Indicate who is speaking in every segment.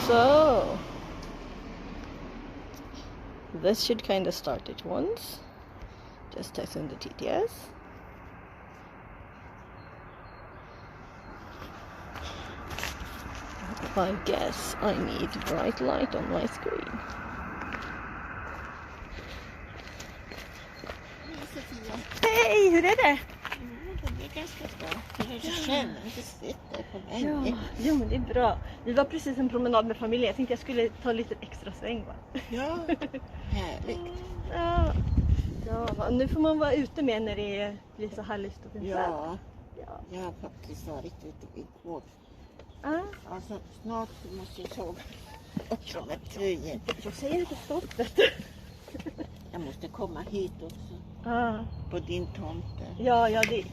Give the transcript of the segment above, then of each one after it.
Speaker 1: So this should kind of start at once. Just testing the TTS. I guess I need bright light on my screen. Hej, hur är det?
Speaker 2: Det är ganska bra. Jag känner inte sitter på länge.
Speaker 1: Ja, men det är bra. Vi var precis en promenad med familjen. Jag tänkte jag skulle ta lite extra sväng, va?
Speaker 2: Ja, härligt.
Speaker 1: Ja, nu får man vara ute med när det blir så härligt och fint.
Speaker 2: Ja, jag har faktiskt varit ute igår. Alltså snart måste jag sova också med tröjan.
Speaker 1: Jag säger inte stoppet.
Speaker 2: Jag måste komma hit också. På din tomte.
Speaker 1: Ja, det är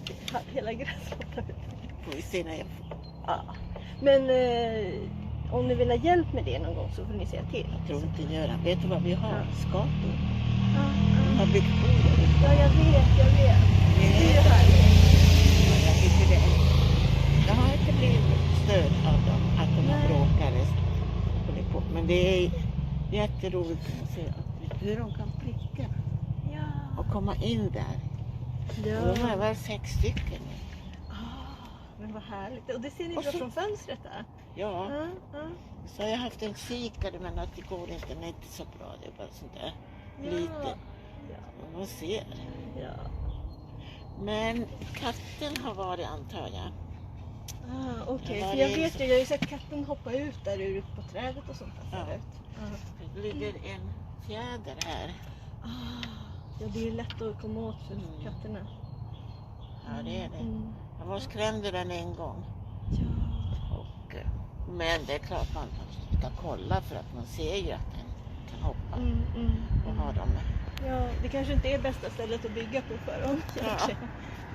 Speaker 1: hela gräsmattan.
Speaker 2: Får vi se när jag får.
Speaker 1: Men om ni vill ha hjälp med det någon gång så får ni säga till.
Speaker 2: Jag tror inte göra. Vet du vad vi har? Skator. De har byggt på det.
Speaker 1: Ja, jag vet. Det är ju härligt.
Speaker 2: Jag tycker det är. Jag har inte blivit störd av dem. Att de har bråkat. Men det är jätteroligt att se hur de kan pricka. Och komma in där. Och de är väl 6 stycken.
Speaker 1: Men vad härligt. Och det ser ni bra från fönstret där.
Speaker 2: Ja. Så har jag haft en kikare, men att det går inte. Den är inte så bra. Det är bara sånt där lite. Man ser. Men katten har varit, antar jag.
Speaker 1: Okej. För jag vet ju, jag har ju sett katten hoppa ut där ur på trädet och sånt där förut.
Speaker 2: Det ligger en fjäder här.
Speaker 1: Ja, det är lätt att komma åt för katterna.
Speaker 2: Ja, det är det. Jag var skrämde den en gång. Men det är klart man ska kolla, för att man ser ju att den kan hoppa och ha dem.
Speaker 1: Ja, det kanske inte är bästa stället att bygga på för dem.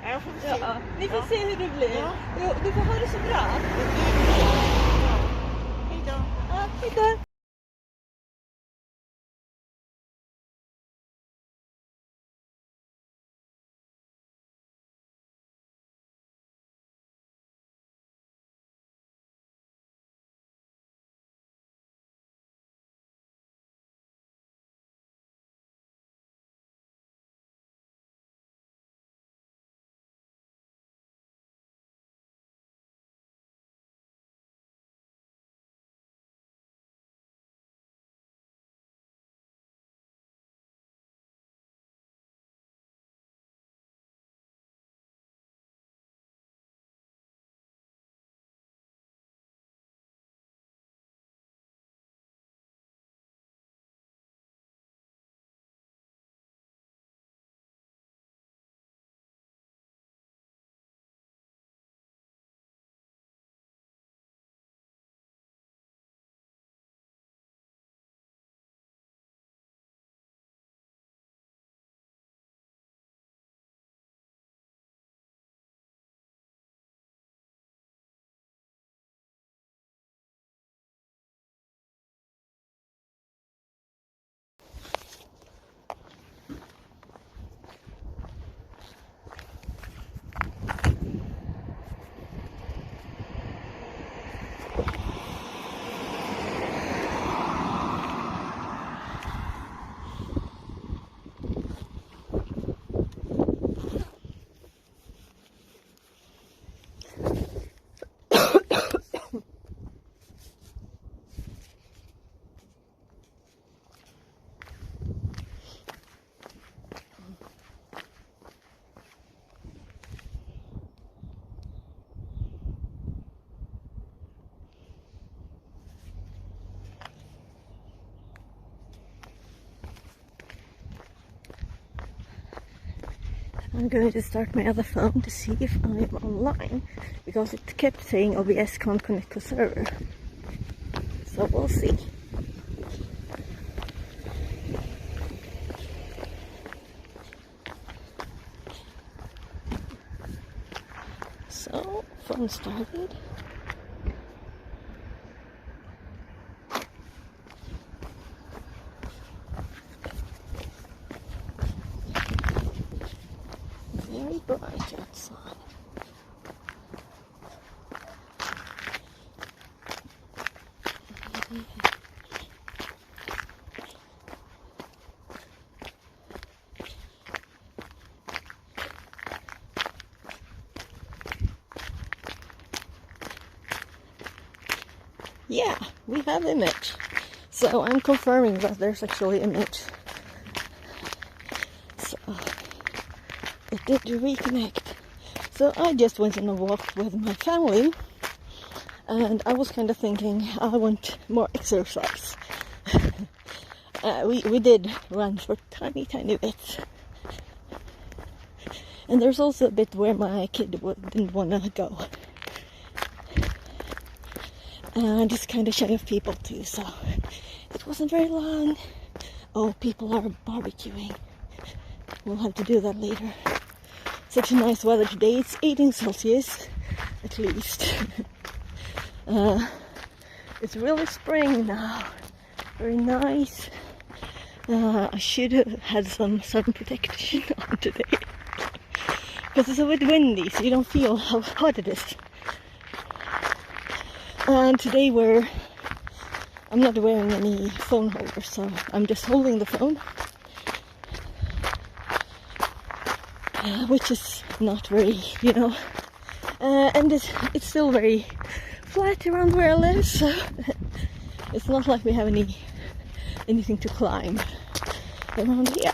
Speaker 2: Jag får se.
Speaker 1: Ni får se hur det blir. Jo, du får ha det så bra.
Speaker 2: Hej då.
Speaker 1: Hej då. I'm going to start my other phone to see if I am online, because it kept saying OBS can't connect to server. So we'll see. So, phone started. Very bright outside. Yeah, we have image. So I'm confirming that there's actually image. So it did reconnect. So I just went on a walk with my family, and I was kind of thinking I want more exercise. We did run for tiny bits. And there's also a bit where my kid didn't want to go. And just kind of shy of people too, so it wasn't very long. Oh, people are barbecuing. We'll have to do that later. Such a nice weather today. It's 18 Celsius, at least. It's really spring now. Very nice. I should have had some sun protection on today. Because it's a bit windy, so you don't feel how hot it is. And today I'm not wearing any phone holder, so I'm just holding the phone. Which is not very, and it's still very flat around where I live, so it's not like we have anything to climb around here.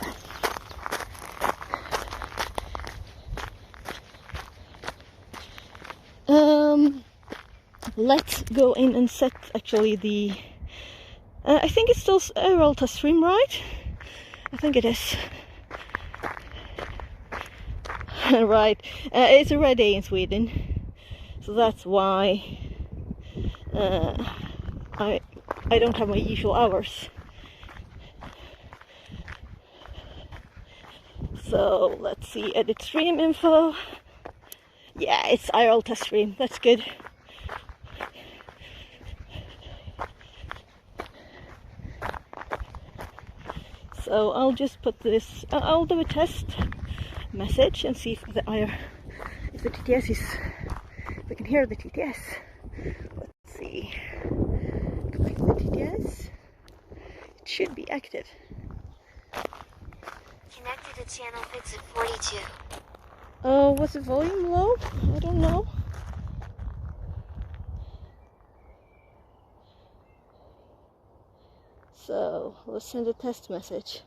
Speaker 1: Let's go in and set actually the I think it's still IRL test stream, right? I think it is. Right, it's a red day in Sweden, so that's why I don't have my usual hours. So let's see, edit stream info. Yeah, it's IRL test stream, that's good. So I'll just put this, I'll do a test message and see if the TTS is, if we can hear the TTS. Let's see. Connect the TTS. It should be active.
Speaker 3: Connected to channel fix at 42.
Speaker 1: Oh, was the volume low? I don't know. So let's send a test message.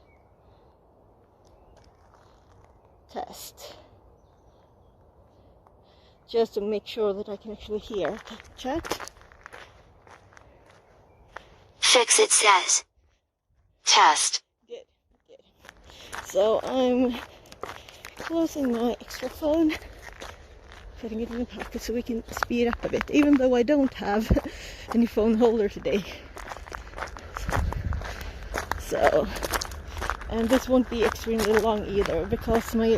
Speaker 1: Test. Just to make sure that I can actually hear chat.
Speaker 3: Fix it says. Test.
Speaker 1: Good. So I'm closing my extra phone, putting it in the pocket so we can speed up a bit, even though I don't have any phone holder today. So, and this won't be extremely long either, because my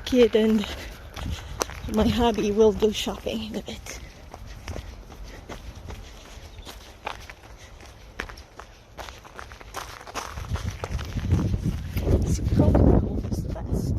Speaker 1: kid and my hubby will go shopping in a bit. So probably home is the best.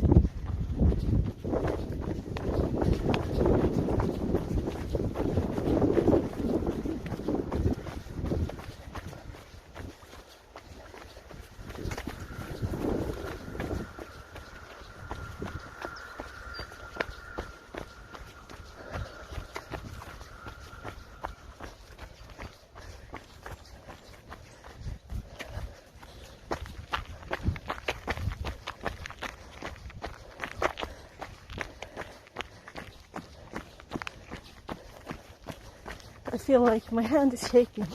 Speaker 1: I feel like my hand is shaking.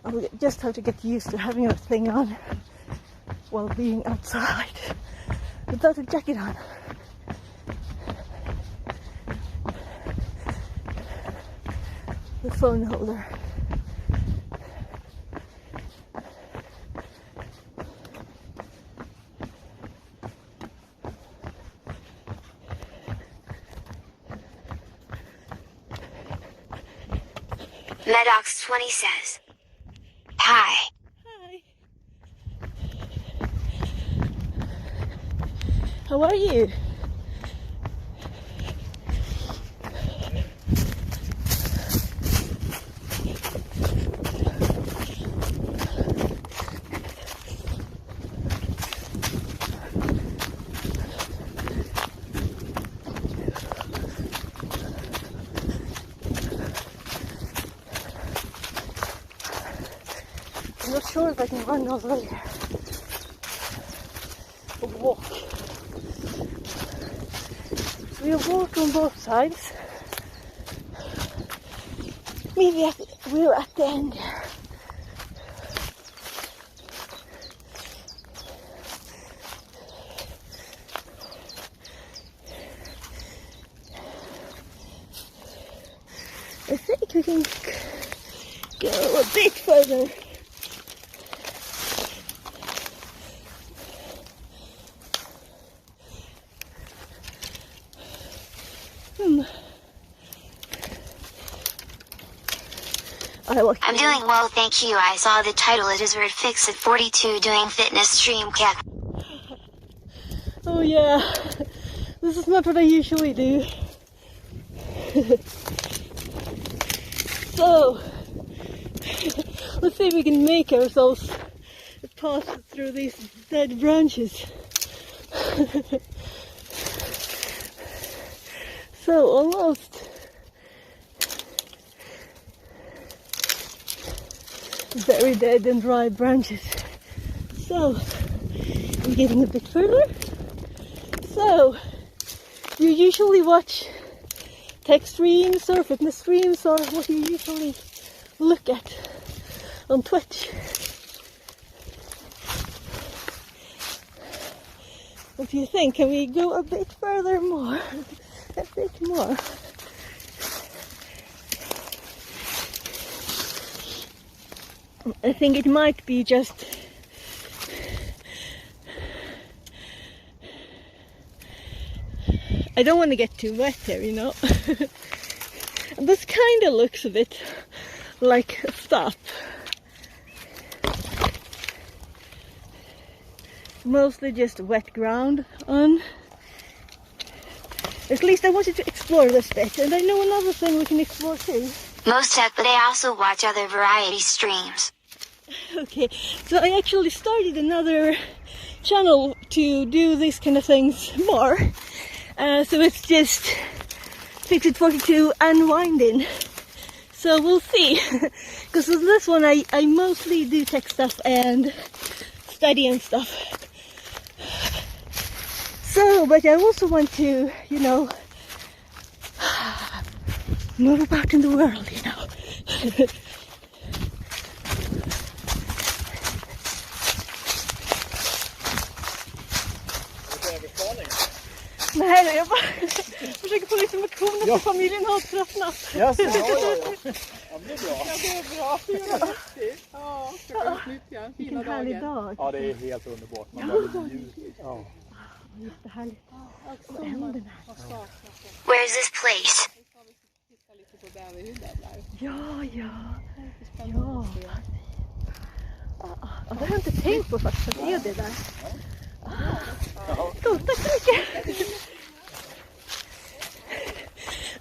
Speaker 1: I'll just have to get used to having a thing on while being outside without a jacket on. The phone holder.
Speaker 3: Medox20 says. Hi.
Speaker 1: Hi. How are you? sure if I can run all the way there. Or walk. So we'll walk on both sides. Maybe we're at the end here. I think we can go a bit further.
Speaker 3: I'm doing well, thank you. I saw the title. It is Red Fix at 42 doing fitness stream cap.
Speaker 1: Oh yeah, this is not what I usually do. So, let's see if we can make ourselves pass through these dead branches. So, almost. Very dead and dry branches. So, I'm getting a bit further. So, you usually watch tech streams or fitness streams, or what you usually look at on Twitch. What do you think? Can we go a bit further more? A bit more. I think it might be just I don't want to get too wet here, you know. And this kind of looks a bit like a stop. Mostly just wet ground on. At least I wanted to explore this bit, and I know another thing we can explore too.
Speaker 3: Most tech, but I also watch other variety streams.
Speaker 1: Okay, so I actually started another channel to do these kind of things more. So it's just Fix It 42 unwinding. So we'll see. Because with this one I mostly do tech stuff and study and stuff. So, but I also want to, you know, move about in the world, you know. Nej, jag bara försöker få lite motion efter familjen har tröttnat.
Speaker 4: Ja, det blir bra. Ja, det är bra. Det är riktigt. Ja, försöka utnyttja en fina dagen. Härlig dag. Ja, det är helt underbart. Man blir ljus. Ja.
Speaker 1: Jättehärligt.
Speaker 3: Where is this place?
Speaker 1: Ja. Det har jag inte tänkt på faktiskt. Det är det där. Cool, tack så mycket.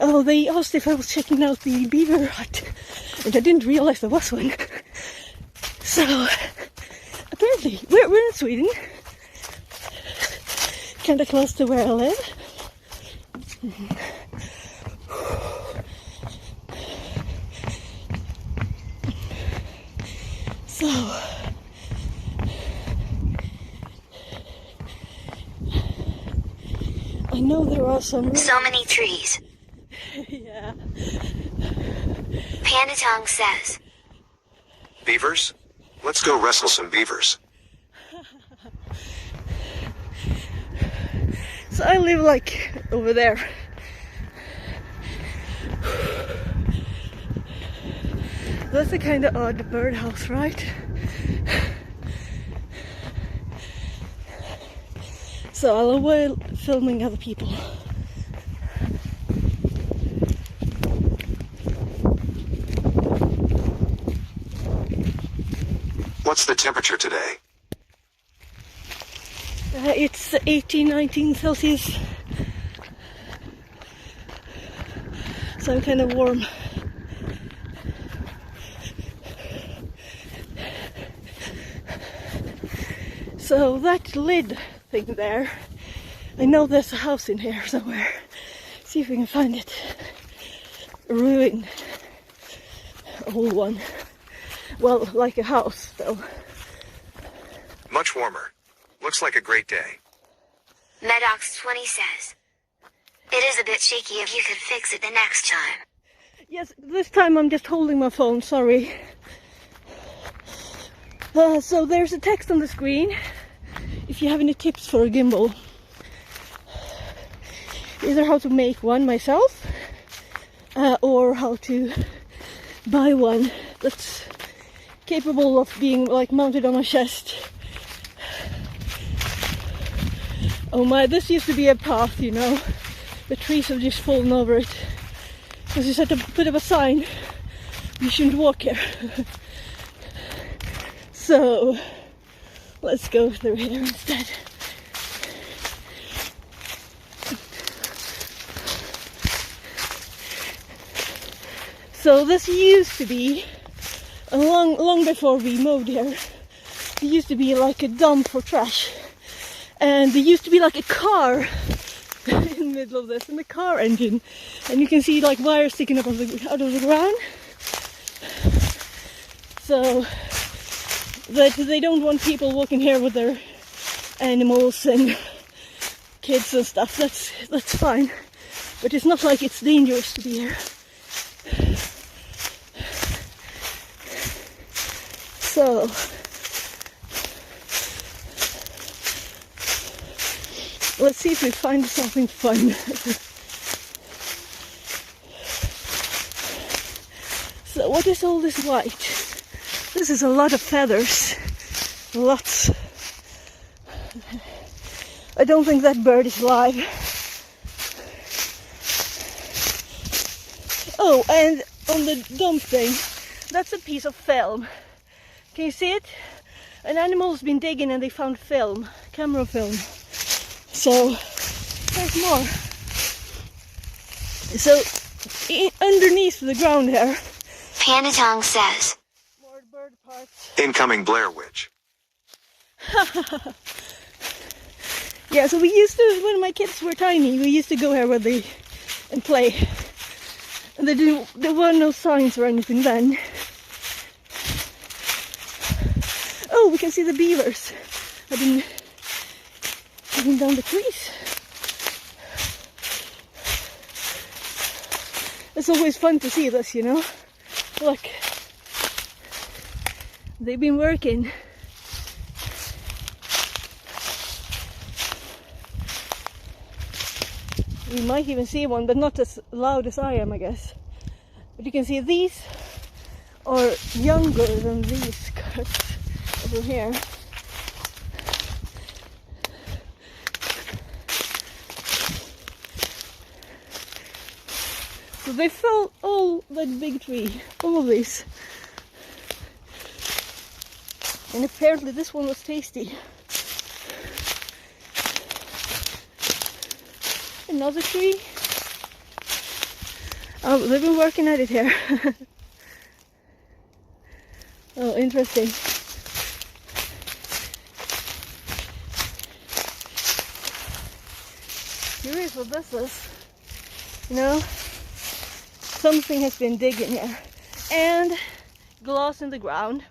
Speaker 1: Oh, they asked if I was checking out the beaver hut, and I didn't realize there was one. So, apparently, we're in Sweden, kind of close to where I live. So, I know there are some...
Speaker 3: So many trees.
Speaker 1: Yeah.
Speaker 3: Panda Tongue says.
Speaker 5: Beavers? Let's go wrestle some beavers.
Speaker 1: So I live like over there. That's a kind of odd birdhouse, right? So I'll avoid filming other people.
Speaker 5: What's the temperature today?
Speaker 1: It's 18, 19 Celsius. So I'm kind of warm. So that lid thing there, I know there's a house in here somewhere. See if we can find it. A ruined old one. Well, like a house, though.
Speaker 5: Much warmer. Looks like a great day.
Speaker 3: Medox20 says, it is a bit shaky. If you could fix it the next time.
Speaker 1: Yes, this time I'm just holding my phone, sorry. So there's a text on the screen. If you have any tips for a gimbal. Either how to make one myself, or how to buy one that's capable of being like mounted on my chest. Oh my, this used to be a path, you know. The trees have just fallen over it. Because you had to put up a sign, you shouldn't walk here. So, let's go through here instead. So this used to be, long before we moved here, it used to be like a dump for trash. And there used to be like a car in the middle of this, and the car engine. And you can see like wires sticking up out of the ground. So that they don't want people walking here with their animals and kids and stuff. That's fine. But it's not like it's dangerous to be here. So let's see if we find something fun. So what is all this white? This is a lot of feathers. Lots. I don't think that bird is live. Oh, and on the dump thing, that's a piece of film. Can you see it? An animal's been digging and they found film, camera film. So, there's more. So, underneath the ground here.
Speaker 3: Panatong says,
Speaker 1: More bird parts.
Speaker 5: Incoming Blair Witch.
Speaker 1: Yeah, so we used to, when my kids were tiny, we used to go here and play. And there were no signs or anything then. Oh, we can see the beavers. I've been taking down the trees. It's always fun to see this, you know. Look, they've been working. We might even see one, but not as loud as I am, I guess. But you can see these are younger than these cuts over here. So they fell all that big tree, all of these. And apparently this one was tasty. Another tree. Oh, they've been working at it here. Oh, interesting. Curious what this is. You know, something has been digging here. And glass in the ground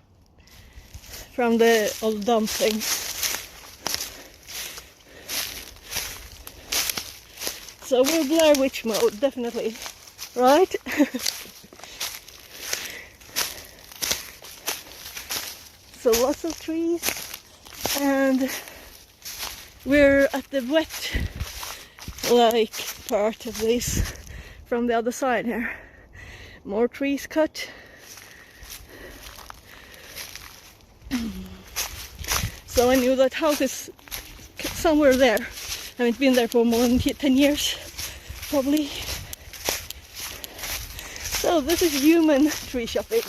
Speaker 1: from the old dump thing. So we're Blair Witch mode, definitely. Right? So lots of trees, and we're at the wet like part of this from the other side here. More trees cut. So I knew that house is somewhere there. I haven't been there for more than 10 years, probably. So this is human tree shopping.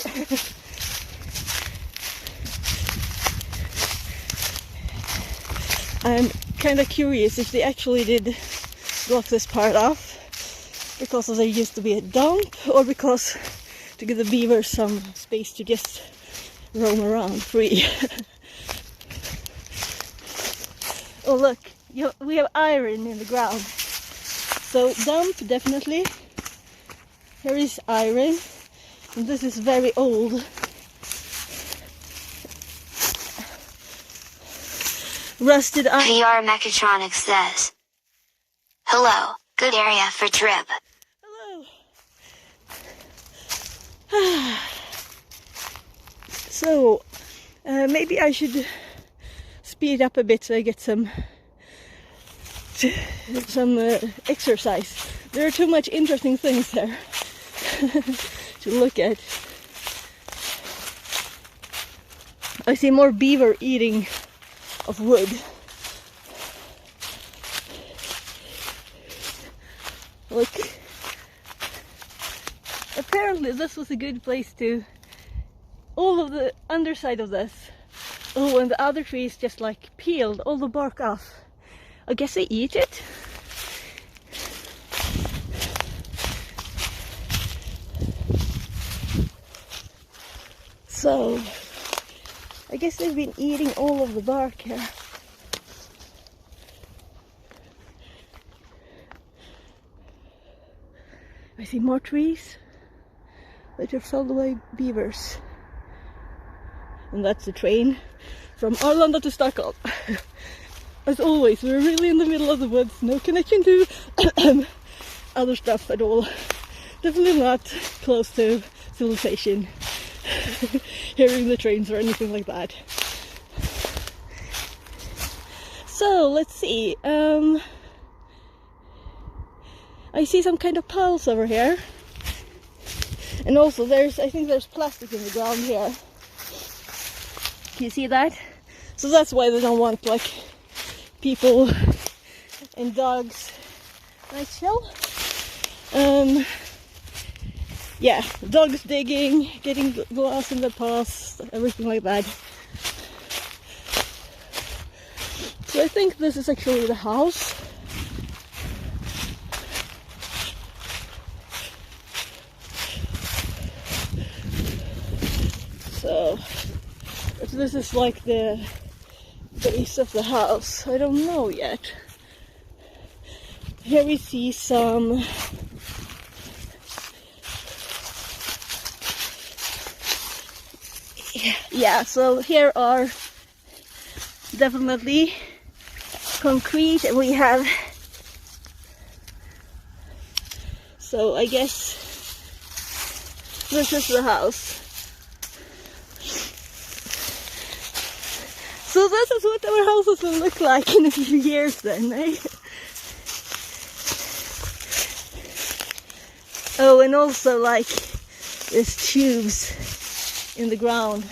Speaker 1: I'm kind of curious if they actually did block this part off because there used to be a dump, or because to give the beavers some space to just roam around free. Oh look, we have iron in the ground. So dump, definitely. Here is iron, and this is very old. rusted iron.
Speaker 3: VR Mechatronics says, hello, good area for trip.
Speaker 1: Hello. So, maybe I should speed up a bit so I get some exercise. There are too much interesting things there to look at. I see more beaver eating of wood. Look. Apparently this was a good place to... all of the underside of this. Oh, and the other trees just like peeled all the bark off. I guess they eat it. So, I guess they've been eating all of the bark here. I see more trees that are filled by beavers. And that's the train from Arlanda to Stockholm. As always, we're really in the middle of the woods, no connection to other stuff at all. Definitely not close to civilization, hearing the trains or anything like that. So, let's see. I see some kind of piles over here. And also I think there's plastic in the ground here. Can you see that? So that's why they don't want like people and dogs. Nice hill. Yeah, dogs digging, getting glass in the paths, everything like that. So I think this is actually the house. So if this is like the base of the house, I don't know yet. Here we see some yeah, so here are definitely concrete, and we have, so I guess this is the house. So this is what our houses will look like in a few years then, eh? Oh, and also like there's tubes in the ground.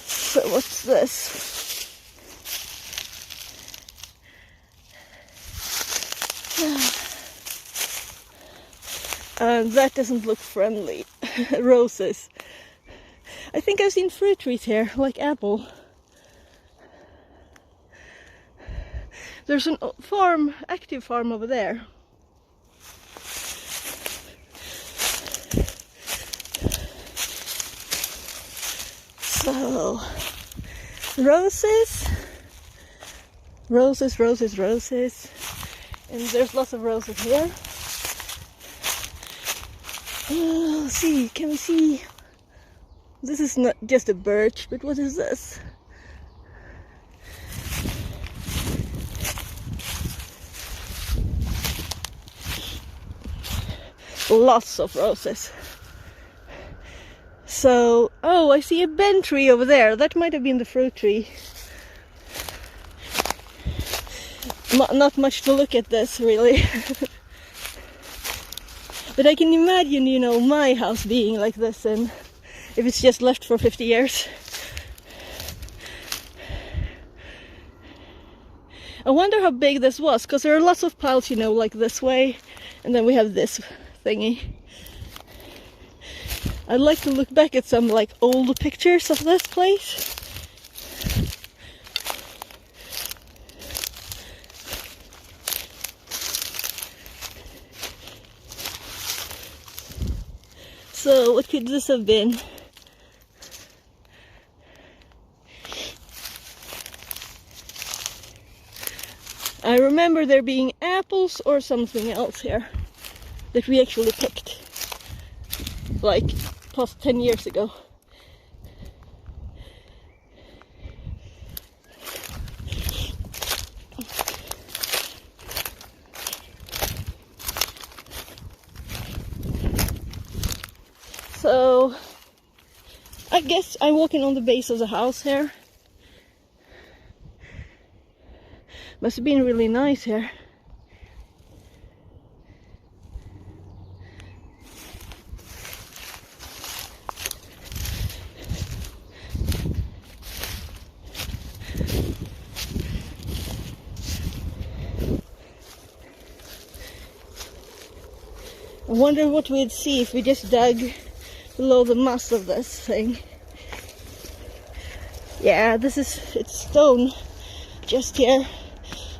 Speaker 1: So what's this? That doesn't look friendly. Roses. I think I've seen fruit trees here, like apple. There's an active farm over there. So, roses, roses, roses, roses, and there's lots of roses here. Oh, see, can we see? This is not just a birch, but what is this? Lots of roses. So, oh, I see a bent tree over there. That might have been the fruit tree. Not much to look at this, really. But I can imagine, you know, my house being like this, and if it's just left for 50 years. I wonder how big this was, because there are lots of piles, you know, like this way, and then we have this thingy. I'd like to look back at some like old pictures of this place. So what could this have been? I remember there being apples or something else here that we actually picked like past 10 years ago. I guess I'm walking on the base of the house here. Must have been really nice here. I wonder what we'd see if we just dug below the mass of this thing. Yeah, it's stone just here.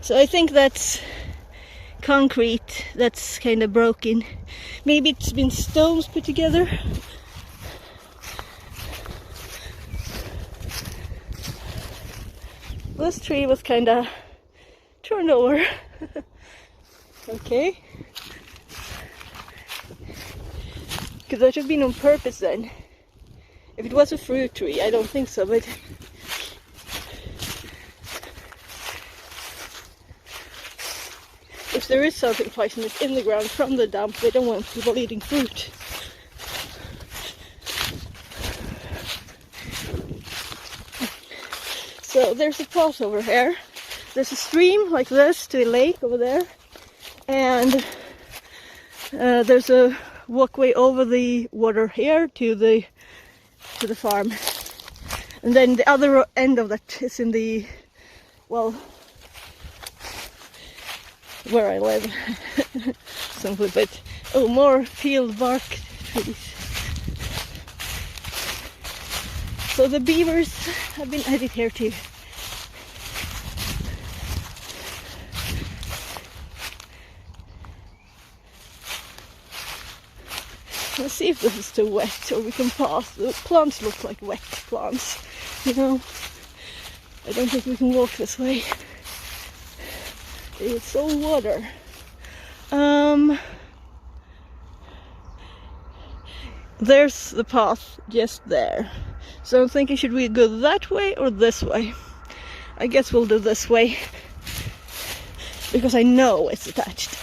Speaker 1: So I think that's concrete that's kind of broken. Maybe it's been stones put together. This tree was kind of turned over. Okay. Could that have been on purpose then? If it was a fruit tree, I don't think so, but if there is something poisonous in the ground from the dump, they don't want people eating fruit. So there's a path over here. There's a stream like this to a lake over there, and there's a walkway over the water here to the farm, and then the other end of that is in the, well, where I live. Simply, but oh, more field bark trees. So the beavers have been added here too. Let's see if this is too wet or we can pass. The plants look like wet plants, you know. I don't think we can walk this way. It's all water. There's the path just there. So I'm thinking, should we go that way or this way? I guess we'll do this way, because I know it's attached.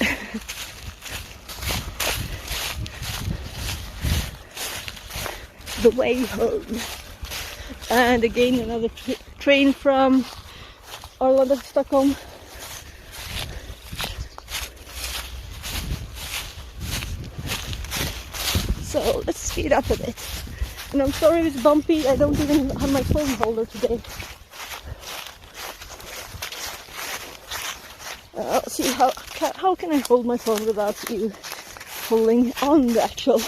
Speaker 1: The way home. And again, another train from Arlanda to Stockholm. So let's speed up a bit. And I'm sorry it's bumpy, I don't even have my phone holder today. See, how can I hold my phone without you holding on the actual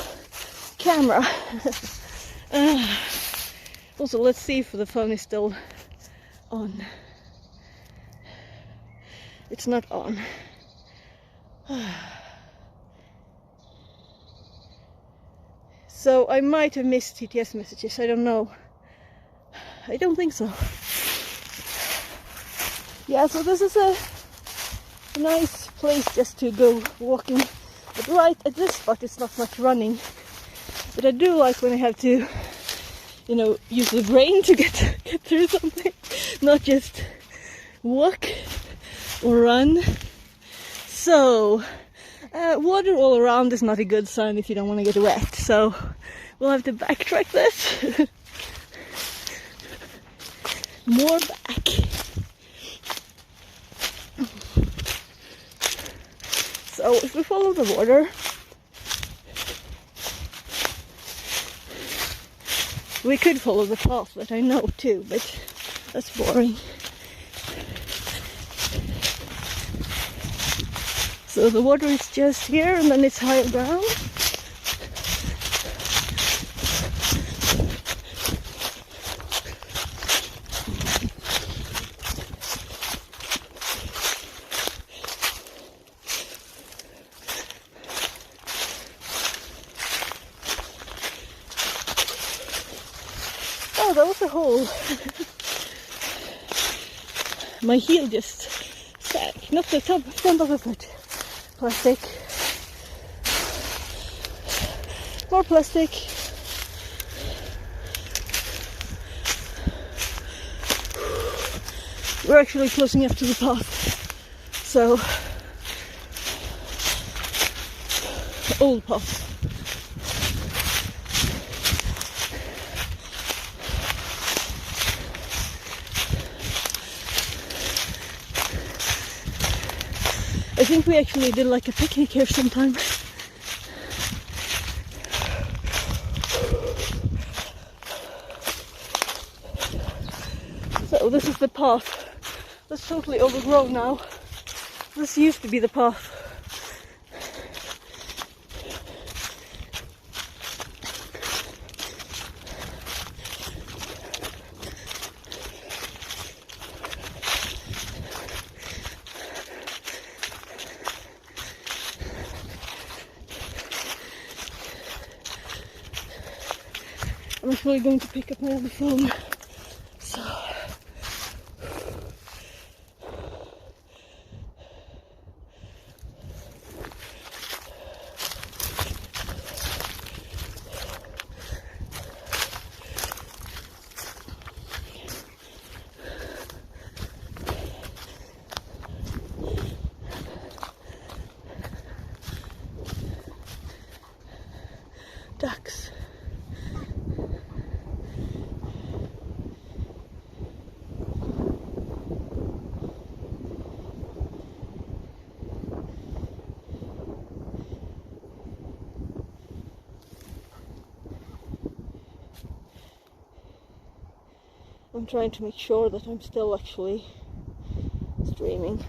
Speaker 1: camera? Also, let's see if the phone is still on. It's not on. So I might have missed TTS messages, I don't know. I don't think so. Yeah, so this is a nice place just to go walking. But right at this spot it's not much running. But I do like when I have to, you know, use the brain to get through something. Not just walk or run. So water all around is not a good sign if you don't want to get wet, so we'll have to backtrack this. More back. So if we follow the water, we could follow the path that I know too, but that's boring. So the water is just here and then it's higher down. Oh, that was a hole. My heel just sank, not the top of the foot. Plastic. More plastic. We're actually closing up to the path. So, old path. I think we actually did like a picnic here sometime. So this is the path. That's totally overgrown now. This used to be the path. I'm actually going to pick up my other phone. So ducks. I'm trying to make sure that I'm still actually streaming.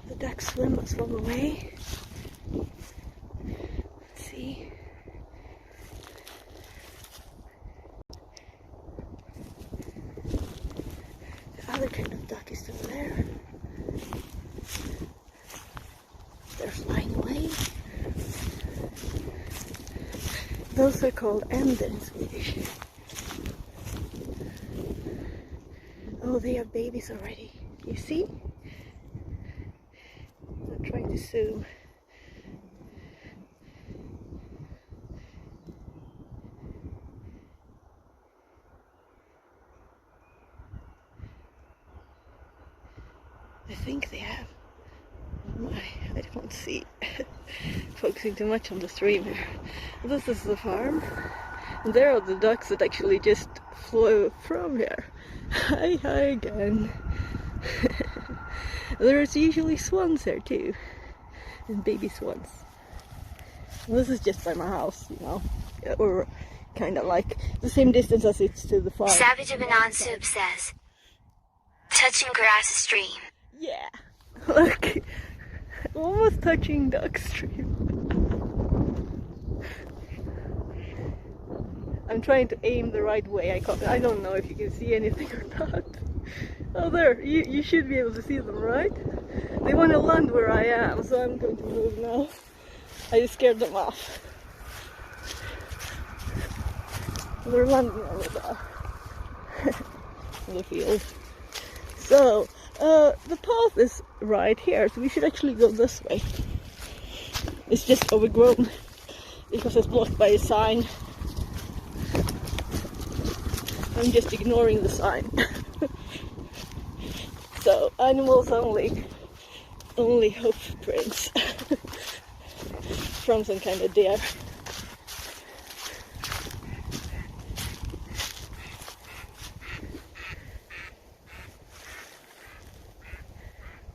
Speaker 1: The ducks swim away. Let's see. The other kind of duck is still there. They're flying away. Those are called änder in Swedish. Oh, they have babies already. You see? I'm trying to zoom. I think they have. I don't see. Focusing too much on the stream here. This is the farm. And there are the ducks that actually just flew from here. Hi again. There's usually swans here too. And baby swans. And this is just by my house, you know. Or kind of like the same distance as it's to the farm.
Speaker 3: Savage of Anon Soup says, touching grass stream.
Speaker 1: Yeah. Look. Almost touching duck stream. I'm trying to aim the right way. I don't know if you can see anything or not. Oh, there. You should be able to see them, right? They want to land where I am, so I'm going to move now. I just scared them off. They're landing over there. In the field. So, the path is right here, so we should actually go this way. It's just overgrown because it's blocked by a sign. I'm just ignoring the sign. So, animals only hoof prints from some kind of deer.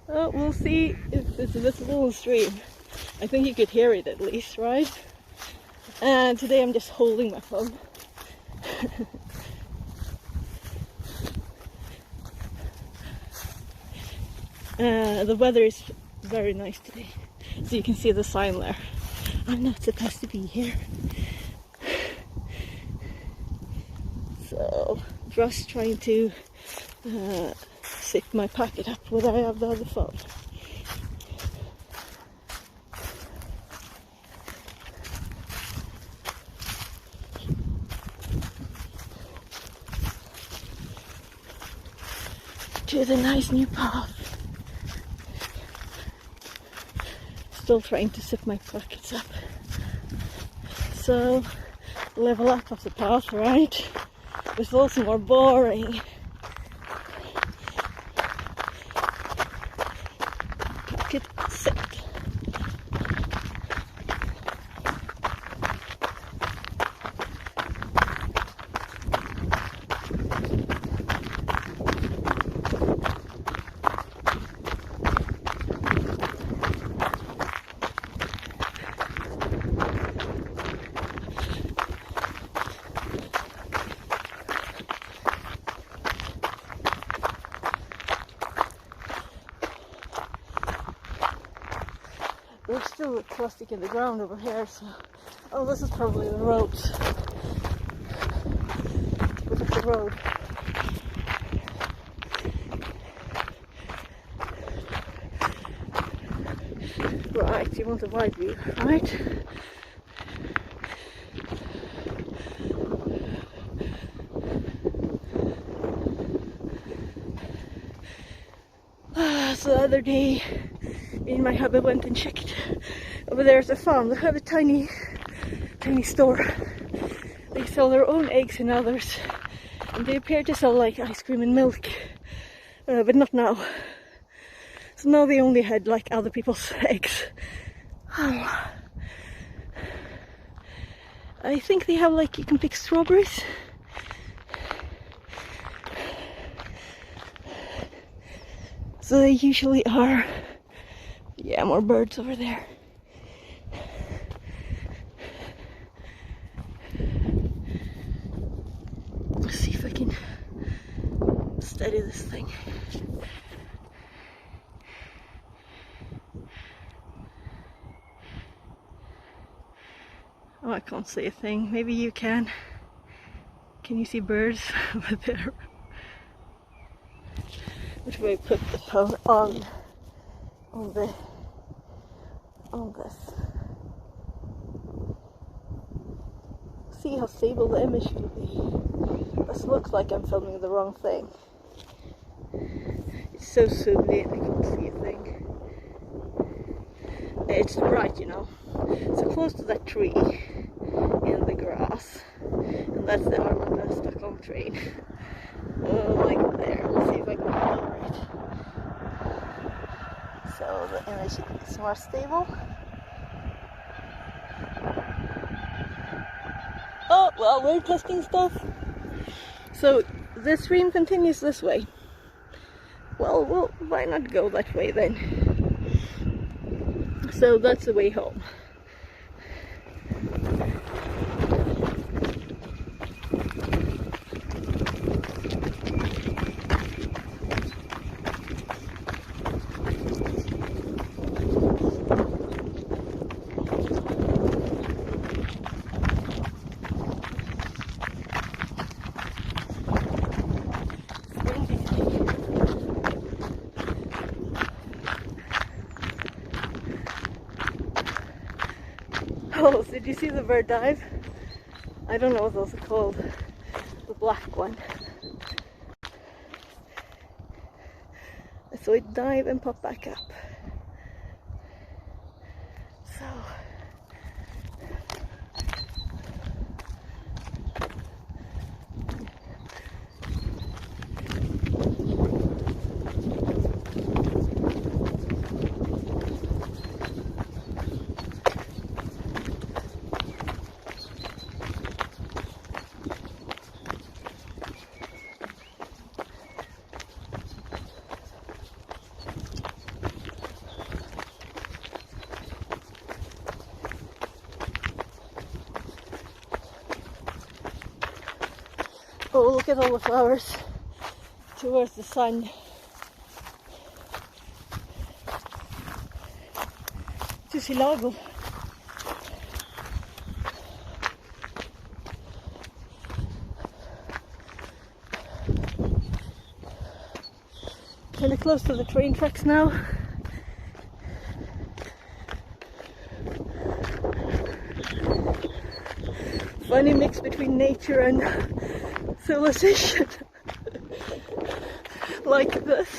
Speaker 1: Oh, we'll see if it's visible on stream. I think you could hear it at least, right? And today I'm just holding my phone. The weather is very nice today, so you can see the sign there. I'm not supposed to be here. So, just trying to zip my pocket up where I have the other phone. To the nice new path. Still trying to zip my pockets up. So, level up of the path, right? It's also more boring. still plastic in the ground over here, so... Oh, this is probably the road. Look at the road. Right, you want a wide view, right? So the other day, me and my hubby went and checked. Over there's a farm. They have a tiny store. They sell their own eggs and others, and they appear to sell like ice cream and milk, but not now. So now they only had like other people's eggs. Oh. I think they have like, you can pick strawberries. So they usually are, yeah, more birds over there. Let's see if I can steady this thing. Oh, I can't see a thing. Maybe you can. Can you see birds over there? Which way put the phone on this? See how stable the image will be. This looks like I'm filming the wrong thing. It's so zoomed in, I can't see a thing. It's bright, you know. So close to that tree in the grass, and that's the Arlanda Stockholm train. Like there. Let's see if I can cover it. So the image is more stable. Oh, well, we're testing stuff. So the stream continues this way. Well, why not go that way then? So that's the way home. Oh, did you see the bird dive? I don't know what those are called. The black one. So it dive and pop back up. So oh, look at all the flowers towards the sun. Tussilago. Kind of close to the train tracks now. Funny mix between nature and civilization. Like this.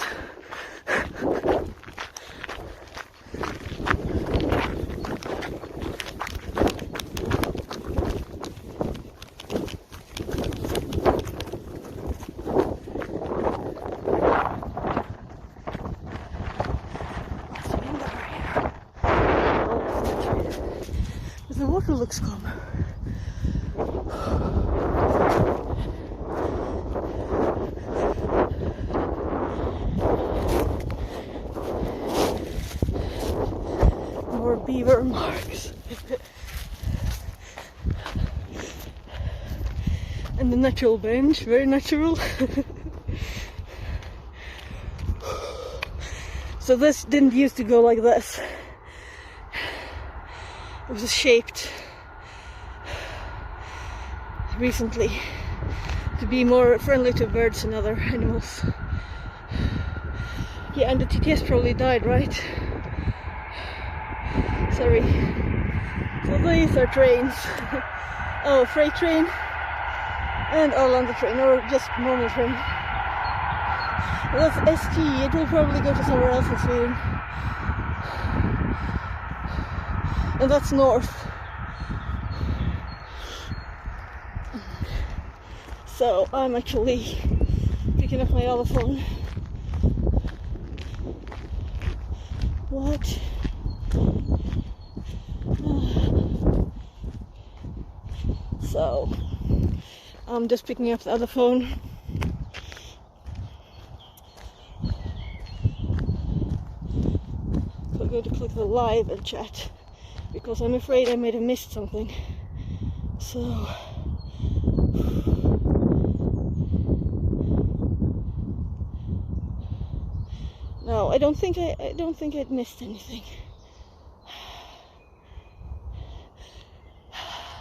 Speaker 1: The water looks calm. More beaver marks. And the natural bench, very natural. So this didn't used to go like this. was shaped recently to be more friendly to birds and other animals. Yeah, and the TTS probably died, right? Sorry. So these are trains. Oh, freight train and Arlanda train, or just normal train. That's ST. It will probably go to somewhere else in Sweden. And that's north. So I'm actually picking up my other phone. What? So I'm just picking up the other phone. So I'm going to click the live and chat because I'm afraid I might have missed something. So no, I don't think I'd missed anything.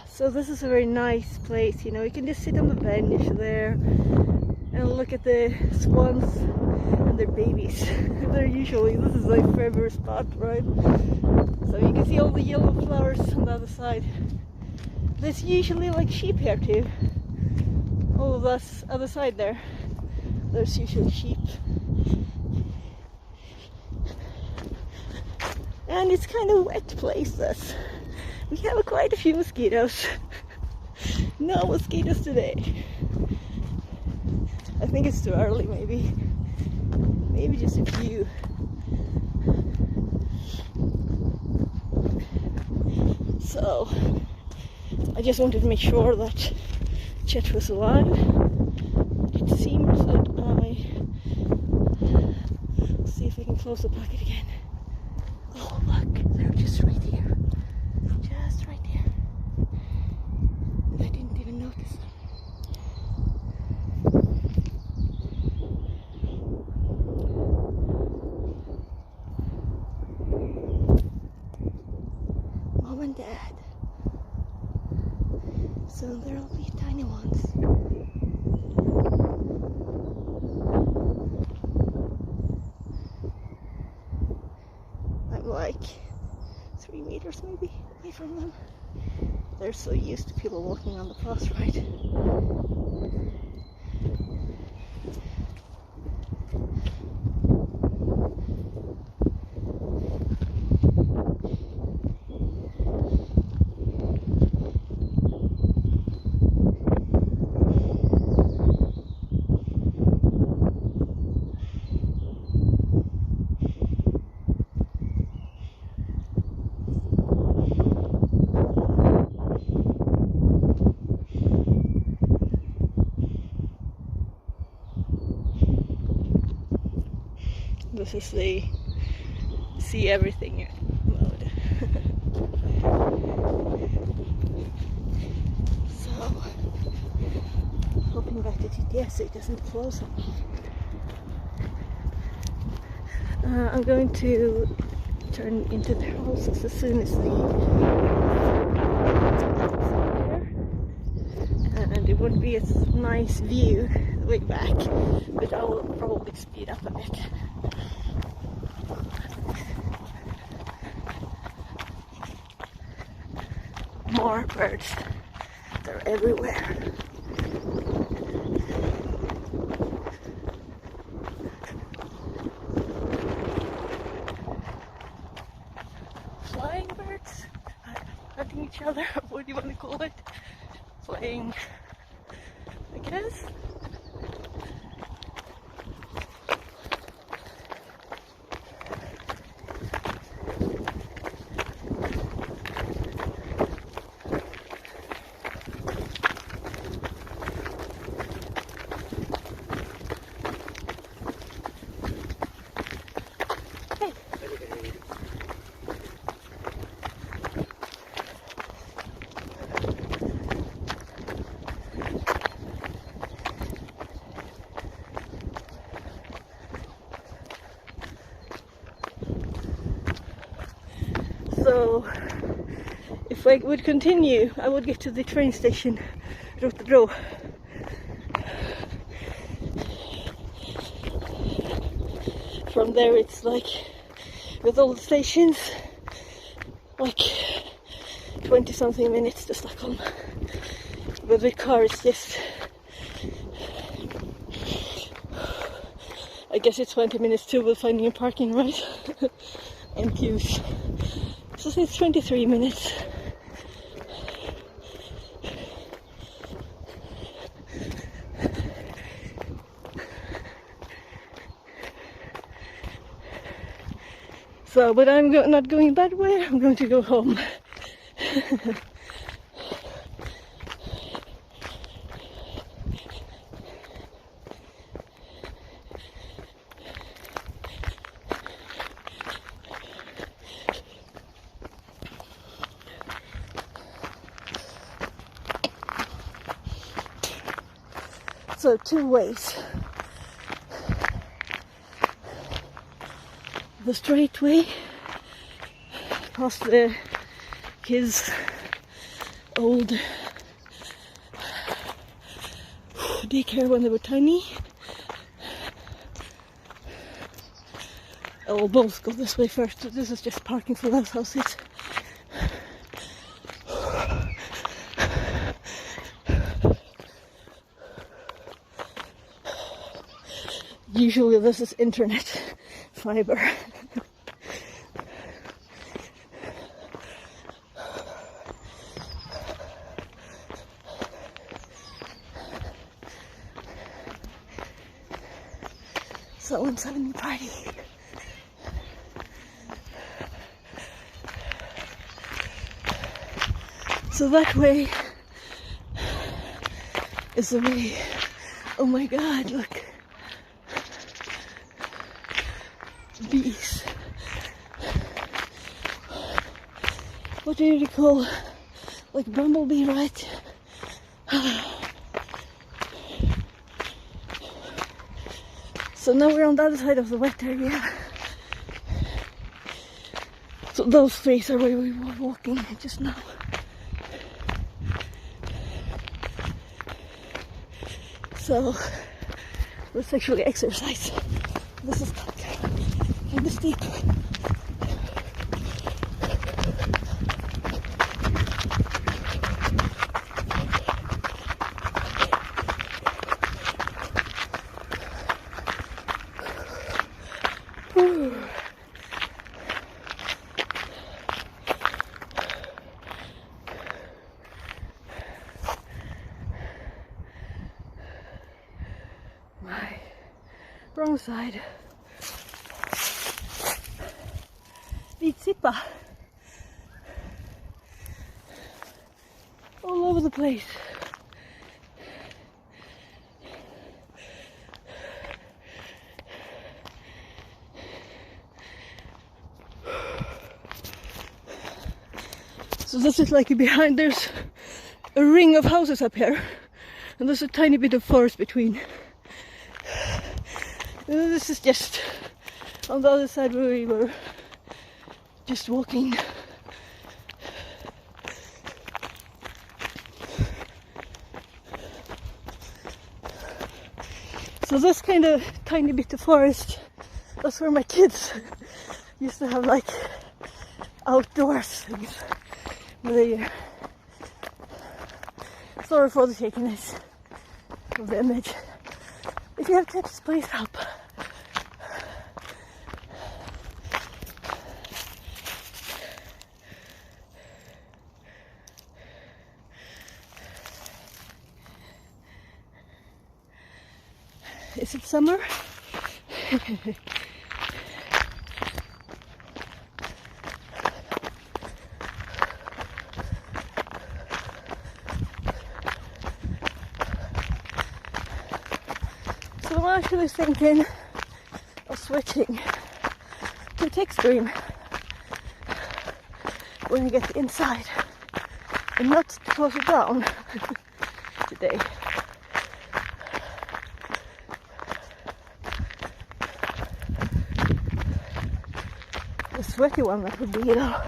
Speaker 1: So this is a very nice place, you know, you can just sit on the bench there and look at the swans and their babies. They're usually, this is my favorite spot, right? So you can see all the yellow flowers on the other side. There's usually like sheep here too. All of this other side there, there's usually sheep. And it's kind of wet place, this. We have quite a few mosquitoes. No mosquitoes today. I think it's too early, maybe. Maybe just a few. So, I just wanted to make sure that Chet was alive. It seems that let's see if I can close the packet again. Oh look, they're just right here. Just right there. And I didn't even notice them. Mom and Dad. Soon there'll be tiny ones. I'm like 3 meters maybe away from them. They're so used to people walking on the path, right? This is the see everything mode. So, hoping back to TTS it doesn't close on me. I'm going to turn into the houses as soon as the and it won't be a nice view the way back, but I will probably speed up a bit. More birds, they're everywhere. Flying birds, hunting each other, what do you want to call it? Flying, I guess. So I would continue, I would get to the train station, Rotebro. From there it's like, with all the stations, like 20 something minutes to Stockholm. But with car it's just, I guess it's 20 minutes too with finding a parking, right? And queues. So it's 23 minutes. So, but I'm not going that way, I'm going to go home. So 2 ways. The straight way, past the kids' old daycare when they were tiny. Oh, we'll both go this way first. This is just parking for those houses. Usually this is internet fiber. Someone's having a party. So that way is the way. Oh my God, look. Bees. What do you call, like bumblebee, right? So now we're on the other side of the wet area. So those trees are where we were walking just now. So let's actually exercise. This is kind of steep. Wrong side. Vitsippa. All over the place. So this is like behind, there's a ring of houses up here, and there's a tiny bit of forest between. This is just on the other side where we were just walking. So this kind of tiny bit of forest, that's where my kids used to have like outdoors things. Sorry for the shakiness of the image. If you have tips, please help. Is it summer? So I'm actually thinking of switching to tech stream when I get inside and not to close it down today. The sweaty one that would be, you know.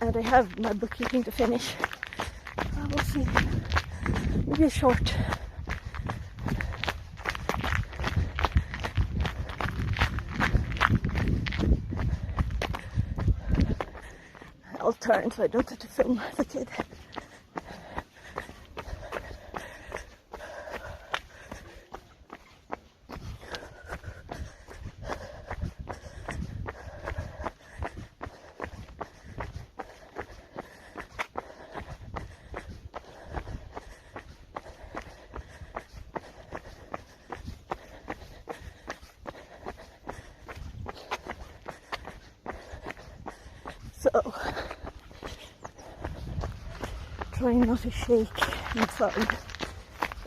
Speaker 1: and I have my bookkeeping to finish. We'll see. Maybe a short. I'll turn so I don't have to film the kid. So, trying not to shake inside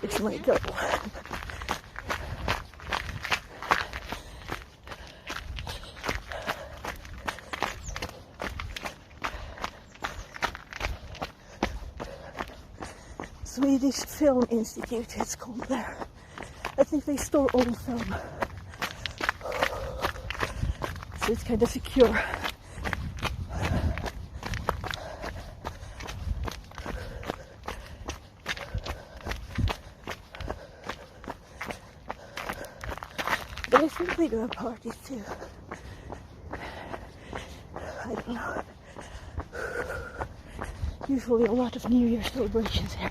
Speaker 1: is my goal. Swedish Film Institute, it's called there. I think they store old film, so it's kind of secure. But I think they do have parties too. I don't know. Usually a lot of New Year celebrations here.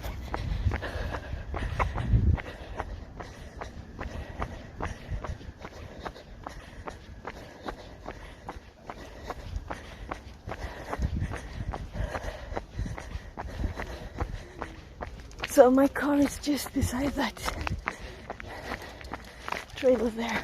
Speaker 1: So my car is just beside that trailer there.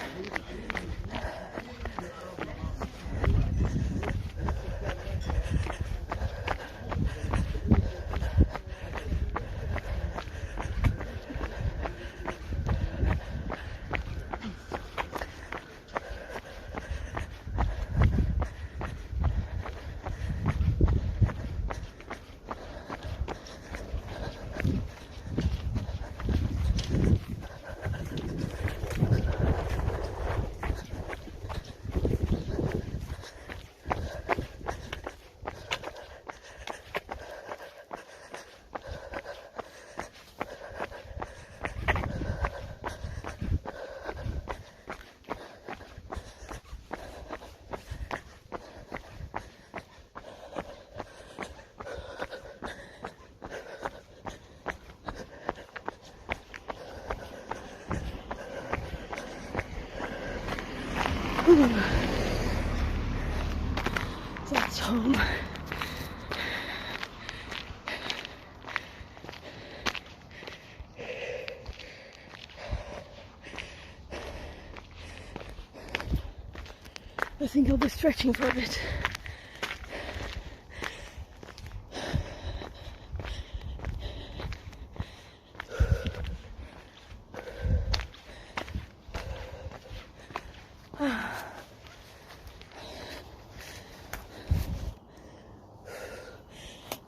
Speaker 1: That's home. I think I'll be stretching for a bit.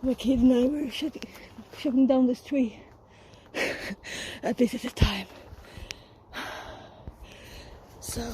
Speaker 1: My kid and I were shutting down this tree at this is the time. So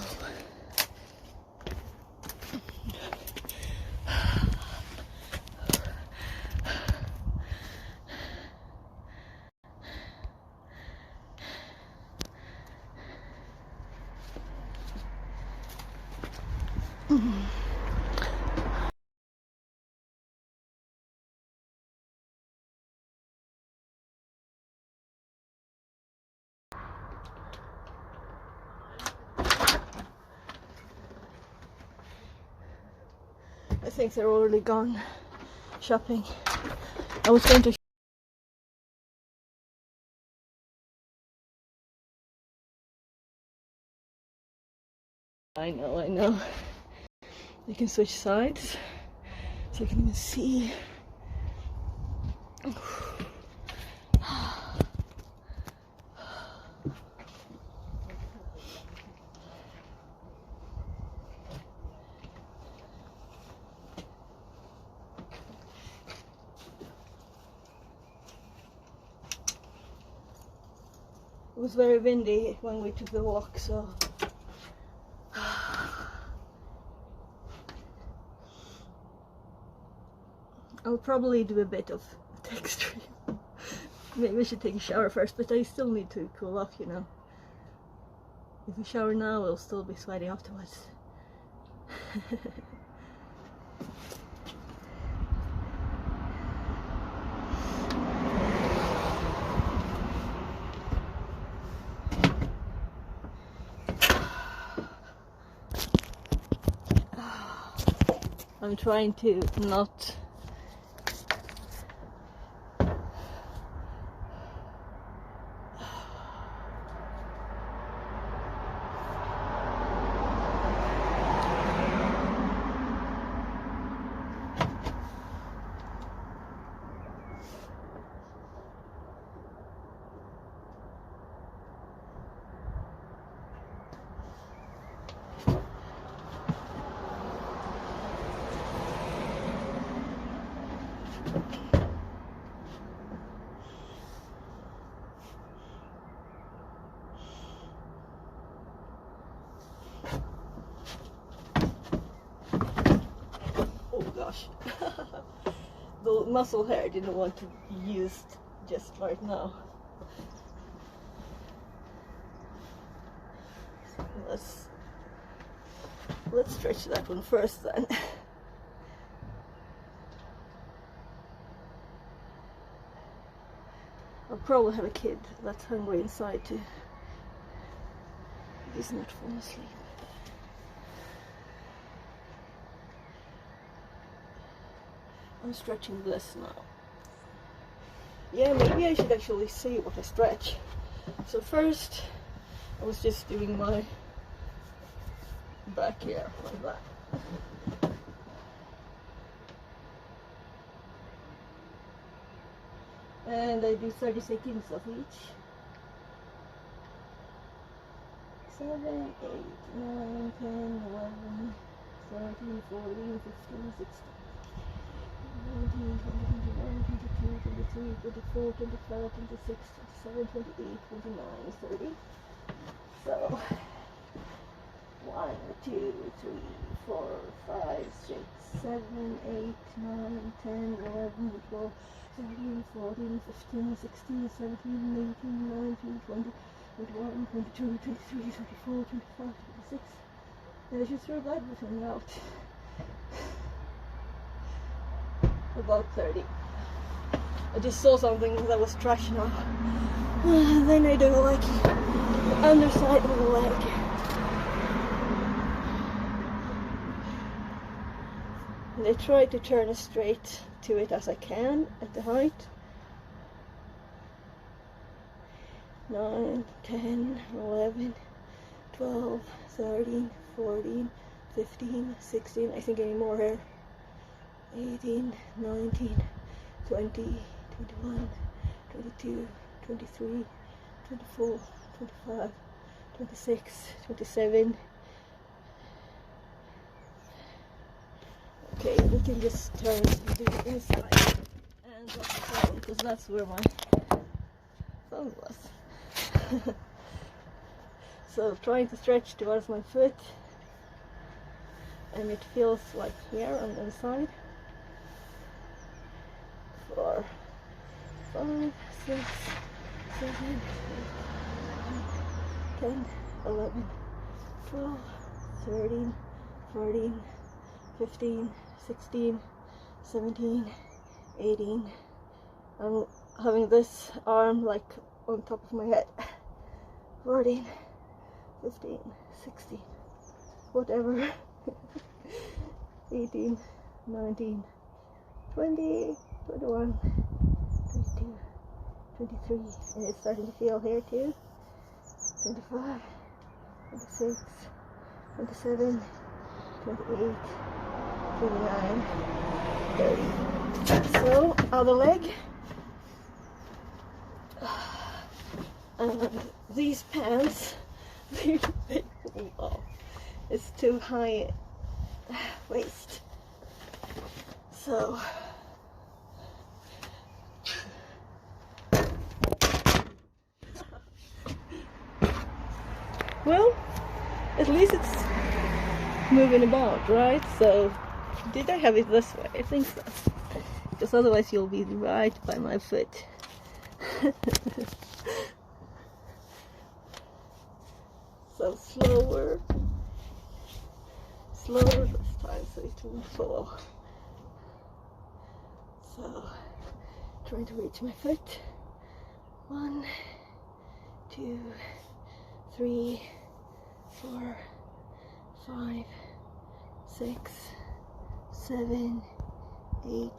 Speaker 1: I think they're already gone shopping. I was going to I know. You can switch sides so you can even see. It was very windy when we took the walk, so I'll probably do a bit of texturing. Maybe I should take a shower first, but I still need to cool off, you know. If I shower now, I'll still be sweaty afterwards. I'm trying to not the muscle hair I didn't want to be used just right now. Let's stretch that one first then. I'll probably have a kid that's hungry inside too. He's not falling asleep. I'm stretching this now. Yeah, maybe I should actually see what I stretch. So first, I was just doing my back here like that. And I do 30 seconds of each. 7, 8, 9, 10, 11, 13, 14, 15, 16. 19, 20, 21, 22, 23, 24, 25, 26, 27, 28, 29, 30. So, 1, 2, 3, 4, 5, 6, 7, 8, 9, 10, 11, 12, 13, 14, 15, 16, 17, 18, 19, 20, 21, 22, 23, 24, 25, 26. And I should throw that everything out. About 30. I just saw something that was trash now. Then I do like the underside of the leg. And I try to turn as straight to it as I can at the height. 9, 10, 11, 12, 13, 14, 15, 16. I think I need more here. 18, 19, 20, 21, 22, 23, 24, 25, 26, 27. Okay, we can just turn to the inside and drop the phone, because that's where my phone was. So trying to stretch towards my foot, and it feels like here on the inside. 4, 5, 6, 7, 8, 9, 10, 11, 12, 13, 14, 15, 16, 17, 18. I'm having this arm like on top of my head. 14, 15, 16, whatever. 18, 19, 20, 21, 22, 23, and it's starting to feel here too. 25, 26, 27, 28, 29, 30. So, other leg. And these pants, they pull me off. It's too high waist. So, well, at least it's moving about, right? So, did I have it this way? I think so. because otherwise you'll be right by my foot. So slower this time so it won't fall. So trying to reach my foot. 1, 2, 3, 4, 5, 6, 7, 8,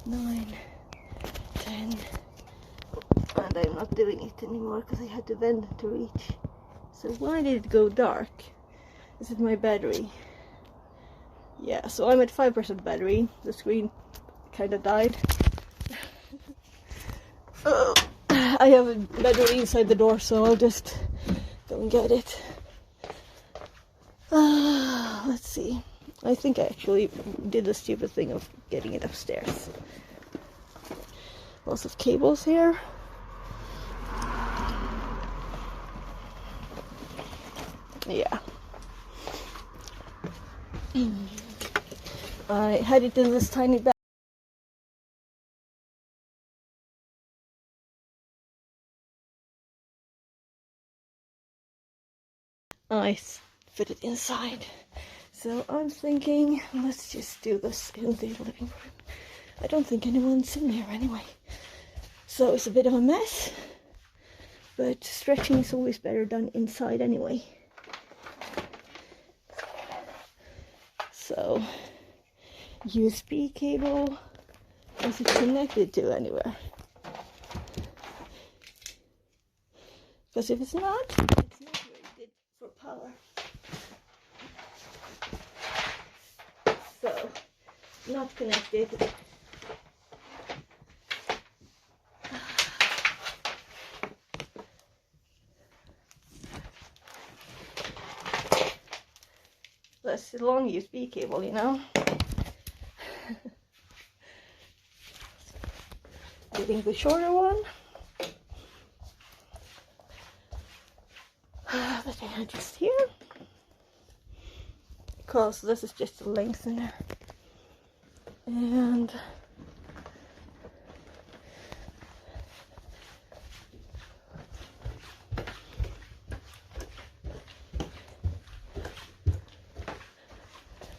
Speaker 1: 9, 10. And I'm not doing it anymore because I had to bend to reach. So why did it go dark? Is it my battery? Yeah, so I'm at 5% battery. The screen kind of died. Oh, I have a battery inside the door, so I'll just go and get it. Let's see. I think I actually did the stupid thing of getting it upstairs. Lots of cables here. Yeah. I had it in this tiny bag. I fit it inside. So I'm thinking, let's just do this in the living room. I don't think anyone's in there anyway. So it's a bit of a mess, but stretching is always better done inside anyway. So, USB cable, is it connected to anywhere? Because if it's not very good for power. So, not connected. That's a long USB cable, you know. Getting the shorter one. That I had just here. Because this is just a lengthener. And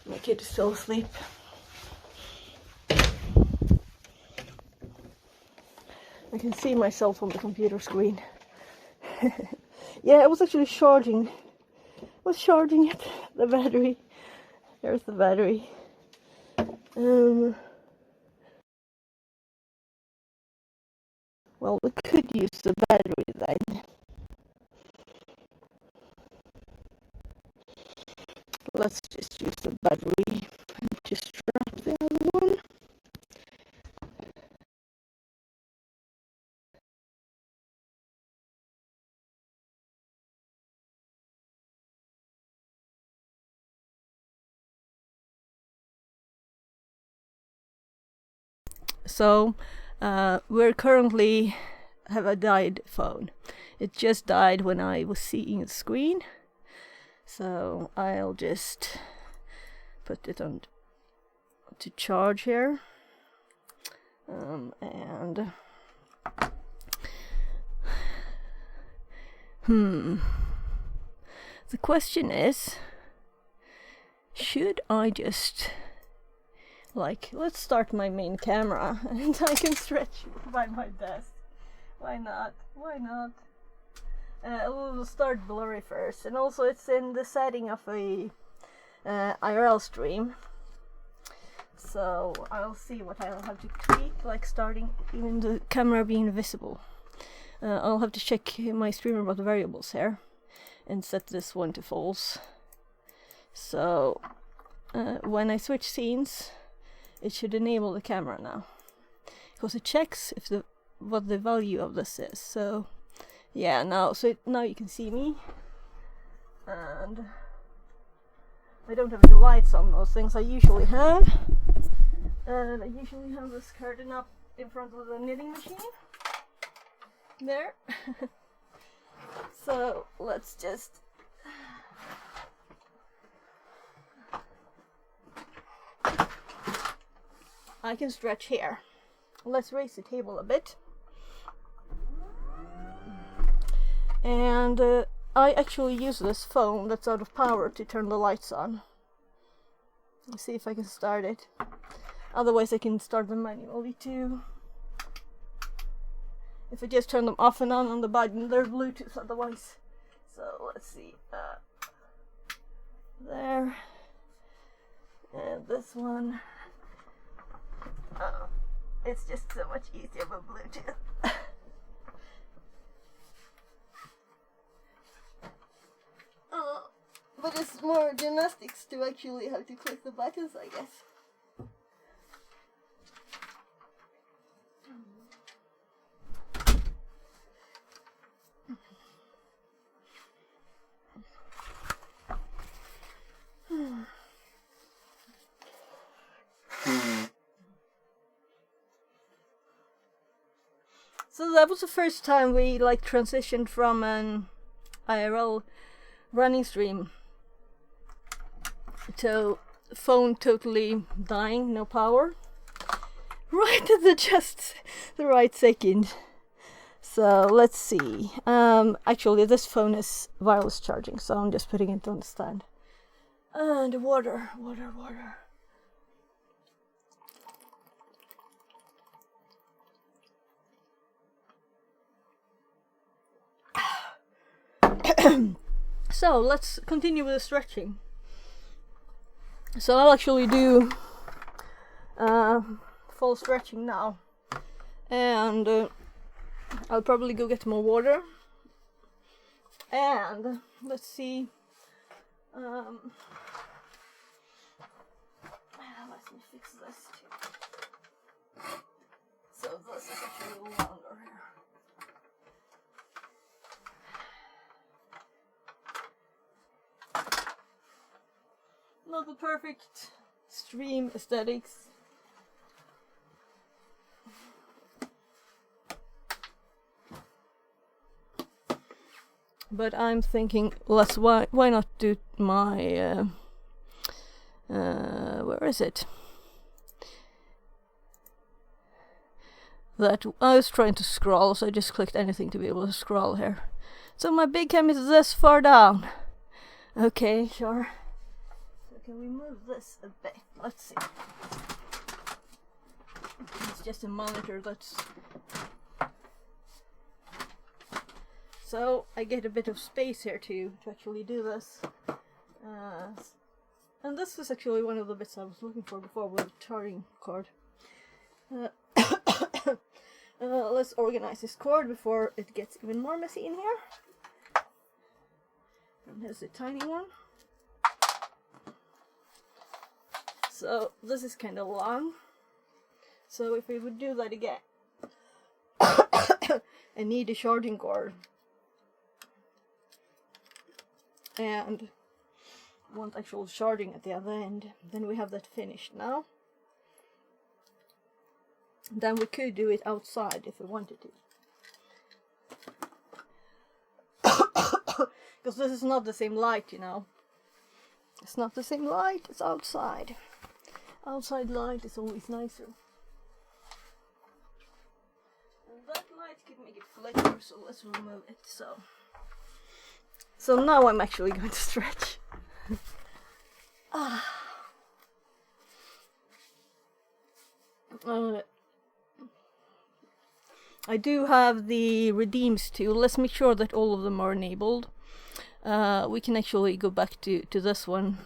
Speaker 1: my kid is still asleep. I can see myself on the computer screen. Yeah, I was actually charging. It, the battery. There's the battery. Well, we could use the battery then. Let's just use the battery and just drop the other one. So we're currently have a died phone. It just died when I was seeing the screen. So I'll just put it on to charge here. And the question is, should I just let's start my main camera and I can stretch by my desk. Why not? We'll start blurry first, and also it's in the setting of a IRL stream. So I'll see what I'll have to tweak, like starting even the camera being visible. I'll have to check my streamer variables here and set this one to false. So when I switch scenes, it should enable the camera now, because it checks if what the value of this is. So yeah, now you can see me, and I don't have any lights on those things I usually have. And I usually have this curtain up in front of the knitting machine. There. So let's just I can stretch here. Let's raise the table a bit. And I actually use this phone that's out of power to turn the lights on. Let's see if I can start it. Otherwise I can start them manually too. If I just turn them off and on the button, they're Bluetooth otherwise. So let's see. There. And this one. It's just so much easier with Bluetooth. But it's more gymnastics to actually have to click the buttons, I guess. So that was the first time we like transitioned from an IRL running stream to phone totally dying, no power, right at just the right second. So let's see. Actually this phone is wireless charging, so I'm just putting it on the stand. And water. So let's continue with the stretching. So I'll actually do full stretching now, and I'll probably go get more water. And let's see. Let me fix this too. So this is actually a little longer here. Not the perfect stream aesthetics. But I'm thinking, why not do my where is it? That I was trying to scroll, so I just clicked anything to be able to scroll here. So my big cam is this far down. Okay, sure. Can we move this a bit? Let's see. It's just a monitor that's... So I get a bit of space here to actually do this. And this is actually one of the bits I was looking for before with the charging cord. Let's organize this cord before it gets even more messy in here. And here's a tiny one. So this is kind of long. So if we would do that again, I need a charging cord. And want actual charging at the other end. Then we have that finished now. Then we could do it outside if we wanted to. Because this is not the same light, you know. It's not the same light, it's outside. Outside light is always nicer. And that light could make it flicker, so let's remove it. So now I'm actually going to stretch. I do have the redeems tool. Let's make sure that all of them are enabled. We can actually go back to this one.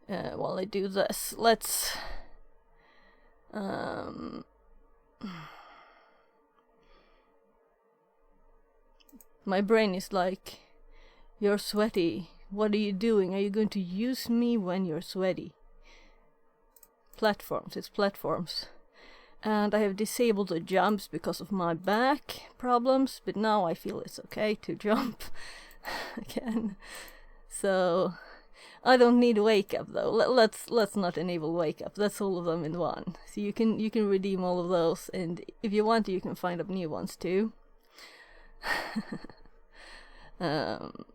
Speaker 1: While I do this, let's my brain is like, you're sweaty, what are you doing? Are you going to use me when you're sweaty? Platforms, it's platforms. And I have disabled the jumps because of my back problems, but now I feel it's okay to jump again. So I don't need wake up though. Let's not enable wake up. That's all of them in one. So you can redeem all of those, and if you want to, you can find up new ones too.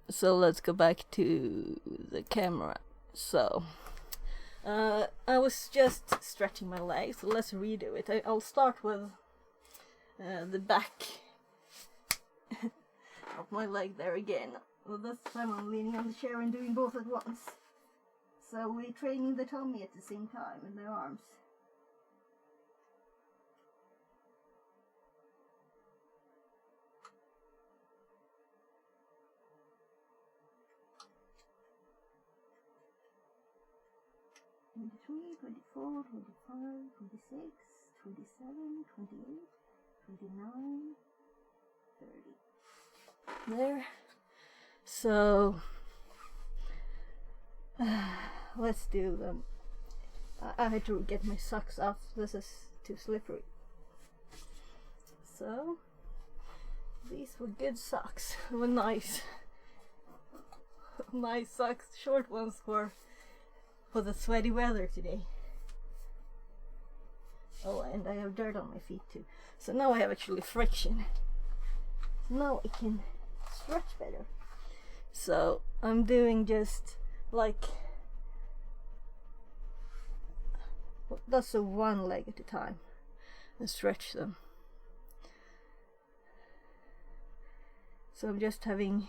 Speaker 1: So let's go back to the camera. So I was just stretching my legs, so let's redo it. I'll start with the back of my leg there again. Well, this time I'm leaning on the chair and doing both at once. So we're training the tummy at the same time and the arms. "23, 24, 25, 26, 27, 28, 29, 30. There. So let's do them. I had to get my socks off. This is too slippery. So these were good socks. They were nice. Nice socks. Short ones for the sweaty weather today. Oh, and I have dirt on my feet too. So now I have actually friction. Now I can stretch better. So I'm doing just like that's a one leg at a time and stretch them. So I'm just having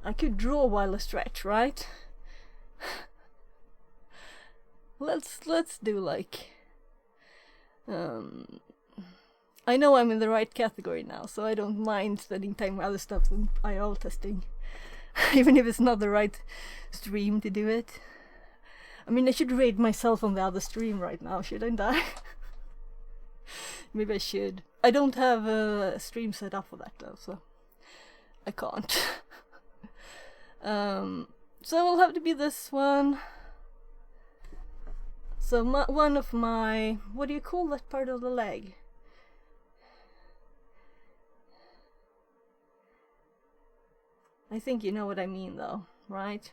Speaker 1: I could draw while I stretch, right? Let's do like I know I'm in the right category now, so I don't mind spending time with other stuff than IRL testing. Even if it's not the right stream to do it. I mean, I should rate myself on the other stream right now, shouldn't I? Maybe I should. I don't have a stream set up for that though, so I can't. So it'll have to be this one. So one of my, what do you call that part of the leg? I think you know what I mean though, right?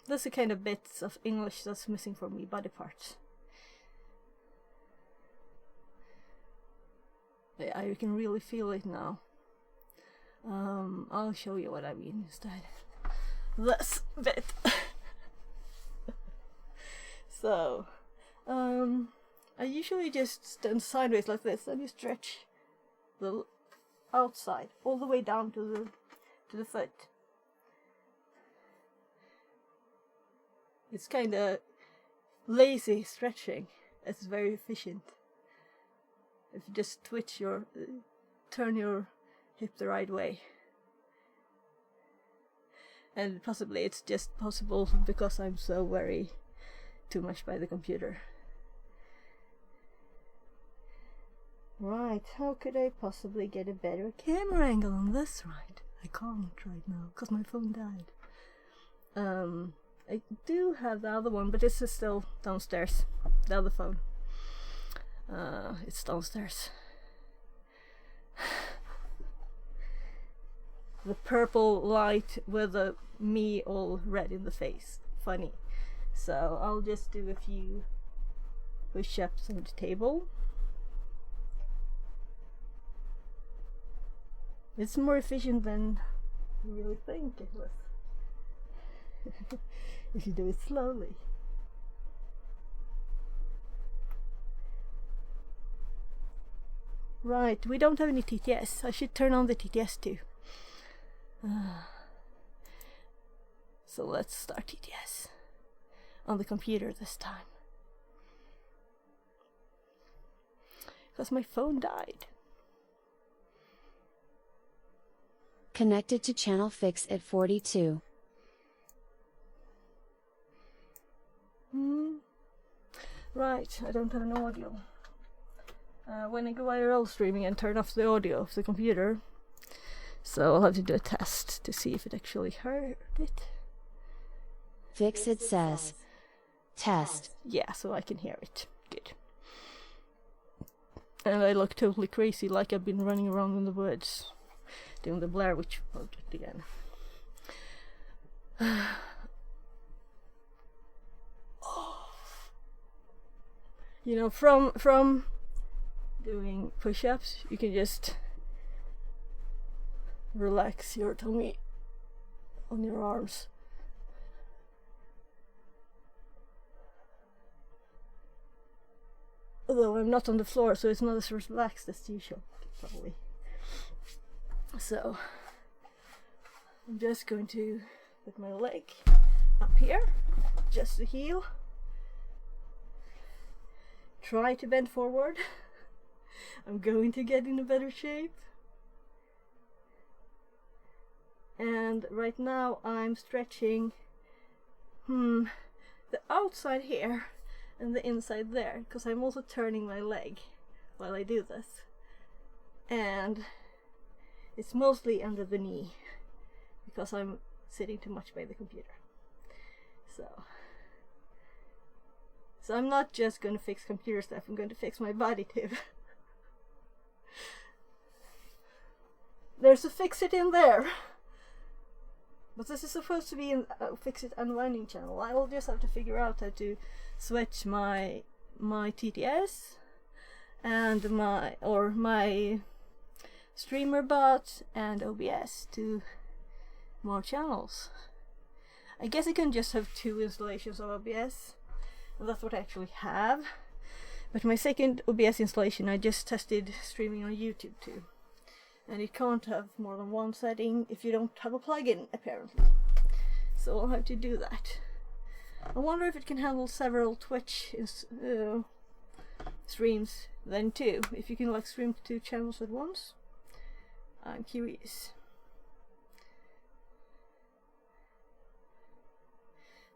Speaker 1: That's the kind of bits of English that's missing for me, body parts. I can really feel it now. I'll show you what I mean instead. This bit. So, I usually just stand sideways like this and you stretch the outside all the way down to the foot. It's kind of lazy stretching. It's very efficient. If you just turn your hip the right way. And possibly it's just possible because I'm so very too much by the computer. Right, how could I possibly get a better camera angle on this, right? I can't right now because my phone died. I do have the other one, but this is still downstairs. The other phone. It's downstairs. The purple light with me all red in the face. Funny. So I'll just do a few push-ups on the table. It's more efficient than you really think it was. If you do it slowly. Right, we don't have any TTS. I should turn on the TTS too. So let's start TTS on the computer this time. Because my phone died.
Speaker 6: Connected to channel fix at 42.
Speaker 1: Right, I don't have an audio. When I go IRL streaming and turn off the audio of the computer, so I'll have to do a test to see if it actually heard it.
Speaker 6: Fix it says test.
Speaker 1: Yeah, so I can hear it. Good. And I look totally crazy, like I've been running around in the woods doing the Blair Witch Project again. You know, from doing push-ups, you can just relax your tummy on your arms. Although I'm not on the floor, so it's not as relaxed as usual, probably. So I'm just going to put my leg up here, just the heel. Try to bend forward. I'm going to get in a better shape. And right now I'm stretching the outside here and the inside there, because I'm also turning my leg while I do this. And it's mostly under the knee, because I'm sitting too much by the computer. So I'm not just going to fix computer stuff, I'm going to fix my body too. There's a fix it in there. But this is supposed to be a fix it unwinding channel. I will just have to figure out how to switch my TTS and my streamer bot and OBS to more channels. I guess I can just have 2 installations of OBS, and that's what I actually have. But my second OBS installation I just tested streaming on YouTube too. And it can't have more than 1 setting if you don't have a plugin, apparently. So I'll have to do that. I wonder if it can handle several Twitch streams then too. If you can like stream to 2 channels at once. I'm curious.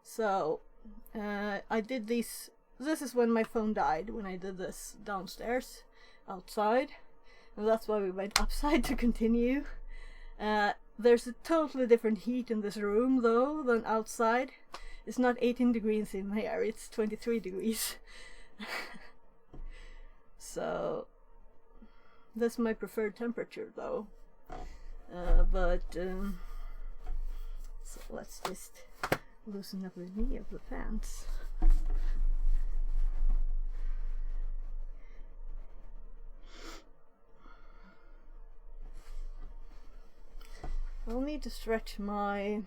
Speaker 1: So I did this is when my phone died, when I did this downstairs outside. And that's why we went upside to continue. There's a totally different heat in this room though than outside. It's not 18 degrees in here, it's 23 degrees. So that's my preferred temperature though. So let's just loosen up the knee of the pants. I'll need to stretch my...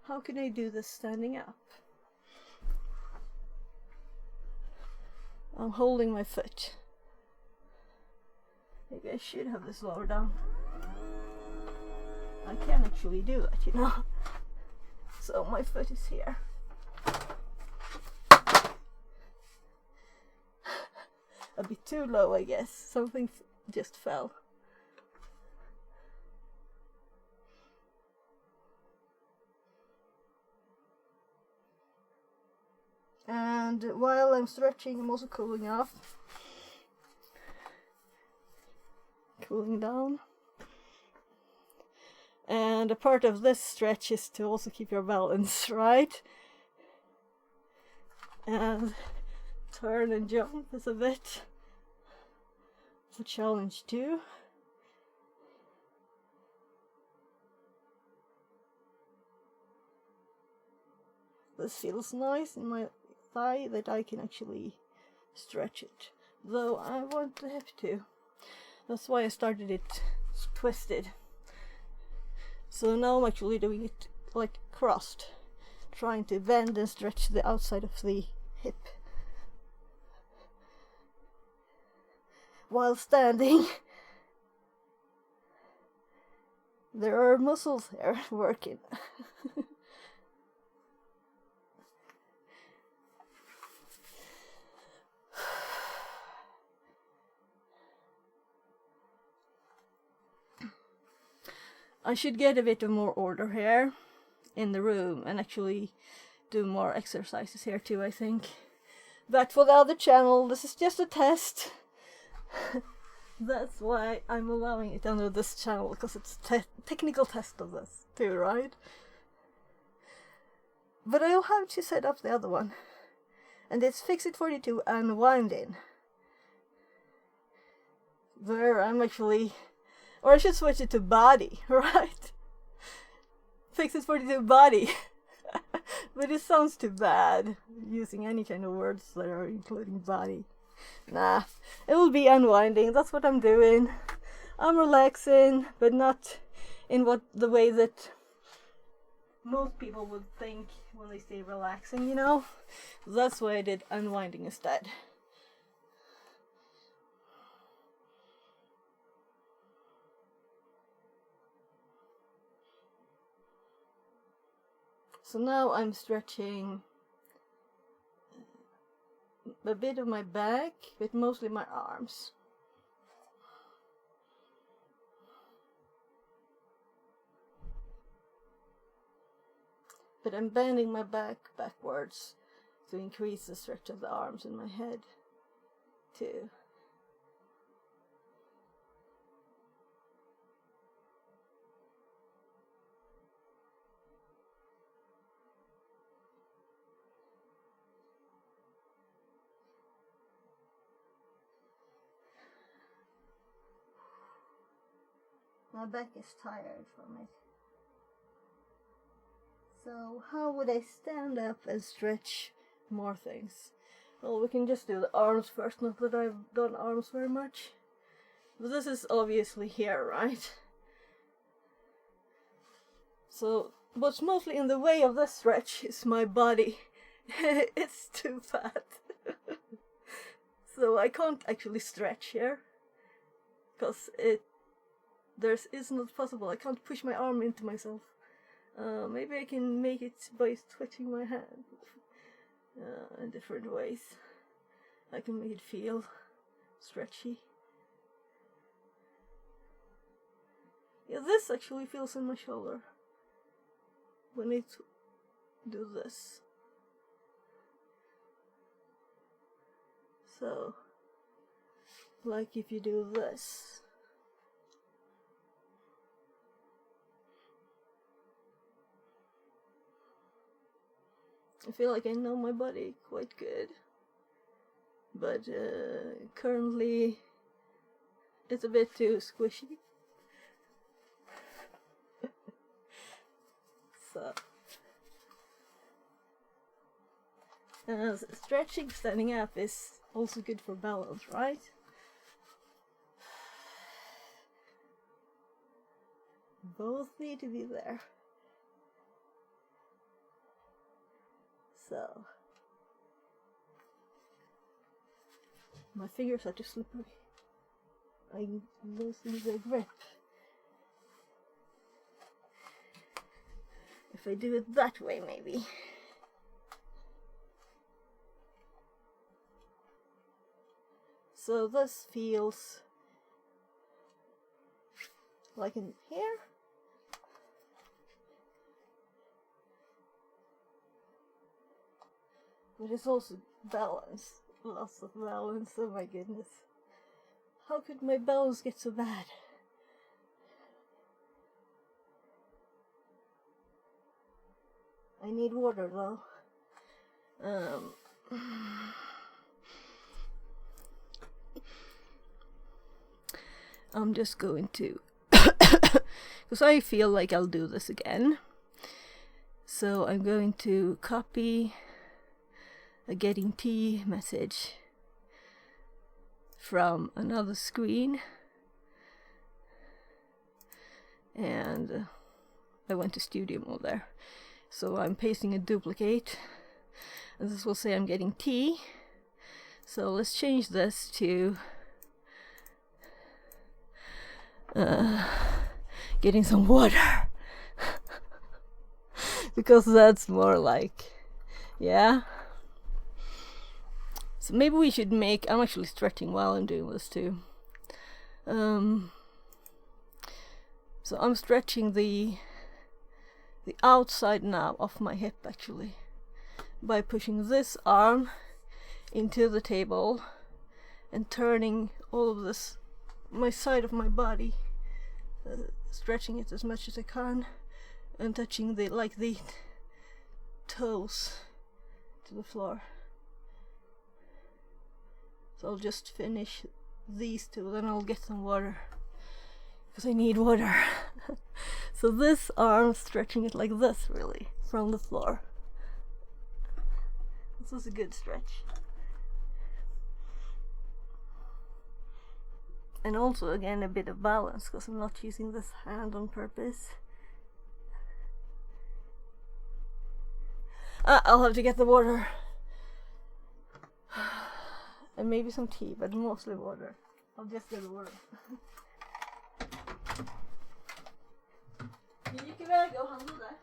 Speaker 1: How can I do this standing up? I'm holding my foot. Maybe I should have this lower down. I can actually do that, you know. So my foot is here. A bit too low, I guess. Something just fell. And while I'm stretching, I'm also cooling off. Cooling down. And a part of this stretch is to also keep your balance, right? And turn and jump is a bit of a challenge too. This feels nice in my thigh that I can actually stretch it, though I want the hip to. That's why I started it twisted. So now I'm actually doing it like crossed, trying to bend and stretch the outside of the hip while standing. There are muscles there working. I should get a bit of more order here in the room and actually do more exercises here too, I think. But for the other channel, this is just a test. That's why I'm allowing it under this channel, because it's a technical test of this too, right? But I'll have to set up the other one. And it's Fix It 42 Unwinding. Where I'm actually... Or I should switch it to body, right? Fix It 42 body. But it sounds too bad, using any kind of words that are including body. Nah, it will be unwinding, that's what I'm doing. I'm relaxing, but not in the way that most people would think when they say relaxing, you know. That's why I did unwinding instead. So now I'm stretching a bit of my back, but mostly my arms. But I'm bending my back backwards to increase the stretch of the arms and my head too. My back is tired from it. So how would I stand up and stretch more things? Well, we can just do the arms first, not that I've done arms very much. But this is obviously here, right? So what's mostly in the way of this stretch is my body. It's too fat. So I can't actually stretch here. Because it's not possible. I can't push my arm into myself. Maybe I can make it by twitching my hand in different ways. I can make it feel stretchy. Yeah, this actually feels in my shoulder when I do this. So, like if you do this. I feel like I know my body quite good, but currently it's a bit too squishy. So, stretching standing up is also good for balance, right? Both need to be there. So, my fingers are too slippery. I'm losing the grip. If I do it that way, maybe. So this feels like in here. But it's also balance. Lots of balance, oh my goodness. How could my balance get so bad? I need water though. I'm just going to, because I feel like I'll do this again. So I'm going to copy a getting tea message from another screen, and I went to studio mode there. So I'm pasting a duplicate, and this will say I'm getting tea. So let's change this to getting some water. Because that's more like, yeah. So maybe we should make, I'm actually stretching while I'm doing this too. So I'm stretching the outside now of my hip actually by pushing this arm into the table and turning all of this, my side of my body, stretching it as much as I can and touching the toes to the floor. So I'll just finish these two, then I'll get some water because I need water. So this arm, stretching it like this really from the floor. This was a good stretch. And also again a bit of balance because I'm not using this hand on purpose. I'll have to get the water. And maybe some tea, but mostly water. I'll just get the water. Vi gick iväg och handlade.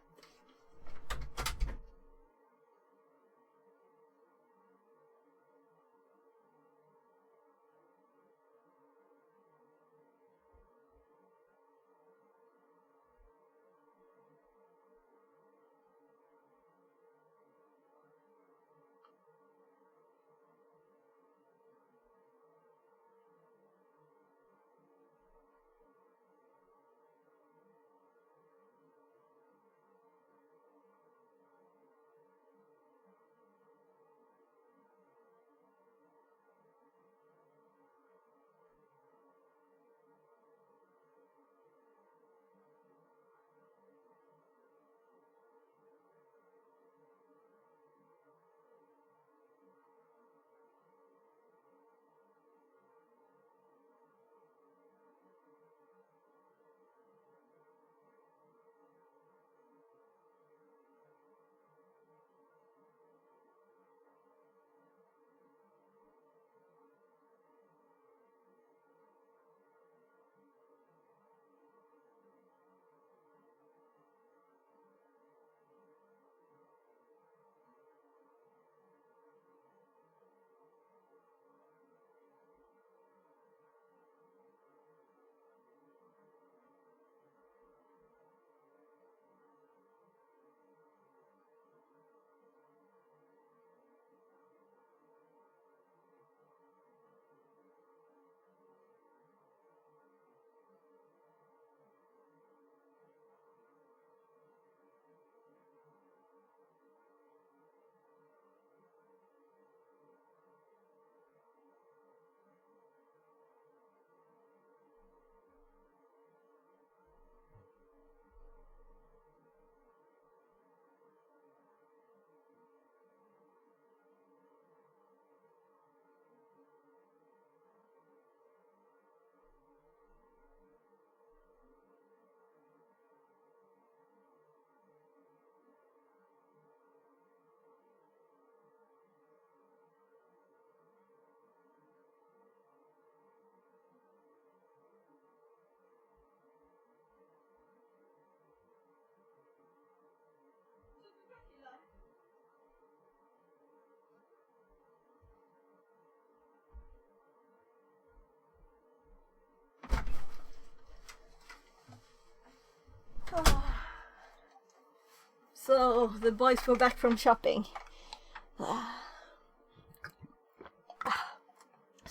Speaker 1: So the boys were back from shopping.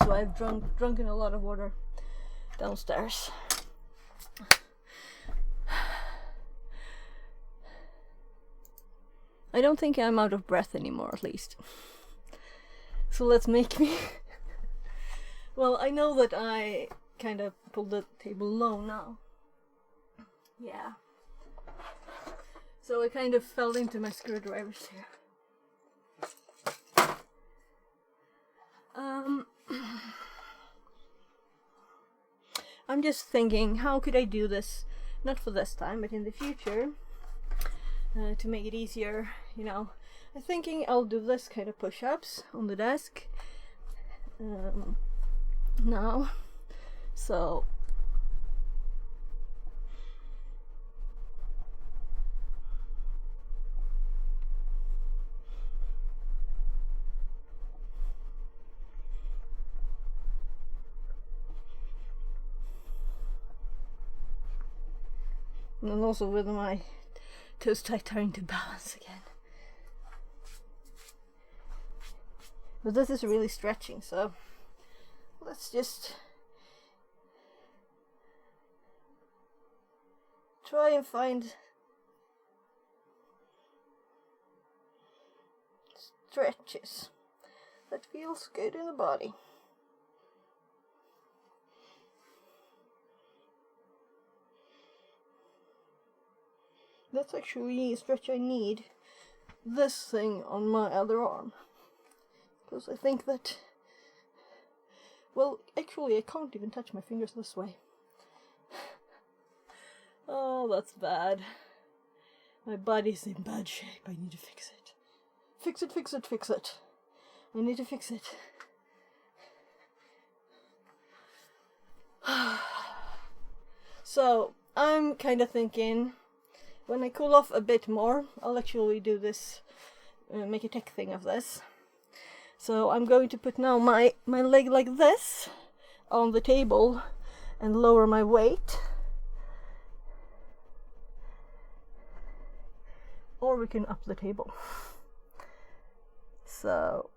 Speaker 1: So I've drunken a lot of water downstairs. I don't think I'm out of breath anymore, at least. So let's make me... Well, I know that I kind of pulled the table low now. Yeah. So I kind of fell into my screwdrivers here. I'm just thinking, how could I do this? Not for this time, but in the future. To make it easier, you know. I'm thinking I'll do this kind of push-ups on the desk. Now. So... And also with my toes trying to balance again. But this is really stretching, so let's just try and find stretches that feels good in the body. That's actually a stretch I need. This thing on my other arm. Because I think that... Well, actually I can't even touch my fingers this way. Oh, that's bad. My body's in bad shape. I need to fix it. Fix it, fix it, fix it. I need to fix it. So, I'm kind of thinking, when I cool off a bit more, I'll actually do this, make a tech thing of this. So I'm going to put now my leg like this on the table and lower my weight. Or we can up the table. So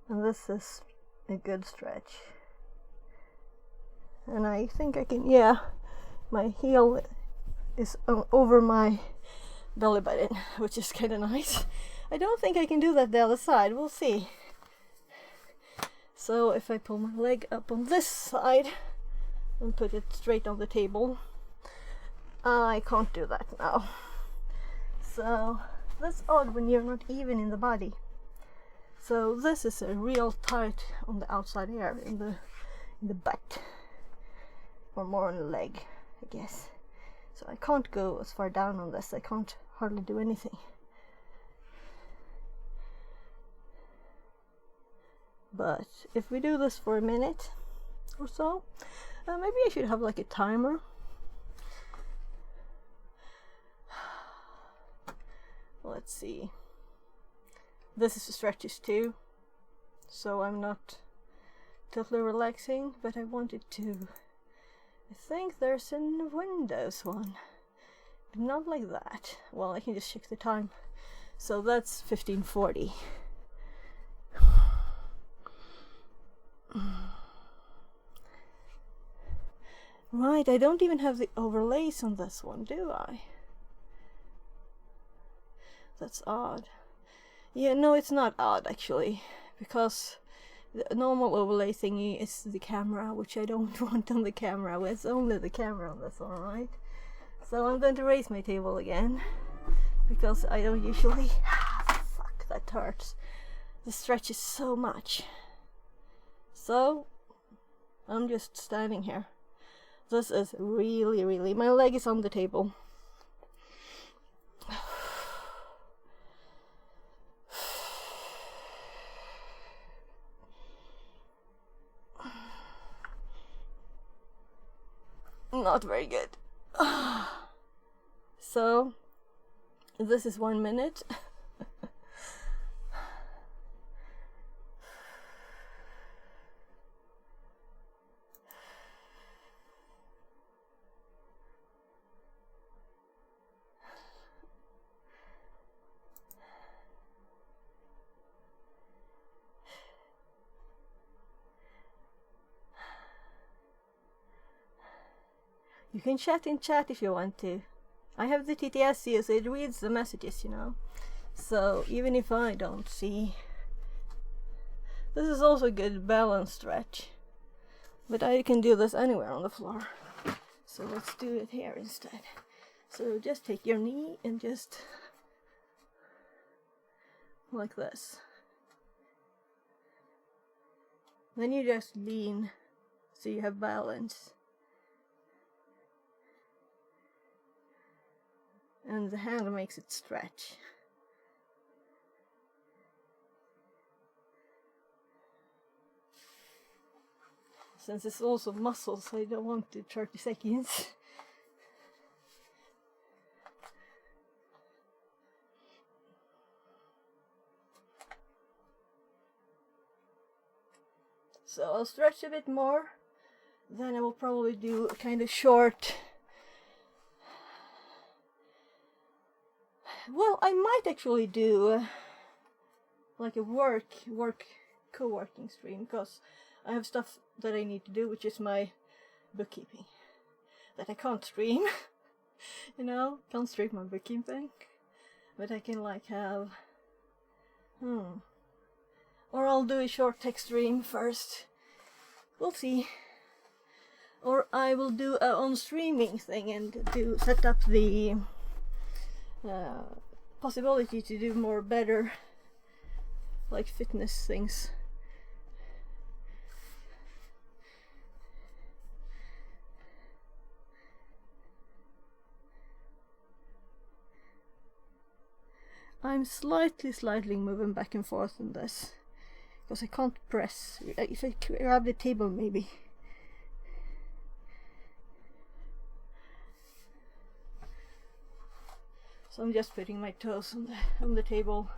Speaker 1: and this is a good stretch. And I think I can, yeah, my heel is over my belly button, which is kind of nice. I don't think I can do that the other side, we'll see. So if I pull my leg up on this side and put it straight on the table, I can't do that now. So that's odd when you're not even in the body. So this is a real tight on the outside here, in the butt, or more on the leg, I guess. So I can't go as far down on this. I can't hardly do anything. But if we do this for a minute or so, maybe I should have like a timer. Let's see. This is stretches too, so I'm not totally relaxing, but I wanted to. I think there's a Windows one, but not like that. Well, I can just check the time. So that's 15:40. Right, I don't even have the overlays on this one, do I? That's odd. Yeah, no, it's not odd actually, because the normal overlay thingy is the camera, which I don't want on the camera. It's only the camera on this one, right? So I'm going to raise my table again, because I don't usually... Fuck, that hurts. The stretch is so much. So I'm just standing here. This is really... My leg is on the table. Not very good. So this is 1 minute. You can chat in chat if you want to. I have the TTS here, so it reads the messages, you know. So even if I don't see, this is also a good balance stretch. But I can do this anywhere on the floor. So let's do it here instead. So just take your knee and just like this. Then you just lean so you have balance. And the hand makes it stretch. Since it's also muscles, I don't want to 30 seconds. So I'll stretch a bit more. Then I will probably do a kind of short. Well, I might actually do like a co-working stream, because I have stuff that I need to do, which is my bookkeeping, that I can't stream. You know, can't stream my bookkeeping, but I can like have or I'll do a short text stream first. We'll see. Or I will do a on streaming thing and set up the possibility to do more better like fitness things. I'm slightly moving back and forth in this because I can't press. If I grab the table maybe. So I'm just putting my toes on the table,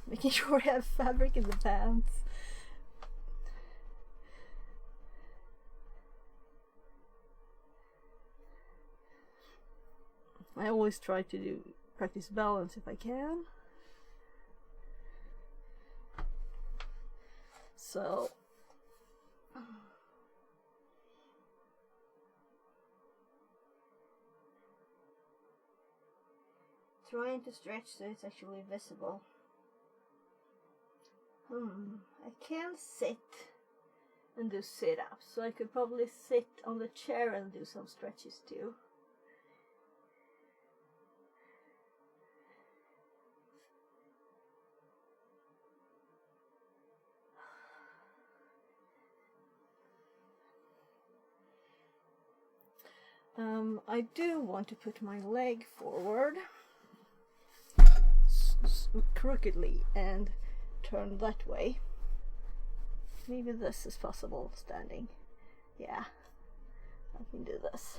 Speaker 1: making sure I have fabric in the pants. I always try to practice balance if I can. So trying to stretch so it's actually visible. I can sit and do sit-ups, so I could probably sit on the chair and do some stretches too. I do want to put my leg forward crookedly and turn that way. Maybe this is possible standing. Yeah, I can do this.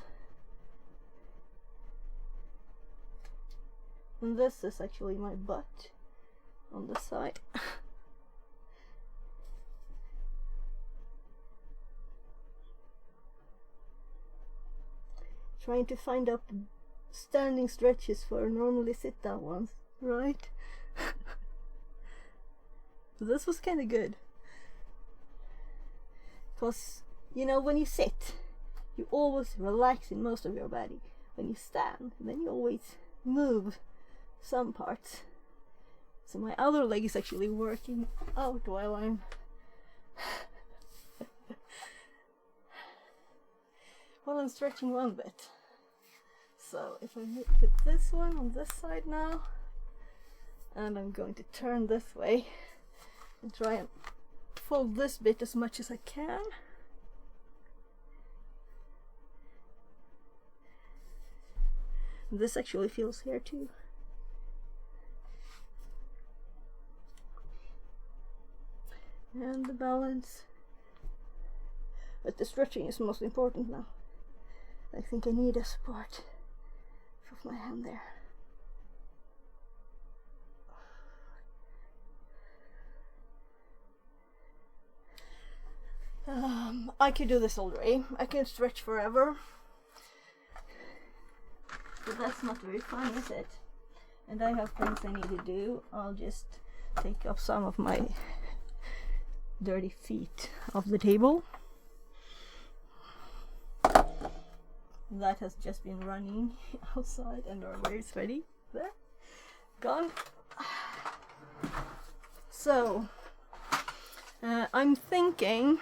Speaker 1: And this is actually my butt on the side. Trying to find out standing stretches for normally sit down ones, right? This was kind of good. Because, you know, when you sit, you always relax in most of your body. When you stand, then you always move some parts. So my other leg is actually working out while I'm stretching one bit. So if I put this one on this side now, and I'm going to turn this way and try and fold this bit as much as I can. This actually feels here too. And the balance. But the stretching is most important now. I think I need a support of my hand there. I could do this all day. I can stretch forever. But that's not very fun, is it? And I have things I need to do. I'll just take off some of my dirty feet off the table. That has just been running outside and our way is ready. There. Gone. So, I'm thinking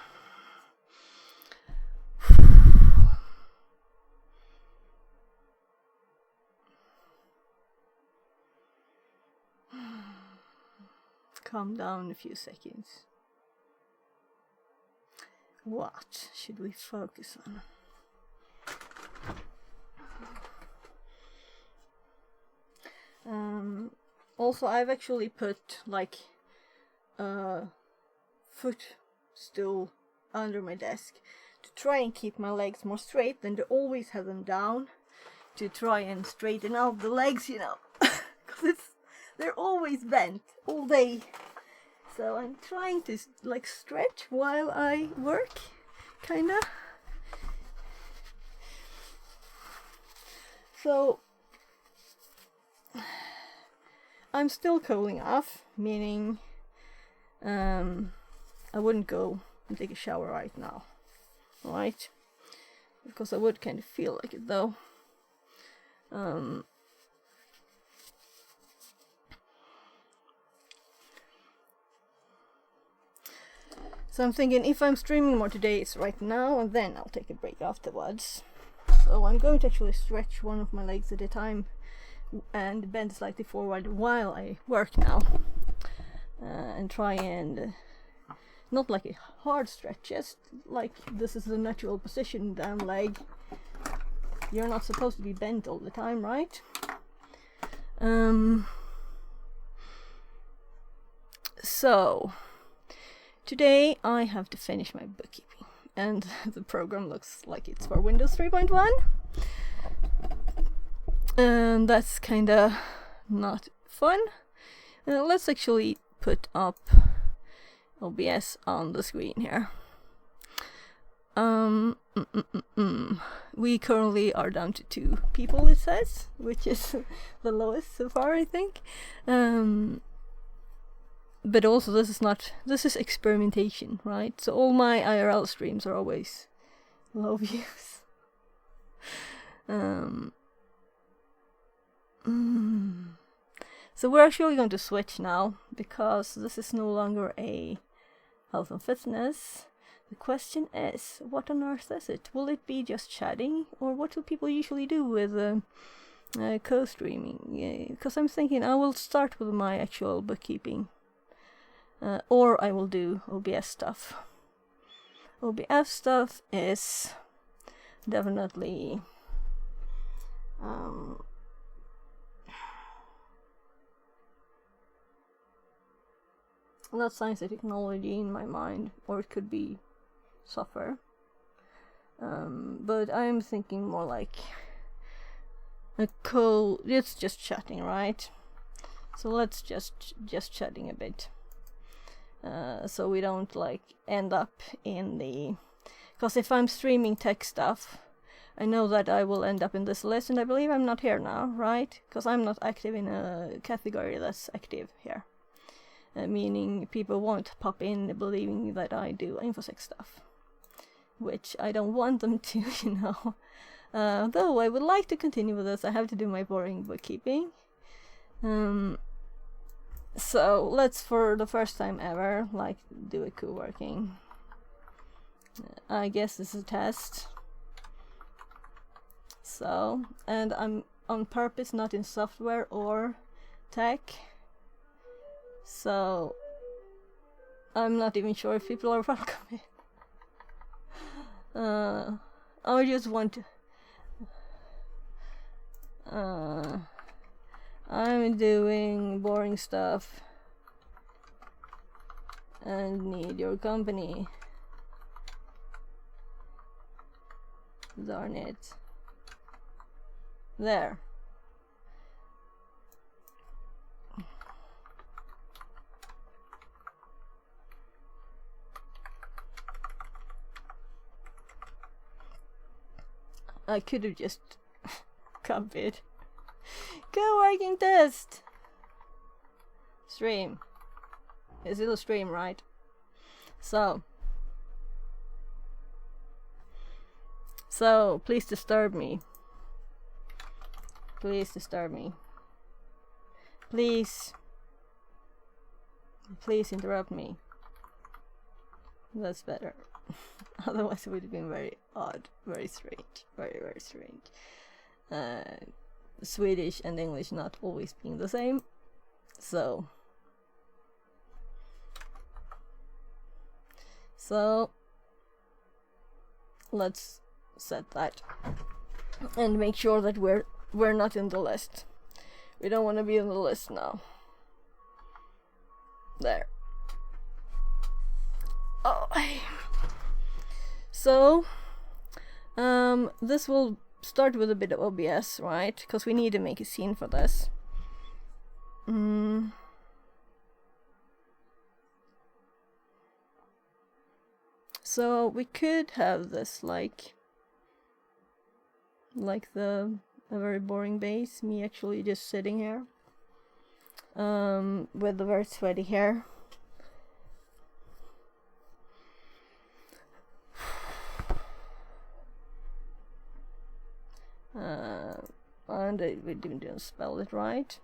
Speaker 1: calm down a few seconds. What should we focus on? Also, I've actually put like a footstool under my desk to try and keep my legs more straight than to always have them down, to try and straighten out the legs, you know, because they're always bent all day. So I'm trying to like stretch while I work, kinda. So I'm still cooling off, meaning I wouldn't go and take a shower right now, right? Because I would kind of feel like it though. So I'm thinking if I'm streaming more today, it's right now, and then I'll take a break afterwards. So I'm going to actually stretch one of my legs at a time and bend slightly forward while I work now, and try and not like a hard stretch, just like this is the natural position down leg. You're not supposed to be bent all the time, right? So today I have to finish my bookkeeping, and the program looks like it's for Windows 3.1, and that's kinda not fun. Let's actually put up OBS on the screen here. We currently are down to 2 people, it says, which is the lowest so far, I think. But also this is experimentation, right? So all my IRL streams are always low views. So we're actually going to switch now, because this is no longer a health and fitness. The question is, what on earth is it? Will it be just chatting, or what do people usually do with co-streaming? Because I'm thinking I will start with my actual bookkeeping, or I will do OBS stuff. OBS stuff is definitely not science and technology in my mind, or it could be software. But I'm thinking more like it's just chatting, right? So let's just chatting a bit. So we don't like end up in the, because if I'm streaming tech stuff, I know that I will end up in this list, and I believe I'm not here now, right? Because I'm not active in a category that's active here. Meaning people won't pop in believing that I do infosec stuff, which I don't want them to, you know. Though I would like to continue with this, I have to do my boring bookkeeping. So let's, for the first time ever, like, do a co-working. I guess this is a test. So, and I'm on purpose not in software or tech. So I'm not even sure if people are welcome. I just want to, I'm doing boring stuff and need your company. Darn it. There. I could have just copied. Co-working test! Stream. Is it a stream, right? So, please disturb me. Please disturb me. Please interrupt me. That's better. Otherwise it would have been very odd, very strange, very strange. Swedish and English not always being the same. So let's set that and make sure that we're not in the list. We don't want to be in the list now. There. Oh. So, this will start with a bit of OBS, right? Because we need to make a scene for this. So we could have this like a very boring base, me actually just sitting here, with the very sweaty hair. And we didn't spell it right.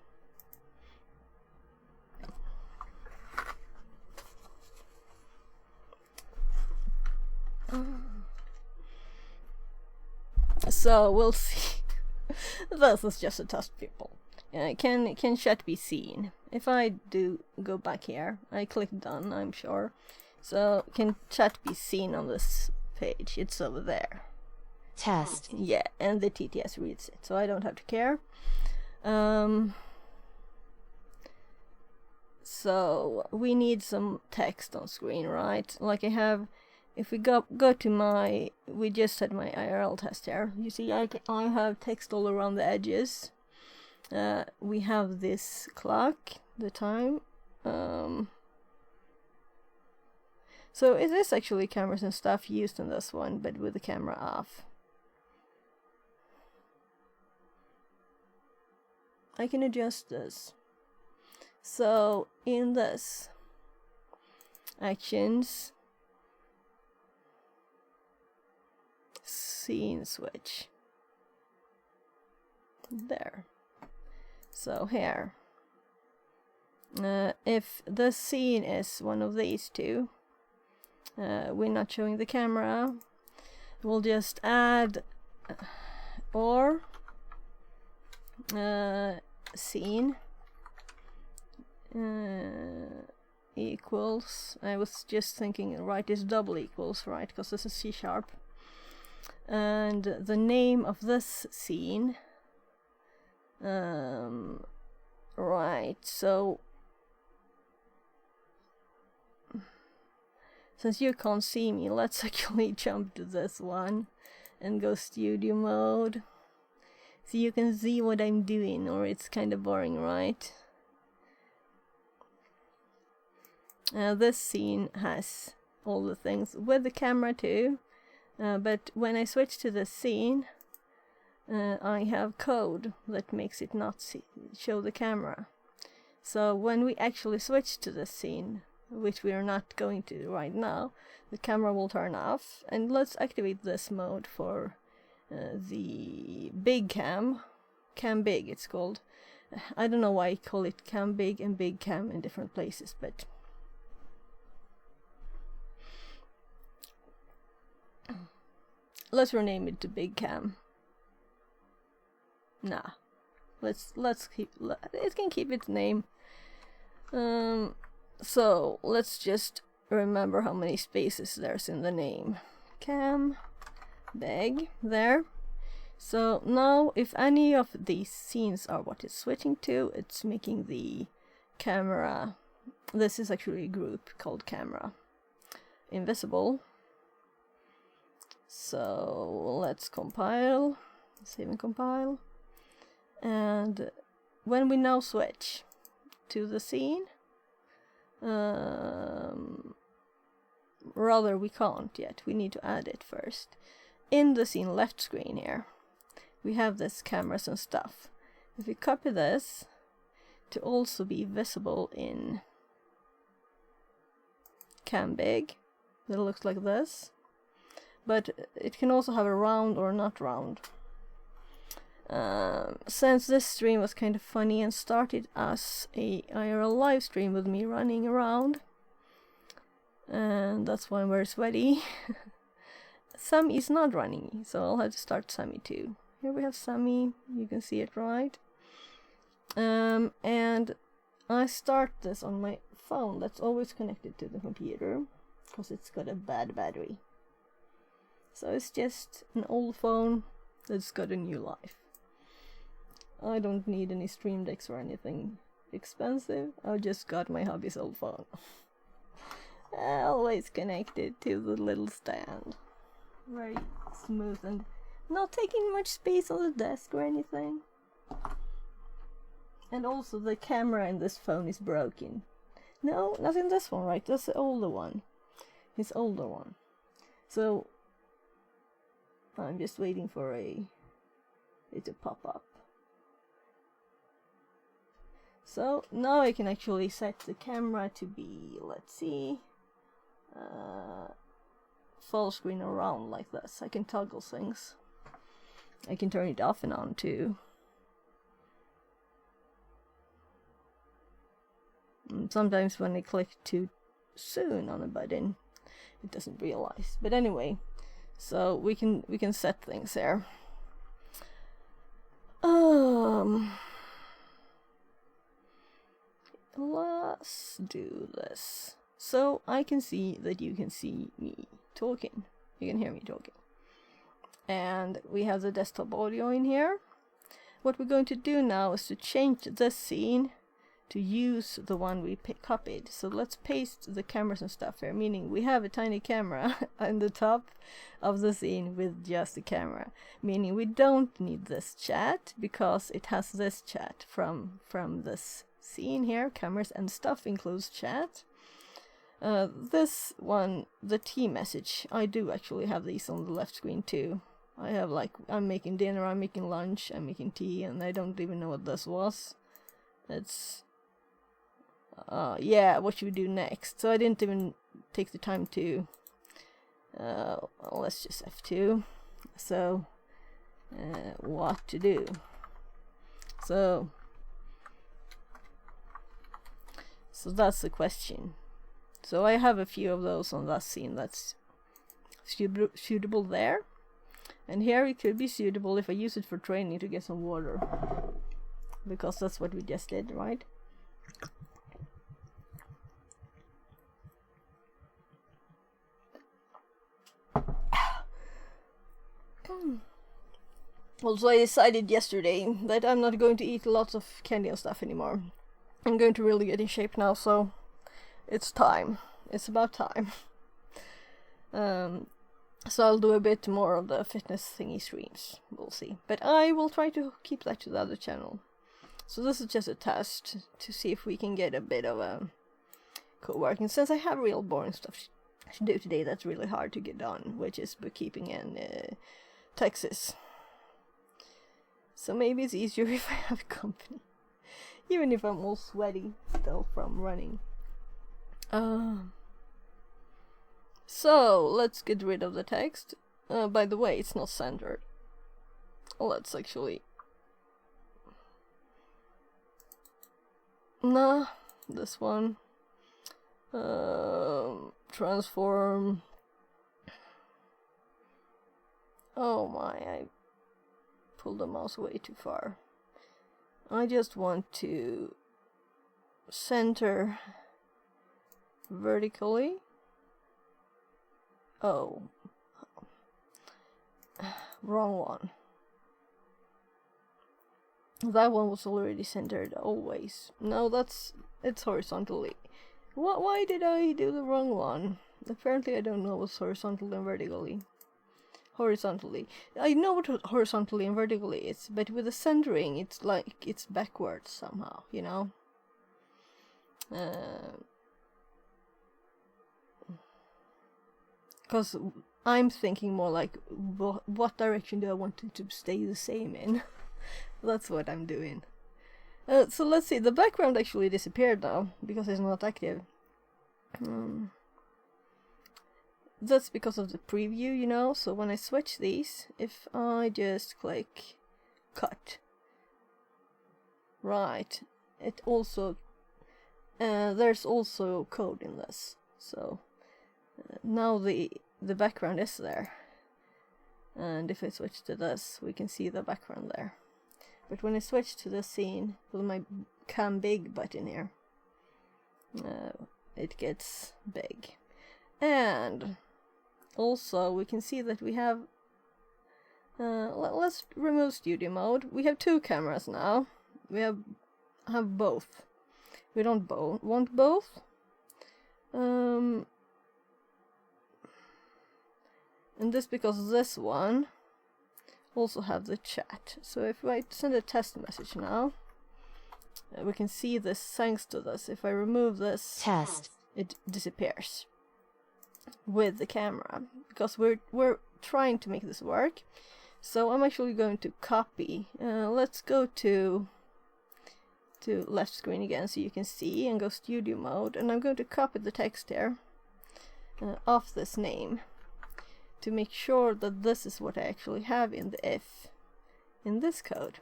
Speaker 1: So we'll see. This is just a test, people. Can chat be seen? If I do go back here, I click done, I'm sure. So can chat be seen on this page? It's over there.
Speaker 6: Test.
Speaker 1: Yeah, and the TTS reads it, so I don't have to care. So we need some text on screen, right? Like I have, if we go to my, we just had my IRL test here. You see, I have text all around the edges. We have this clock, the time. So it is actually cameras and stuff used in this one, but with the camera off. I can adjust this. So in this, actions, scene switch. There. So here. If the scene is one of these two, we're not showing the camera, we'll just add or scene equals, I was just thinking right is double equals, right, because this is C#, and the name of this scene, right, so since you can't see me, let's actually jump to this one and go studio mode so you can see what I'm doing, or it's kind of boring, right? This scene has all the things with the camera too, but when I switch to the scene, I have code that makes it not show the camera. So when we actually switch to the scene, which we are not going to right now, the camera will turn off. And let's activate this mode for the big cam big it's called. I don't know why I call it cam big and big cam in different places, but let's rename it to big cam. Nah, let's keep it can keep its name. So let's just remember how many spaces there's in the name. Cam big there. So now if any of these scenes are what it's switching to, it's making the camera, this is actually a group called camera, invisible. So let's compile, save and compile. And when we now switch to the scene, rather we can't yet, we need to add it first. In the scene left screen here, we have this cameras and stuff. If we copy this to also be visible in cam big, that looks like this, but it can also have a round or not round. Since this stream was kind of funny and started as a IRL live stream with me running around, and that's why I'm very sweaty. Sammy is not running, so I'll have to start Sammy too. Here we have Sammy, you can see it right. And I start this on my phone that's always connected to the computer because it's got a bad battery. So it's just an old phone that's got a new life. I don't need any stream decks or anything expensive. I just got my hubby's old phone. Always connected to the little stand. Very smooth and not taking much space on the desk or anything. And also the camera in this phone is broken. No, not in this one, right? That's the older one. His older one. So I'm just waiting for it to pop up. So now I can actually set the camera to be, let's see, full screen around like this. I can toggle things. I can turn it off and on too. And sometimes when I click too soon on a button, it doesn't realize. But anyway, so we can set things there. Let's do this. So I can see that you can see me talking. You can hear me talking. And we have the desktop audio in here. What we're going to do now is to change this scene to use the one we copied. So let's paste the cameras and stuff here, meaning we have a tiny camera on the top of the scene with just a camera, meaning we don't need this chat because it has this chat from this scene here. Cameras and stuff includes chat. This one, the tea message, I do actually have these on the left screen too. I have like, I'm making dinner, I'm making lunch, I'm making tea, and I don't even know what this was. It's yeah, what should we do next? So I didn't even take the time to let's just F2. So what to do? So that's the question. So I have a few of those on that scene that's suitable there. And here it could be suitable if I use it for training to get some water. Because that's what we just did, right? Also, I decided yesterday that I'm not going to eat lots of candy and stuff anymore. I'm going to really get in shape now, so it's time. It's about time. So I'll do a bit more of the fitness thingy streams. We'll see. But I will try to keep that to the other channel. So this is just a test to see if we can get a bit of a co-working. Since I have real boring stuff to do today that's really hard to get done, which is bookkeeping in Texas. So maybe it's easier if I have company. Even if I'm all sweaty still from running. So let's get rid of the text. By the way, it's not centered. Let's actually... Nah, this one. Transform. Oh my, I pulled the mouse way too far. I just want to center vertically. Oh, wrong one. That one was already centered always. No, it's horizontally. Why did I do the wrong one? Apparently I don't know what's horizontal and vertically. Horizontally. I know what horizontally and vertically is, but with the centering it's like it's backwards somehow, you know? Because I'm thinking more like, what direction do I want it to stay the same in? That's what I'm doing. So let's see, the background actually disappeared now, because it's not active. That's because of the preview, you know, so when I switch these, if I just click cut, right, it also, there's also code in this, so now the background is there, and if I switch to this, we can see the background there. But when I switch to the scene with my cam big button here, it gets big. And also we can see that we have, let's remove studio mode. We have two cameras now. We have both. We don't want both. And this because this one also have the chat. So if I send a test message now, we can see this thanks to this. If I remove this,
Speaker 6: Test.
Speaker 1: it disappears with the camera, because we're trying to make this work. So I'm actually going to copy. Let's go to left screen again so you can see, and go studio mode, and I'm going to copy the text here off this name, to make sure that this is what I actually have in the if in this code,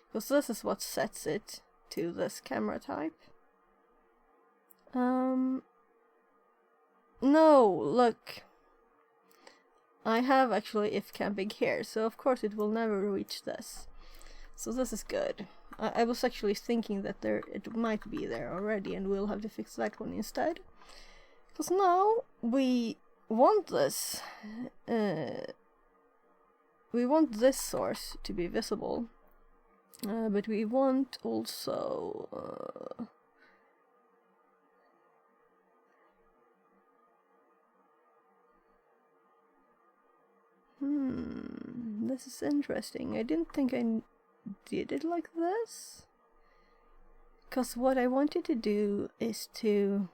Speaker 1: because this is what sets it to this camera type. No, look, I have actually if cam big here, so of course it will never reach this. So this is good. I was actually thinking that it might be there already, and we'll have to fix that one instead, because now we want this, we want this source to be visible, But we want also this is interesting. I didn't think I did it like this, because what I wanted to do is to,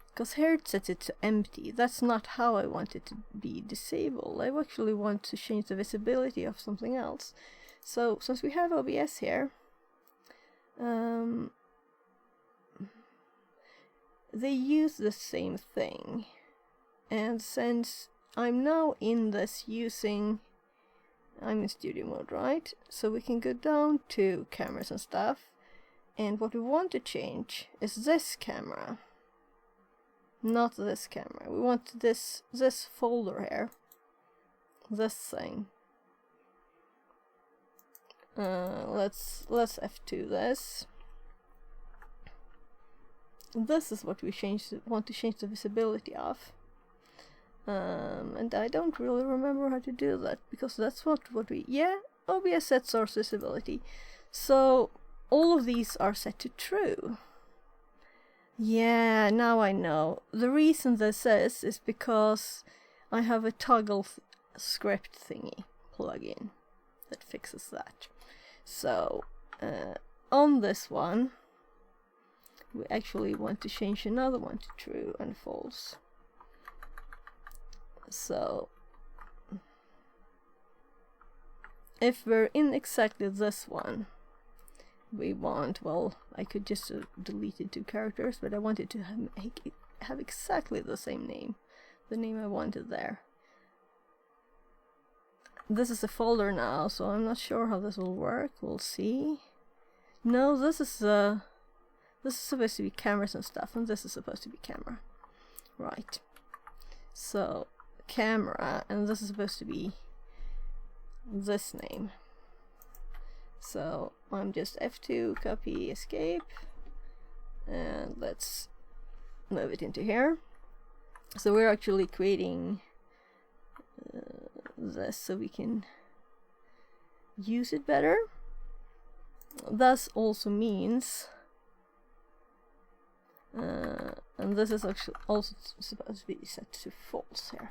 Speaker 1: because here it sets it to empty. That's not how I want it to be disabled. I actually want to change the visibility of something else. So since we have OBS here, they use the same thing. And since I'm now in this I'm in studio mode, right? So we can go down to cameras and stuff. And what we want to change is this camera. Not this camera. We want this folder here. This thing. Let's F2 this. This is what we want to change the visibility of. And I don't really remember how to do that, because that's what we, yeah, OBS sets source visibility. So all of these are set to true. Yeah, now I know. The reason this is because I have a toggle script thingy plugin that fixes that. So on this one, we actually want to change another one to true and false. So if we're in exactly this one, we want, well, I could just delete 2 characters, but I wanted to have exactly the same name, the name I wanted there. This is a folder now, so I'm not sure how this will work. We'll see. No, this is supposed to be cameras and stuff, and this is supposed to be camera. Right. So camera, and this is supposed to be this name. So I'm just F2, copy, escape, and let's move it into here. So we're actually creating this so we can use it better. This also means, and this is actually also supposed to be set to false here.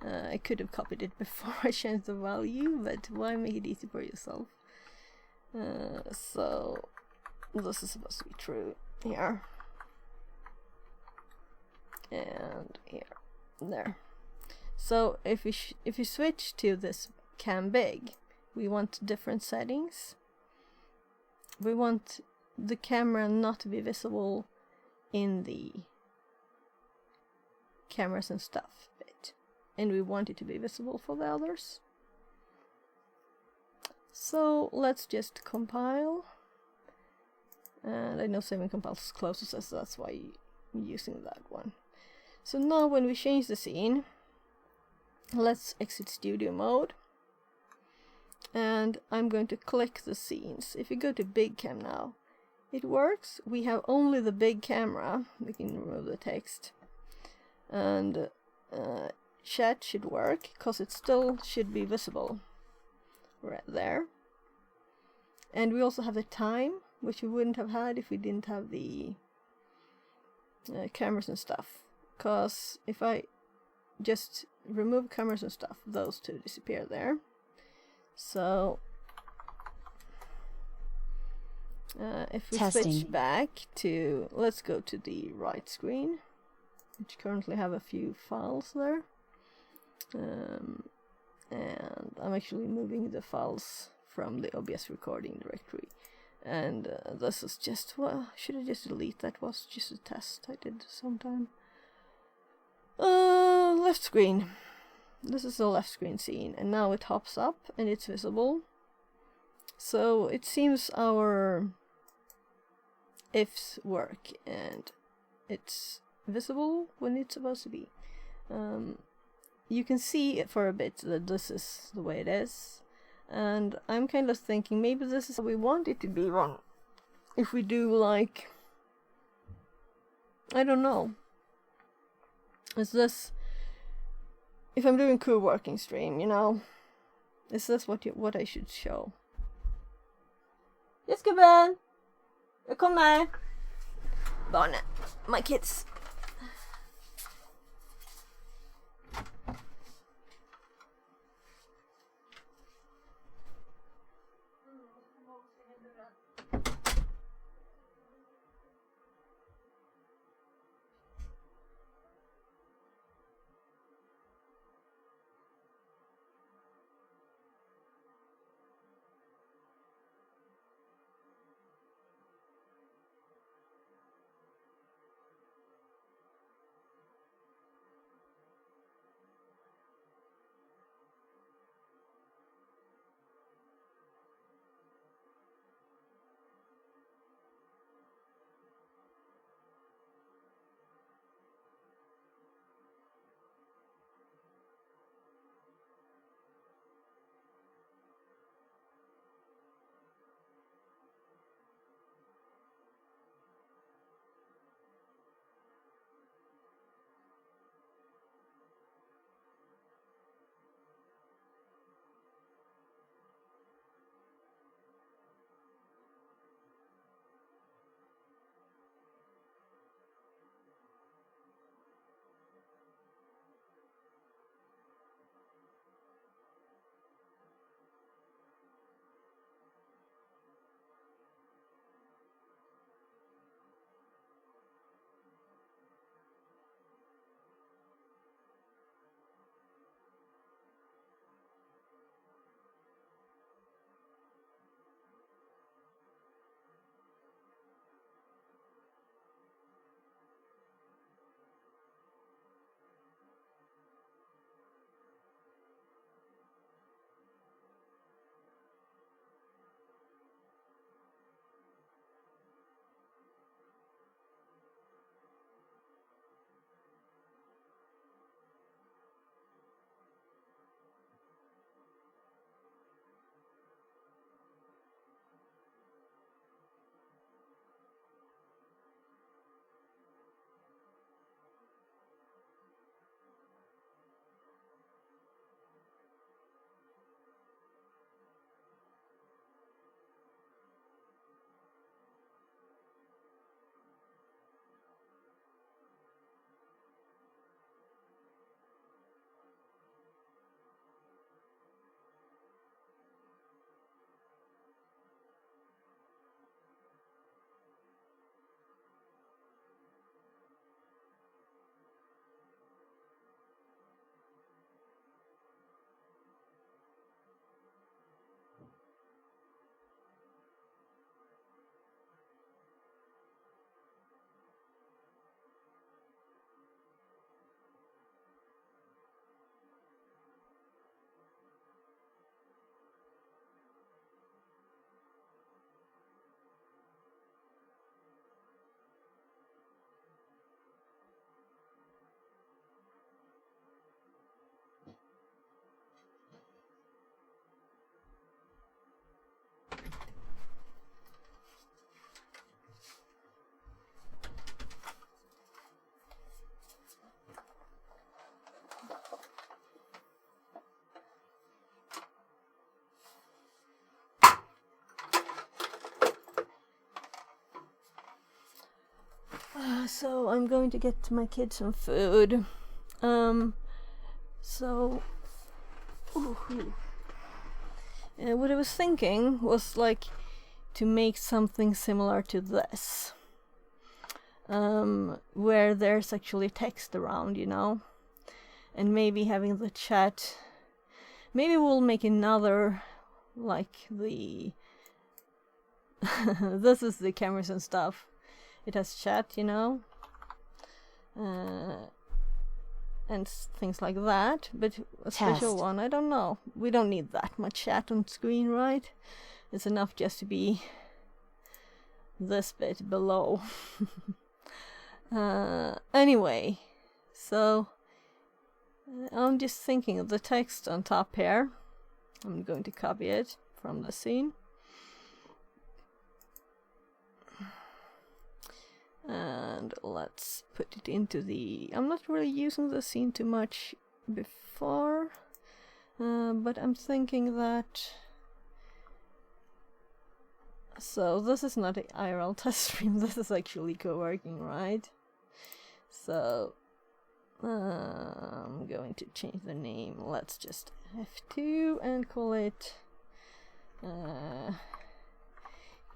Speaker 1: I could have copied it before I changed the value, but why make it easy for yourself? So this is supposed to be true here, and here, there. So if we switch to this cam big, we want different settings. We want the camera not to be visible in the cameras and stuff bit, and we want it to be visible for the others. So let's just compile, and I know saving compiles closest us, so that's why I'm using that one. So now when we change the scene, let's exit studio mode, and I'm going to click the scenes. If you go to big cam now, it works. We have only the big camera. We can remove the text, and chat should work because it still should be visible right there. And we also have the time, which we wouldn't have had if we didn't have the cameras and stuff, because if I just remove cameras and stuff, those 2 disappear there. So if we switch back to, let's go to the right screen, which currently have a few files there, and I'm actually moving the files from the OBS recording directory, and this is just, well, should I just delete that? Was just a test I did sometime. Left screen. This is the left screen scene, and now it hops up and it's visible. So it seems our ifs work, and it's visible when it's supposed to be. You can see for a bit that this is the way it is, and I'm kind of thinking maybe this is how we want it to be wrong. If we do, like, I don't know, is this, if I'm doing co-working stream, you know, Is this what I should show? Yes, gubben! Jag kommer! Barnen. My kids. So I'm going to get my kids some food. So what I was thinking was like to make something similar to this, where there's actually text around, you know, and maybe having the chat. Maybe we'll make another, like the this is the cameras and stuff. It has chat, you know, and things like that, but a special one, I don't know. We don't need that much chat on screen, right? It's enough just to be this bit below. Anyway, so I'm just thinking of the text on top here. I'm going to copy it from the scene. And let's put it into the... I'm not really using the scene too much before. But I'm thinking that... So this is not an IRL test stream, this is actually co-working, right? So I'm going to change the name. Let's just F2 and call it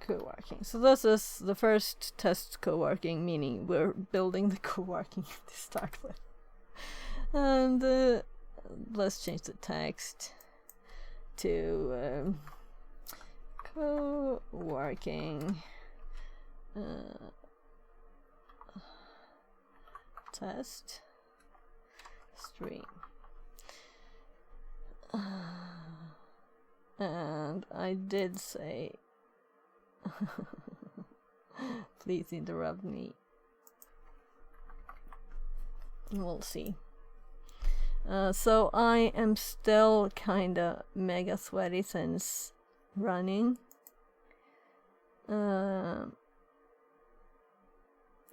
Speaker 1: co-working. So this is the first test co-working, meaning we're building the co-working to start with. And let's change the text to co-working test stream. And I did say please interrupt me. We'll see. So I am still kinda mega sweaty since running.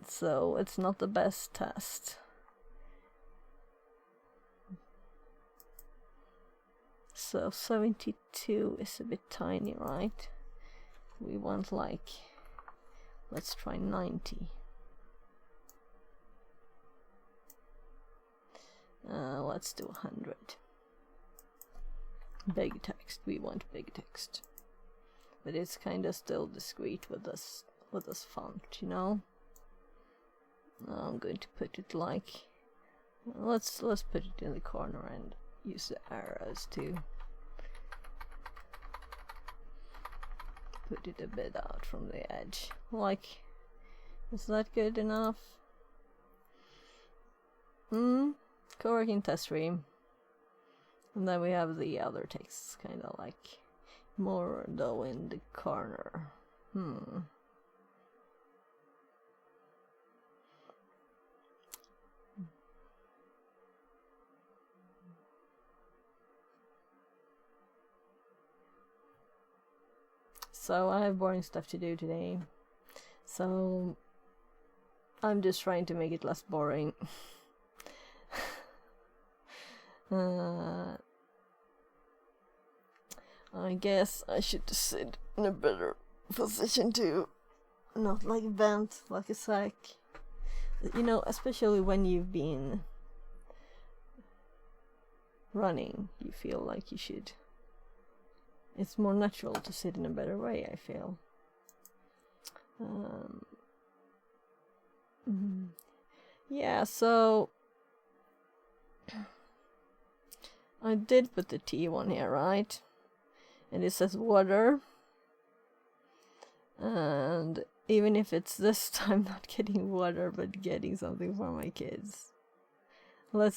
Speaker 1: So it's not the best test. So 72 is a bit tiny, right? We want like, let's try 90. Let's do 100. Big text, we want big text. But it's kind of still discreet with this font, you know? I'm going to put it like, let's put it in the corner and use the arrows to put it a bit out from the edge. Like, is that good enough? Co-working test stream. And then we have the other texts kind of like more though in the corner. So I have boring stuff to do today. So I'm just trying to make it less boring. I guess I should sit in a better position to not like bent like a sack. You know, especially when you've been running, you feel like you should. It's more natural to sit in a better way, I feel. Yeah, so I did put the T one here, right? And it says water. And even if it's this time not getting water, but getting something for my kids. Let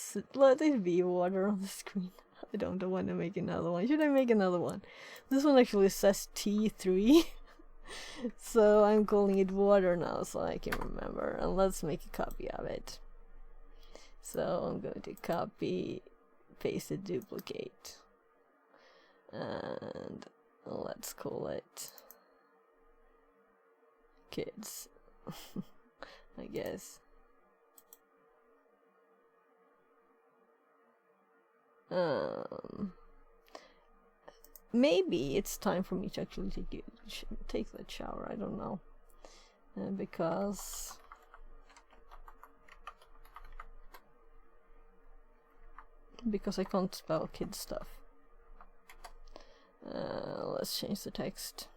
Speaker 1: it be water on the screen. I don't want to make another one. Should I make another one? This one actually says T3. So I'm calling it water now so I can remember. And let's make a copy of it. So I'm going to copy, paste it, duplicate. And let's call it kids. I guess. Maybe it's time for me to actually take that shower. I don't know, because I can't spell kid stuff. Let's change the text.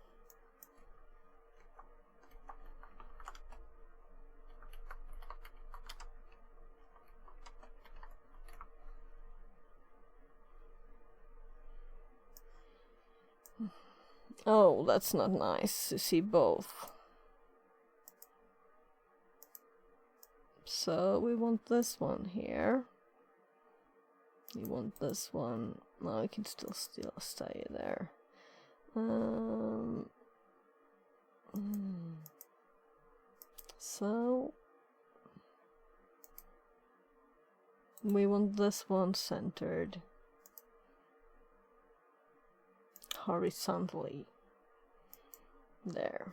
Speaker 1: Oh, that's not nice to see both. So we want this one here. We want this one. No, it can still stay there. So we want this one centered horizontally there.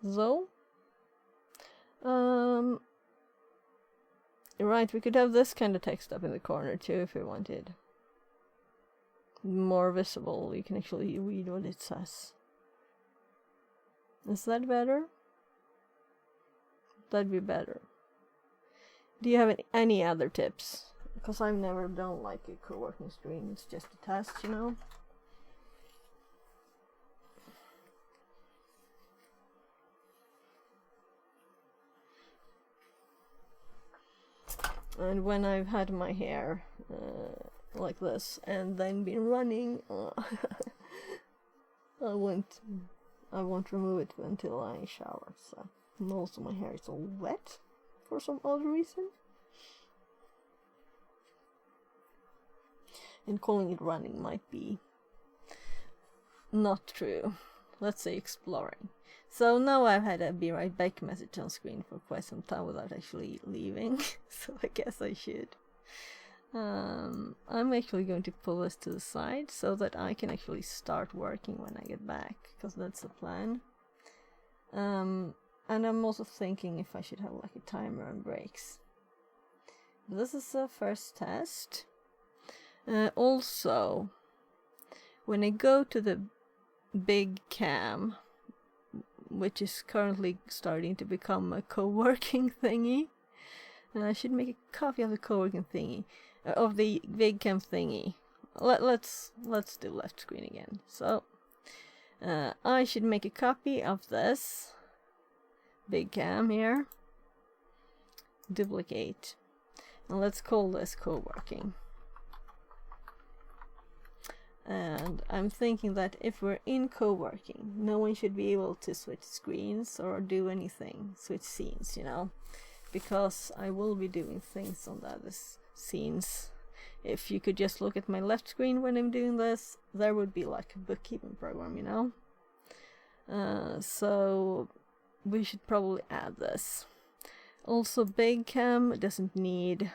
Speaker 1: So Right, we could have this kind of text up in the corner too if we wanted. More visible, you can actually read what it says. Is that better? That'd be better. Do you have any other tips? Because I've never done like a co-working screen, it's just a test, you know? And when I've had my hair like this and then been running, I won't remove it until I shower. So most of my hair is all wet for some odd reason. And calling it running might be not true. Let's say exploring. So now I've had a be right back message on screen for quite some time without actually leaving. So I guess I should. I'm actually going to pull this to the side so that I can actually start working when I get back, because that's the plan. And I'm also thinking if I should have like a timer and breaks. But this is the first test. Also, when I go to the big cam, which is currently starting to become a co-working thingy, I should make a copy of the co-working thingy, of the big cam thingy. Let's do left screen again. So I should make a copy of this big cam here, duplicate, and let's call this co-working. And I'm thinking that if we're in co-working, no one should be able to switch screens or do anything, switch scenes, you know, because I will be doing things on the other scenes. If you could just look at my left screen when I'm doing this, there would be like a bookkeeping program, you know. So we should probably add this. Also, big cam doesn't need,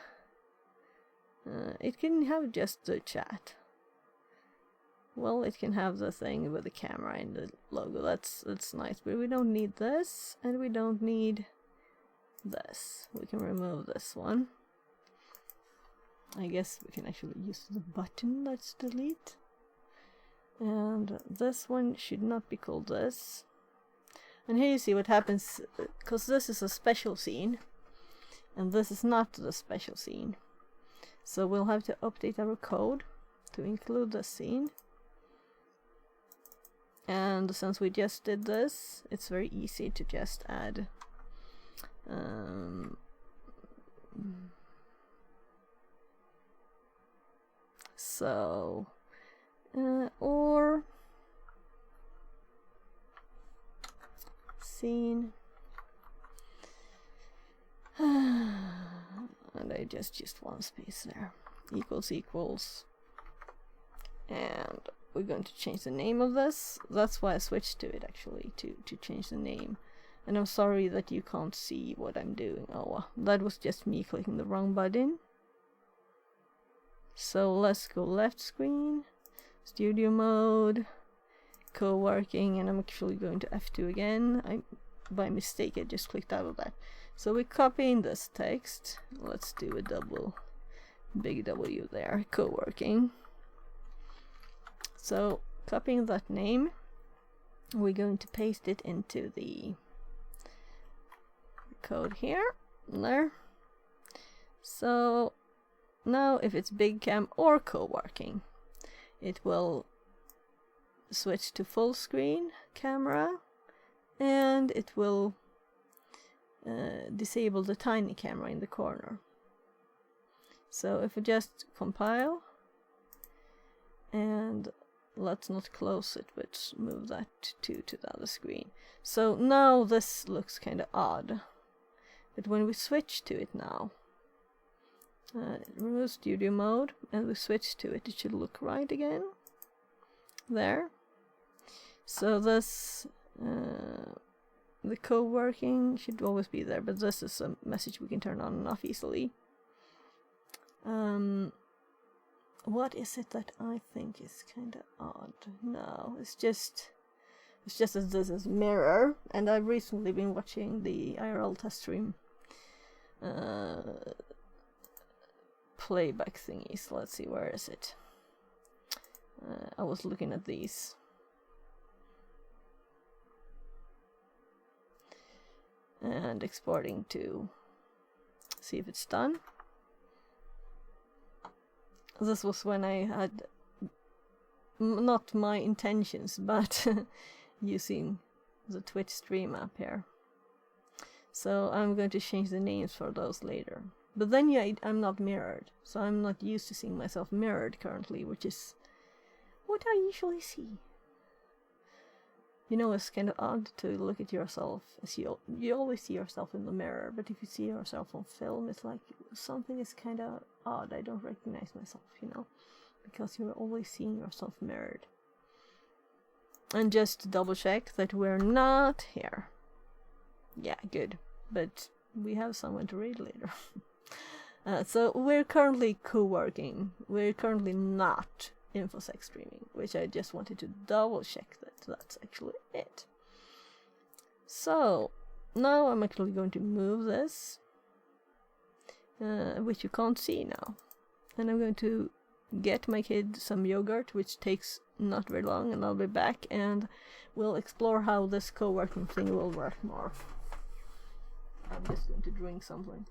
Speaker 1: it can have just the chat. Well, it can have the thing with the camera and the logo. That's nice, but we don't need this, and we don't need this. We can remove this one. I guess we can actually use the button that's delete. And this one should not be called this. And here you see what happens, because this is a special scene, and this is not the special scene. So we'll have to update our code to include the scene. And since we just did this, it's very easy to just add or scene and I just used one space there, equals, and we're going to change the name of this. That's why I switched to it, actually, to change the name. And I'm sorry that you can't see what I'm doing. Oh, that was just me clicking the wrong button. So let's go left screen, studio mode, co-working, and I'm actually going to F2 again. By mistake I just clicked out of that. So we're copying this text. Let's do a big W there, co-working. So copying that name, we're going to paste it into the code here, there. So now if it's big cam or co-working, it will switch to full screen camera, and it will disable the tiny camera in the corner. So if we just compile, and let's not close it, but move that to the other screen. So now this looks kind of odd, but when we switch to it now, remove studio mode, and we switch to it, it should look right again. There. So this, the co-working should always be there, but this is a message we can turn on and off easily. What is it that I think is kind of odd? No, it's just that this is mirror, and I've recently been watching the IRL test stream playback thingies. Let's see, where is it? I was looking at these. And exporting to see if it's done. This was when I had not my intentions, but using the Twitch stream app here. So I'm going to change the names for those later. But then yeah, I'm not mirrored, so I'm not used to seeing myself mirrored currently, which is what I usually see. You know, it's kind of odd to look at yourself as you always see yourself in the mirror, but if you see yourself on film, it's like something is kind of odd. I don't recognize myself, you know, because you're always seeing yourself mirrored. And just to double check that we're not here. Yeah, good. But we have someone to read later. So we're currently co-working. We're currently not InfoSec streaming, which I just wanted to double check that that's actually it. So now I'm actually going to move this, which you can't see now. And I'm going to get my kid some yogurt, which takes not very long, and I'll be back and we'll explore how this co-working thing will work more. I'm just going to drink something.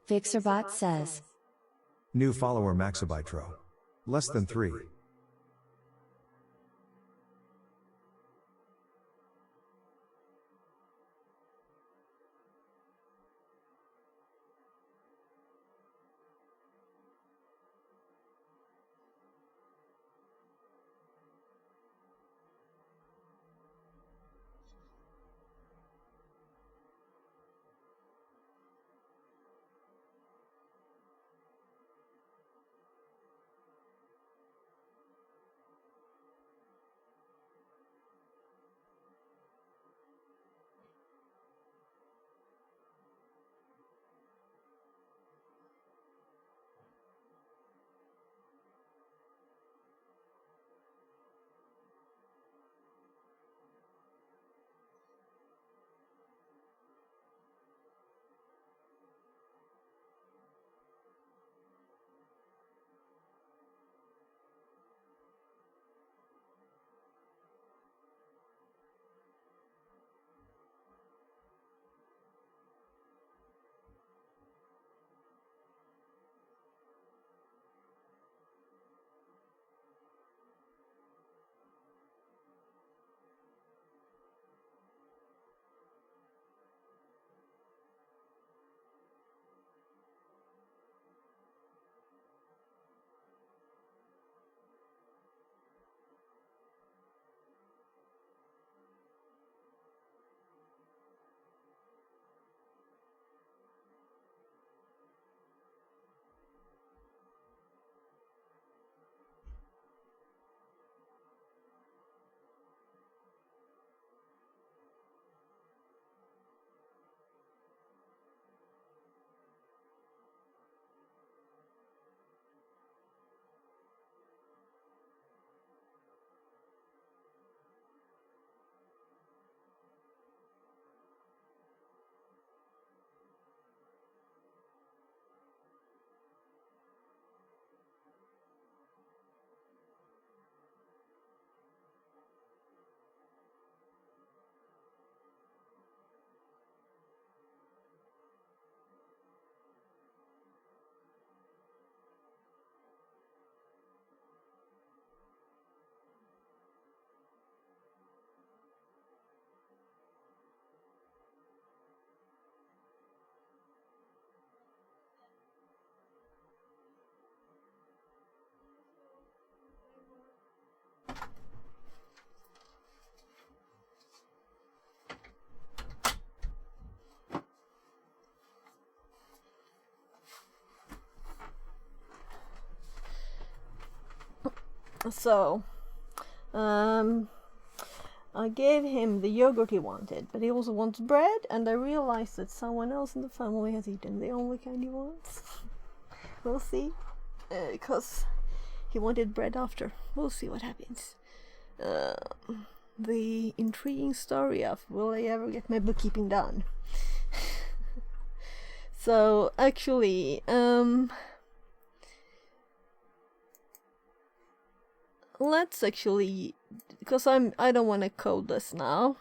Speaker 6: Fixerbot says,
Speaker 7: New follower Maxibitro. Less than 3.
Speaker 1: So, I gave him the yogurt he wanted, but he also wants bread, and I realized that someone else in the family has eaten the only kind he wants. We'll see, because he wanted bread after. We'll see what happens. The intriguing story of will I ever get my bookkeeping done? So, actually, let's actually, because I don't want to code this now,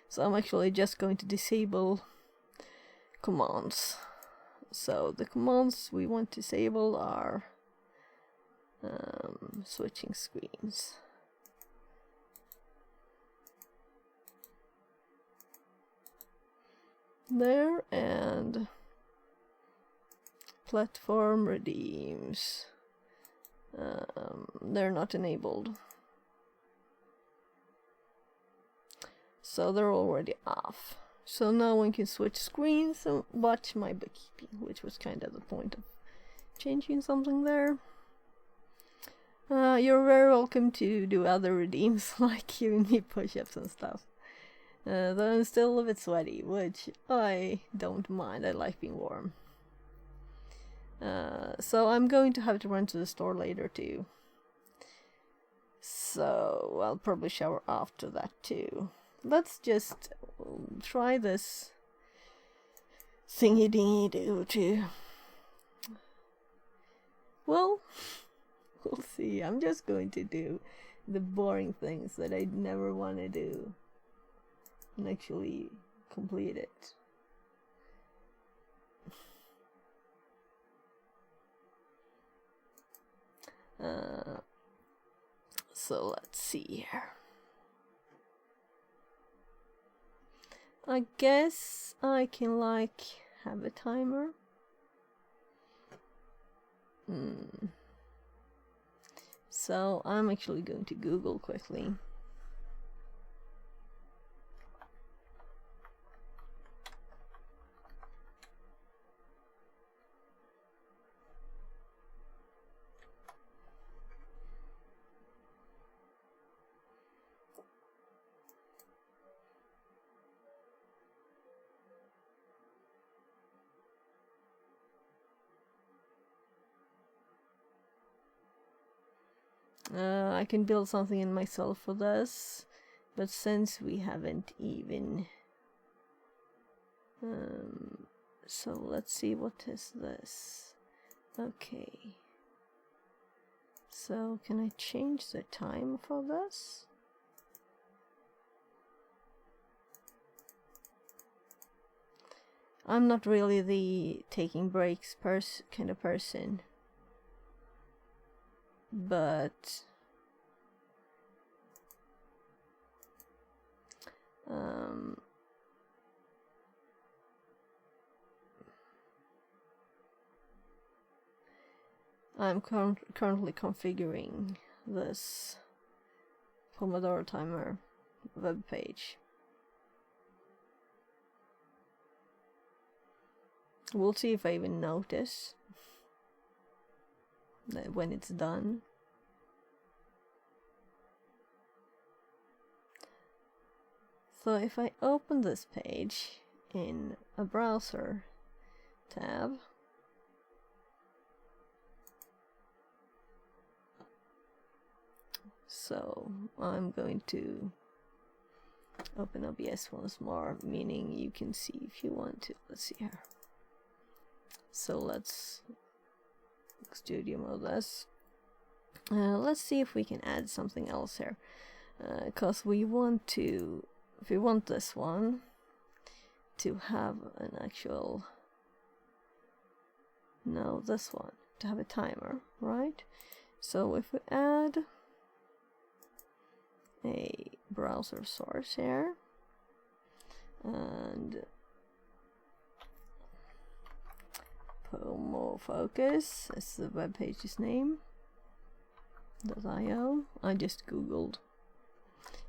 Speaker 1: so I'm actually just going to disable commands. So the commands we want to disable are switching screens. There, and platform redeems. They're not enabled, so they're already off. So no one can switch screens and watch my bookkeeping, which was kind of the point of changing something there. You're very welcome to do other redeems, like giving me push-ups and stuff. Though I'm still a bit sweaty, which I don't mind. I like being warm. So I'm going to have to run to the store later too. So I'll probably shower after that too. Let's just try this thingy dingy do too. Well, we'll see. I'm just going to do the boring things that I never want to do and actually complete it. So let's see here. I guess I can like have a timer. So I'm actually going to Google quickly. I can build something in myself for this, but since we haven't even so let's see, what is this? Okay, so can I change the time for this? I'm not really the taking breaks kind of person, but I'm currently configuring this Pomodoro timer web page. We'll see if I even notice that when it's done. So if I open this page in a browser tab, so I'm going to open OBS once more, meaning you can see if you want to. Let's see here. So let's studio mode this. Let's see if we can add something else here, because we want to, if we want this one to have an actual, no, this one to have a timer, right? So if we add a browser source here and Pomo Focus is the web page's name .io. I just googled.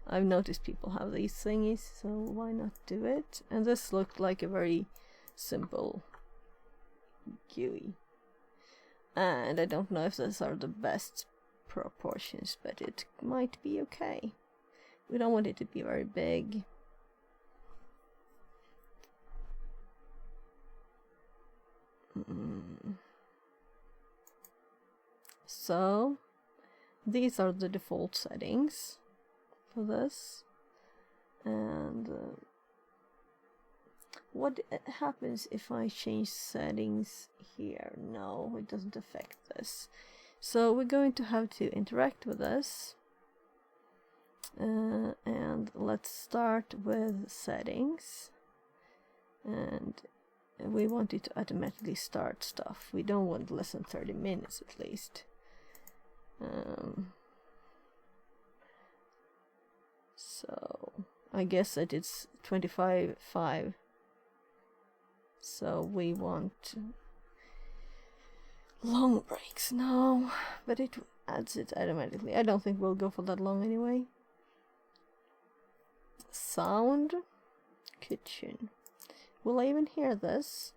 Speaker 1: I've noticed people have these thingies, so why not do it? And this looked like a very simple GUI. And I don't know if these are the best proportions, but it might be okay. We don't want it to be very big. So these are the default settings for this, and what happens if I change settings here? No, it doesn't affect this. So we're going to have to interact with this, and let's start with settings, and we want it to automatically start stuff. We don't want less than 30 minutes at least. So I guess that it's 25.5. So we want long breaks now, but it adds it automatically. I don't think we'll go for that long anyway. Sound kitchen. Will I even hear this?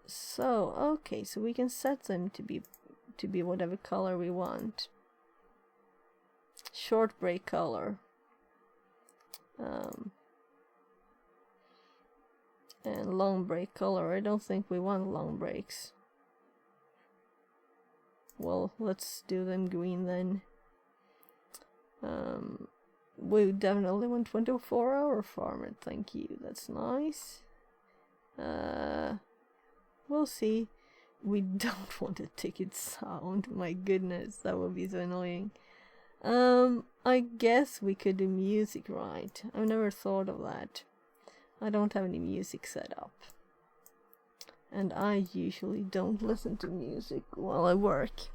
Speaker 1: So okay, so we can set them to be whatever color we want. Short break color. And long break color. I don't think we want long breaks. Well, let's do them green then. We definitely want 24-hour format, thank you, that's nice. We'll see. We don't want a ticket sound, my goodness, that would be so annoying. I guess we could do music, right? I've never thought of that. I don't have any music set up. and I usually don't listen to music while I work.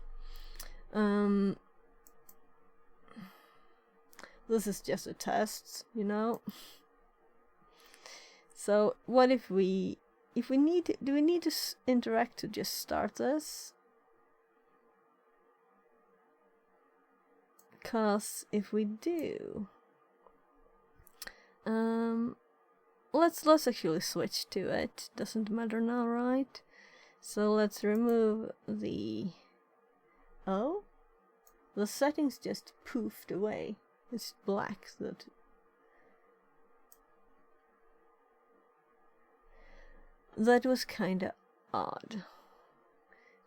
Speaker 1: This is just a test, you know. So what if we need to, do we need to interact to just start this? Because if we do, let's actually switch to it. Doesn't matter now, right? So let's remove the the settings just poofed away. It's black. That was kinda odd.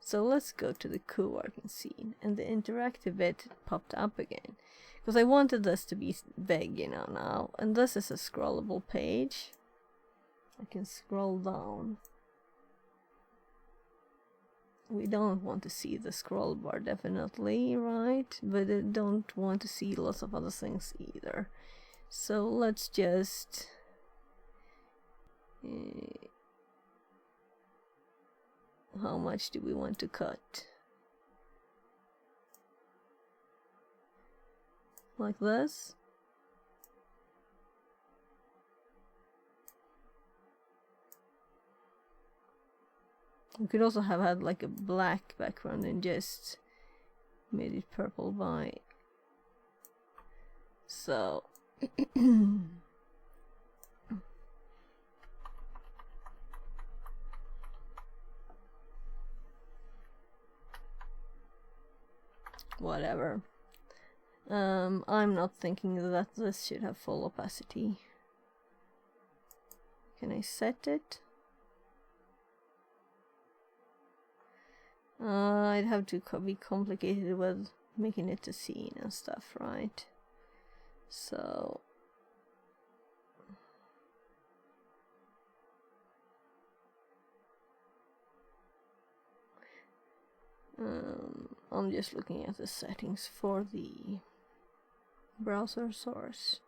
Speaker 1: So let's go to the co-working scene, and the interactive bit popped up again. Because I wanted this to be big, you know, now. And this is a scrollable page. I can scroll down. We don't want to see the scroll bar, definitely, right? But I don't want to see lots of other things either. So let's just... how much do we want to cut? Like this? We could also have had like a black background and just made it purple by... So... whatever. I'm not thinking that this should have full opacity. Can I set it? I'd have to be complicated with making it a scene and stuff, right? So... I'm just looking at the settings for the browser source.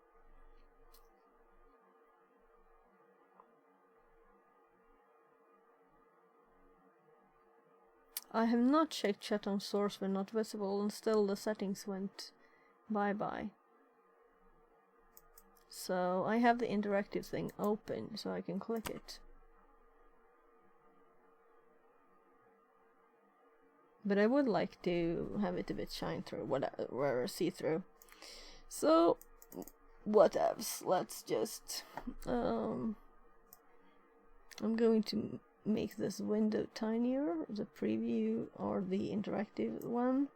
Speaker 1: I have not checked chat on source when not visible, and still the settings went bye-bye. So I have the interactive thing open, so I can click it. But I would like to have it a bit shine through, whatever, see through. So, whatevs. Let's just... I'm going to make this window tinier, the preview or the interactive one,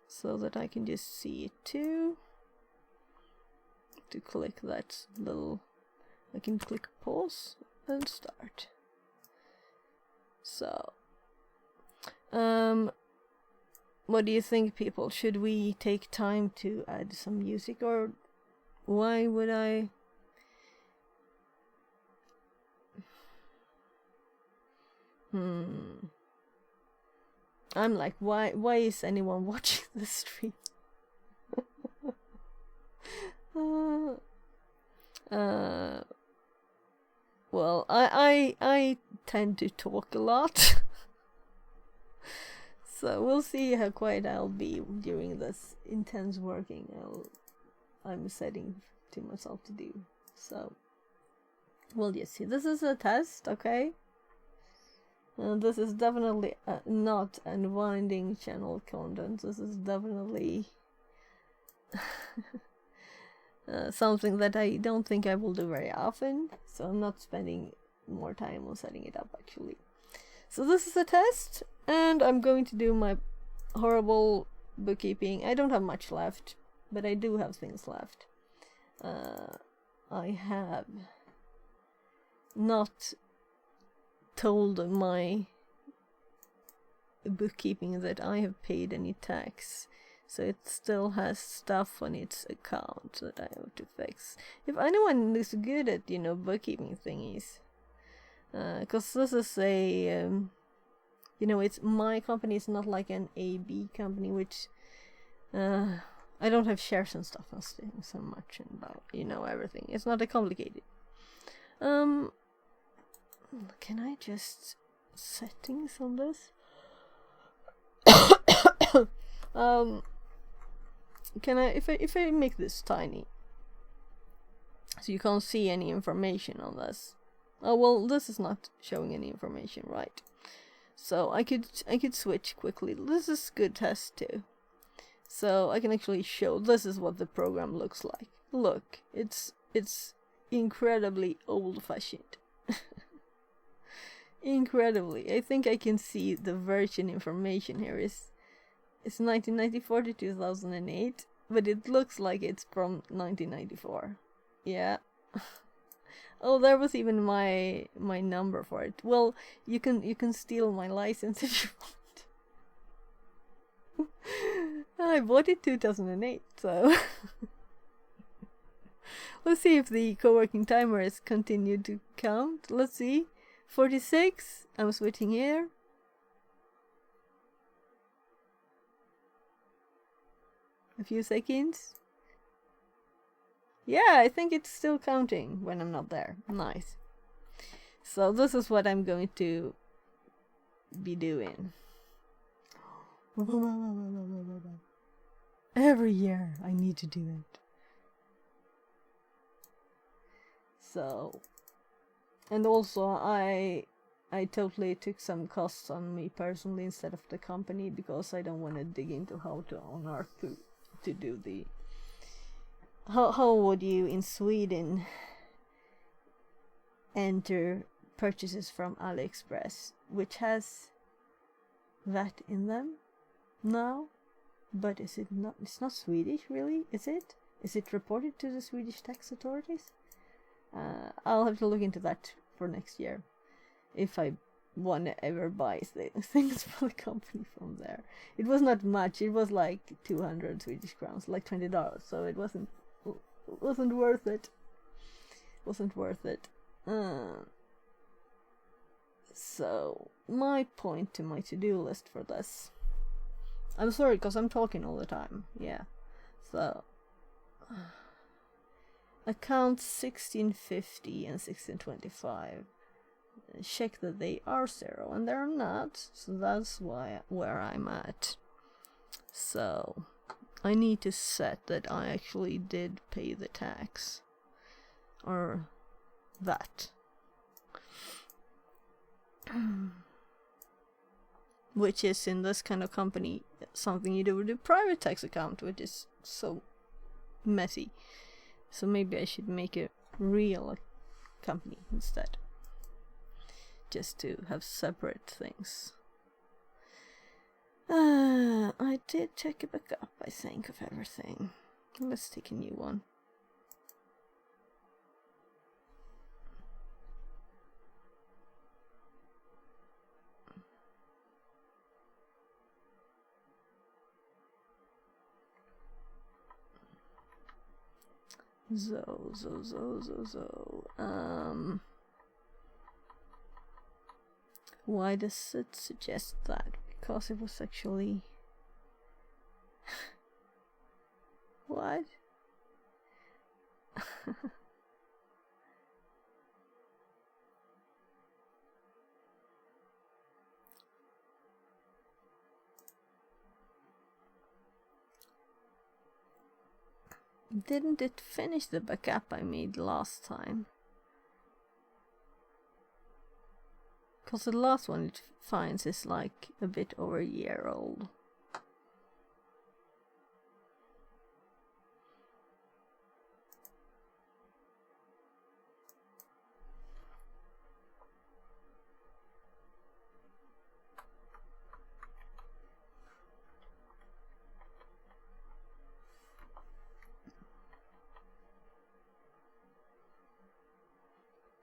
Speaker 1: so that I can just see it too. To click that little... I can click pause and start. So... what do you think, people? Should we take time to add some music, or why would I... I'm like, why is anyone watching this stream? Well, I tend to talk a lot. So we'll see how quiet I'll be during this intense working I'm setting to myself to do. So we'll just see. This is a test, okay? This is definitely not unwinding channel content. This is definitely something that I don't think I will do very often. So I'm not spending more time on setting it up, actually. So this is a test, and I'm going to do my horrible bookkeeping. I don't have much left, but I do have things left. I have not told my bookkeeping that I have paid any tax, so it still has stuff on its account that I have to fix. If anyone is good at, you know, bookkeeping thingies, because this is a you know, it's my company. It's not like an AB company, which I don't have shares and stuff and so much about, you know, everything. It's not that complicated. Can I just settings on this? Can I if I make this tiny, so you can't see any information on this? Oh well, this is not showing any information, right? So I could switch quickly. This is good test too. So I can actually show this is what the program looks like. Look, it's incredibly old-fashioned. Incredibly. I think I can see the version information here is 1994 to 2008, but it looks like it's from 1994. Yeah. Oh, there was even my number for it. Well, you can steal my license if you want. I bought it 2008, so let's see if the co-working timer has continued to count. Let's see. 46. I'm switching here. A few seconds. Yeah, I think it's still counting when I'm not there. Nice. So this is what I'm going to be doing. Every year I need to do it. So, and also I totally took some costs on me personally instead of the company, because I don't want to dig into how to on earth to do the how would you in Sweden enter purchases from AliExpress, which has VAT in them now, but is it not? It's not Swedish, really, is it? Is it reported to the Swedish tax authorities? I'll have to look into that for next year, if I want to ever buy things for the company from there. It was not much. It was like 200 Swedish crowns, like $20. So it wasn't worth it. Wasn't worth it. So my point to my to-do list for this. I'm sorry, because I'm talking all the time. Yeah. So accounts 1650 and 1625. Check that they are 0, and they're not, so that's where I'm at. So I need to set that I actually did pay the tax, or that, which is in this kind of company something you do with a private tax account, which is so messy. So maybe I should make a real company instead, just to have separate things. I did take a backup, I think, of everything. Let's take a new one. So. Why does it suggest that? Because it was actually... What? Didn't it finish the backup I made last time? Because the last one it finds is like a bit over a year old.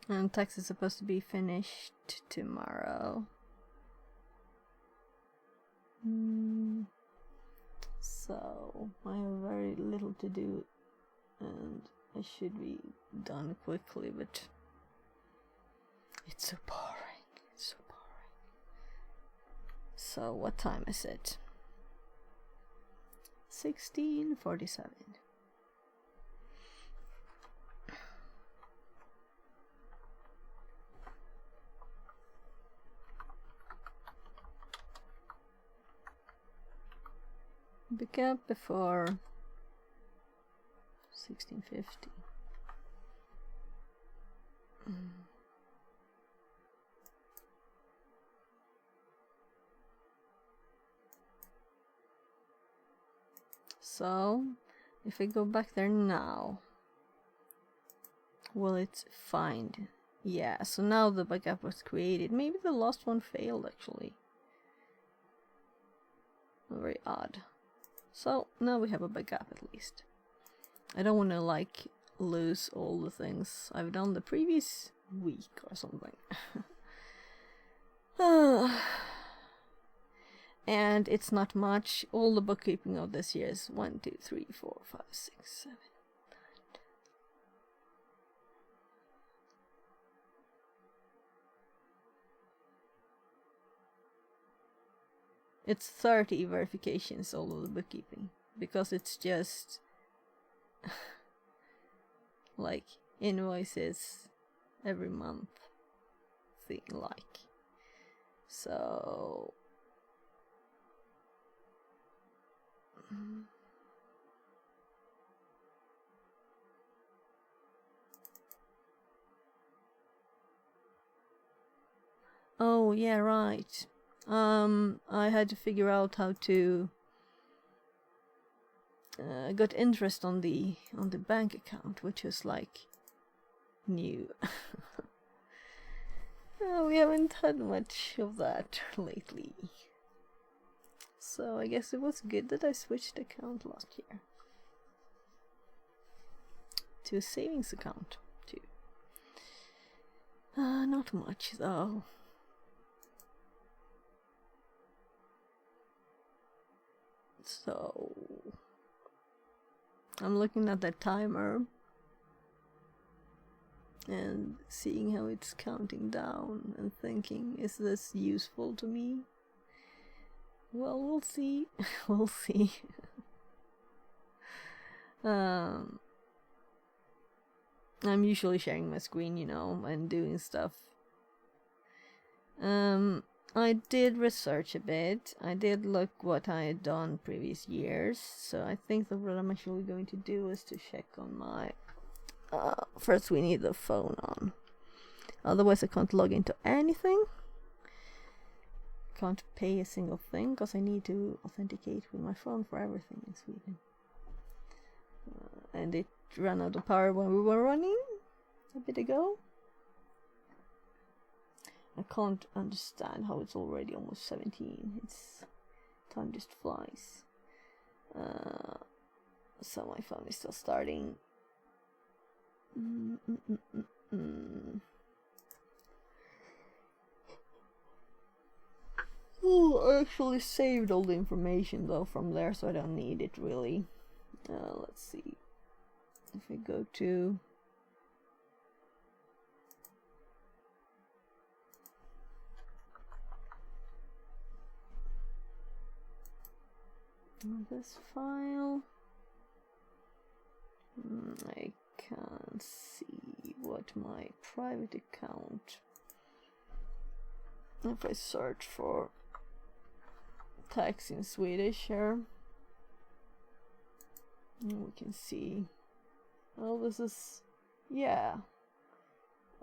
Speaker 1: And tax is supposed to be finished tomorrow. So I have very little to do, and I should be done quickly, but it's so boring. It's so boring. So what time is it? 16:47. Backup before 1650. So, if I go back there now, will it find? Yeah, so now the backup was created. Maybe the last one failed actually. Very odd. So now we have a backup at least. I don't want to like lose all the things I've done the previous week or something. And it's not much. All the bookkeeping of this year is 1, 2, 3, 4, 5, 6, 7, 9, 10. It's 30 verifications, all of the bookkeeping, because it's just like invoices every month thing, like. So oh yeah, right. I had to figure out how to got interest on the bank account, which is like new. We haven't had much of that lately, so I guess it was good that I switched account last year to a savings account too. Not much though. So I'm looking at that timer and seeing how it's counting down and thinking, is this useful to me? Well, we'll see. We'll see. I'm usually sharing my screen, you know, and doing stuff. I did research a bit. I did look what I had done previous years. So I think that what I'm actually going to do is to check on my... first we need the phone on. Otherwise I can't log into anything. Can't pay a single thing because I need to authenticate with my phone for everything in Sweden. And it ran out of power when we were running a bit ago. I can't understand how it's already almost 17. Time just flies. So my phone is still starting. Oh, I actually saved all the information though from there, so I don't need it really. Let's see. If we go to... this file, I can't see what my private account, if I search for tax in Swedish here, we can see, well, this is, yeah,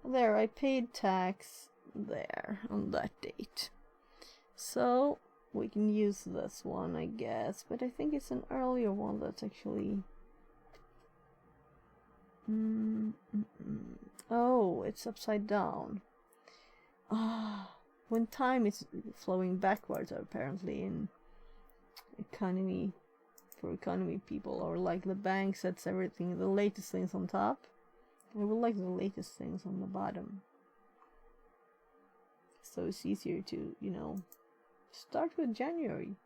Speaker 1: there, I paid tax there on that date, so we can use this one, I guess, but I think it's an earlier one that's actually... Oh, it's upside down. When time is flowing backwards, apparently, in economy, for economy people, or like the bank sets everything, the latest things on top. I would like the latest things on the bottom. So it's easier to, you know, start with January.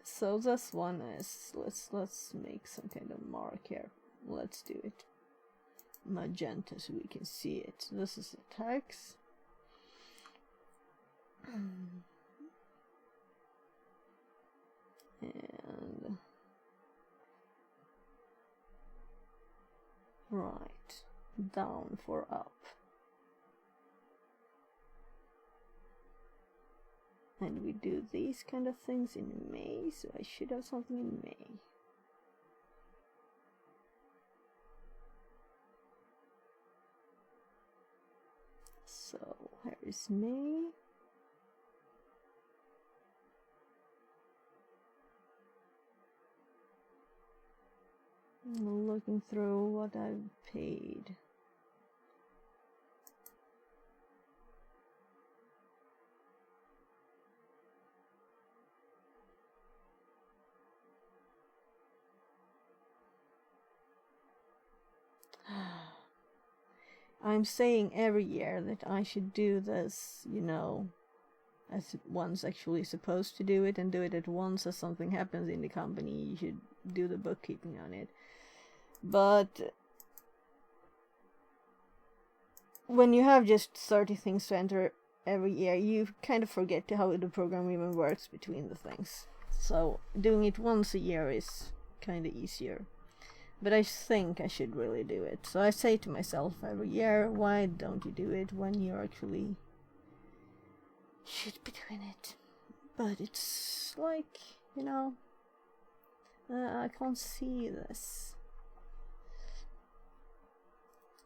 Speaker 1: So this one is, let's make some kind of mark here. Let's do it magenta so we can see it. This is the tax. And right, down for up. And we do these kind of things in May, so I should have something in May. So here is May. I'm looking through what I've paid. I'm saying every year that I should do this, you know, as one's actually supposed to do it, and do it at once as something happens in the company. You should do the bookkeeping on it. But when you have just 30 things to enter every year, you kind of forget how the program even works between the things. So doing it once a year is kind of easier. But I think I should really do it. So I say to myself every year, why don't you do it when you actually should be doing it? But it's like, you know, I can't see this.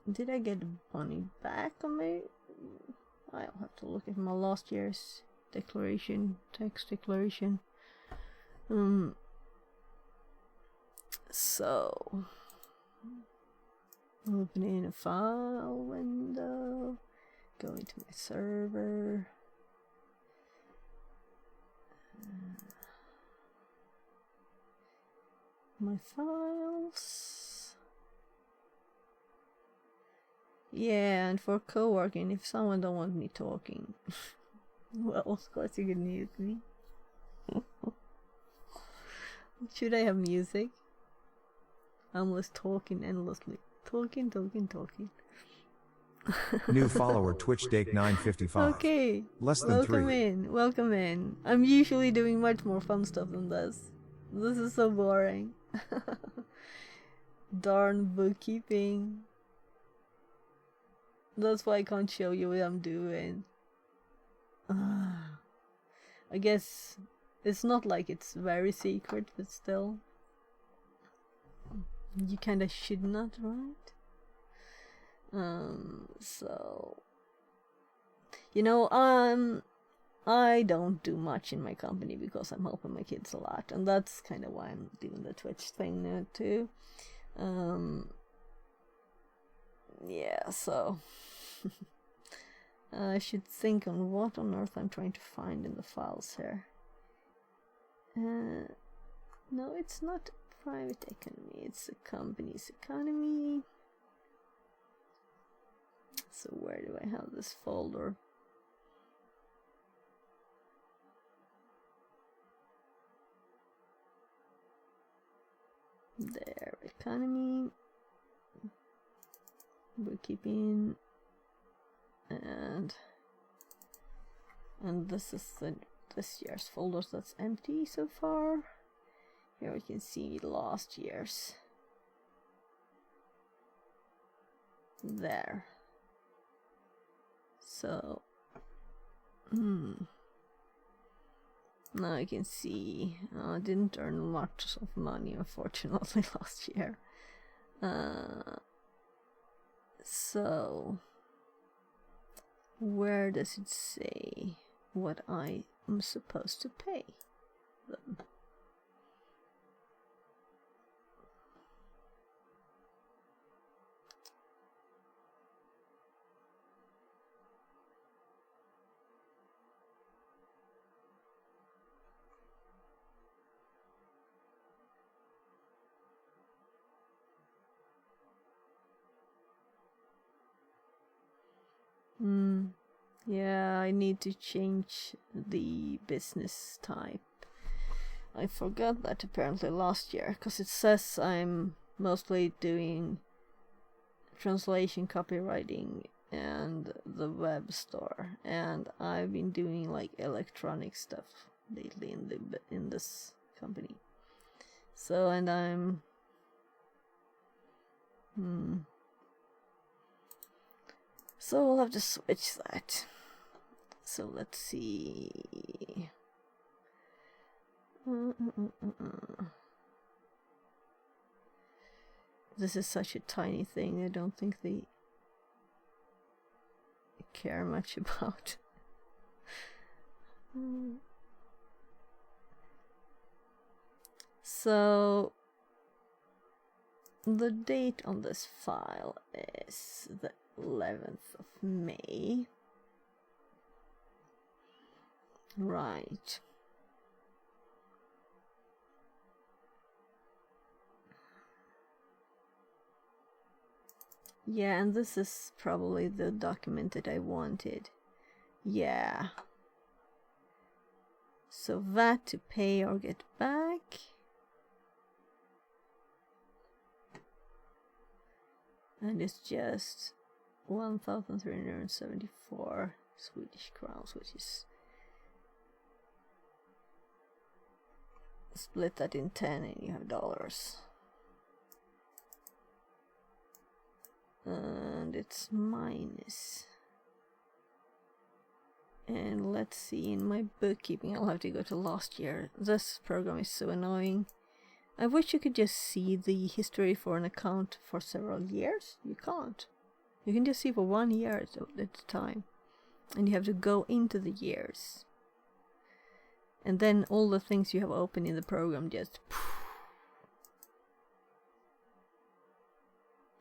Speaker 1: Did I get money back on my... I'll have to look at my last year's declaration, tax declaration. So, opening a file window, go into my server, my files. Yeah, and for co-working, if someone don't want me talking, well, of course you can mute me. Should I have music? I'm just talking endlessly. Talking.
Speaker 7: New follower Twitch Dake 955.
Speaker 1: Okay.
Speaker 7: Less than
Speaker 1: Welcome in. I'm usually doing much more fun stuff than this. This is so boring. Darn bookkeeping. That's why I can't show you what I'm doing. I guess it's not like it's very secret, but still. You kinda should not, right? So... You know, I don't do much in my company because I'm helping my kids a lot. And that's kind of why I'm doing the Twitch thing now, too. Yeah, so... I should think on what on earth I'm trying to find in the files here. No, it's not private economy, it's the company's economy. So where do I have this folder? There, economy, bookkeeping, and this is this year's folders that's empty so far. Here we can see last year's. There. So, now I can see I didn't earn much of money, unfortunately, last year. So, where does it say what I am supposed to pay them? Yeah, I need to change the business type. I forgot that apparently last year, because it says I'm mostly doing translation, copywriting, and the web store, and I've been doing like electronic stuff lately in this company. So, and I'm so we'll have to switch that. So let's see. This is such a tiny thing, I don't think they care much about. So the date on this file is the 11th of May. Right. Yeah, and this is probably the document that I wanted. Yeah. So VAT to pay or get back. And it's just 1,374 Swedish crowns, which is, split that in 10 and you have dollars. And it's minus. And let's see, in my bookkeeping, I'll have to go to last year. This program is so annoying. I wish you could just see the history for an account for several years. You can't. You can just see for 1 year at a time. And you have to go into the years. And then all the things you have open in the program just...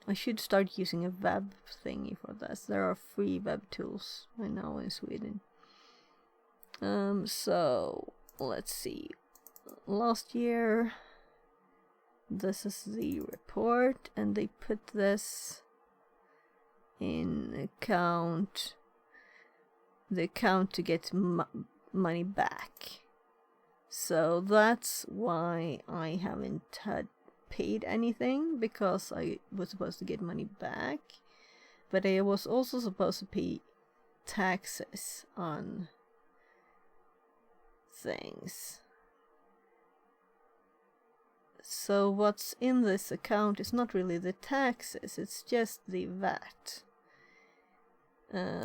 Speaker 1: I should start using a web thingy for this. There are free web tools I know in Sweden. So let's see. Last year, this is the report, and they put this in account. The account to get money back. So that's why I haven't had paid anything, because I was supposed to get money back, but I was also supposed to pay taxes on things. So what's in this account is not really the taxes, it's just the VAT.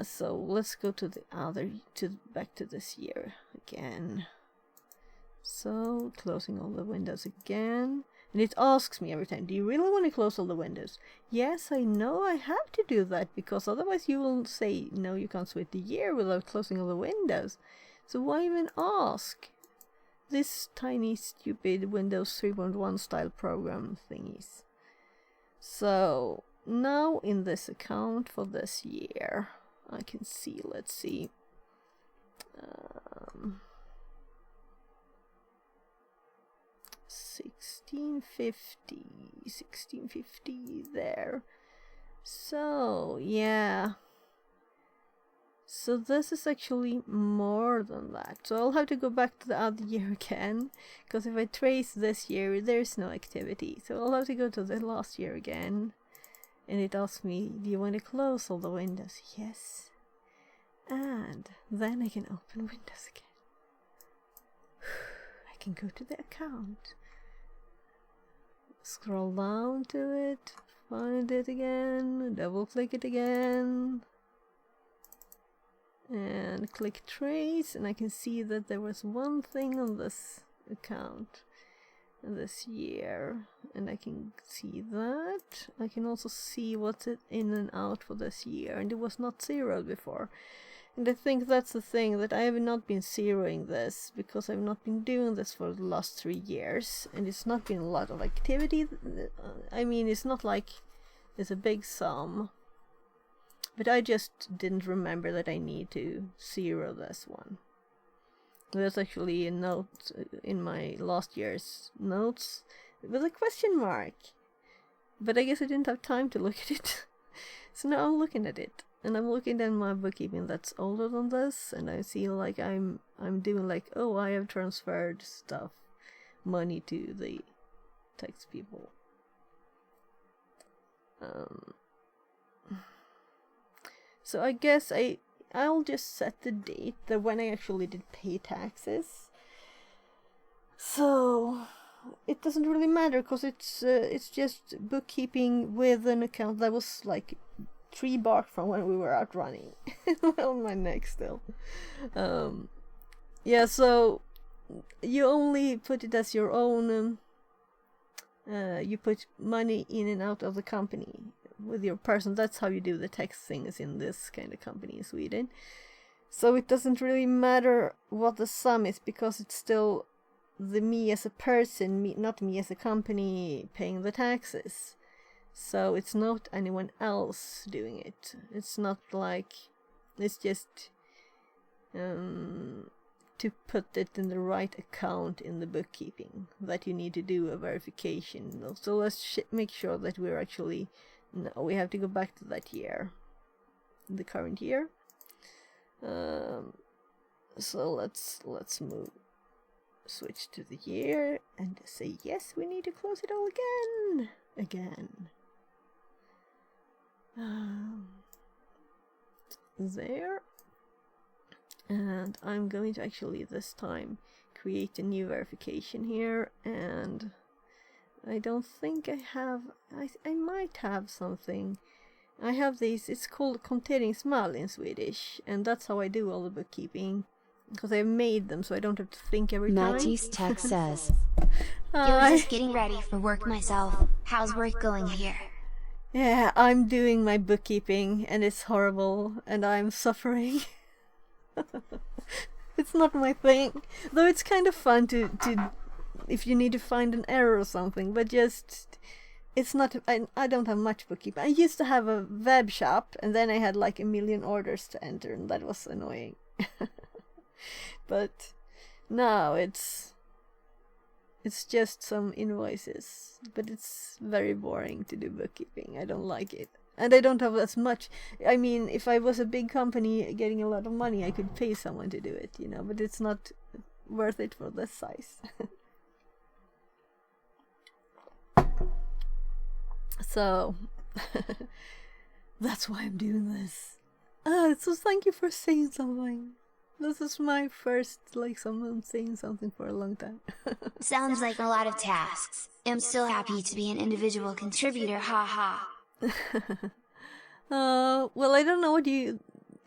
Speaker 1: So let's go to the other, back to this year again. So closing all the windows again. And it asks me every time, do you really want to close all the windows? Yes, I know I have to do that, because otherwise you will say, no, you can't switch the year without closing all the windows. So why even ask? This tiny, stupid Windows 3.1 style program thingies. So now in this account for this year, I can see, let's see. 1650 there. So yeah, so this is actually more than that, so I'll have to go back to the other year again, because if I trace this year there's no activity, so I'll have to go to the last year again, and it asks me, do you want to close all the windows? Yes. And then I can open Windows again. I can go to the account, scroll down to it, find it again, double click it again, and click trace, and I can see that there was one thing on this account this year, and I can see that. I can also see what's it in and out for this year, and it was not zeroed before. And I think that's the thing, that I have not been zeroing this because I've not been doing this for the last 3 years, and it's not been a lot of activity. I mean, it's not like it's a big sum, but I just didn't remember that I need to zero this one. There's actually a note in my last year's notes with a question mark, but I guess I didn't have time to look at it. So now I'm looking at it, and I'm looking at my bookkeeping that's older than this, and I see like I'm doing like, oh, I have transferred money to the tax people. So I guess I'll just set the date that when I actually did pay taxes. So it doesn't really matter, because it's just bookkeeping with an account that was like tree bark from when we were out running on my neck still. Yeah, so you only put it as your own. You put money in and out of the company with your person. That's how you do the tax things in this kind of company in Sweden. So it doesn't really matter what the sum is, because it's still me as a person, not me as a company paying the taxes. So it's not anyone else doing it. It's not like, it's just to put it in the right account in the bookkeeping that you need to do a verification. So let's make sure that we're actually, no, we have to go back to that year, the current year. So let's switch to the year and say yes, we need to close it all again. There. And I'm going to actually this time create a new verification here, and I don't think I have, I might have something. I have these, it's called konteringsmål in Swedish, and that's how I do all the bookkeeping, because I've made them so I don't have to think every time.
Speaker 6: Matisse Tech says,
Speaker 3: I was just getting ready for work myself. How's work going here?
Speaker 1: Yeah, I'm doing my bookkeeping and it's horrible and I'm suffering. It's not my thing, though it's kind of fun to if you need to find an error or something, but just it's not. I don't have much bookkeeping. I used to have a web shop, and then I had like 1 million orders to enter, and that was annoying. But now it's just some invoices, but it's very boring to do bookkeeping. I don't like it. And I don't have as much. I mean, if I was a big company getting a lot of money, I could pay someone to do it, you know, but it's not worth it for this size. So, that's why I'm doing this. So thank you for saying something. This is my first, like, someone saying something for a long time.
Speaker 3: Sounds like a lot of tasks. I'm still happy to be an individual contributor, haha.
Speaker 1: Well, I don't know what it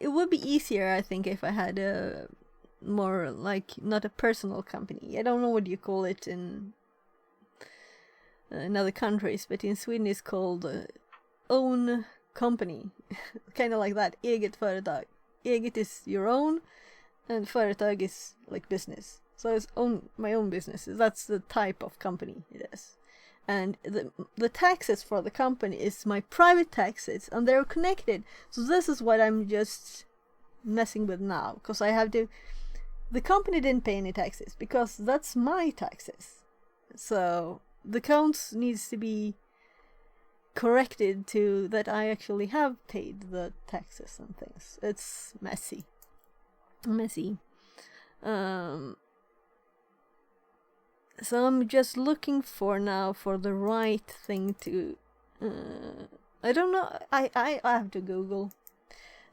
Speaker 1: would be easier, I think, if I had a more, like, not a personal company. I don't know what you call it in other countries, but in Sweden it's called own company. Kind of like that, eget företag. Eget is your own, and företag is like business. So it's my own business. That's the type of company it is. And the taxes for the company is my private taxes, and they're connected. So this is what I'm just messing with now, because I have to. The company didn't pay any taxes because that's my taxes. So the counts needs to be corrected to that I actually have paid the taxes and things. It's messy. So I'm just looking for now for the right thing to. I don't know. I have to Google.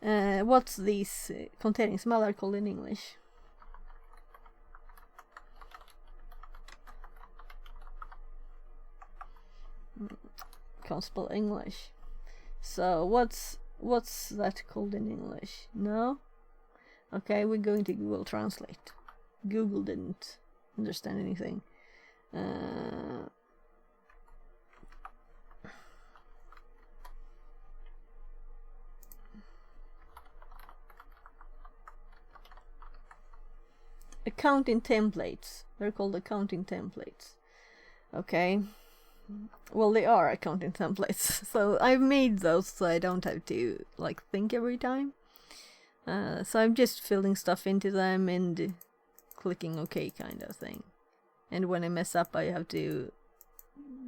Speaker 1: What's these konteringsmål are called in English? Can't spell English. So what's that called in English? No. Okay, we're going to Google Translate. Google didn't understand anything. Accounting templates. They're called accounting templates. Okay. Well, they are accounting templates. So I've made those so I don't have to like think every time. So I'm just filling stuff into them and clicking OK kind of thing. And when I mess up, I have to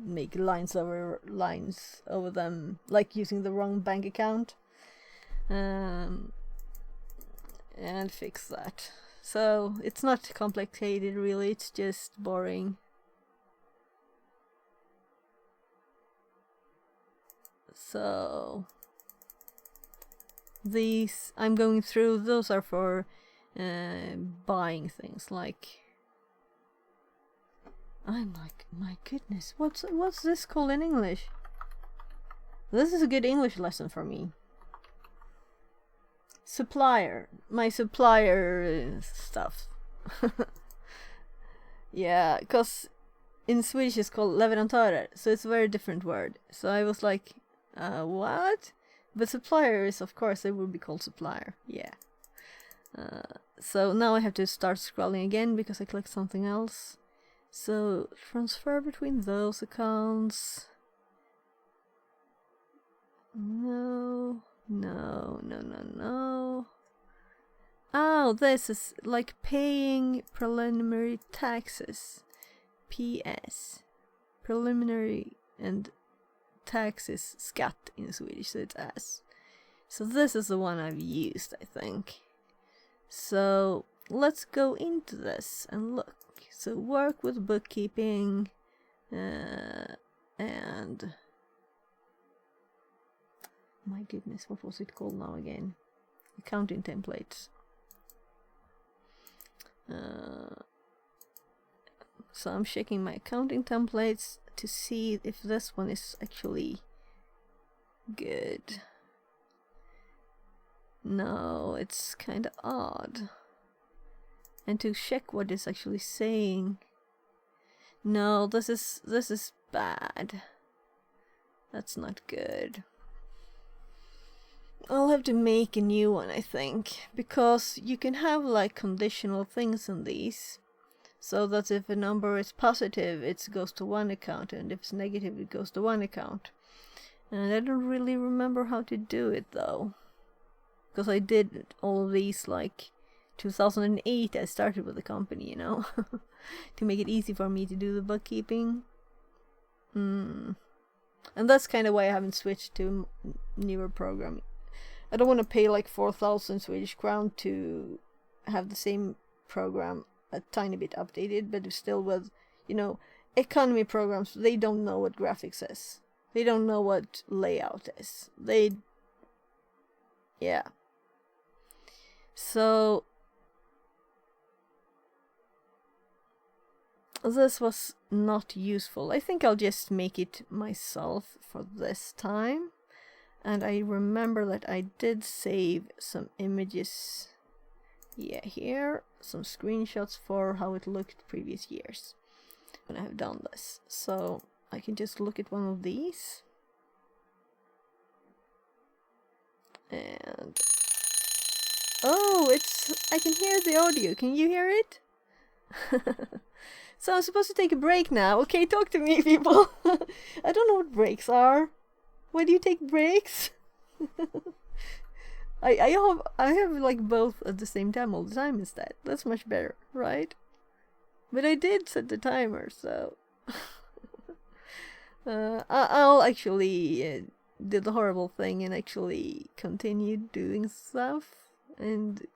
Speaker 1: make lines over them, like using the wrong bank account, and fix that. So it's not complicated really, it's just boring. So these I'm going through, those are for buying things, like I'm like, my goodness, what's this called in English? This is a good English lesson for me. supplier. My supplier stuff. Yeah, because in Swedish it's called leverantörer, so it's a very different word. So I was like, what? But supplier is, of course, it would be called supplier. Yeah. So now I have to start scrolling again because I clicked something else. So transfer between those accounts. No. Oh, this is like paying preliminary taxes. PS. Preliminary and taxes skatt in Swedish, so it's S. So this is the one I've used, I think. So let's go into this and look. So work with bookkeeping and my goodness, what was it called now again? Accounting templates. So I'm checking my accounting templates to see if this one is actually good. No, it's kind of odd. And to check what it's actually saying. No, this is bad. That's not good. I'll have to make a new one, I think, because you can have like conditional things in these, so that if a number is positive, it goes to one account, and if it's negative, it goes to one account. And I don't really remember how to do it though, because I did all of these like 2008. I started with the company, you know, to make it easy for me to do the bookkeeping. And that's kind of why I haven't switched to newer program. I don't want to pay like 4,000 Swedish crown to have the same program a tiny bit updated, but still with, you know, economy programs, they don't know what graphics is. They don't know what layout is. Yeah. So this was not useful. I think I'll just make it myself for this time. And I remember that I did save some images, yeah, here, some screenshots for how it looked previous years when I have done this. So I can just look at one of these. And oh, I can hear the audio. Can you hear it? So I'm supposed to take a break now. Okay, talk to me, people. I don't know what breaks are. Why do you take breaks? I have like both at the same time all the time instead. That's much better, right? But I did set the timer, so I'll actually do the horrible thing and actually continue doing stuff, and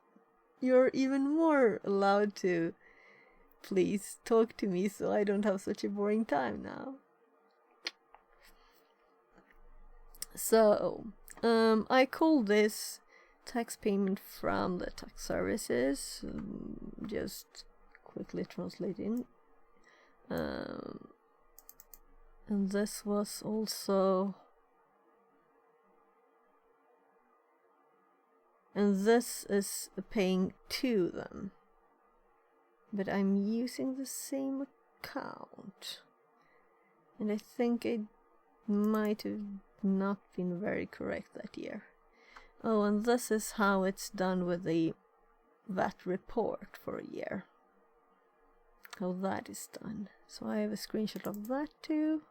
Speaker 1: you're even more allowed to please talk to me so I don't have such a boring time now. So, I call this tax payment from the tax services. Just quickly translating. And this was also... And this is paying to them. But I'm using the same account. And I think I might have not been very correct that year. Oh, and this is how it's done with the VAT report for a year. How that is done. So I have a screenshot of that too.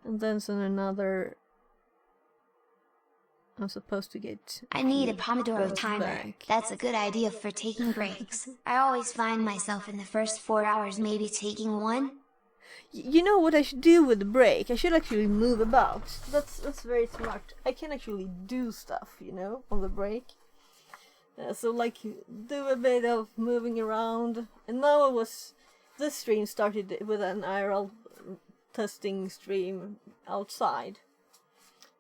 Speaker 1: And then some another... I'm supposed to get...
Speaker 3: I need a Pomodoro
Speaker 1: goes
Speaker 3: timer.
Speaker 1: back.
Speaker 3: That's a good idea for taking breaks. I always find myself in the first 4 hours maybe taking one.
Speaker 1: You know what I should do with the break? I should actually move about. That's very smart. I can actually do stuff, you know, on the break. So like do a bit of moving around. And now this stream started with an IRL testing stream outside.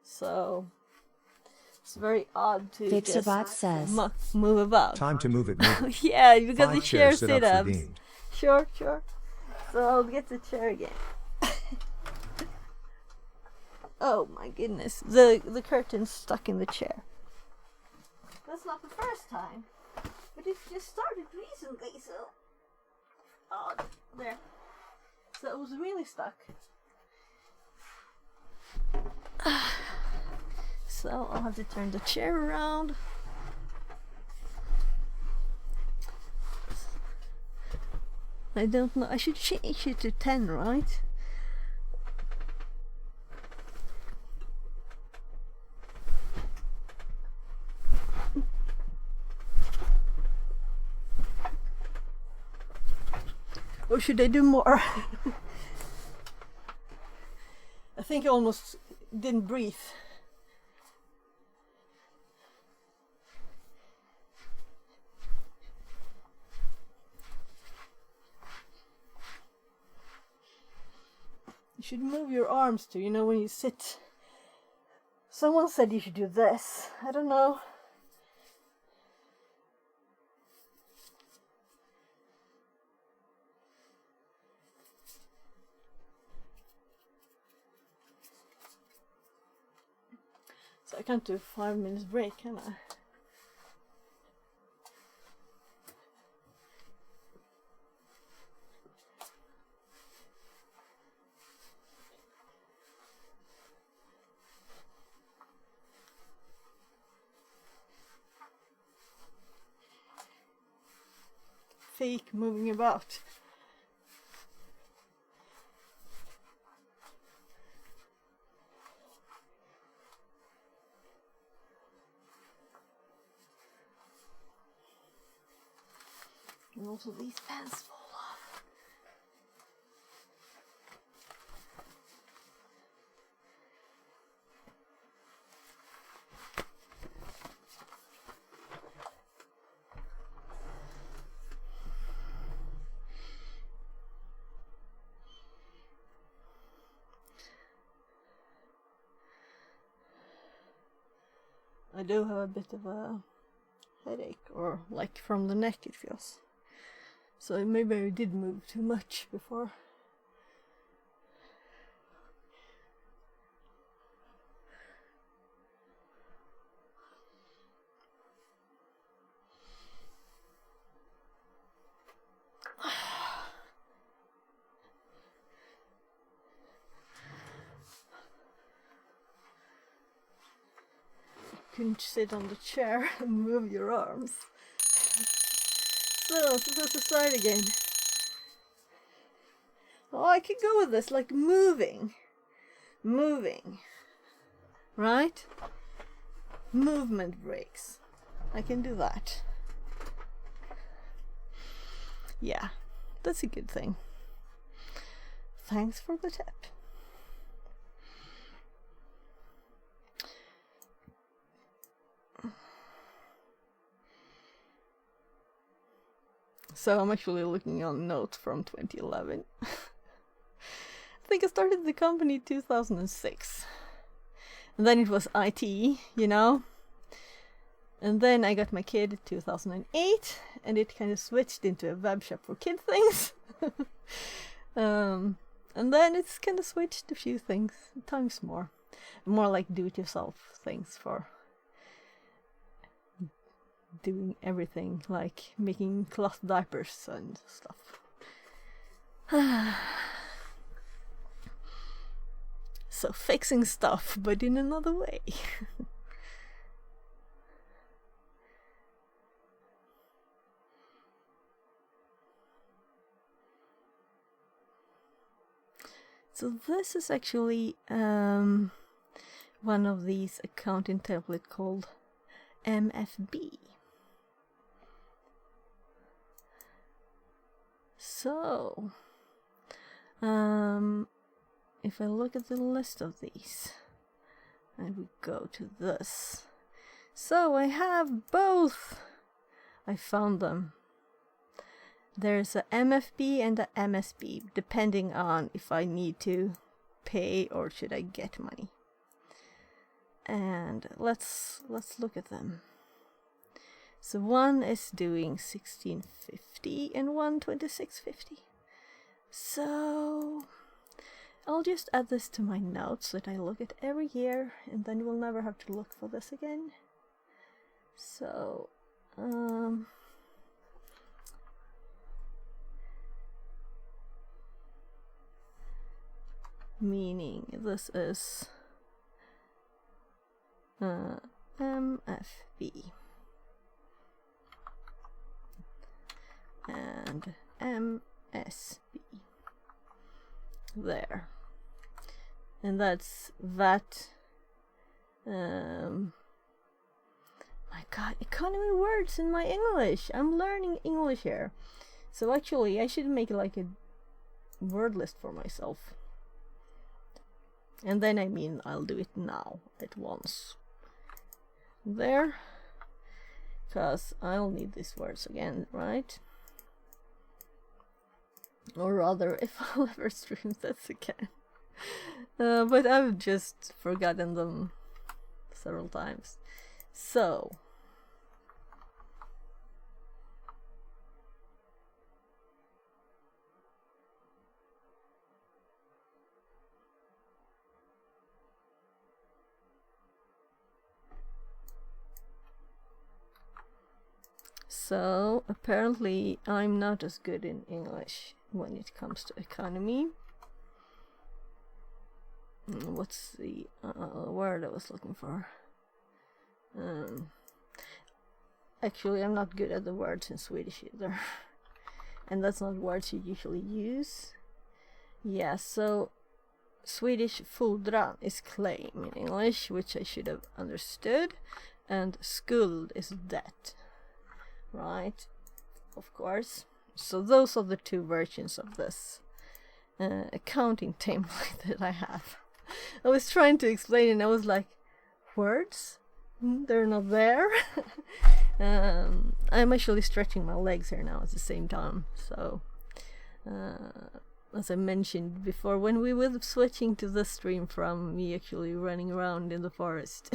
Speaker 1: So it's very odd to
Speaker 6: Fixerbot
Speaker 1: just
Speaker 6: says.
Speaker 1: move about.
Speaker 7: Time to move it. Move it.
Speaker 1: Yeah, because
Speaker 7: 5
Speaker 1: the chair
Speaker 7: chair sit-ups
Speaker 1: sit-ups.
Speaker 7: redeemed.
Speaker 1: Sure. So I'll get the chair again. Oh my goodness, the curtain's stuck in the chair. That's not the first time. But it just started recently, so... Oh, there. So it was really stuck. So I'll have to turn the chair around. I don't know, I should change it to 10, right? Or should I do more? I think I almost didn't breathe. You should move your arms too, you know, when you sit. Someone said you should do this. I don't know. So I can't do a 5 minutes break, can I? Fake moving about. And also these pants fall off. I do have a bit of a headache, or like from the neck it feels. So maybe I did move too much before. Couldn't sit on the chair and move your arms. So, supposed to start again. Oh, I can go with this, like moving. Moving. Right? Movement breaks. I can do that. Yeah, that's a good thing. Thanks for the tip. So I'm actually looking on notes from 2011. I think I started the company 2006. And then it was IT, you know. And then I got my kid in 2008, and it kind of switched into a web shop for kid things. And then it's kind of switched a few things, times more. More like do-it-yourself things for doing everything, like making cloth diapers and stuff. So fixing stuff, but in another way. So this is actually one of these accounting template called MFB. So, if I look at the list of these, and we go to this. So I have both. I found them. There's a MFB and a MSB, depending on if I need to pay or should I get money. And let's look at them. So one is doing 1650 and one 2650. So I'll just add this to my notes that I look at every year, and then we'll never have to look for this again. So, meaning this is MFB and MSB there, and that's VAT. My god, economy words in my English. I'm learning English here, so actually I should make like a word list for myself. And then I mean I'll do it now at once. There, because I'll need these words again, right? Or rather, if I'll ever stream this again. But I've just forgotten them several times. So, apparently I'm not as good in English when it comes to economy. What's the word I was looking for? Actually, I'm not good at the words in Swedish either. And that's not words you usually use. Yeah, so Swedish fordran is claim in English, which I should have understood. And skuld is debt. Right? Of course. So those are the two versions of this accounting template that I have. I was trying to explain it and I was like, words? They're not there. I'm actually stretching my legs here now at the same time. So, as I mentioned before, when we were switching to the stream from me actually running around in the forest.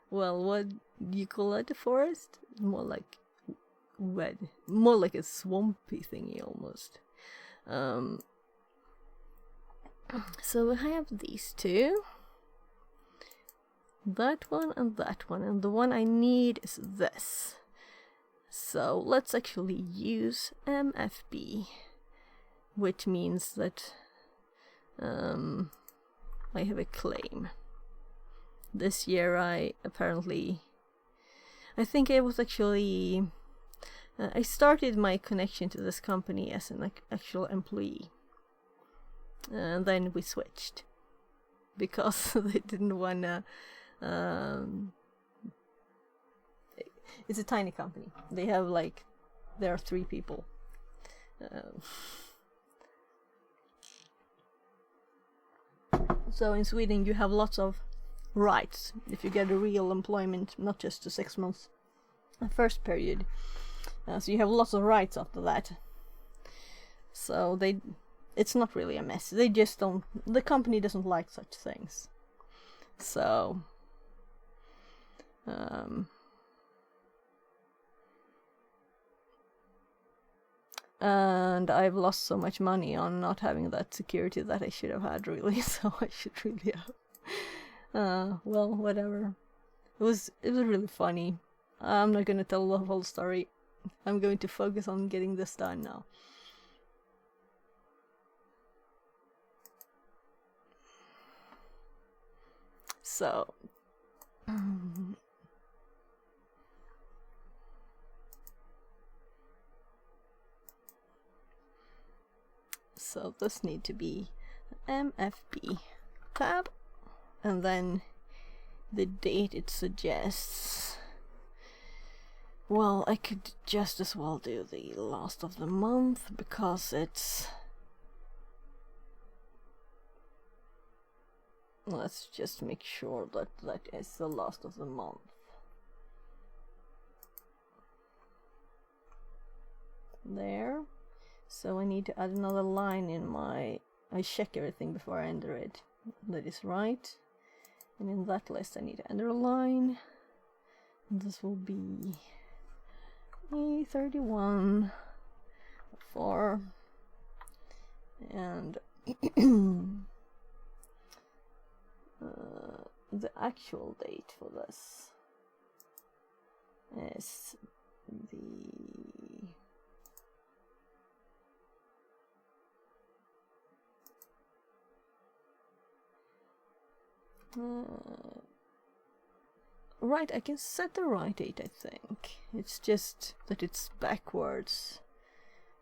Speaker 1: Well, what do you call it, a forest? More like wet, more like a swampy thingy almost. So I have these two. That one, and the one I need is this. So let's actually use MFB, which means that I have a claim. This year I think I was actually I started my connection to this company as an actual employee, and then we switched because they didn't wanna. It's a tiny company. They have there are 3 people. So in Sweden you have lots of rights if you get a real employment, not just a 6 months first period. So you have lots of rights after that. So it's not really a mess. They just don't. The company doesn't like such things. So. And I've lost so much money on not having that security that I should have had, really. So I should really have. Well, whatever. It was really funny. I'm not gonna tell the whole story. I'm going to focus on getting this done now. So. So this need to be MFB tab, and then the date it suggests. Well, I could just as well do the last of the month because it's. Let's just make sure that that is the last of the month. There. So I need to add another line in my. I check everything before I enter it. That is right. And in that list I need to enter a line. And this will be E31 4 and the actual date for this as the right, I can set the right date, I think. It's just that it's backwards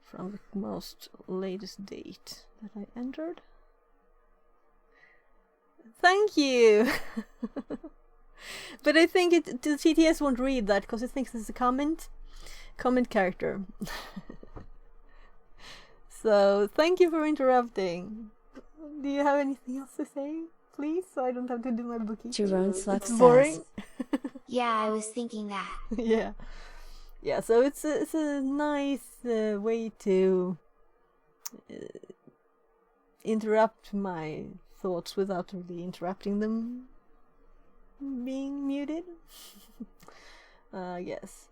Speaker 1: from the most latest date that I entered. Thank you! But I think the TTS won't read that because it thinks it's a comment character. So, thank you for interrupting. Do you have anything else to say, please, so I don't have to do my bookkeeping?
Speaker 6: Jerome Sluck
Speaker 1: It's boring.
Speaker 6: says.
Speaker 3: Yeah, I was thinking that.
Speaker 1: Yeah. Yeah, so it's a nice way to interrupt my thoughts without really interrupting them being muted. Yes.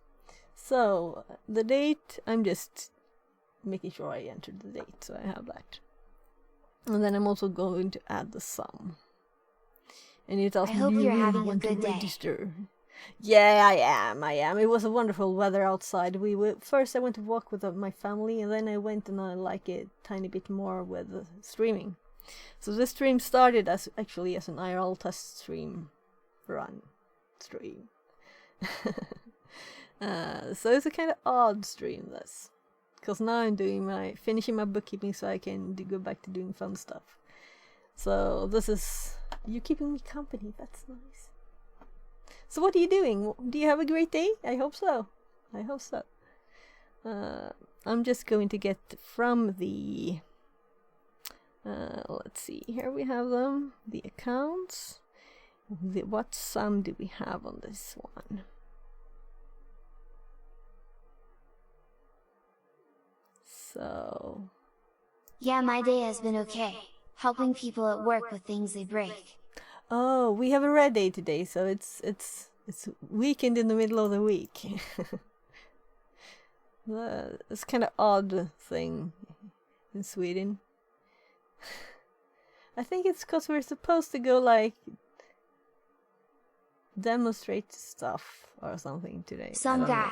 Speaker 1: So, the date, I'm just making sure I entered the date, so I have that. And then I'm also going to add the sum. And it asks
Speaker 3: I
Speaker 1: me,
Speaker 3: hope
Speaker 1: do you
Speaker 3: you're
Speaker 1: really
Speaker 3: having a
Speaker 1: want to
Speaker 3: good day.
Speaker 1: register? Yeah, I am. It was a wonderful weather outside. First I went to walk with my family, and then I went and I like it a tiny bit more with streaming. So this stream started as an IRL test stream. So it's a kind of odd stream, this, because now I'm finishing my bookkeeping so I can go back to doing fun stuff. So this is, you're keeping me company. That's nice. So what are you doing? Do you have a great day? I hope so. I'm just going to get from the let's see, here we have them, the accounts. What sum do we have on this one? So
Speaker 3: Yeah, my day has been okay. Helping people at work with things they break.
Speaker 1: oh, we have a red day today, so it's weekend in the middle of the week. It's kind of odd thing in Sweden. I think it's because we're supposed to go like demonstrate stuff or something today.
Speaker 3: Some guy,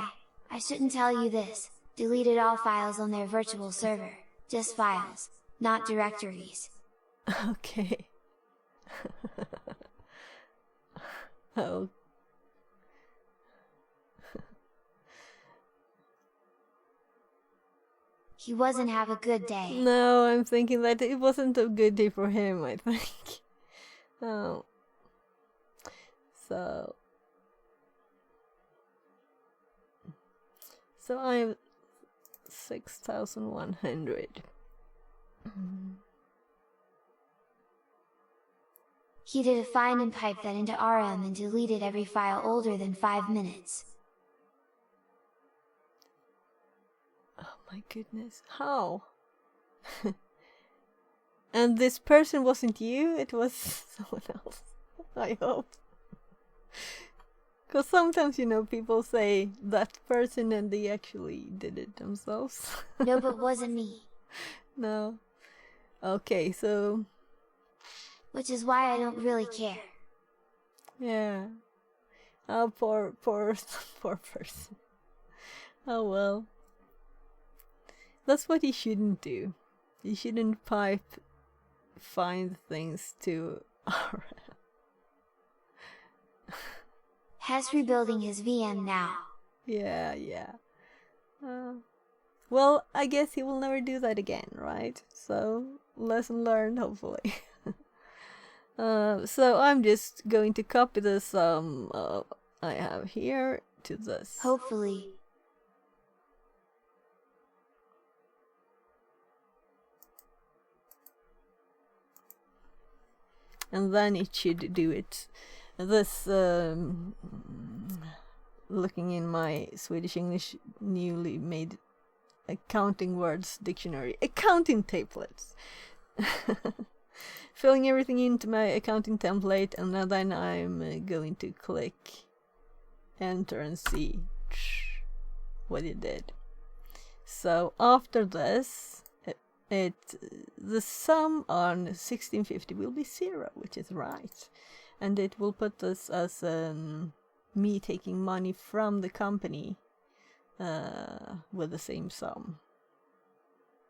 Speaker 3: I shouldn't tell you this, deleted all files on their virtual server. Just files, not directories.
Speaker 1: Okay. Oh.
Speaker 3: He wasn't have a good day.
Speaker 1: No, I'm thinking that it wasn't a good day for him, I think. Oh. So I'm 6,100.
Speaker 3: He did a find and piped that into RM and deleted every file older than 5 minutes.
Speaker 1: Oh my goodness, how? And this person wasn't you, it was someone else, I hope. Because sometimes, people say that person and they actually did it themselves.
Speaker 3: No, but wasn't me.
Speaker 1: No. Okay, so...
Speaker 3: Which is why I don't really care.
Speaker 1: yeah. Oh, poor person. Oh well. That's what you shouldn't do. You shouldn't find things to RL.
Speaker 3: Hess rebuilding his VM now.
Speaker 1: Yeah. Well, I guess he will never do that again, right? So, lesson learned, hopefully. So I'm just going to copy the sum I have here to this.
Speaker 3: Hopefully.
Speaker 1: And then it should do it. This, looking in my Swedish English newly made accounting words dictionary, accounting templates. Filling everything into my accounting template, and then I'm going to click enter and see what it did. So after this, the sum on 1650 will be 0, which is right, and it will put this as me taking money from the company with the same sum.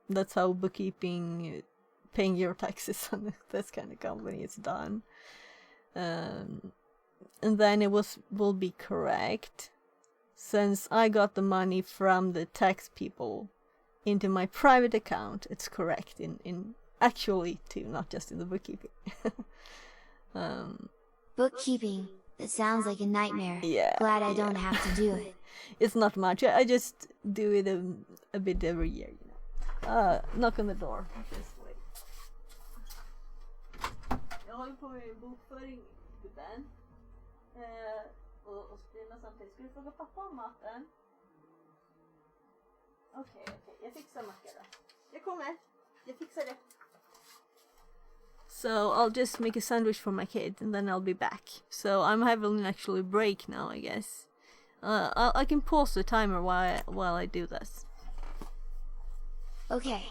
Speaker 1: That's how bookkeeping, paying your taxes on this kind of company is done. And then it will be correct, since I got the money from the tax people into my private account. It's correct in actually too, not just in the bookkeeping.
Speaker 3: Bookkeeping, that sounds like a nightmare.
Speaker 1: Yeah,
Speaker 3: Glad I don't have to do it.
Speaker 1: It's not much. I just do it a bit every year, you know. Knock on the door. Just wait. Jag håller på med bokföring-gubben. Och skriva samtidigt. Ska du fråga pappa om maten? Okej. Jag fixar macka då. Jag kommer. Jag fixar det. So I'll just make a sandwich for my kid and then I'll be back. So I'm having an actual break now, I guess. I can pause the timer while I do this.
Speaker 3: Okay.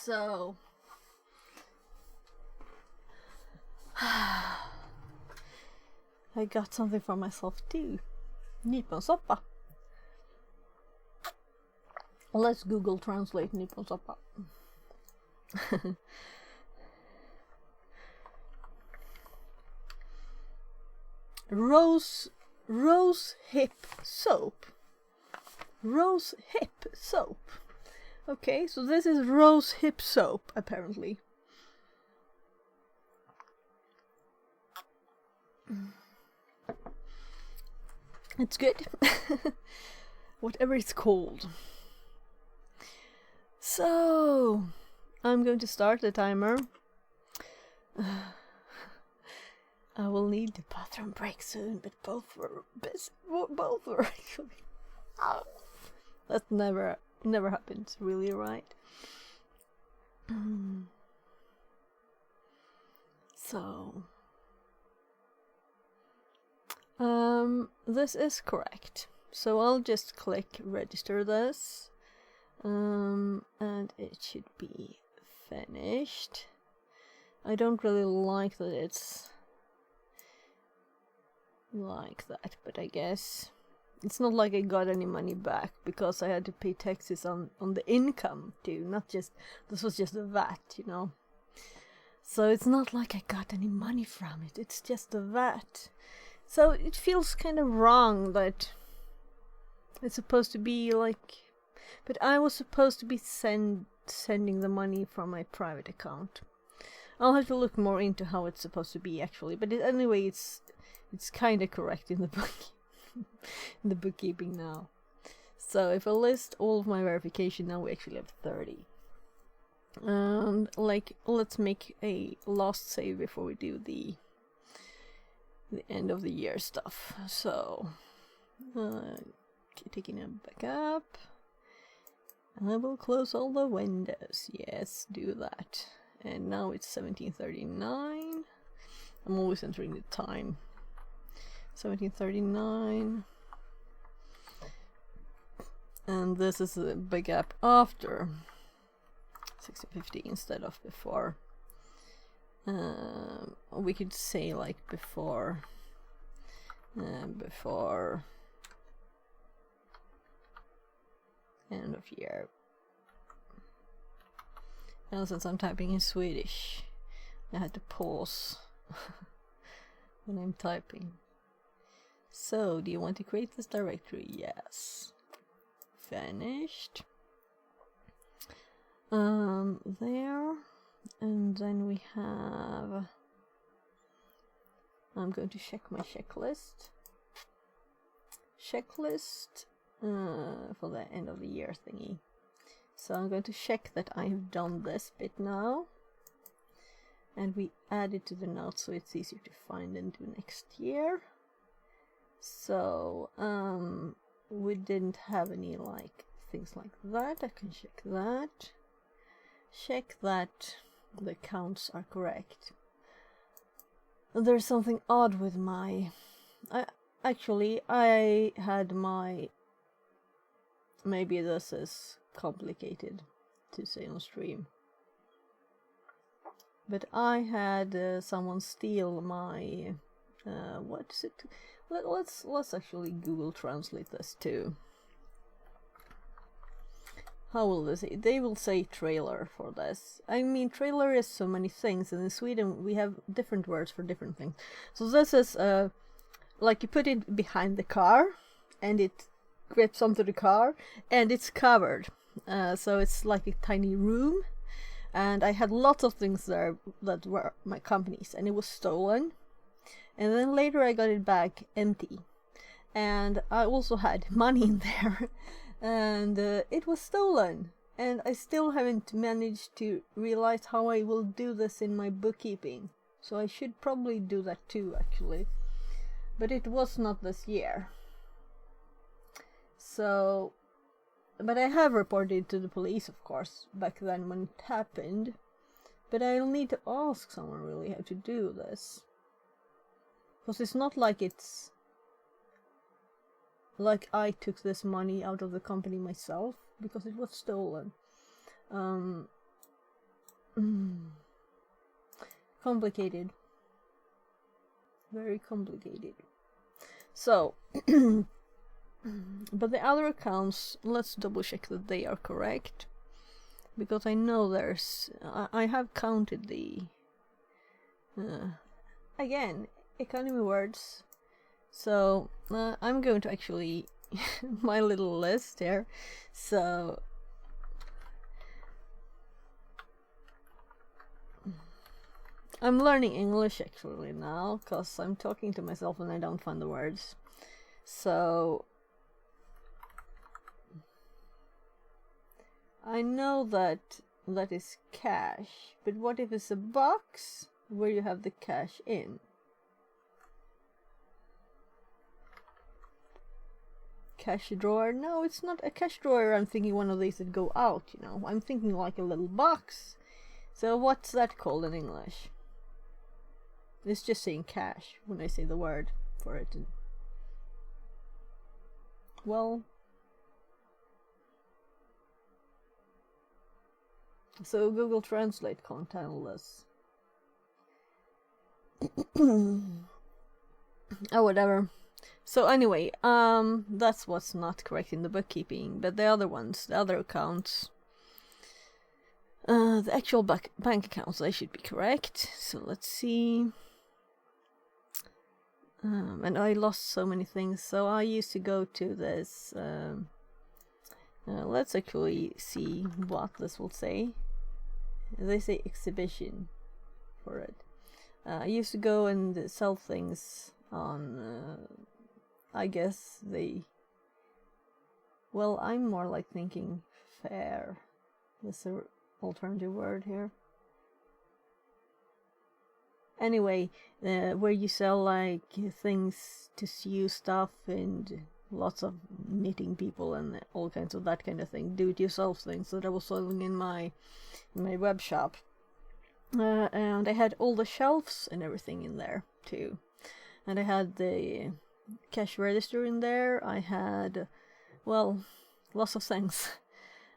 Speaker 1: So I got something for myself too. Nyponsoppa. Let's Google translate nyponsoppa. Rose hip soap. Rose hip soap. Okay, so this is rose hip soap apparently. It's good. Whatever it's called. So I'm going to start the timer. I will need the bathroom break soon, but both were busy. Both were actually. That never happens, really, right? So this is correct. So I'll just click register this, and it should be finished. I don't really like that it's like that, but I guess it's not like I got any money back because I had to pay taxes on the income too, not just, this was just the VAT, you know. So it's not like I got any money from it, it's just the VAT. So it feels kind of wrong that it's supposed to be like, but I was supposed to be sending the money from my private account. I'll have to look more into how it's supposed to be actually, but anyway, it's kind of correct in the book, in the bookkeeping now. So if I list all of my verification, now we actually have 30. And like, let's make a last save before we do the end of the year stuff. So taking it back up. I will close all the windows. Yes, do that. And now it's 17:39. I'm always entering the time. 17:39. And this is a big gap after 1650 instead of before. We could say like before end of year. And since I'm typing in Swedish, I had to pause when I'm typing. So, do you want to create this directory? Yes. Finished. There. And then we have... I'm going to check my checklist. Checklist for the end of the year thingy. So I'm going to check that I have done this bit now. And we add it to the notes so it's easier to find and do next year. So we didn't have any like things like that. I can check that. Check that the counts are correct. There's something odd with my... I had my... Maybe this is complicated to say on stream. But I had someone steal my... what is it? Let's actually Google Translate this too. How will they say? They will say trailer for this. I mean, trailer is so many things, and in Sweden we have different words for different things. So this is like you put it behind the car, and it grips onto the car, and it's covered. So it's like a tiny room, and I had lots of things there that were my company's, and it was stolen. And then later I got it back empty, and I also had money in there. And it was stolen, and I still haven't managed to realize how I will do this in my bookkeeping. So I should probably do that too, actually. But it was not this year. So, but I have reported to the police, of course, back then when it happened. But I'll need to ask someone really how to do this. Because it's not like it's... like I took this money out of the company myself, because it was stolen. Complicated. Very complicated. So, but the other accounts, let's double check that they are correct. Because I know I have counted the, again, economy words. So, I'm going to actually, my little list here. So, I'm learning English actually now, because I'm talking to myself and I don't find the words. So, I know that is cash, but what if it's a box where you have the cash in? Cash drawer? No, it's not a cash drawer. I'm thinking one of these that go out, you know. I'm thinking like a little box. So what's that called in English? It's just saying cash when I say the word for it. Well, so Google Translate can't handle this. Oh, whatever. So anyway, that's what's not correct in the bookkeeping, but the other ones, the other accounts, the actual bank accounts, they should be correct. So let's see. And I lost so many things, so I used to go to this, let's actually see what this will say. They say exhibition for it. I used to go and sell things on, I guess well, I'm more like thinking fair. There's an alternative word here. Anyway, where you sell like things to sew stuff and lots of knitting people and all kinds of that kind of thing, do-it-yourself things that I was selling in my web shop. And I had all the shelves and everything in there too. And I had the cash register in there. I had, well, lots of things.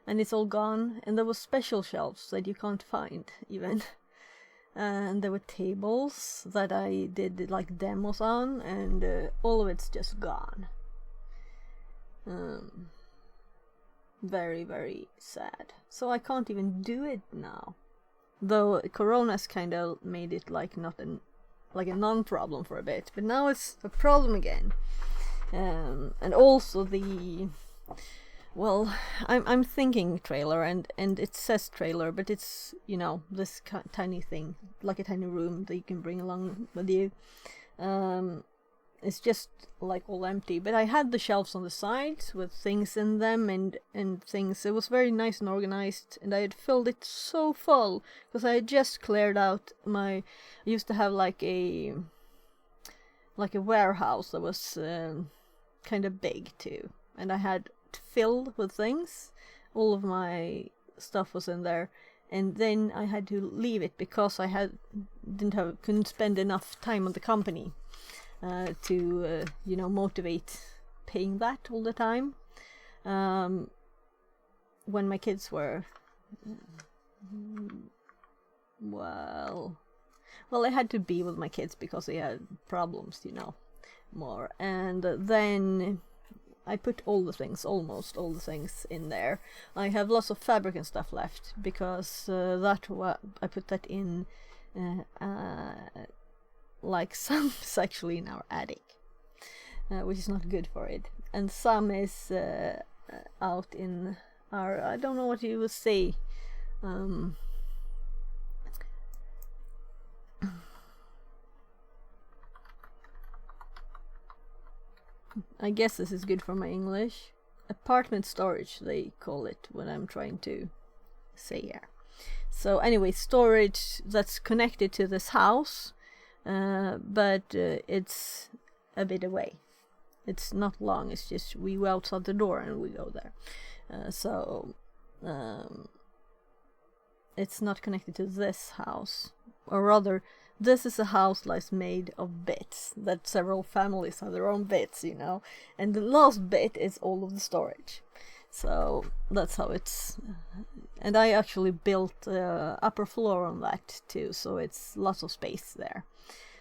Speaker 1: And it's all gone. And there were special shelves that you can't find even. And there were tables that I did like demos on, and all of it's just gone. Very, very sad. So I can't even do it now. Though Corona's kind of made it like a non-problem for a bit, but now it's a problem again. And also well, I'm thinking trailer, and it says trailer, but it's, you know, this tiny thing, like a tiny room that you can bring along with you. It's just like all empty, but I had the shelves on the sides with things in them and things. It was very nice and organized, and I had filled it so full because I had just cleared out I used to have like a warehouse that was kind of big too, and I had filled with things. All of my stuff was in there, and then I had to leave it because I couldn't spend enough time on the company to you know, motivate paying that all the time. When my kids were well, I had to be with my kids because they had problems, you know, more. And then I put almost all the things in there. I have lots of fabric and stuff left because I put that in like some is actually in our attic, which is not good for it, and some is out in our, I don't know what you would say, I guess this is good for my English. Apartment storage, they call it when I'm trying to say here. So anyway, storage that's connected to this house, but it's a bit away. It's not long, it's just we go outside the door and we go there. So it's not connected to this house, or rather, this is a house that's made of bits, that several families have their own bits, you know, and the last bit is all of the storage. So that's how it's And I actually built upper floor on that too, so it's lots of space there.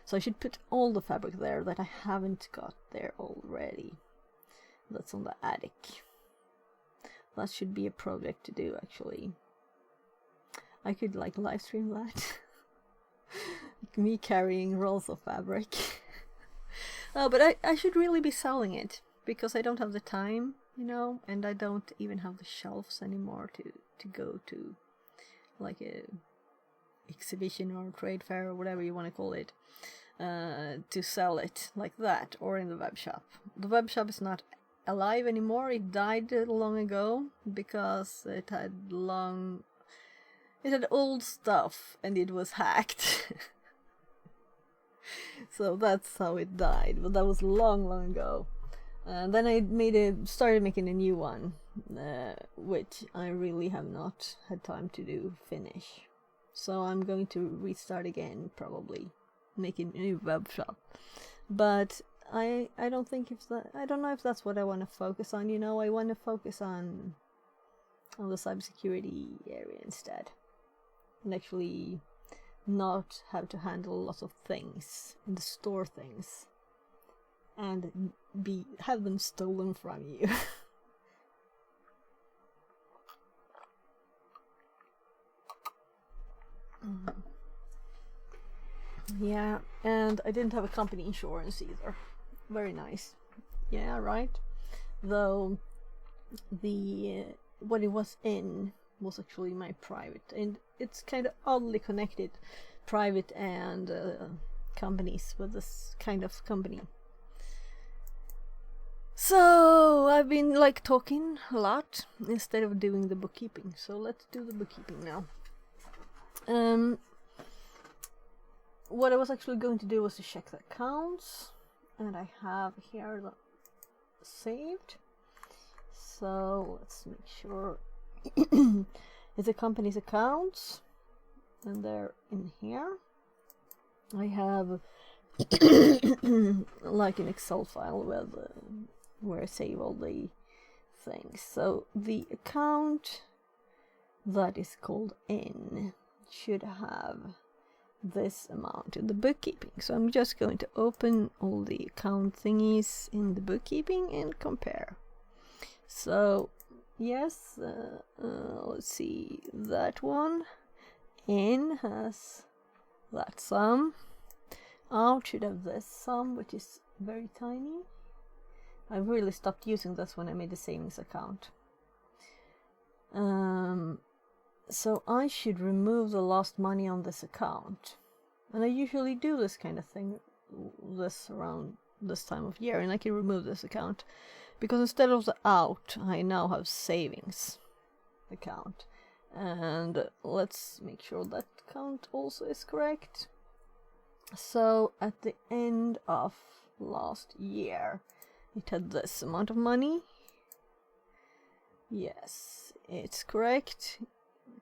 Speaker 1: So I should put all the fabric there that I haven't got there already. That's on the attic. That should be a project to do, actually. I could like live stream that. Me carrying rolls of fabric. Oh, but I should really be selling it, because I don't have the time, you know, and I don't even have the shelves anymore to go to like a exhibition or trade fair or whatever you want to call it, to sell it like that, or in the web shop. The web shop is not alive anymore. It died long ago because it had old stuff and it was hacked. So that's how it died, but that was long ago. And then I started making a new one, which I really have not had time to finish. So I'm going to restart again, probably making a new web shop. But I don't know if that's what I want to focus on. You know, I want to focus on the cybersecurity area instead, and actually not have to handle lots of things and store things and have them stolen from you. Yeah, and I didn't have a company insurance either. Very nice. Yeah, right. Though the what it was in was actually my private, and it's kind of oddly connected, private and companies with this kind of company. So I've been like talking a lot instead of doing the bookkeeping. So let's do the bookkeeping now. What I was actually going to do was to check the accounts, and I have here the saved. So let's make sure it's a company's accounts, and they're in here. I have like an Excel file with where I save all the things. So the account that is called N should have this amount in the bookkeeping. So I'm just going to open all the account thingies in the bookkeeping and compare. So yes, let's see, that one N has that sum. Out should have this sum, which is very tiny. I really stopped using this when I made the savings account. So I should remove the lost money on this account. And I usually do this kind of thing around this time of year, and I can remove this account because instead of the out, I now have savings account. And let's make sure that count also is correct. So at the end of last year, it had this amount of money. Yes, it's correct.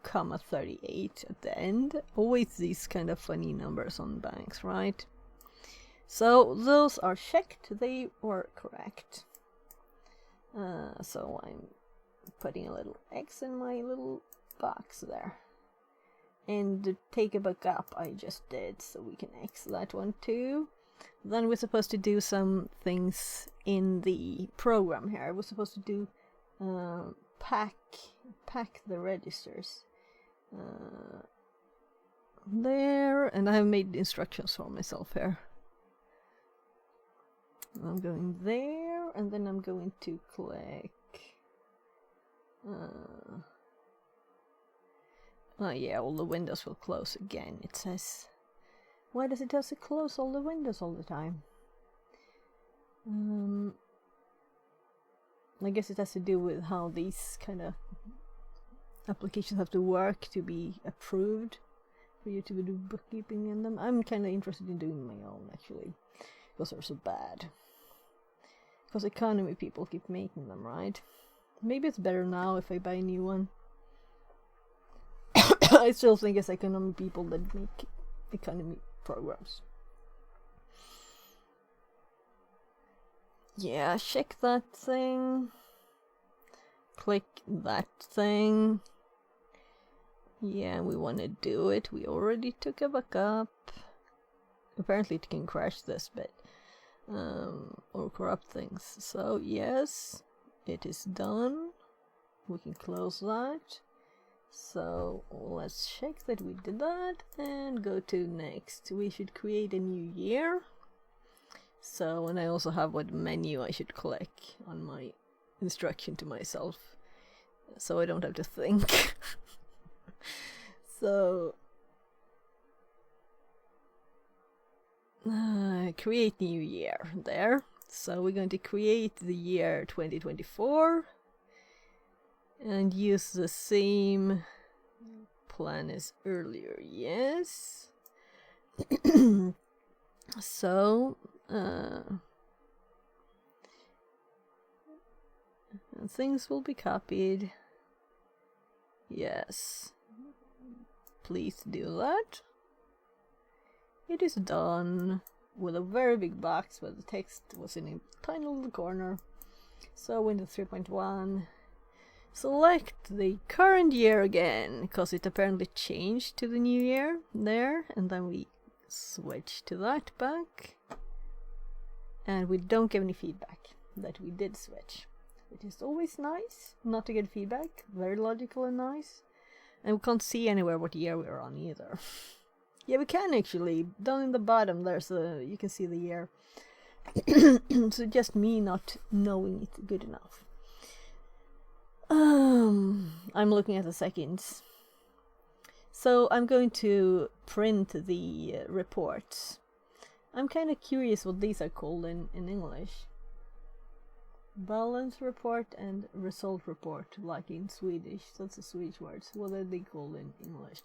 Speaker 1: Comma 38 at the end. Always these kind of funny numbers on banks, right? So those are checked. They were correct. So I'm putting a little X in my little box there. And to take a backup I just did, so we can X that one too. Then we're supposed to do some things in the program here. We're supposed to do pack the registers there, and I have made instructions for myself here. I'm going there, and then I'm going to click oh yeah, all the windows will close again. It says, why does it have to close all the windows all the time? I guess it has to do with how these kind of applications have to work to be approved for you to do bookkeeping in them. I'm kind of interested in doing my own, actually, because they're so bad. Because economy people keep making them, right? Maybe it's better now if I buy a new one. I still think it's economy people that make economy programs. Yeah, check that thing. Click that thing. Yeah, we want to do it. We already took a backup. Apparently it can crash this bit. Or corrupt things. So yes, it is done. We can close that. So let's check that we did that and go to next. We should create a new year. So, and I also have what menu I should click on my instruction to myself, so I don't have to think. So, create new year there. So we're going to create the year 2024 and use the same plan as earlier. Yes. So things will be copied. Yes. Please do that. It is done with a very big box, but the text was in a tiny little corner. So Windows 3.1. Select the current year again, because it apparently changed to the new year there, and then we switch to that back. And we don't give any feedback that we did switch, which is always nice not to get feedback. Very logical and nice. And we can't see anywhere what year we're on either. Yeah, we can actually. Down in the bottom there's you can see the year. So just me not knowing it good enough. I'm looking at the seconds. So I'm going to print the reports. I'm kind of curious what these are called in English. Balance report and result report, like in Swedish. That's the Swedish words. What are they called in English?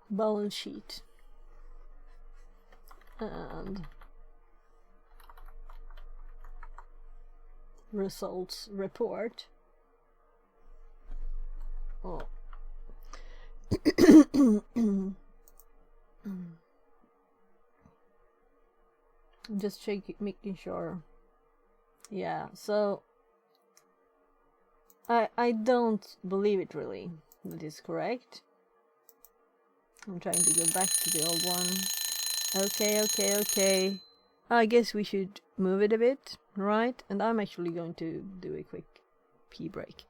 Speaker 1: Balance sheet. And results report. Oh. Just making sure. Yeah, so I don't believe it really that is correct. I'm trying to go back to the old one. Okay. I guess we should move it a bit, right? And I'm actually going to do a quick pee break.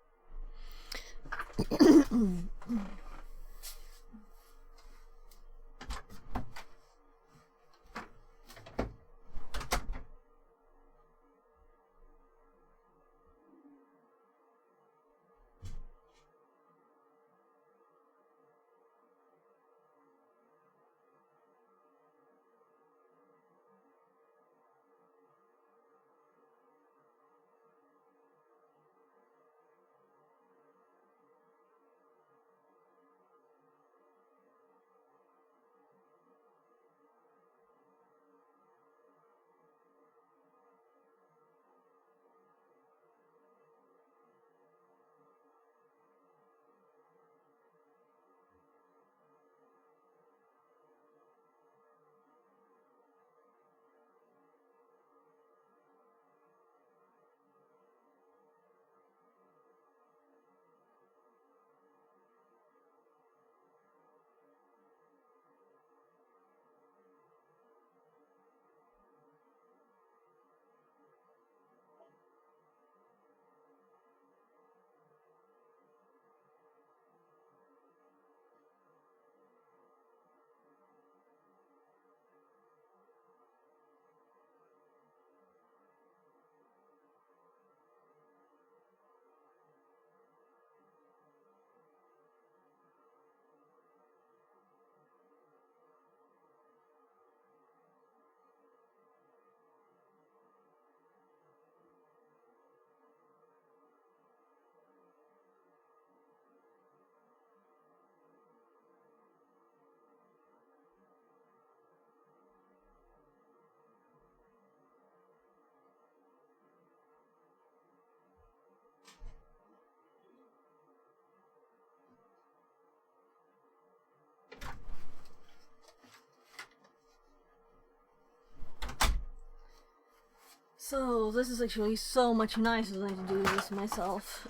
Speaker 1: So this is actually so much nicer than to do this myself.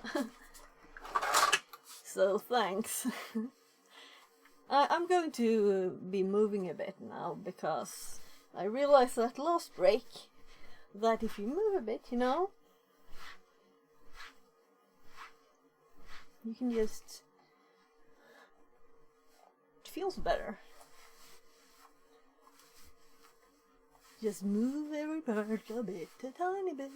Speaker 1: So thanks. I'm going to be moving a bit now because I realized that last break that if you move a bit, you know, you can just, it feels better. Just move every part a bit, a tiny bit.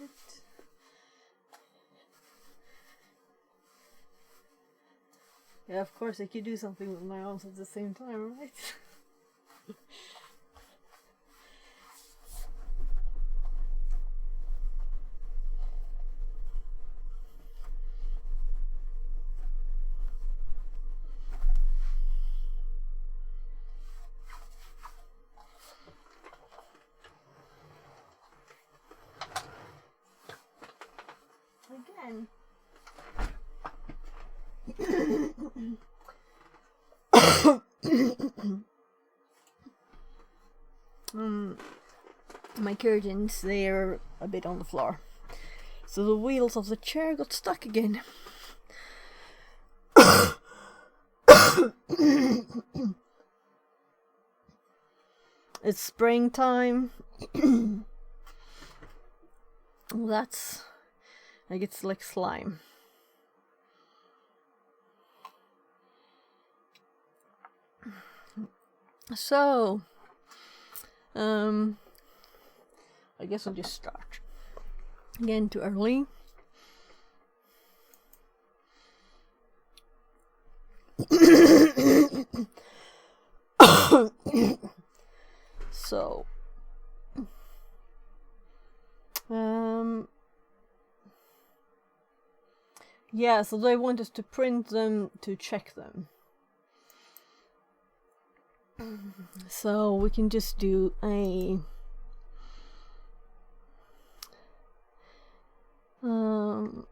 Speaker 1: Yeah, of course I could do something with my arms at the same time, right? Again. My curtains, they're a bit on the floor. So the wheels of the chair got stuck again. It's springtime. That's like it's like slime. So I guess I'll just start. Again, too early. So yeah, so they want us to print them to check them. So we can just do a so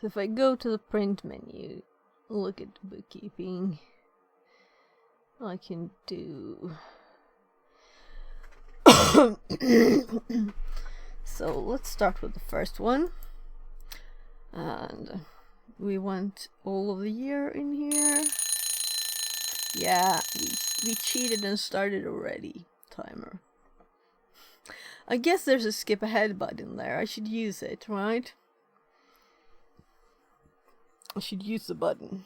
Speaker 1: if I go to the print menu, look at bookkeeping, I can do so let's start with the first one, and we want all of the year in here. Yeah, we cheated and started already. Timer. I guess there's a skip ahead button there. I should use it, right? I should use the button.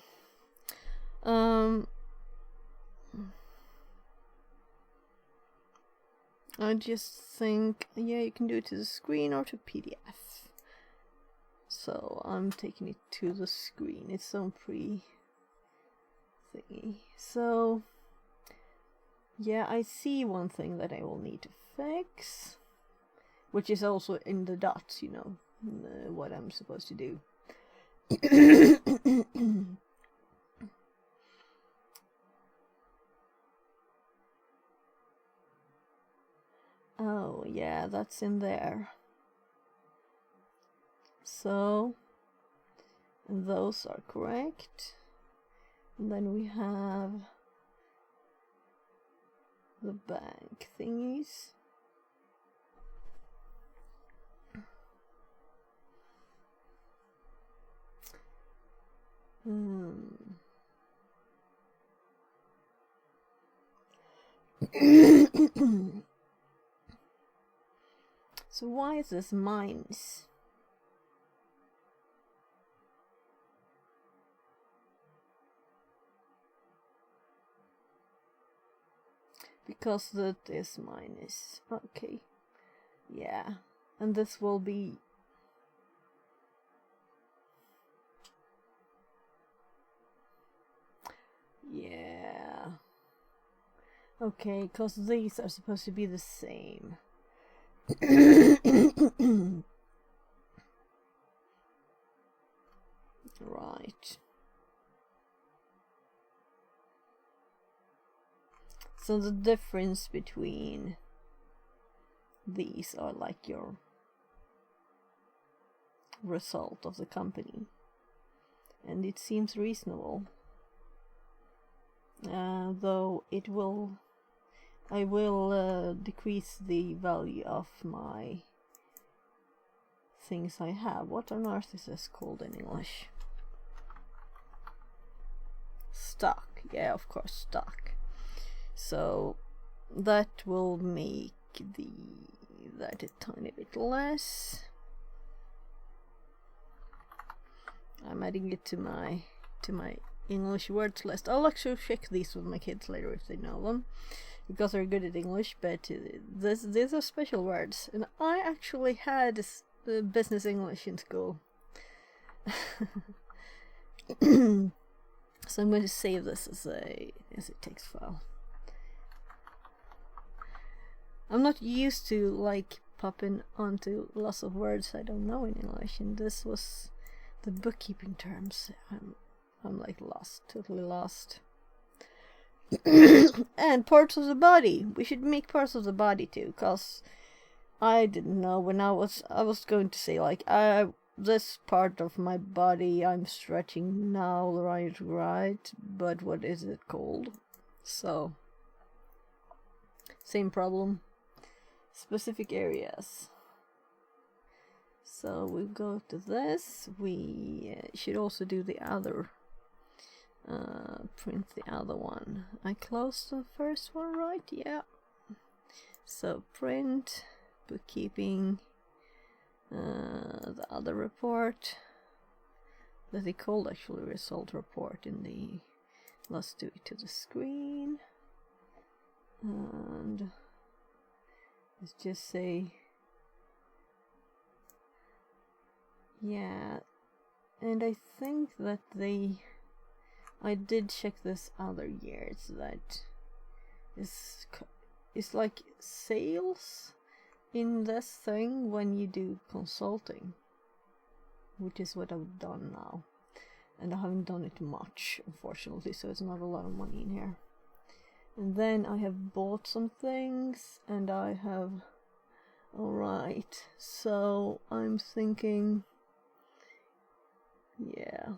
Speaker 1: I just think, yeah, you can do it to the screen or to PDF. So I'm taking it to the screen. It's some pre thingy. So yeah, I see one thing that I will need to fix, which is also in the dots, you know, what I'm supposed to do. Oh yeah, that's in there. So those are correct. And then we have the bank thingies. So why is this minus? Because that is minus. Okay. Yeah. And this will be... Yeah. Okay, because these are supposed to be the same. Right. So the difference between these are like your result of the company. And it seems reasonable. Though it will I will decrease the value of my things I have. What on earth is this called in English? Stock. Yeah, of course, stock. So that will make that a tiny bit less. I'm adding it to my English words list. I'll actually check these with my kids later if they know them, because they're good at English, but these are special words. And I actually had business English in school. So I'm going to save this as a text file. I'm not used to like popping onto lots of words I don't know in English, and this was the bookkeeping terms. I'm like lost, totally lost. And parts of the body. We should make parts of the body too, cause I didn't know when I was going to say like this part of my body I'm stretching now, right, but what is it called? So same problem. Specific areas. So we go to this. We should also do the other. Print the other one. I closed the first one, right? Yeah. So print, bookkeeping, the other report that they called actually result report in the. Let's do it to the screen, and let's just say, yeah. And I think that I did check this other year. It's that it's like sales in this thing when you do consulting, which is what I've done now, and I haven't done it much, unfortunately, so it's not a lot of money in here. And then I have bought some things, and I have, alright, so I'm thinking, yeah.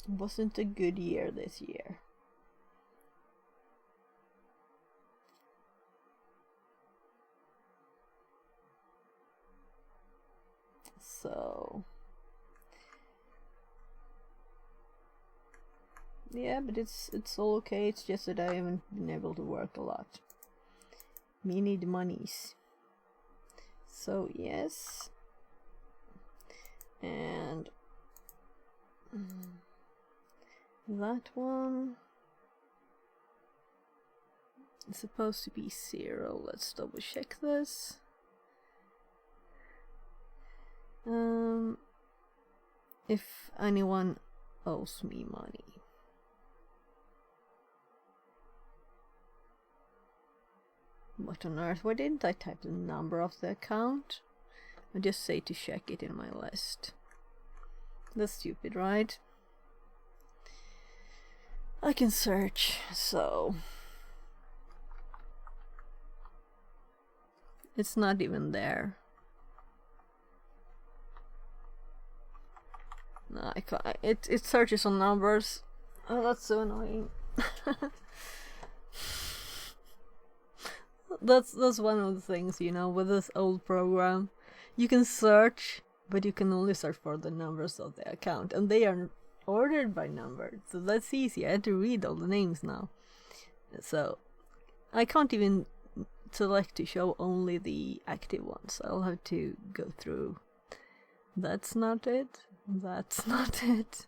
Speaker 1: Wasn't a good year this year. So yeah, but it's all okay. It's just that I haven't been able to work a lot. Me need monies. So yes. And that one is supposed to be 0. Let's double check this. If anyone owes me money. What on earth? Why didn't I type the number of the account? I just say to check it in my list. That's stupid, right? I can search, so it's not even there. No, I can't. It searches on numbers. Oh, that's so annoying. That's one of the things, you know, with this old program. You can search, but you can only search for the numbers of the account, and they are ordered by number, so that's easy. I had to read all the names now, so I can't even select to show only the active ones. I'll have to go through. That's not it. That's not it.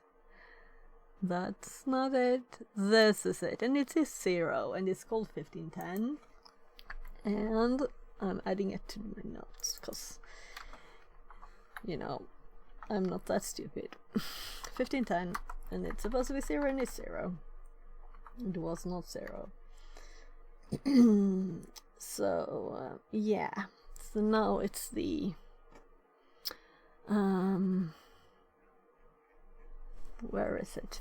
Speaker 1: That's not it. This is it, and it is 0, and it's called 1510. And I'm adding it to my notes because, you know, I'm not that stupid. 1510, and it's supposed to be 0, and it's 0. It was not 0. So yeah. So now it's the where is it?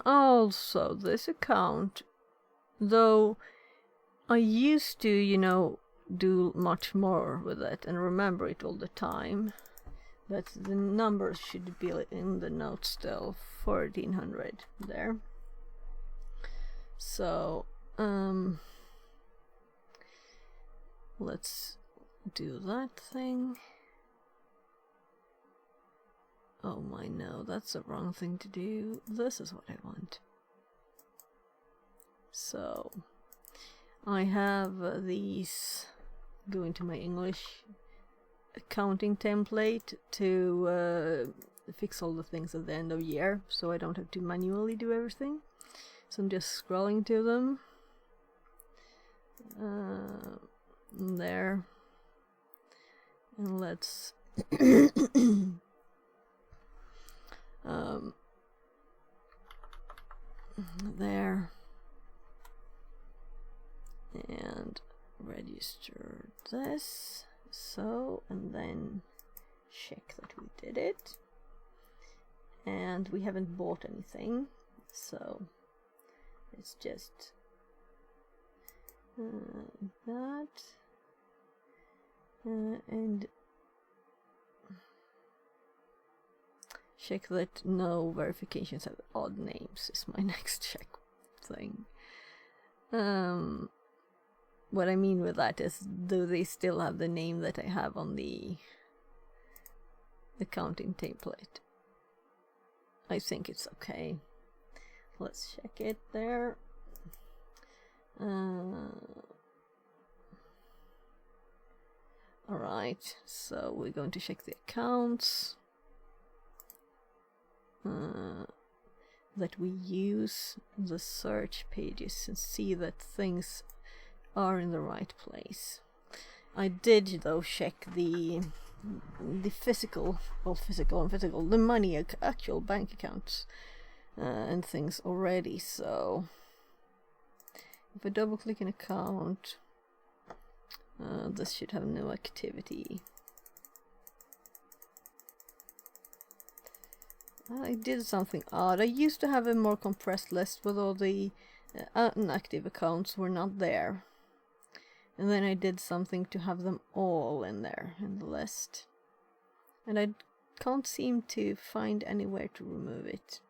Speaker 1: Also, this account, though I used to, you know, do much more with it and remember it all the time. But the numbers should be in the notes still, 1400 there. So, let's do that thing. Oh my, no, that's the wrong thing to do. This is what I want. So, I have these, go into my English accounting template to fix all the things at the end of year, so I don't have to manually do everything. So I'm just scrolling to them. There. And let's there. And register this. So, and then check that we did it. And we haven't bought anything, so it's just that. And check that no verifications have odd names is my next check thing. What I mean with that is, do they still have the name that I have on the accounting template? I think it's okay. Let's check it there. Alright, so we're going to check the accounts that we use, the search pages, and see that things are in the right place. I did though check the physical, the money, actual bank accounts and things already. So if I double click an account, this should have no activity. I did something odd. I used to have a more compressed list with all the inactive accounts were not there. And then I did something to have them all in there in the list. And I can't seem to find anywhere to remove it.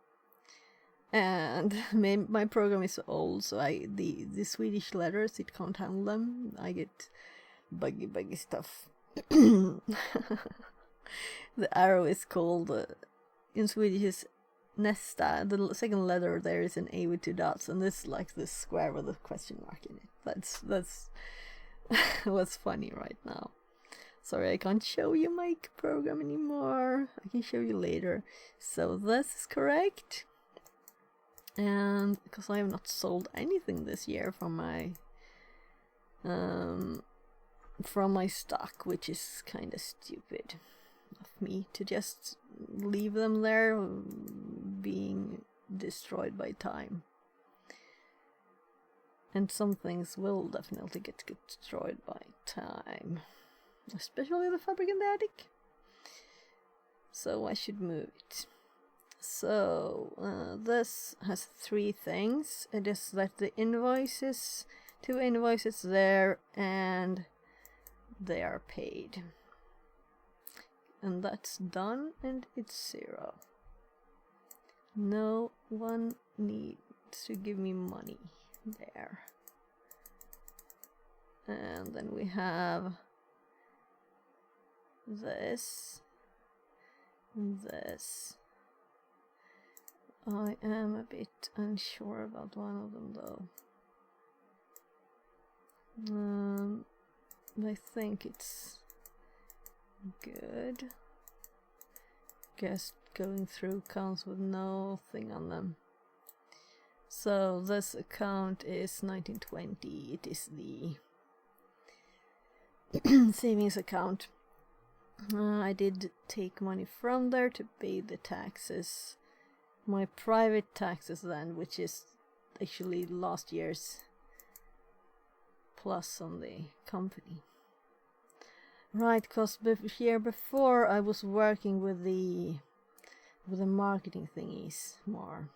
Speaker 1: And my program is old, so the Swedish letters, it can't handle them. I get buggy stuff. The arrow is called, in Swedish is nästa. The second letter there is an A with 2 dots, and this like this square with a question mark in it. That's what's funny right now. Sorry, I can't show you my program anymore. I can show you later. So this is correct. And because I have not sold anything this year from my stock, which is kind of stupid of me to just leave them there being destroyed by time. And some things will definitely get destroyed by time, especially the fabric in the attic. So I should move it. So this has 3 things. It is that the invoices, 2 invoices there, and they are paid. And that's done, and it's 0. No one needs to give me money there. And then we have this, this. I am a bit unsure about one of them though. I think it's good. Guess going through accounts with nothing on them. So this account is 1920. It is the savings account. I did take money from there to pay the taxes. My private taxes then, which is actually last year's plus on the company. Right, because the year before I was working with the marketing thingies more.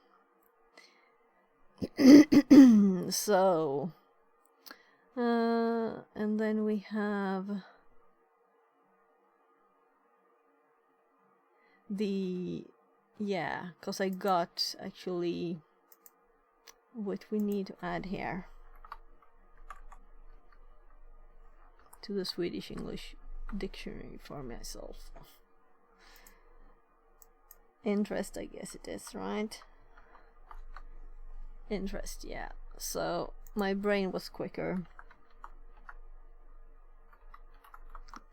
Speaker 1: So And then we have the, yeah, because I got actually what we need to add here to the Swedish English dictionary for myself. Interest, I guess it is, right? Interest, yeah. So my brain was quicker,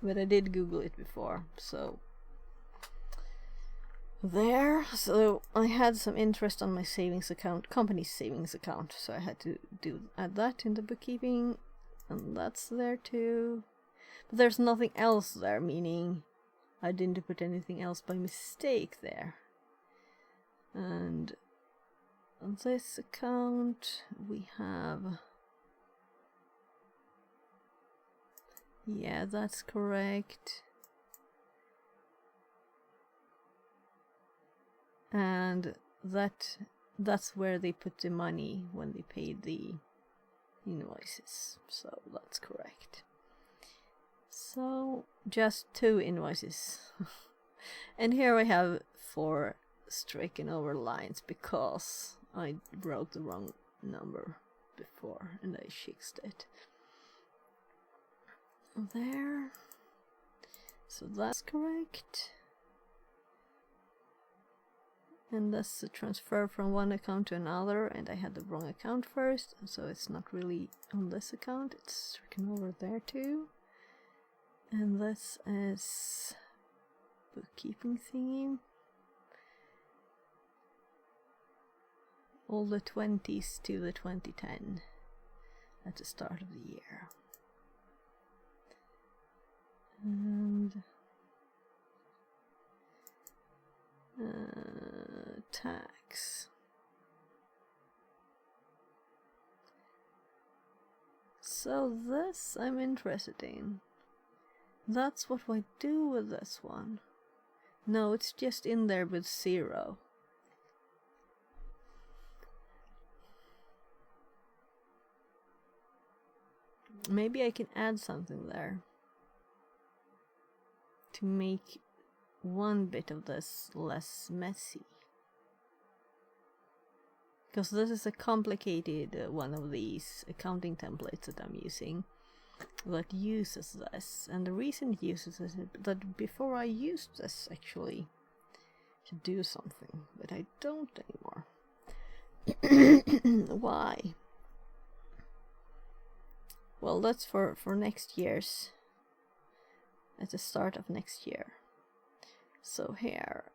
Speaker 1: but I did Google it before, so there. So I had some interest on my savings account, company's savings account, so I had to add that in the bookkeeping, and that's there too. But there's nothing else there, meaning I didn't put anything else by mistake there. And on this account we have, yeah, that's correct. And that's where they put the money when they paid the invoices, so that's correct. So just 2 invoices. And here I have 4 stricken over lines because I wrote the wrong number before and I fixed it. There. So that's correct. And that's the transfer from one account to another, and I had the wrong account first, so it's not really on this account, it's stricken over there too. And this is bookkeeping thingy. All the 20s to the 2010 at the start of the year. And tax. So this I'm interested in. That's what I do with this one. No, it's just in there with 0. Maybe I can add something there to make one bit of this less messy. Because this is a complicated one of these accounting templates that I'm using that uses this. And the reason it uses this is that before I used this actually to do something, but I don't anymore. Why? Well, that's for next year's, at the start of next year. So here,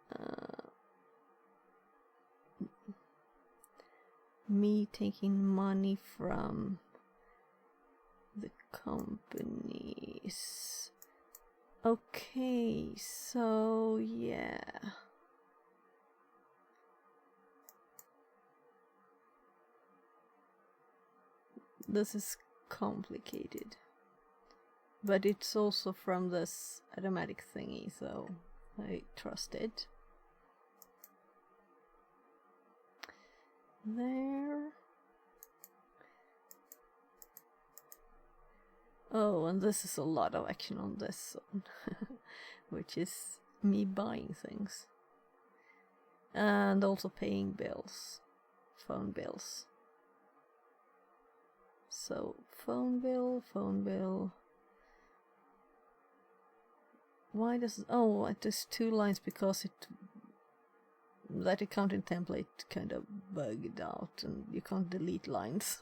Speaker 1: me taking money from the companies. Okay, so yeah. This is complicated. But it's also from this automatic thingy, so I trust it. There. Oh, and this is a lot of action on this one, which is me buying things. And also paying bills, phone bills. So, phone bill. Why does, oh, it is 2 lines because that accounting template kind of bugged out and you can't delete lines.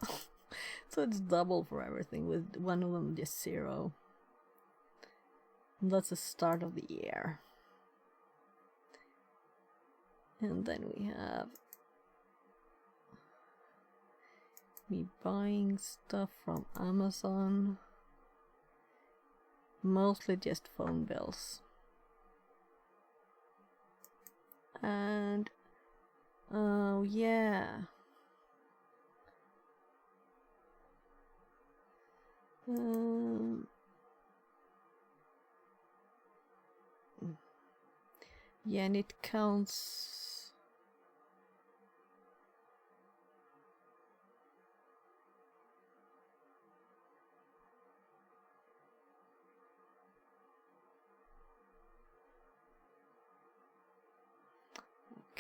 Speaker 1: So it's double for everything, with one of them just 0. And that's the start of the year. And then we have me buying stuff from Amazon. Mostly just phone bills. And oh yeah. Yeah, and it counts.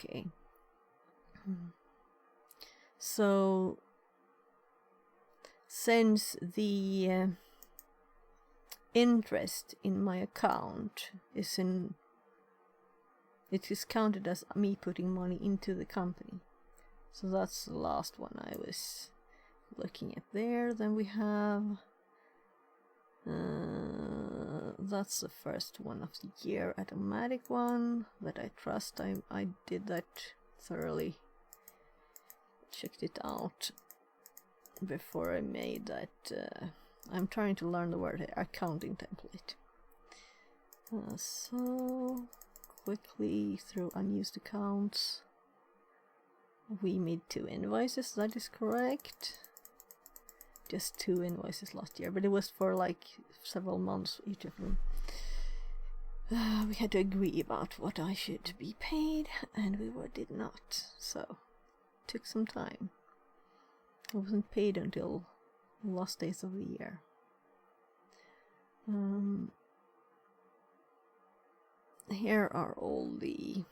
Speaker 1: Okay. So since the interest in my account is it is counted as me putting money into the company. So that's the last one I was looking at there. Then we have that's the first one of the year automatic one that I trust. I did that thoroughly, checked it out before I made that. I'm trying to learn the word accounting template. So quickly through unused accounts. We made 2 invoices, that is correct. Just 2 invoices last year, but it was for like several months each of them. We had to agree about what I should be paid, and we did not, so it took some time. I wasn't paid until the last days of the year. Here are all the...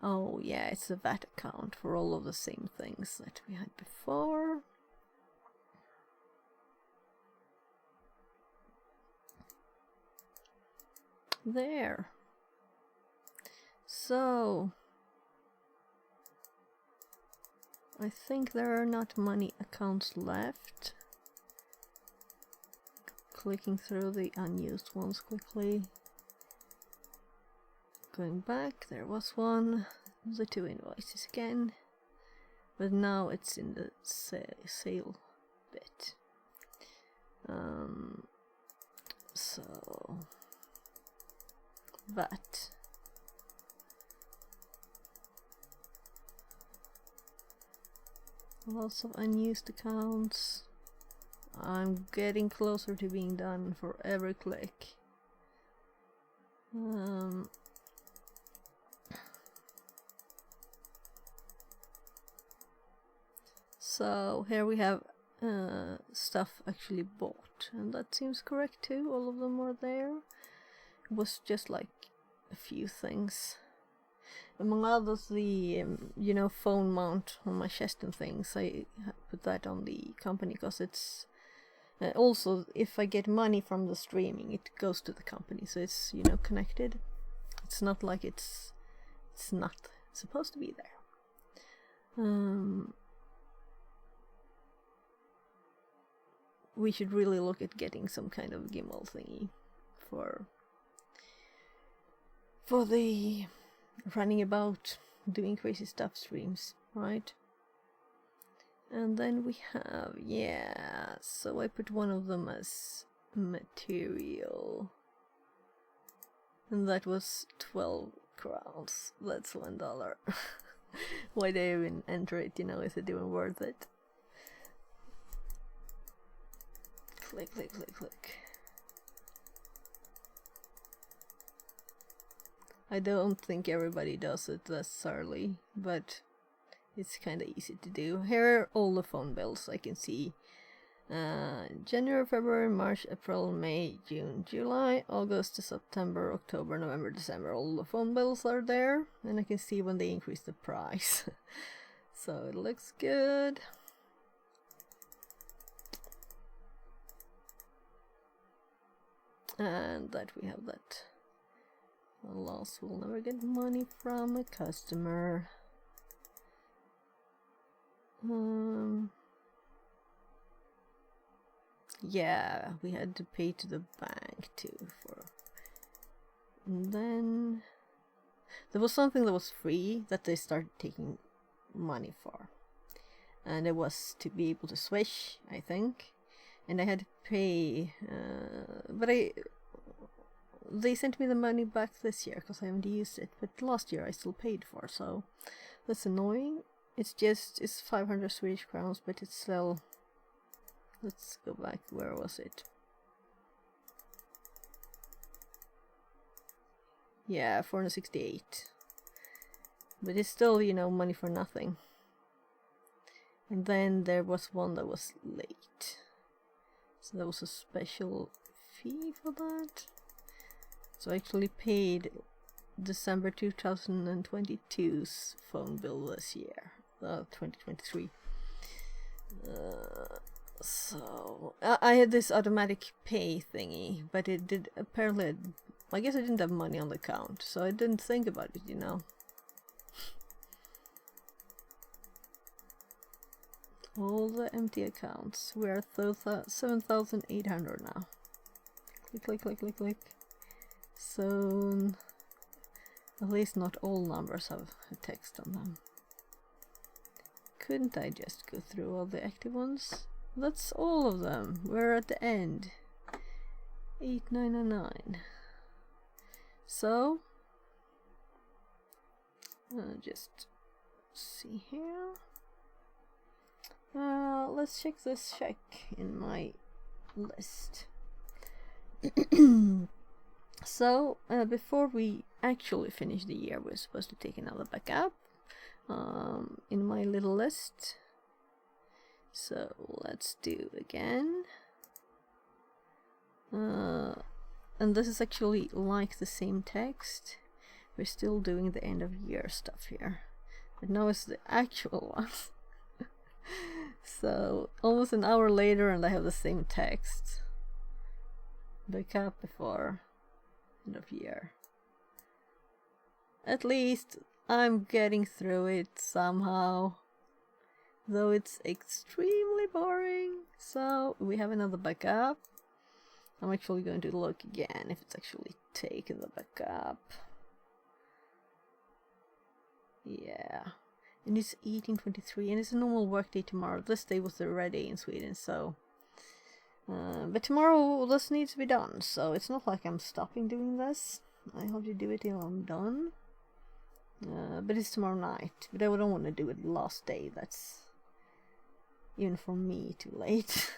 Speaker 1: Oh yeah, it's a VAT account for all of the same things that we had before. There. So I think there are not many accounts left. Clicking through the unused ones quickly. Going back, there was one, the 2 invoices again, but now it's in the sale bit. So that lots of unused accounts. I'm getting closer to being done for every click. So here we have stuff actually bought, and that seems correct too. All of them are there. It was just like a few things. Among others, the phone mount on my chest and things. I put that on the company because it's also, if I get money from the streaming, it goes to the company, so it's connected. It's not like it's not supposed to be there. We should really look at getting some kind of gimbal thingy for the running about doing crazy stuff streams, right? And then we have, so I put one of them as material, and that was 12 crowns. That's $1. Why did I even enter it? Is it even worth it? Click, click, click, click. I don't think everybody does it necessarily, but it's kind of easy to do. Here are all the phone bills I can see. January, February, March, April, May, June, July, August, September, October, November, December. All the phone bills are there, and I can see when they increase the price. So it looks good. And that we have that. Loss will never get money from a customer. Yeah, we had to pay to the bank too and then there was something that was free that they started taking money for, and it was to be able to switch, I think, and I had to pay, but they sent me the money back this year because I haven't used it, but last year I still paid for, so that's annoying. It's 500 Swedish crowns, but it's still... Let's go back, where was it? Yeah, 468. But it's still, money for nothing. And then there was one that was late. So there was a special fee for that. So I actually paid December 2022's phone bill this year, 2023. So I had this automatic pay thingy, but it did apparently. I guess I didn't have money on the account, so I didn't think about it, you know. All the empty accounts. We're at 7,800 now. Click, click, click, click, click. So at least not all numbers have a text on them. Couldn't I just go through all the active ones? That's all of them. We're at the end. 8999. So just see here. Let's check this check in my list. So before we actually finish the year, we're supposed to take another backup in my little list. So let's do again. And this is actually like the same text. We're still doing the end of year stuff here, but now it's the actual one. So almost an hour later and I have the same text. Backup before end of year. At least I'm getting through it somehow, though it's extremely boring. So we have another backup. I'm actually going to look again if it's actually taken the backup. Yeah, and it's 1823 and it's a normal work day tomorrow. This day was the red day in Sweden, so but tomorrow this needs to be done, so it's not like I'm stopping doing this. I hope to do it till I'm done. But it's tomorrow night, but I don't want to do it the last day. That's even for me too late.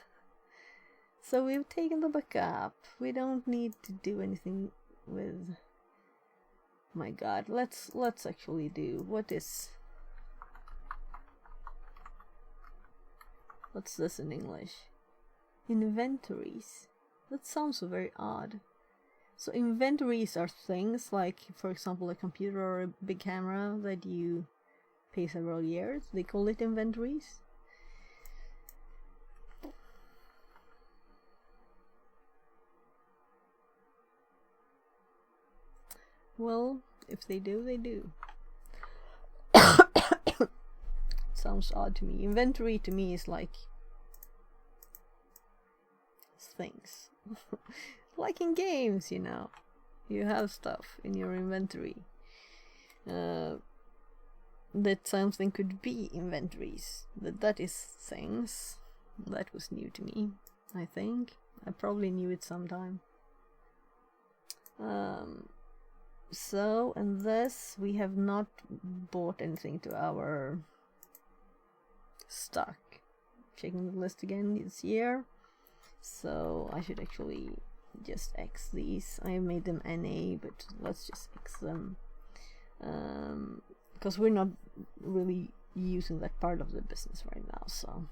Speaker 1: So we've taken the backup. We don't need to do anything with. My God, let's actually do what's this in English? Inventories. That sounds very odd. So inventories are things like, for example, a computer or a big camera that you pay several years. They call it inventories. Well, if they do, they do. Sounds odd to me. Inventory to me is like things. Like in games, you know. You have stuff in your inventory. That something could be inventories. That is things. That was new to me, I think. I probably knew it sometime. So, and this, we have not bought anything to our stock. Checking the list again this year. So, I should actually just X these. I made them NA, but let's just X them. Because we're not really using that part of the business right now, so.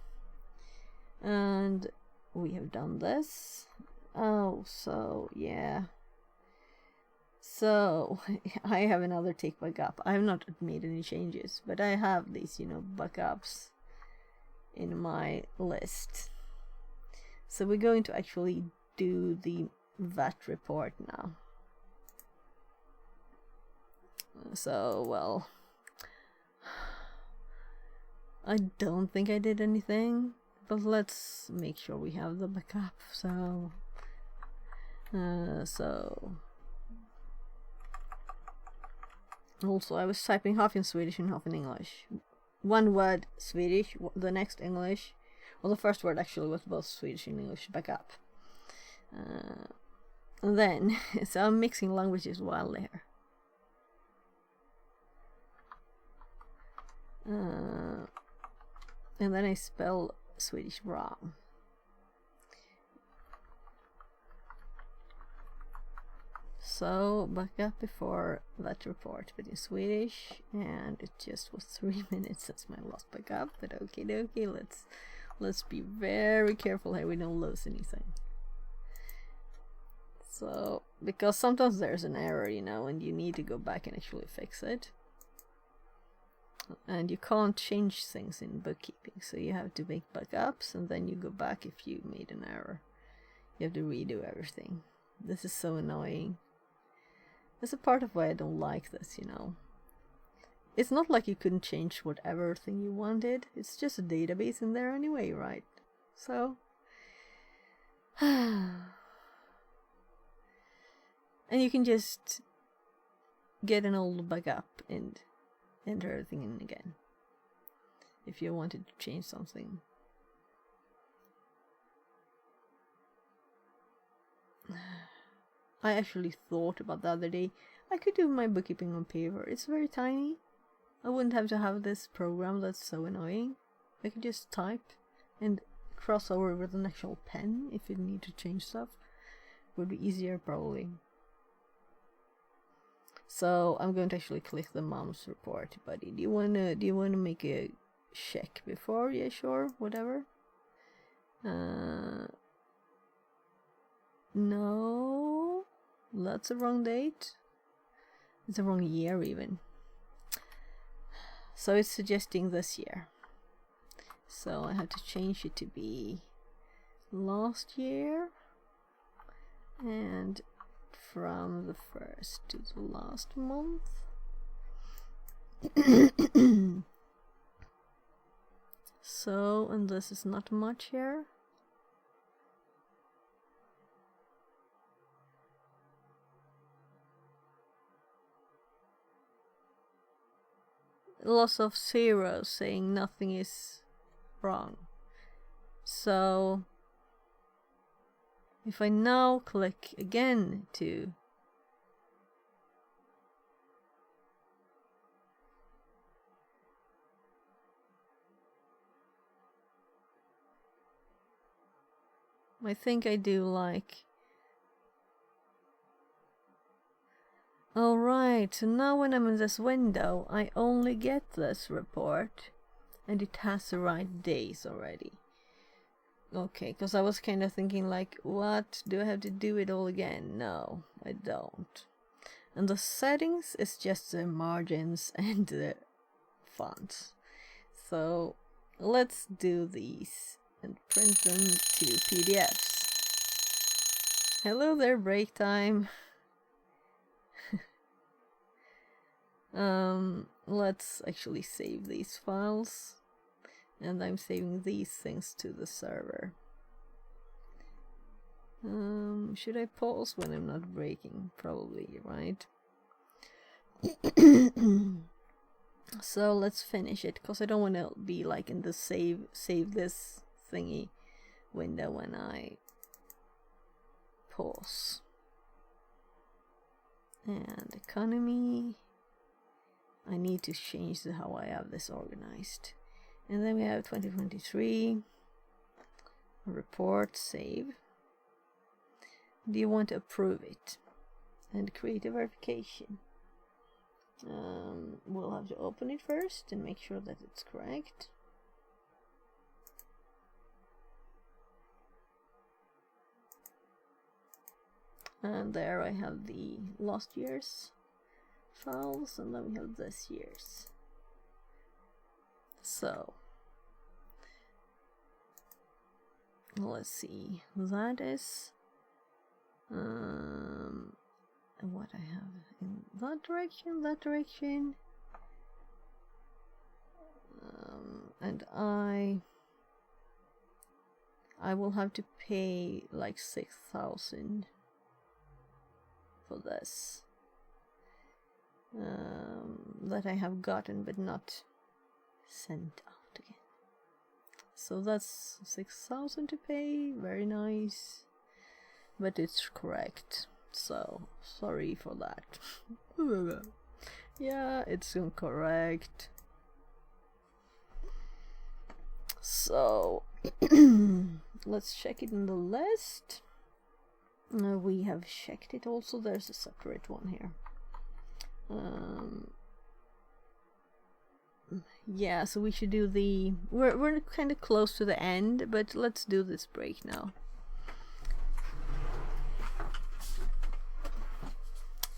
Speaker 1: And we have done this. Oh, so, yeah. So, I have another take backup. I have not made any changes, but I have these, you know, backups in my list. So we're going to actually do the VAT report now. So, well, I don't think I did anything, but let's make sure we have the backup. So, also, I was typing half in Swedish and half in English. One word Swedish, the next English. Well, the first word actually was both Swedish and English backup. And then, so I'm mixing languages while there. And then I spell Swedish wrong. So, backup before that report, but in Swedish, and it just was 3 minutes since my last backup, but okay, let's be very careful here we don't lose anything. So, because sometimes there's an error, you know, and you need to go back and actually fix it. And you can't change things in bookkeeping, so you have to make backups and then you go back if you made an error. You have to redo everything. This is so annoying. That's a part of why I don't like this, you know. It's not like you couldn't change whatever thing you wanted. It's just a database in there anyway, right? So... and you can just get an old backup and enter everything in again if you wanted to change something. I actually thought about the other day, I could do my bookkeeping on paper. It's very tiny. I wouldn't have to have this program that's so annoying. I could just type and cross over with an actual pen if you need to change stuff. It would be easier probably. So I'm going to actually click the mom's report, buddy. Do you wanna make a check before? Yeah, sure, whatever. No, that's the wrong date. It's the wrong year even. So it's suggesting this year. So I have to change it to be last year, and from the first to the last month. So, and this is not much here. Lots of zeros saying nothing is wrong. So if I now click again to I think I do like... Alright, so now when I'm in this window, I only get this report, and it has the right days already. Okay, because I was kind of thinking like, what? Do I have to do it all again? No, I don't. And the settings is just the margins and the fonts. So let's do these and print them to PDFs. Hello there, break time. Let's actually save these files, and I'm saving these things to the server. Should I pause when I'm not breaking? Probably, right? So let's finish it, because I don't want to be like in the save this thingy window when I pause. And economy, I need to change how I have this organized. And then we have 2023 report, save. Do you want to approve it and create a verification? We'll have to open it first and make sure that it's correct. And there I have the last year's files, and then we have this year's. So let's see, that is what I have in that direction, and I will have to pay like 6,000 for this, that I have gotten but not sent out again. So that's 6,000 to pay. Very nice, but it's correct, so sorry for that. Yeah, it's incorrect. So let's check it in the list. We have checked it also. There's a separate one here. Yeah, so we should do the... We're kind of close to the end, but let's do this break now.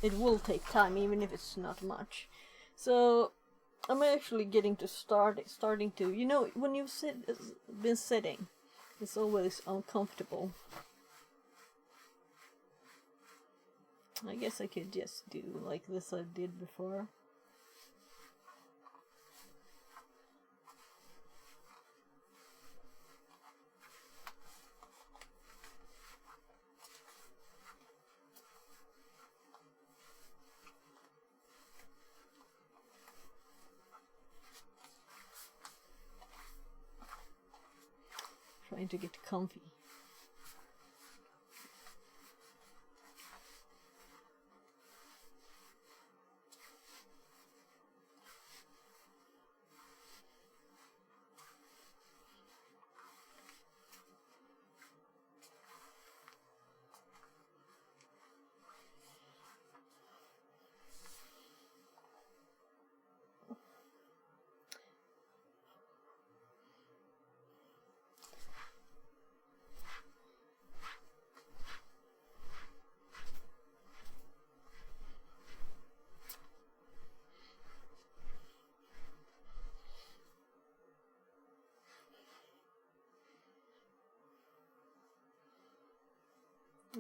Speaker 1: it will take time, even if it's not much. So I'm actually getting to starting to, you know, when you've been sitting, it's always uncomfortable. I guess I could just do like this I did before. Trying to get comfy.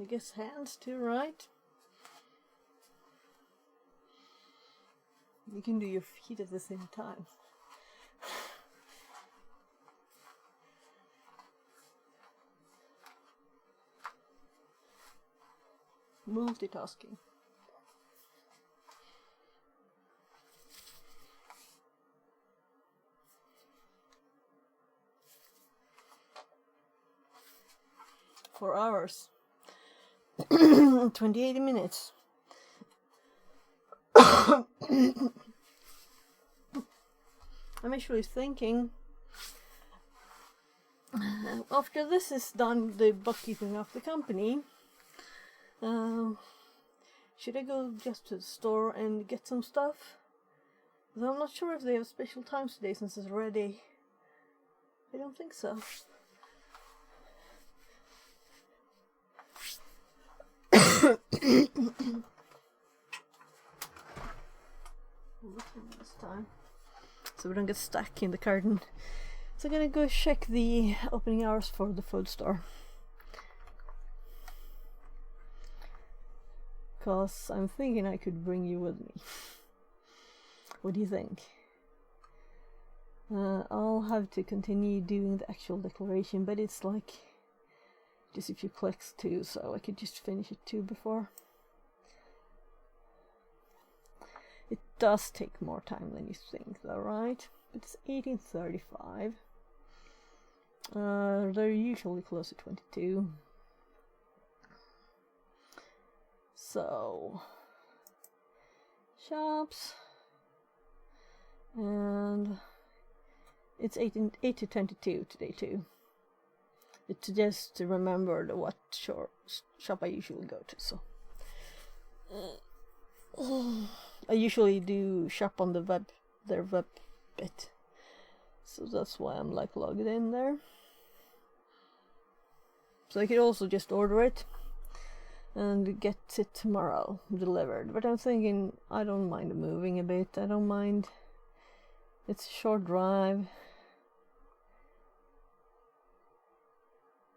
Speaker 1: I guess hands too, right? You can do your feet at the same time. Multitasking. For hours. 28 minutes. I'm actually thinking, after this is done, the bookkeeping of the company, should I go just to the store and get some stuff? Though I'm not sure if they have special times today since it's ready. I don't think so. This time, so we don't get stuck in the garden. So I'm gonna go check the opening hours for the food store, cause I'm thinking I could bring you with me. What do you think? I'll have to continue doing the actual declaration, but it's like just a few clicks too, so I could just finish it too before. It does take more time than you think though, right? But it's 18:35. They're usually close to 22. So shops, and it's 8 to 22 today too. It's just to remember what shop I usually go to. So I usually do shop on their web bit, so that's why I'm like logged in there. So I could also just order it and get it tomorrow delivered. But I'm thinking I don't mind moving a bit. I don't mind. It's a short drive.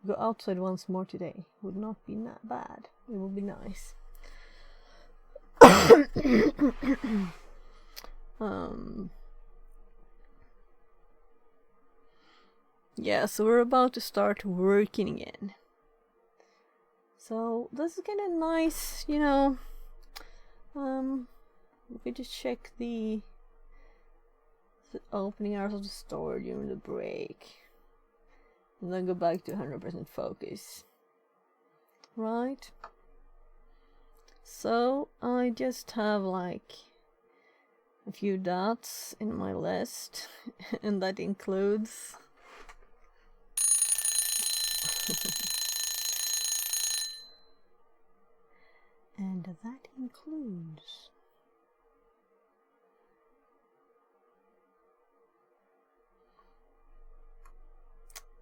Speaker 1: Go outside once more today would not be that bad. It would be nice. Yeah, so we're about to start working again. So this is kind of nice, you know. We could just check the opening hours of the store during the break, and then go back to 100% focus. Right? So I just have like a few dots in my list, and that includes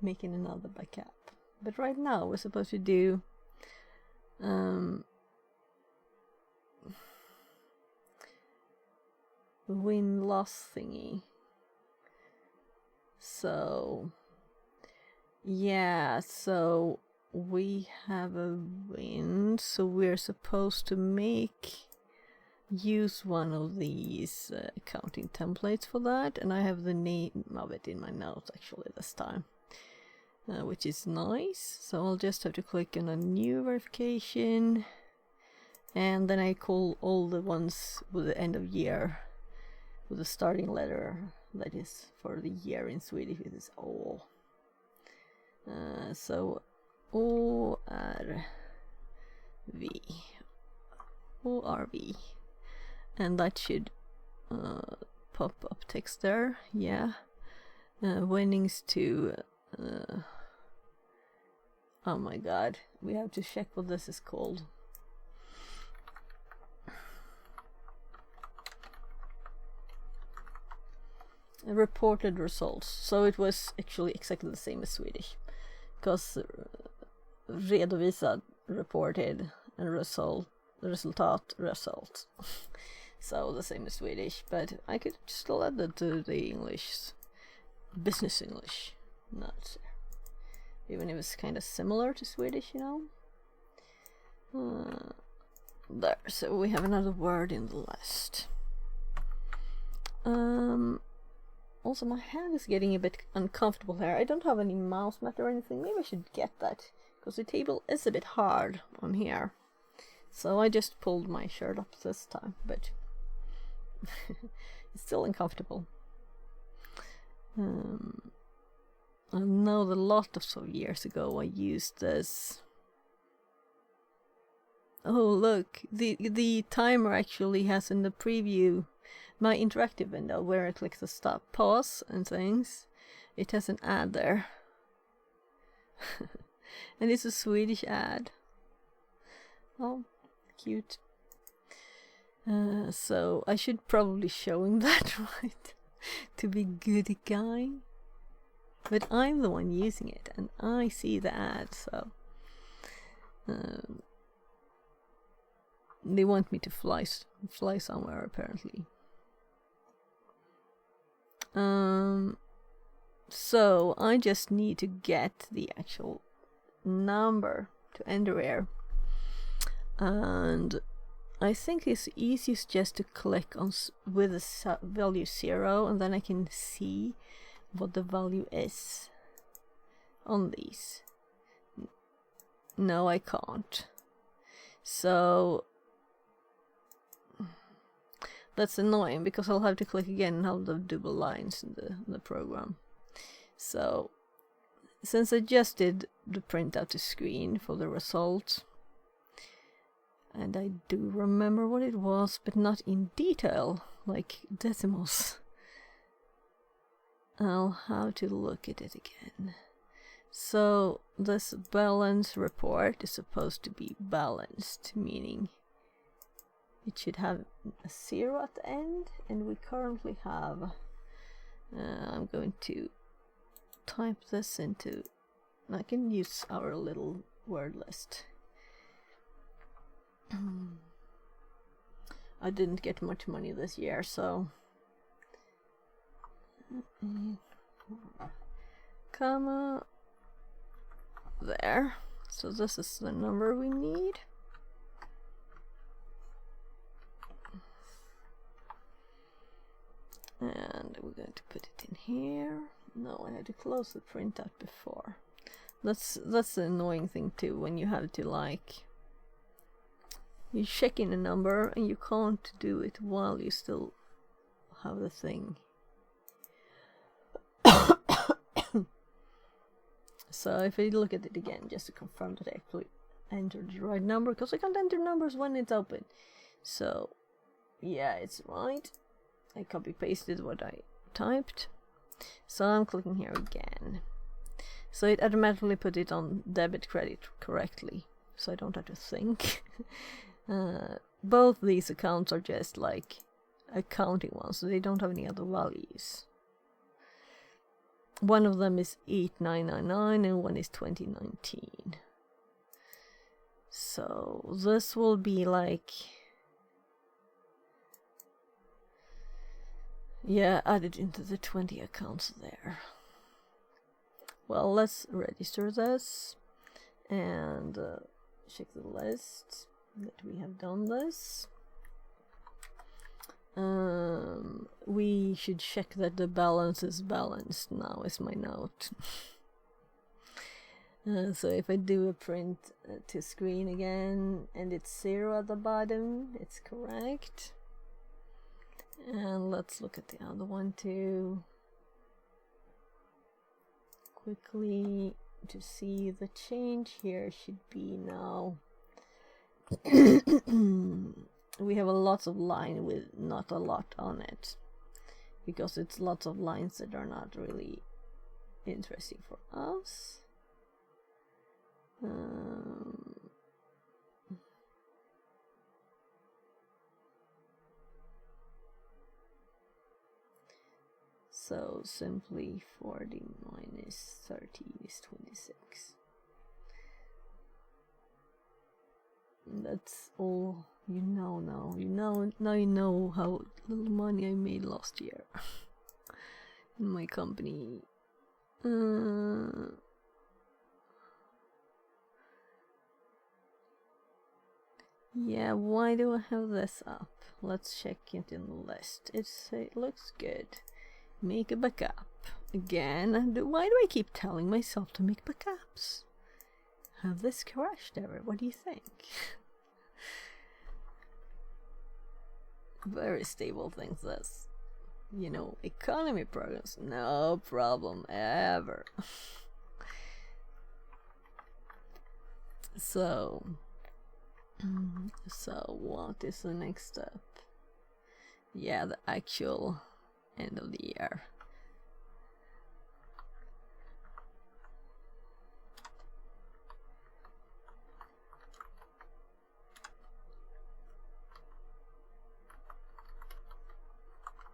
Speaker 1: making another backup. But right now we're supposed to do win-loss thingy. So yeah, so we have a win, so we're supposed to use one of these accounting templates for that, and I have the name of it in my notes actually this time, which is nice. So I'll just have to click on a new verification, and then I call all the ones with the end of year with the starting letter that is for the year in Swedish. It is all. So ORV, and that should pop up text there. Yeah, winnings to oh my god, we have to check what this is called. Reported results. So it was actually exactly the same as Swedish, because redovisad, reported, and resultat, result. So the same as Swedish, but I could still add that to the English, business English, not even if it's kind of similar to Swedish, you know. There, so we have another word in the list. Also, my hand is getting a bit uncomfortable here. I don't have any mouse mat or anything. Maybe I should get that, because the table is a bit hard on here. So I just pulled my shirt up this time, but it's still uncomfortable. I know that a lot of years ago I used this. Oh look, the timer actually has in the preview, my interactive window where I click the stop, pause and things, it has an ad there. And it's a Swedish ad. Oh, cute. So I should probably show him that, right? To be good guy. But I'm the one using it and I see the ad, so they want me to fly somewhere apparently. So I just need to get the actual number to enter here, and I think it's easiest just to click on with the value 0, and then I can see what the value is on these. No, I can't. So that's annoying, because I'll have to click again and have the double lines in the program. So since I just did the printout to screen for the result, and I do remember what it was, but not in detail, like decimals, I'll have to look at it again. So this balance report is supposed to be balanced, meaning it should have a 0 at the end, and we currently have, I'm going to type this into, I can use our little word list. I didn't get much money this year, so comma there. So this is the number we need. And we're going to put it in here. No, I had to close the printout before. That's the annoying thing too, when you have to, like, you check in a number and you can't do it while you still have the thing. So if I look at it again, just to confirm that I actually entered the right number, because I can't enter numbers when it's open. So yeah, it's right. I copy pasted what I typed. So I'm clicking here again. So it automatically put it on debit credit correctly, so I don't have to think. Both these accounts are just like accounting ones, so they don't have any other values. One of them is 8999 and one is 2019. So this will be like Yeah, added into the 20 accounts there. Well, let's register this and check the list that we have done this. We should check that the balance is balanced now, is my note. So if I do a print to screen again and it's 0 at the bottom, it's correct. And let's look at the other one too quickly to see the change here should be now. We have a lot of line with not a lot on it because it's lots of lines that are not really interesting for us. So simply 40 minus 13 is 26. That's all you know now. Now you know how little money I made last year in my company. Yeah, why do I have this up? Let's check it in the list. It looks good. Make a backup. Again, why do I keep telling myself to make backups? Have this crashed ever? What do you think? Very stable things, this. You know, economy programs, no problem ever. So what is the next step? Yeah, the actual end of the year.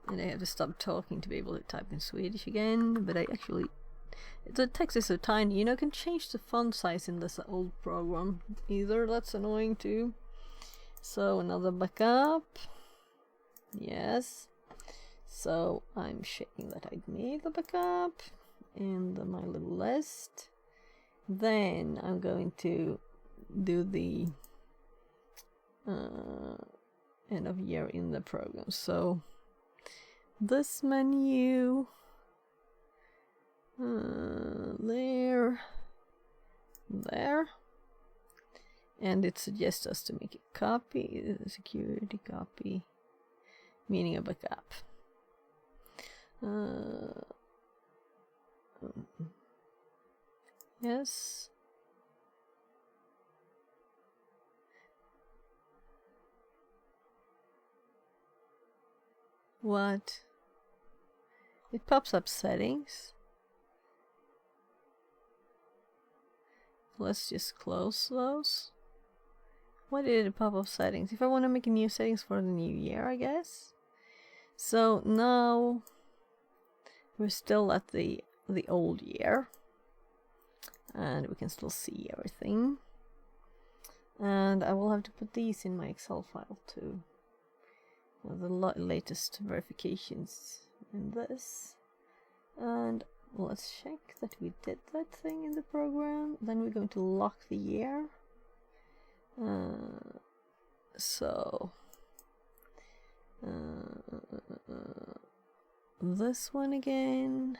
Speaker 1: And I have to stop talking to be able to type in Swedish again, but I actually, the text is so tiny, you know, I can change the font size in this old program either. That's annoying too. So another backup. Yes. So I'm checking that I made the backup in my little list. Then I'm going to do the end of year in the program. So this menu, there, and it suggests us to make a copy, security copy, meaning a backup. Yes. What? It pops up settings. Let's just close those. Why did it pop up settings? If I want to make a new settings for the new year, I guess. So now we're still at the old year, and we can still see everything. And I will have to put these in my Excel file too. The latest verifications in this. And let's check that we did that thing in the program. Then we're going to lock the year. This one again.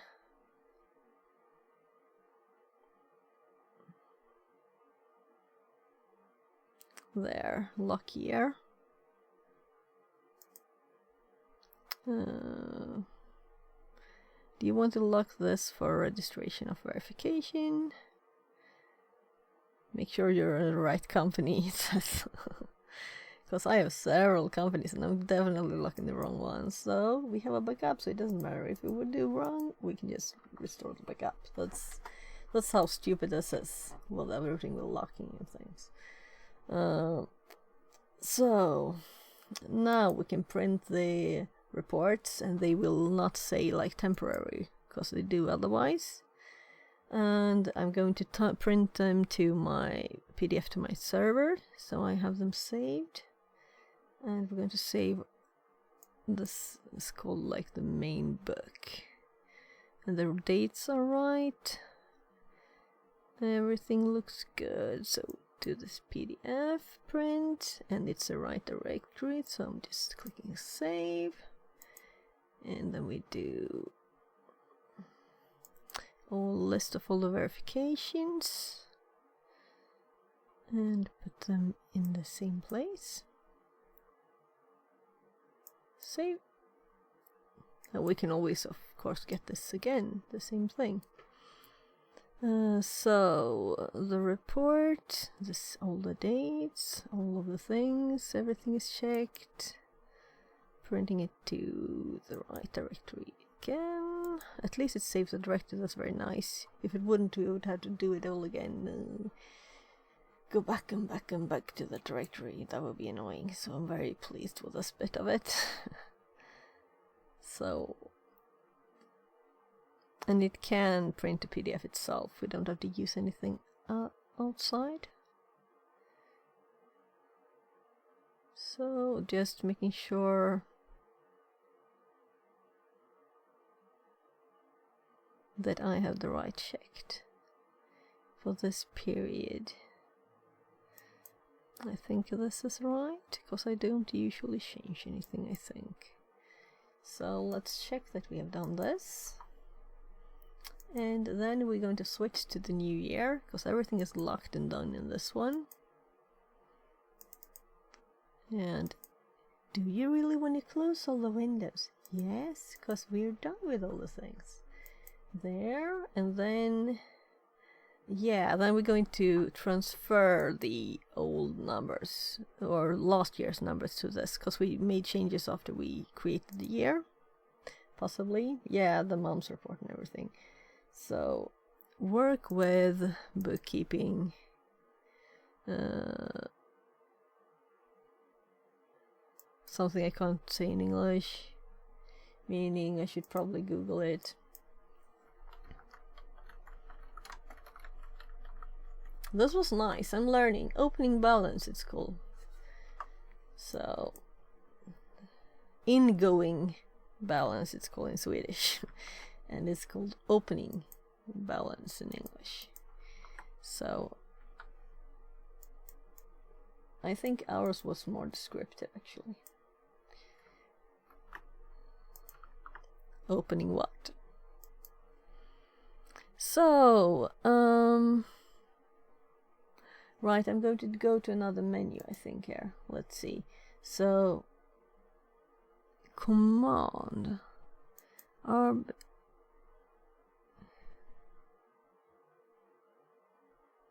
Speaker 1: There, lock year. Do you want to lock this for registration of verification? Make sure you're in the right company, because I have several companies and I'm definitely locking the wrong one. So we have a backup, so it doesn't matter if we would do wrong, we can just restore the backup. That's how stupid this is with everything with locking and things. So now we can print the reports, and they will not say like temporary, because they do otherwise. And I'm going to print them to my PDF to my server, so I have them saved. And we're going to save this is called like the main book. And the dates are right. Everything looks good. So do this PDF print, and it's the right directory, so I'm just clicking save. And then we do all list of all the verifications and put them in the same place. Save. And we can always, of course, get this again, the same thing. So the report, this, all the dates, all of the things, everything is checked. Printing it to the right directory again. At least it saves the directory, that's very nice. If it wouldn't, we would have to do it all again. Go back and back and back to the directory. That would be annoying, so I'm very pleased with this bit of it. So, and it can print the PDF itself. We don't have to use anything outside. So just making sure that I have the right checked for this period. I think this is right, because I don't usually change anything, I think. So let's check that we have done this. And then we're going to switch to the new year, because everything is locked and done in this one. And do you really want to close all the windows? Yes, because we're done with all the things. There, and then, yeah, then we're going to transfer the old numbers, or last year's numbers, to this, because we made changes after we created the year. Possibly. Yeah, the mom's report and everything. So, work with bookkeeping. Something I can't say in English, meaning I should probably Google it. This was nice. I'm learning. Opening balance, it's called. So, ingoing balance, it's called in Swedish. And it's called opening balance in English. So, I think ours was more descriptive, actually. Opening what? So, right, I'm going to go to another menu, I think, here. Let's see. So, command.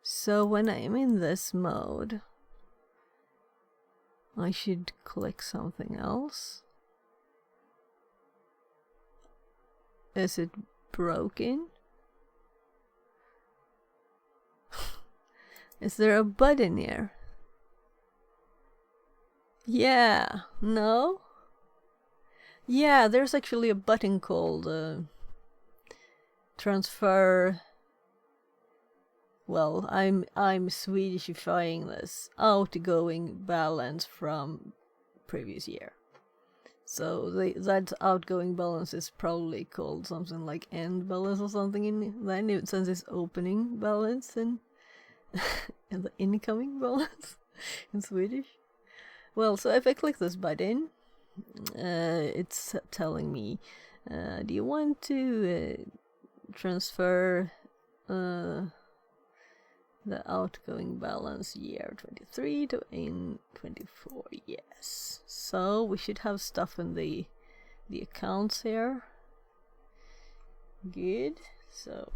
Speaker 1: So when I'm in this mode, I should click something else. Is it broken? Is there a button here? Yeah, no? Yeah, there's actually a button called transfer. Well, I'm Swedishifying this. Outgoing balance from previous year. So that outgoing balance is probably called something like end balance or something in then it since it's opening balance and and the incoming balance in Swedish. Well, so if I click this button, it's telling me, do you want to transfer the outgoing balance year 23 to in 24? Yes. So we should have stuff in the accounts here. Good. So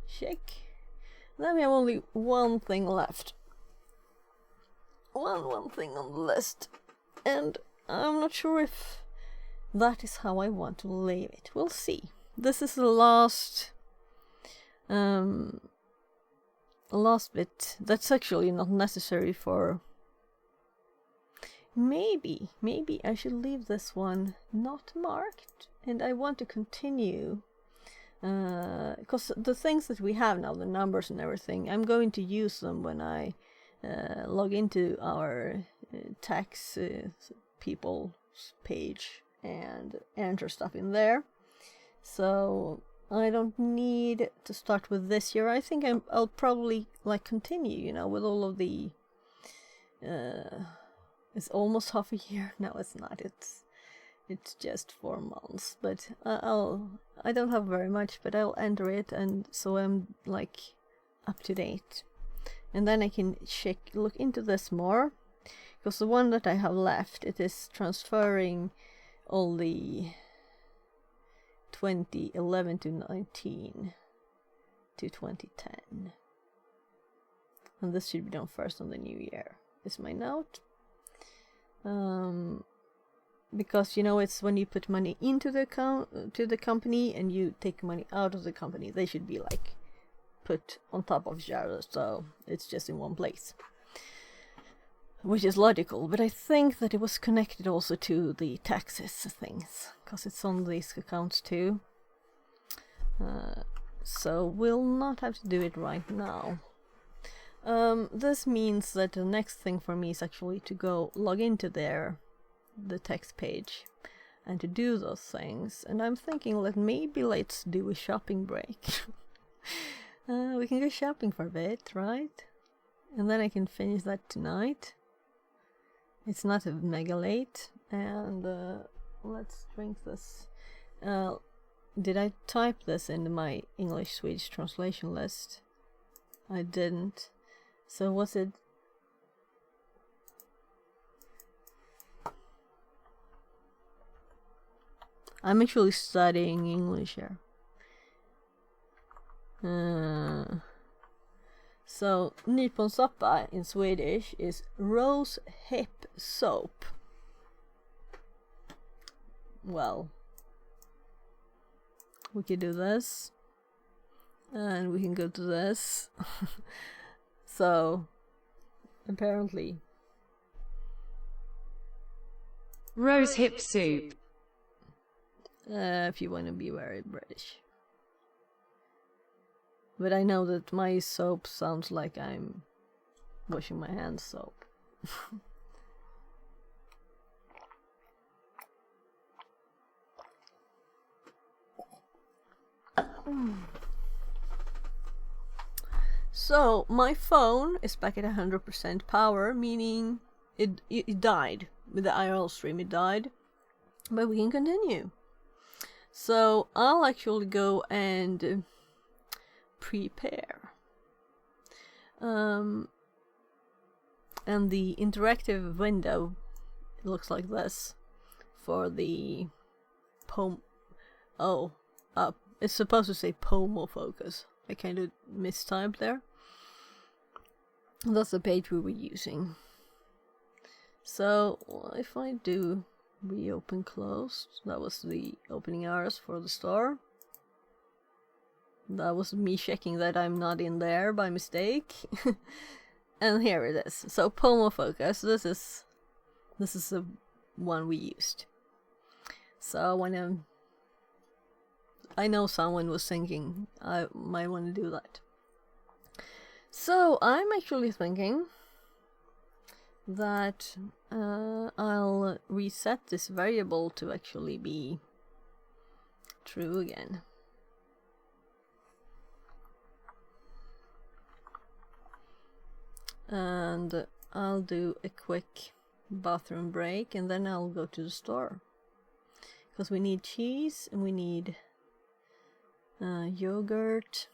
Speaker 1: check. Then we have only one thing left. One thing on the list. And I'm not sure if that is how I want to leave it. We'll see. This is the last bit. That's actually not necessary for... Maybe I should leave this one not marked. And I want to continue. Because the things that we have now, the numbers and everything, I'm going to use them when I log into our tax people page and enter stuff in there. So I don't need to start with this year. I think I'll probably like continue, you know, with all of the it's almost half a year. No, it's not. It's just 4 months. But I don't have very much, but I'll enter it, and so I'm like up to date. And then I can look into this more, because the one that I have left, it is transferring all the 2011 to 19 to 2010. And this should be done first on the new year, is my note. Because, you know, it's when you put money into the account to the company and you take money out of the company, they should be like put on top of each other, so it's just in one place, which is logical. But I think that it was connected also to the taxes things, because it's on these accounts too. So we'll not have to do it right now. This means that the next thing for me is actually to go log into the text page and to do those things. And I'm thinking that maybe let's do a shopping break. We can go shopping for a bit, right? And then I can finish that tonight. It's not a mega late. And let's drink this. Did I type this into my English-Swedish translation list? I didn't. So what's it? I'm actually studying English here. So nyponsoppa in Swedish is rose hip soap. Well, we could do this, and we can go to this. So apparently
Speaker 6: Rose hip soup.
Speaker 1: If you want to be very British. But I know that my soap sounds like I'm washing my hands soap. So my phone is back at 100% power, meaning it died. With the IRL stream it died. But we can continue. So I'll actually go and prepare. And the interactive window looks like this for the it's supposed to say Pomo focus. I kind of mistyped there. That's the page we were using. So if I do reopen closed, that was the opening hours for the store. That was me checking that I'm not in there by mistake. And here it is. So Pomo focus, this is the one we used. So when I know someone was thinking I might want to do that. So I'm actually thinking that I'll reset this variable to actually be true again. And I'll do a quick bathroom break, and then I'll go to the store, because we need cheese and we need yogurt.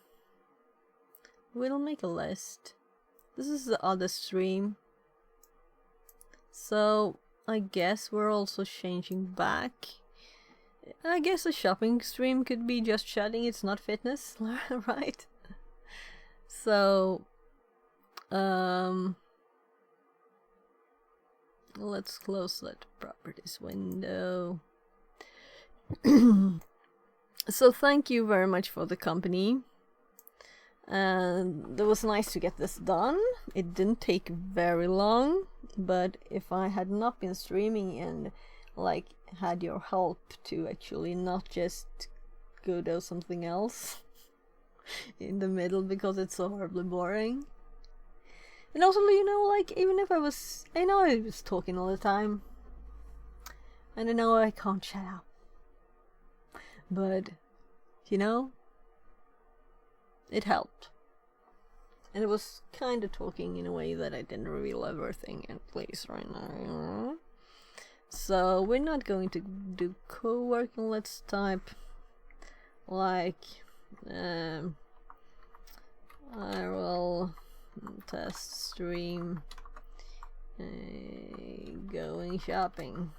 Speaker 1: We'll make a list. This is the other stream, so I guess we're also changing back. I guess a shopping stream could be just chatting, it's not fitness, right? So let's close that properties window. So thank you very much for the company. And it was nice to get this done. It didn't take very long, but if I had not been streaming and like had your help to actually not just go do something else in the middle because it's so horribly boring. And also, you know, like, even if I know I was talking all the time, And I know I can't shut up. But, you know, it helped. And it was kind of talking in a way that I didn't reveal everything in place right now. So we're not going to do co-working. Let's type like IRL test stream going shopping.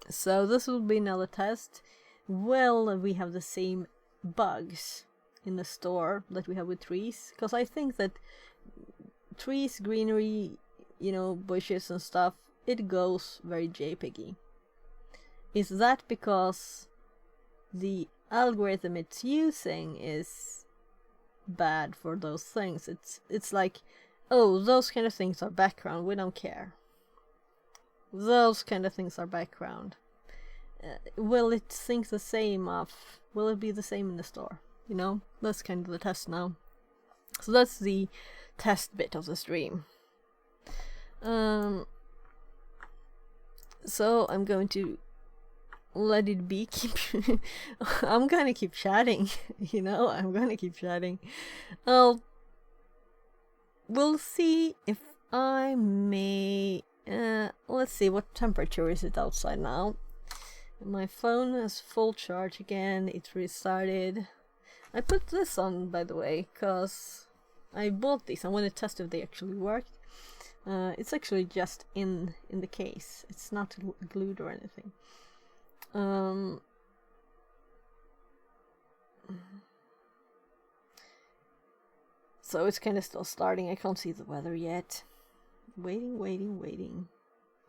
Speaker 1: So this will be another test. Will we have the same bugs in the store that we have with trees? Because I think that trees, greenery, you know, bushes and stuff, it goes very JPEGy. Is that because the algorithm it's using is bad for those things? It's like, oh, those kind of things are background, we don't care. Those kind of things are background. Will it think the same of, will it be the same in the store? You know, that's kind of the test now. So that's the test bit of the stream. So I'm going to let it be. I'm gonna keep chatting. You know, I'm gonna keep chatting. We'll see if I may. Let's see, what temperature is it outside now? My phone has full charge again. It restarted. I put this on, by the way, because I bought these. I want to test if they actually worked. It's actually just in the case. It's not glued or anything. So it's kind of still starting. I can't see the weather yet. Waiting.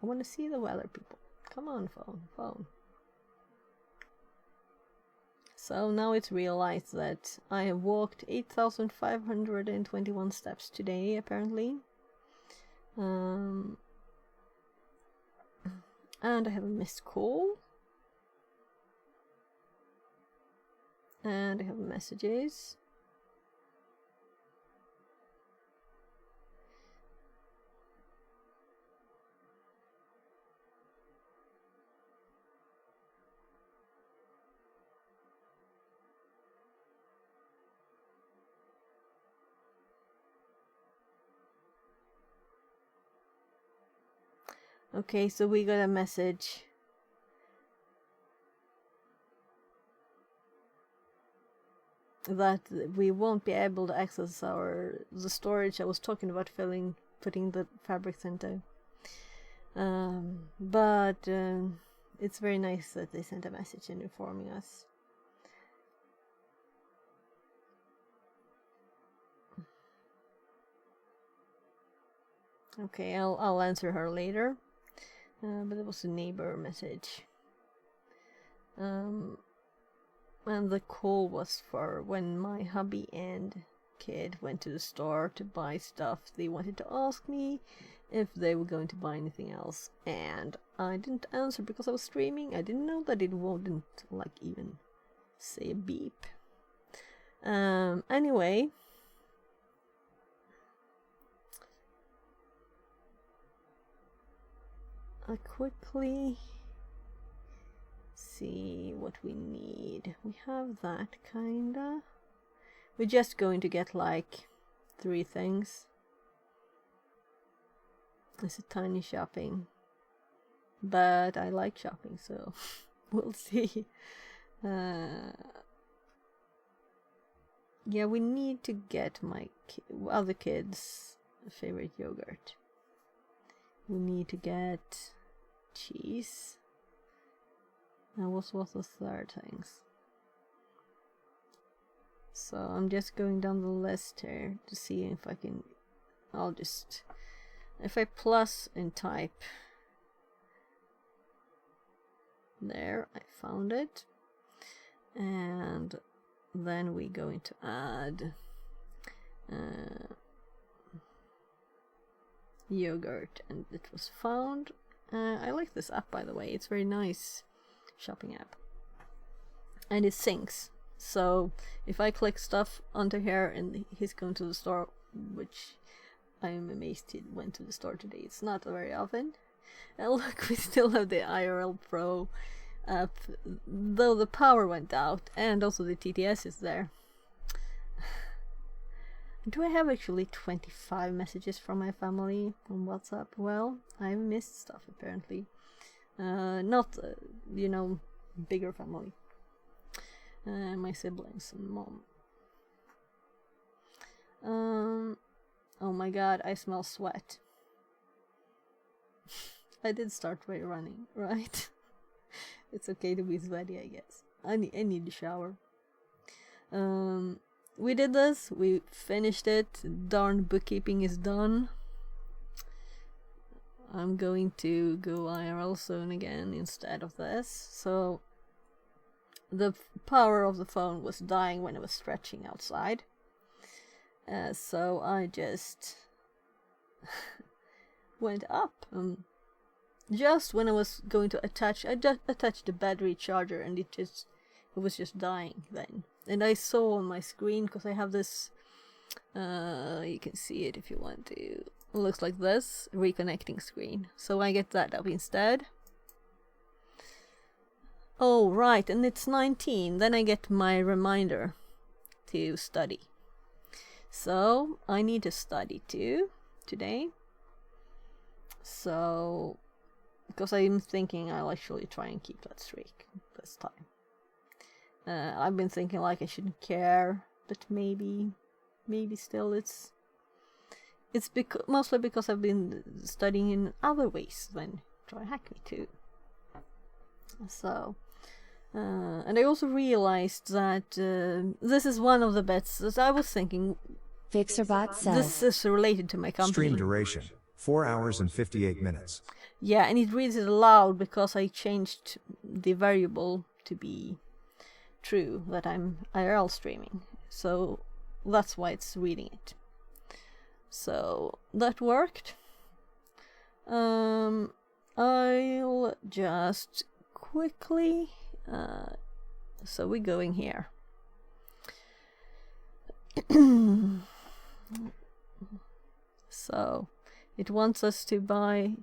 Speaker 1: I want to see the weather, people. Come on, phone. So now it's realized that I have walked 8,521 steps today, apparently. And I have a missed call. And I have messages. Okay, so we got a message. That we won't be able to access the storage I was talking about putting the fabrics into. But it's very nice that they sent a message and informing us. Okay, I'll answer her later. But it was a neighbor message. And the call was for when my hubby and kid went to the store to buy stuff. They wanted to ask me if they were going to buy anything else, and I didn't answer because I was streaming. I didn't know that it wouldn't like even say a beep. Anyway, I quickly see what we need. We have that kinda. We're just going to get like 3 things. It's a tiny shopping, but I like shopping, so we'll see. Yeah, we need to get my other kids' favorite yogurt. We need to get cheese. And what was the third things? So I'm just going down the list here to see if I can. If I plus and type there, I found it. And then we're going to add yogurt, and it was found. I like this app, by the way. It's very nice shopping app, and it syncs. So if I click stuff onto here and he's going to the store, which I'm amazed he went to the store today. It's not very often. And look, we still have the IRL Pro app, though the power went out, and also the TTS is there. Do I have actually 25 messages from my family on WhatsApp? Well, I've missed stuff apparently. Not, you know, bigger family. My siblings and mom. Oh my god, I smell sweat. I did start by running, right? It's okay to be sweaty, I guess. I need to shower. We did this, we finished it, darn bookkeeping is done. I'm going to go IRL soon again instead of this. So the power of the phone was dying when it was stretching outside. So I just went up. Just when I was going to attach, I just attached the battery charger, and it was just dying then. And I saw on my screen, because I have this, you can see it if you want to. It looks like this, reconnecting screen. So I get that up instead. Oh right, and it's 19. Then I get my reminder to study. So I need to study too today. So, because I'm thinking I'll actually try and keep that streak this time. I've been thinking like I shouldn't care, but maybe still it's mostly because I've been studying in other ways than try hack me too. So, and I also realized that this is one of the bets that I was thinking.
Speaker 6: Fixerbot says.
Speaker 1: This is related to my company.
Speaker 7: Stream duration 4 hours and 58 minutes.
Speaker 1: Yeah, and it reads it aloud because I changed the variable to be true, that I'm IRL streaming. So that's why it's reading it. So that worked. I'll just quickly, so we're going here. So it wants us to buy,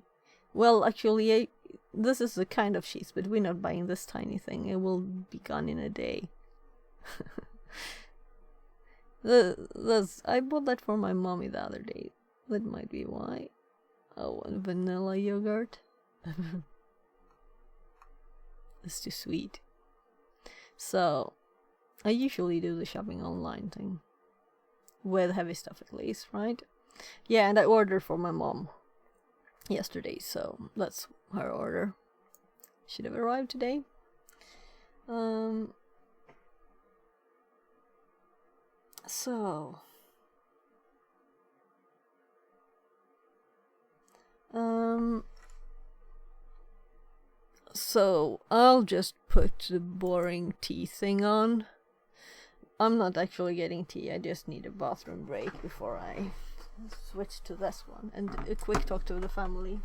Speaker 1: well actually this is the kind of sheets, but we're not buying this tiny thing. It will be gone in a day. I bought that for my mommy the other day. That might be why. Oh, and vanilla yogurt. It's too sweet. So I usually do the shopping online thing. With heavy stuff at least, right? Yeah, and I ordered for my mom yesterday, so that's her order. Should have arrived today. So I'll just put the boring tea thing on. I'm not actually getting tea, I just need a bathroom break before I switch to this one. And a quick talk to the family.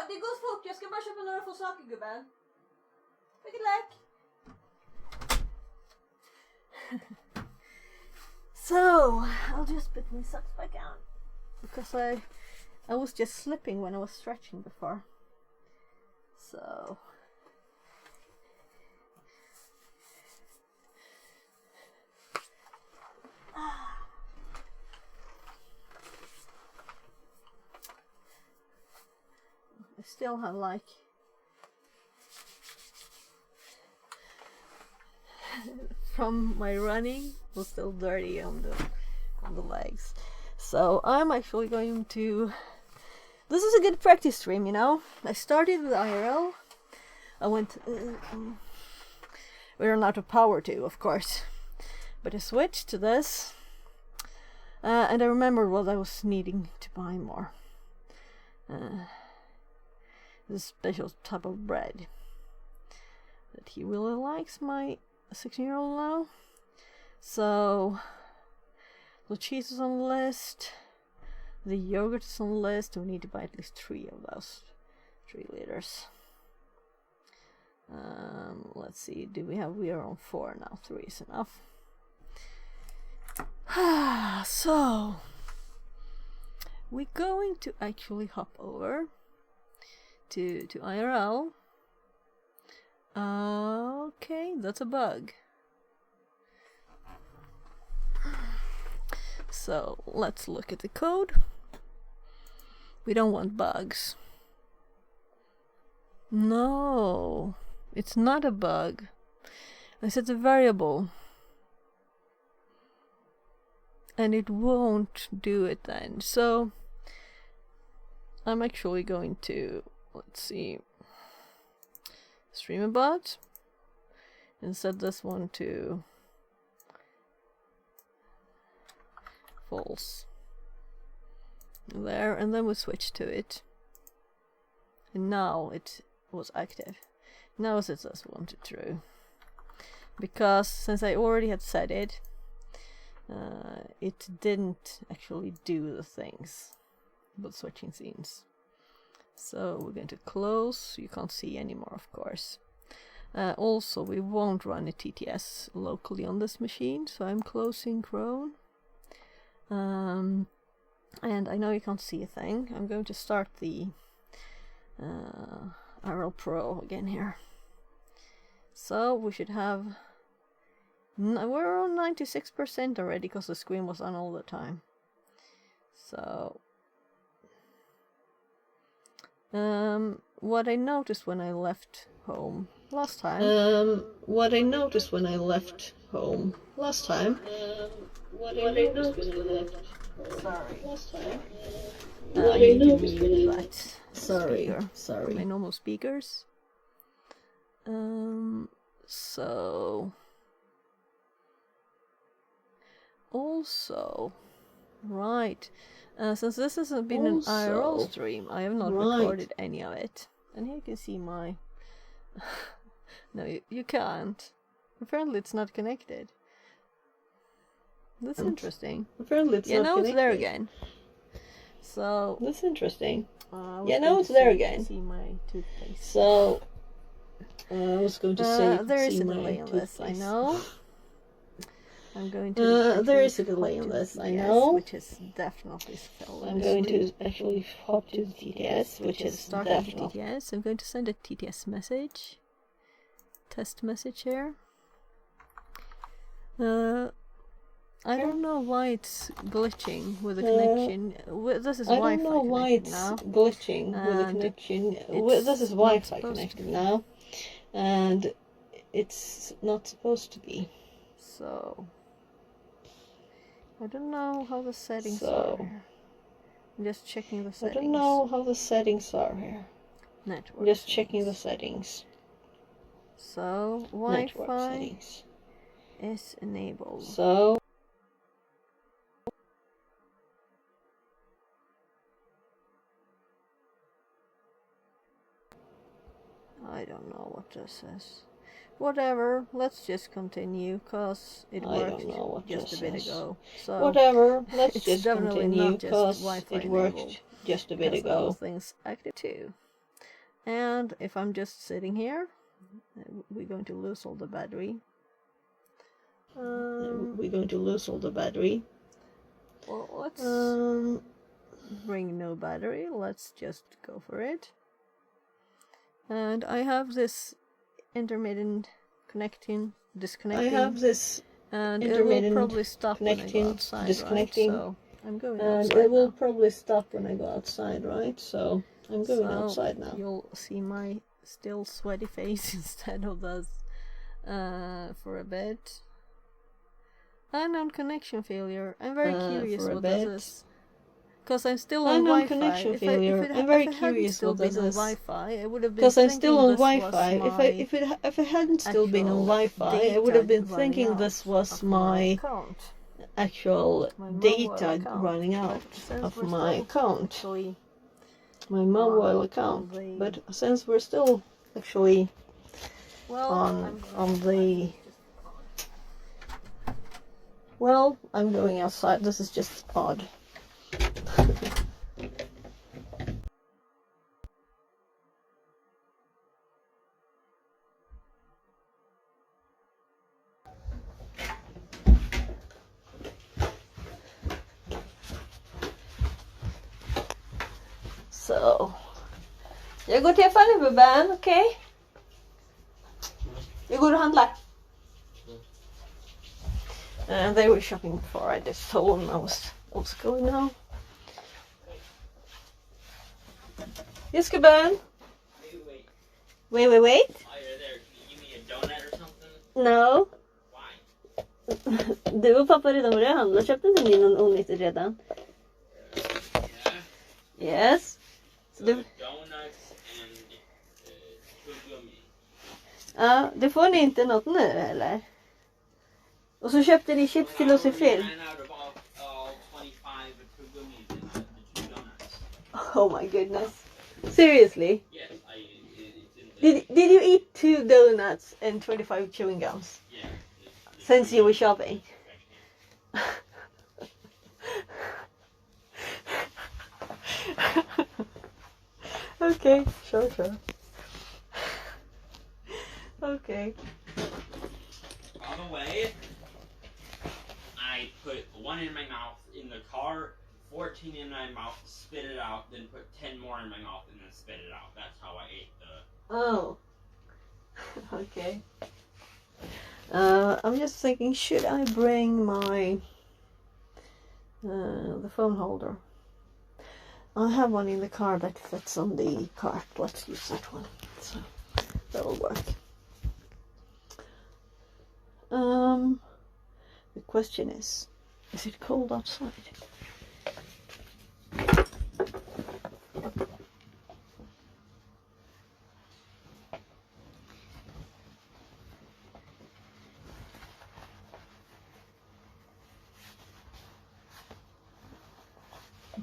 Speaker 1: det går fort. Jag ska bara köpa några få saker, gubben. Vilket lek. So, I'll just put my socks back on. Because I was just slipping when I was stretching before. So... I still have like from my running was still dirty on the legs. So I'm actually going to, this is a good practice stream, you know. I started with IRL. I went we ran out of power too, of course, but I switched to this and I remembered what I was needing to buy more. This special type of bread that he really likes, my 16-year-old now. So the cheese is on the list, the yogurt is on the list. We need to buy at least 3 of those, 3 liters. Let's see, we are on 4 now. 3 is enough. So we're going to actually hop over to IRL. Okay, that's a bug. So let's look at the code. We don't want bugs. No, it's not a bug. I set a variable and it won't do it then. So I'm actually going to, let's see, stream about and set this one to false there, and then we switch to it, and now it was active. Now it says this one to true, because since I already had set it, it didn't actually do the things but switching scenes. So we're going to close. You can't see anymore, of course. Also, we won't run a TTS locally on this machine, so I'm closing Chrome. And I know you can't see a thing. I'm going to start the IRL Pro again here. So we should have... we're on 96% already because the screen was on all the time. So... what I noticed when I left home last time. What I noticed when I left home last time. I need to mute that speaker. My normal speakers. So also, right. Since this hasn't been an IRL stream, I have not recorded any of it. And here you can see my... No, you can't. Apparently it's not connected. That's interesting. Apparently it's not connected. It's there again. So... That's interesting. Now it's there again. See my toothpaste. So... I was going to say... there is a delay on this, I know. I'm going to there is a delay on this, I know. Which is definitely spelled. I'm going to actually hop to the TTS, which is start the TTS. I'm going to send a TTS message. Test message here. I don't know why it's glitching with the connection. This is Wi-Fi connected now. I don't know why it's glitching with the connection. This is Wi-Fi connected now. And it's not supposed to be. So... I don't know how the settings are here. I'm just checking the settings. I don't know how the settings are here. Network. I'm just checking the settings. So, Wi-Fi is enabled. So... I don't know what this is. Whatever, let's just continue, cause it worked just a bit ago. So whatever, let's just continue, cause it worked just a bit ago. Those things active too. And if I'm just sitting here, we're going to lose all the battery. We're going to lose all the battery. Well, let's bring no battery. Let's just go for it. And I have this intermittent disconnecting. I have this and it will probably stop when I go outside, disconnecting. Right? So I'm going outside. And it will probably stop when I go outside, right? So I'm going outside now. You'll see my still sweaty face instead of this for a bit. Unknown connection failure. I'm very curious what this is. Because I'm still on Wi-Fi. Connection failure. I'm very curious what this is. Wi-Fi, I would have been. Because I'm still on Wi-Fi. If it hadn't still been on Wi-Fi, I would have been thinking this was my actual data running out of my account, my mobile account. But since we're still actually on the. Well, I'm going outside. This is just odd. So, jag går till affären nu, Ben, okej? Okay? Jag går och handlar. They were shopping before I just told them I was going now. Yes, Ben. Wait.
Speaker 8: While you're there, can you give me a donut or something?
Speaker 1: No.
Speaker 8: Why?
Speaker 1: Du och pappa redan började handla. Köpte inte ni någon onyttig redan?
Speaker 8: Yeah.
Speaker 1: Yes.
Speaker 8: So donuts and tuggummi.
Speaker 1: Ja, det får ni inte något nu eller? Och så köpte ni chips till oss i fil. Oh my goodness. Seriously?
Speaker 8: Yes,
Speaker 1: Did you eat 2 donuts and 25 chewing gums?
Speaker 8: Yeah.
Speaker 1: Since you were shopping? Okay, sure. Okay.
Speaker 8: On the way, I put 1 in my mouth in the car, 14 in my mouth, spit it out, then put 10 more in my mouth and then spit it out. That's how I ate the...
Speaker 1: Oh. Okay. I'm just thinking, should I bring my the phone holder? I have one in the car that fits on the cart. Let's use that one. So that'll work. The question is it cold outside?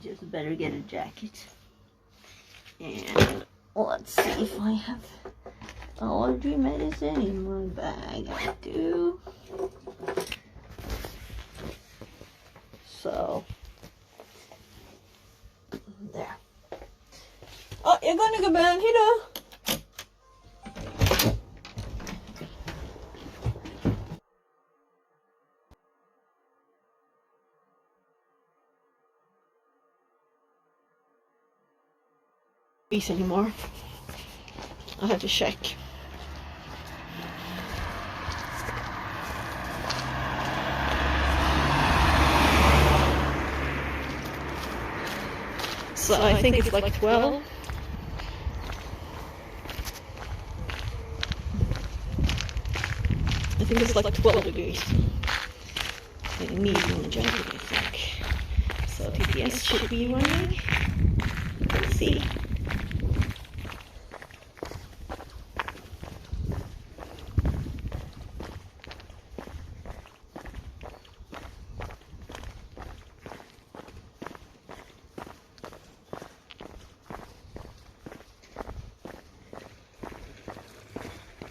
Speaker 1: Just better get a jacket. And let's see if I have allergy medicine in my bag. I do. So, there. Oh, you're gonna go back, hejdå! Anymore. I have to check. So I think it's like 12. I think it's like 12 degrees. I need one jacket, I think. So TPS should be running. Let's see.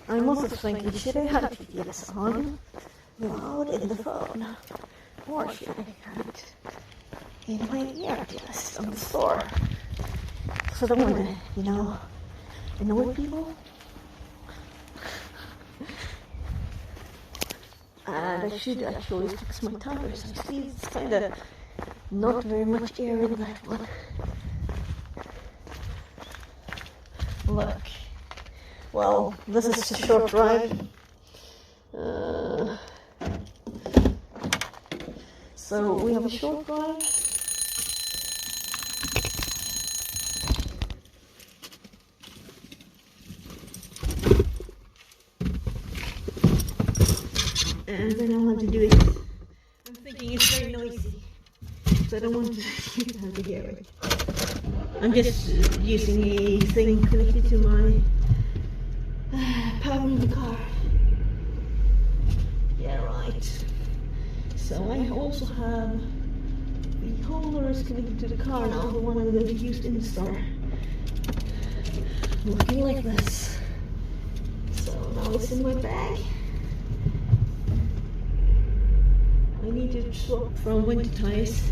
Speaker 1: I'm also thinking, should I have TPS on loud in the phone? Or should I have it in my ear on the store? So I don't want to, annoy people. And I should actually fix my tires. I see it's kind of not very much air in that one. Look. Well, this is a short drive. So we have a short drive. And then I want to do it. I'm thinking it's very noisy, so I don't want you to have to hear it. I'm just using a thing connected to my power in the car. Yeah, right. So I also have the holders connected to the car now, the one I'm going to use in the store. Looking like this. So now it's in my bag. I need to swap from winter tires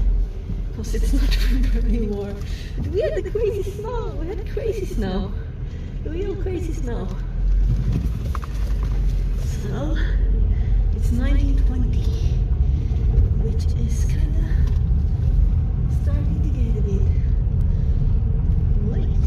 Speaker 1: because it's not winter anymore. But we had the crazy snow. We had crazy snow. Real crazy snow. So it's 1920, which is kind of starting to get a bit late.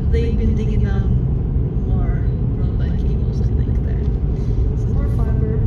Speaker 1: They've been digging down more broadband cables, I think, there. Some more fiber.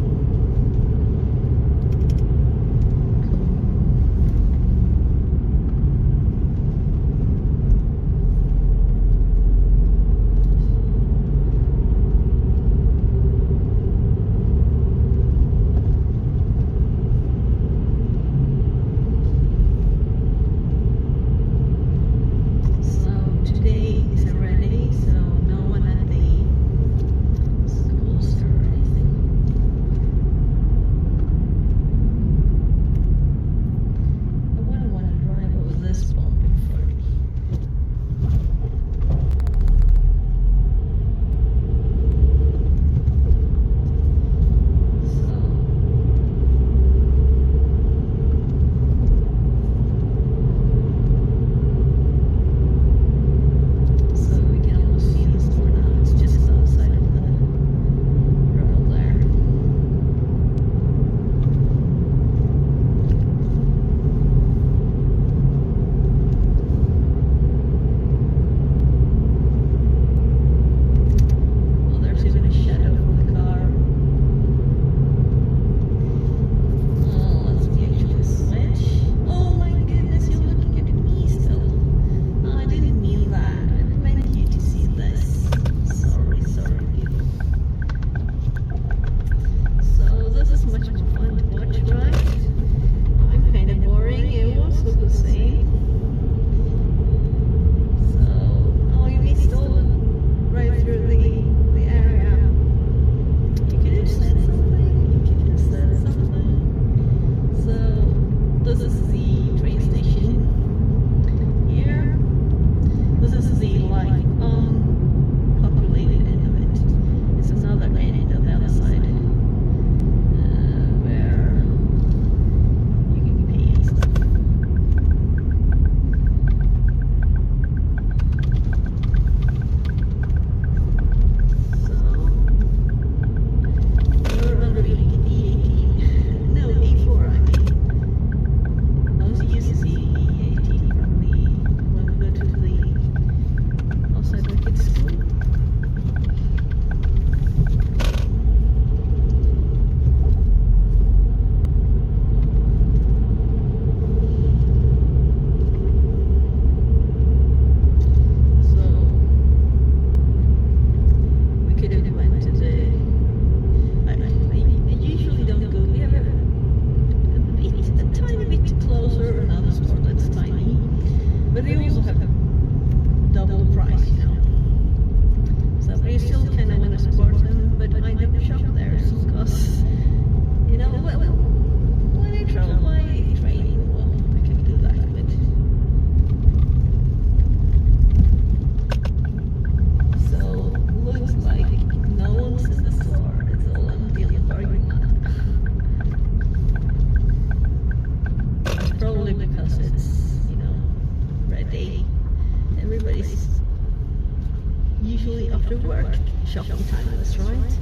Speaker 1: after work shopping time was right.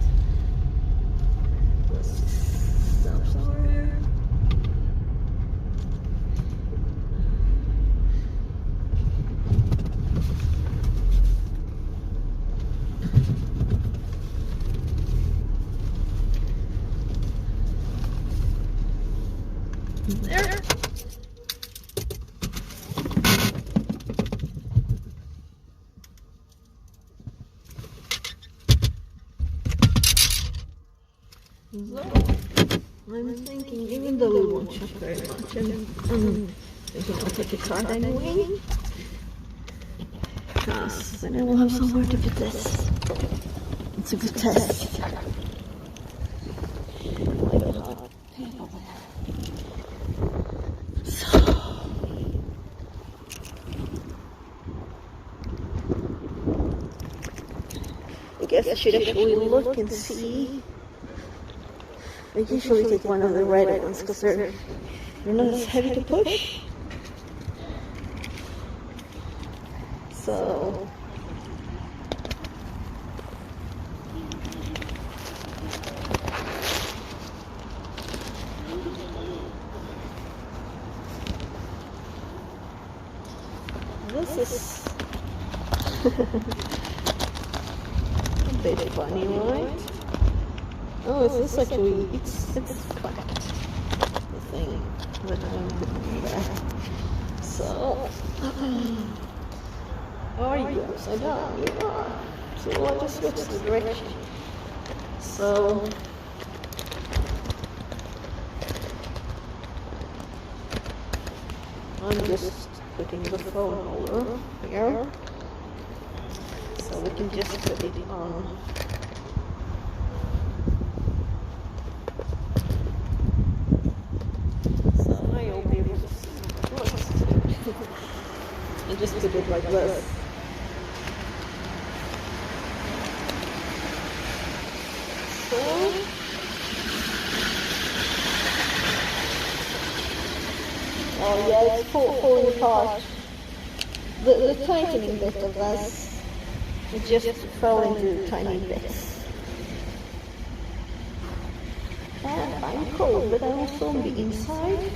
Speaker 1: Let's just stop somewhere. There. So, I'm thinking, even though we won't shop very much, and thinking I'll take a card anyway, because then I will have somewhere to put this. It's a good test. So, I guess I should actually look and see. I usually take one of the red ones because they're not as heavy to push. So this is a bit funny, right? Oh, is this actually, it's correct, the thing that I'm putting there. So, are you upside down? You are. So I'll just switch the direction. So, I'm just putting the phone holder here. So we can just put it on. And just put it like this. So, oh yeah, it's falling apart. The tightening bit of this, it just fell into tiny bits. And I'm cold, but I'm also on the inside,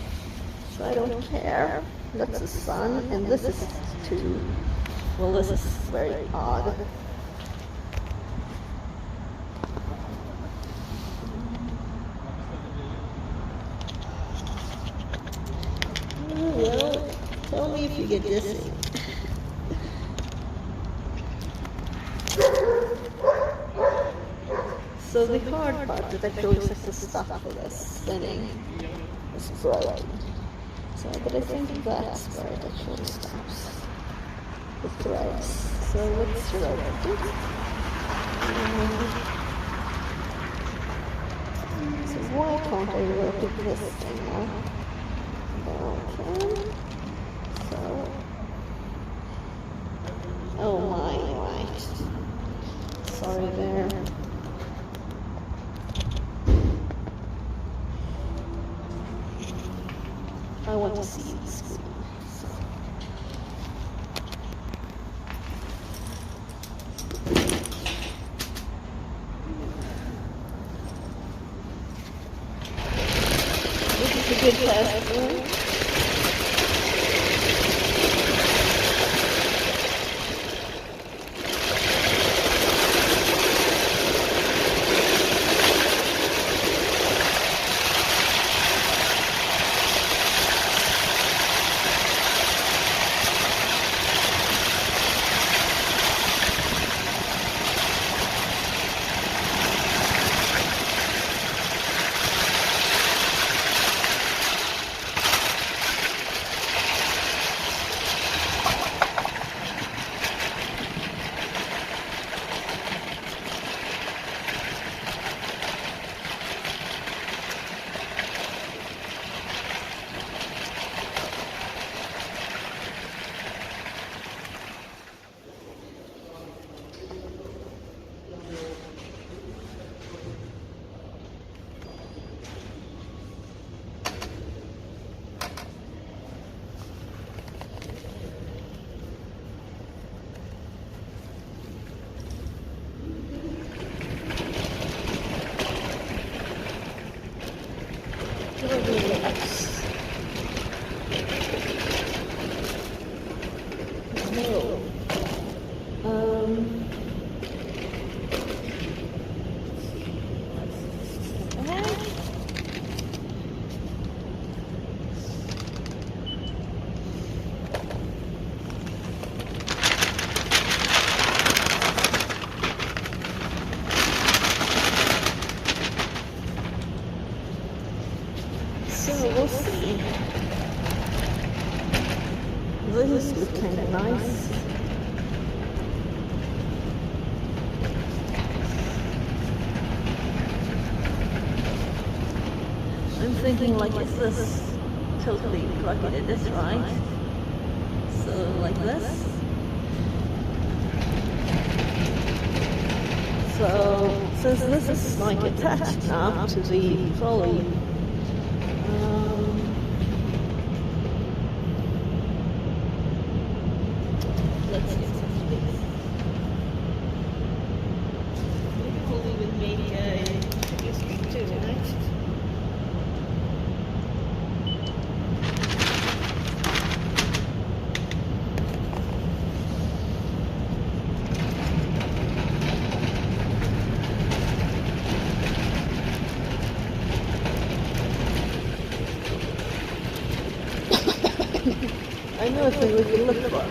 Speaker 1: so I don't care. That's the sun, and this is too, well, this is very odd. Well, tell me if you get dizzy. So the hard part that actually sets the stuff for this spinning is thread. So, but I think that's where it actually stops. The threads. So let's thread it. So why can't I rotate this thing now? Okay. So, oh my, right. Sorry there. I want to see the screen. So. This is a good test, right? So we'll see. This looks kind of nice. I'm thinking like, is this totally plugged in this, right? So like this. So since this is like attached now to the trolley, let's get some space. Maybe we'll even make a USB too, right? I know it's what we look for.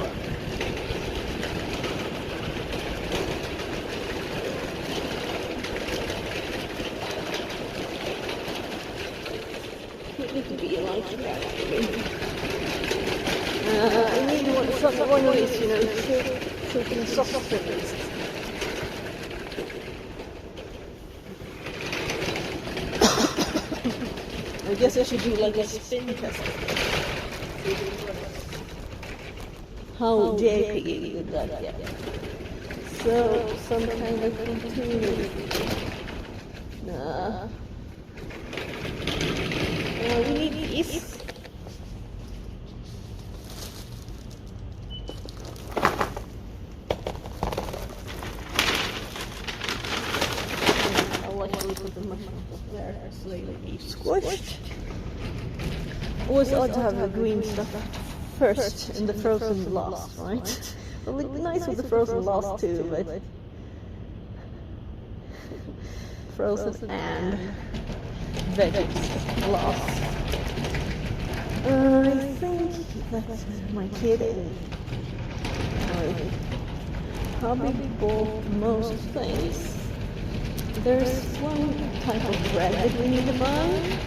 Speaker 1: It needs to be like that. I need one of these, you know, certain soft things. I guess I should do like a spin test. How JP would that get? So, some kind of continuity. Nah. We need these. I'll actually put the mushrooms up there so they will be squished. Always odd to have the green stuff first and the frozen last, right? It'll look nice with the frozen last too, but frozen and veggies last. I think that my kid probably bought most things. There's one type of bread that we need to buy.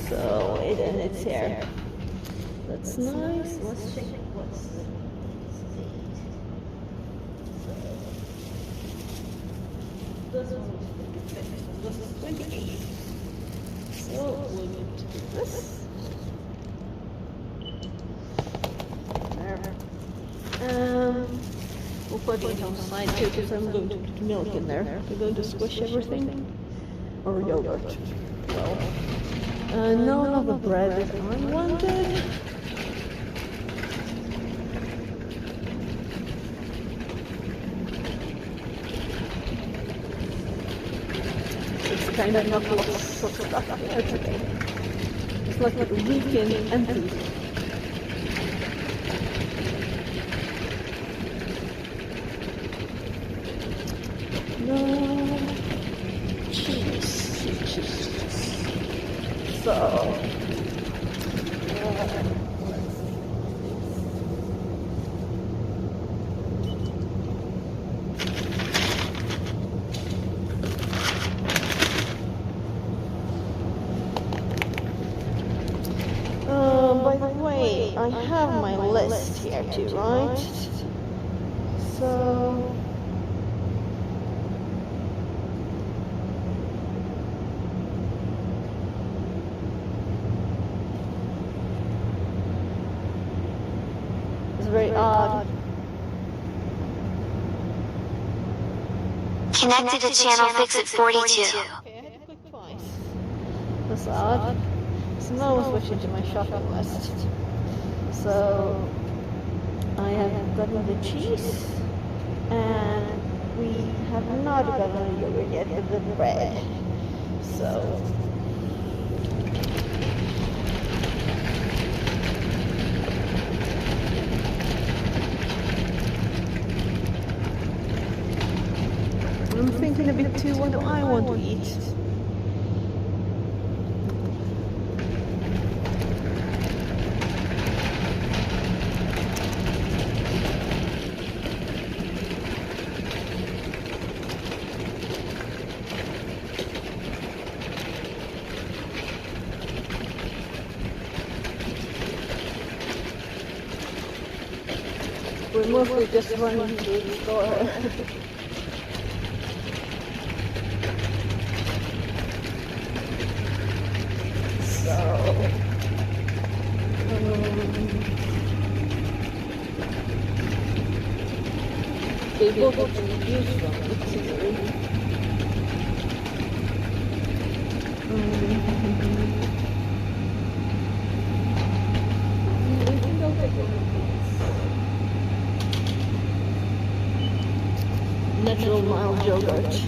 Speaker 1: So it's here. That's nice. Let's check what's the this is 28. So we'll move to this. There. We'll put it on the side too because I'm going to put milk in there. We're going to squish everything. Or yogurt. Well. No, not the bread that I wanted. It's kind of not lots of stuff there today. It's like a weekend empty. No cheese. So, by the way, I have my list here too, right? So, it's very odd.
Speaker 3: Connected to channel Fix It 42.
Speaker 1: Okay, I had to click twice. That's odd. So now we'll switch into my shopping list. So I have gotten the cheese, and we have not gotten the yogurt yet with the bread. So I'm thinking a bit too, what do I want to eat? we're mostly just running to the store. They both have to use from natural mild yogurt. The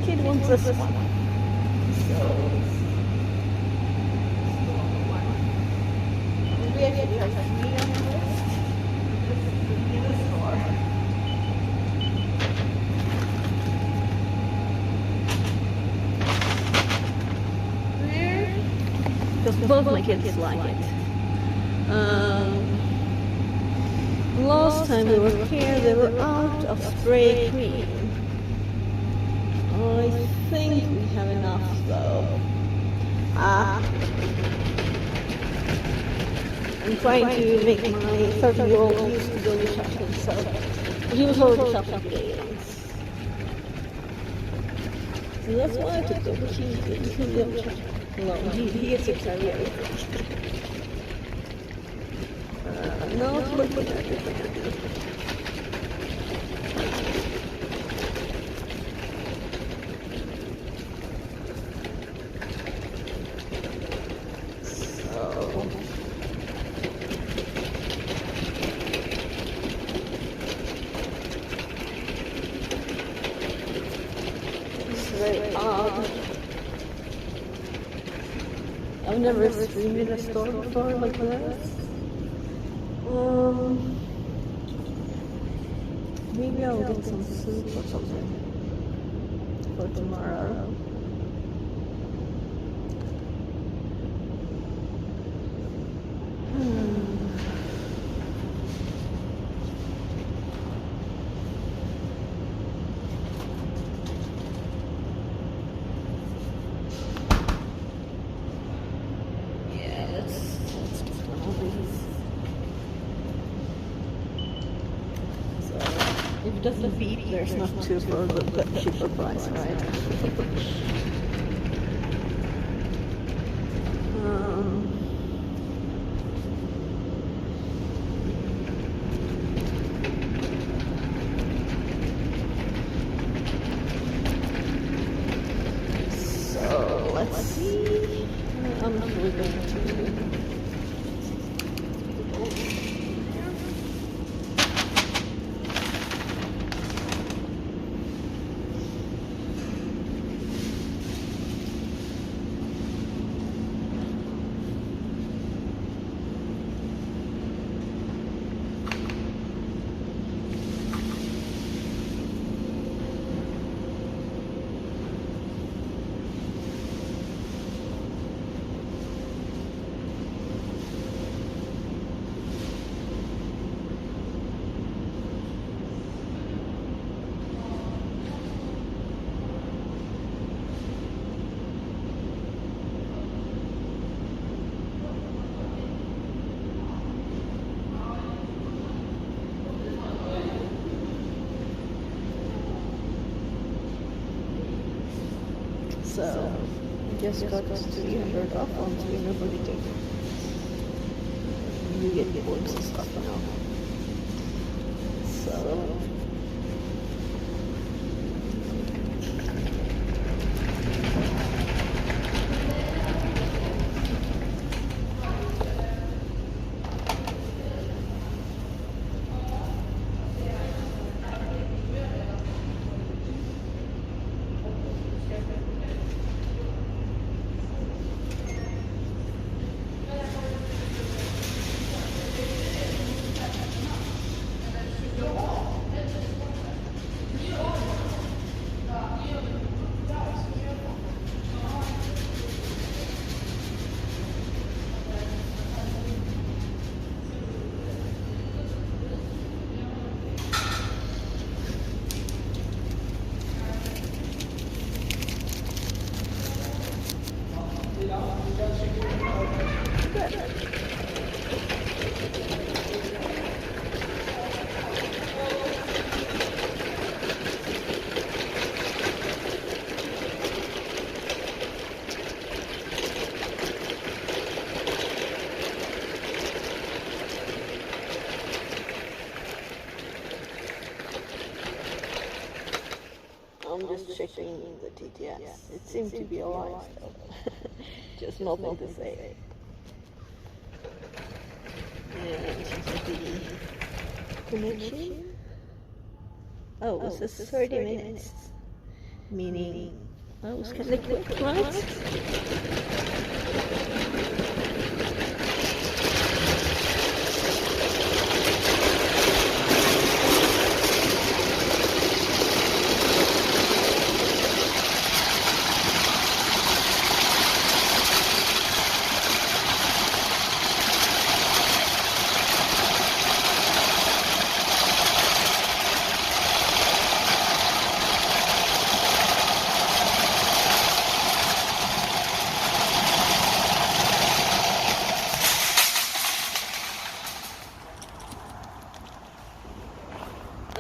Speaker 1: kid wants this one. So we actually have 3 on the list. In the store. Because both my kids like it. Last time they were here, they were out of spray cream. I think we have enough though. I'm trying to make my 13-year-old used to go shopping, so he was already shopping today. So that's why I took over. He gets to carry everything. No, look at that. Very odd. I've never streamed in a store before like this. Maybe I'll get some soup or something for tomorrow. If it doesn't beep, there's not two for the cheaper price, right? So let's see. I'm actually going to. So, I just got 300 off on 342. You get books and stuff now. So, checking the TTS. It seemed to be alive still. Just nothing to say. And the connection. Oh, it says 30 minutes. Meaning, that was kind of quick, right?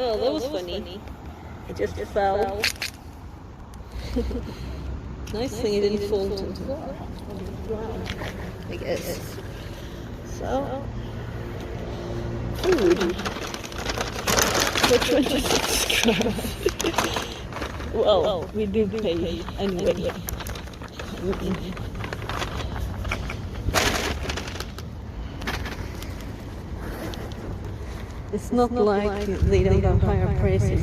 Speaker 1: Oh, that was funny. It just fell. Nice thing it didn't fall to the ground, I guess. So, food. Which one to subscribe? Well, we do pay anyway. It's not like they don't have higher prices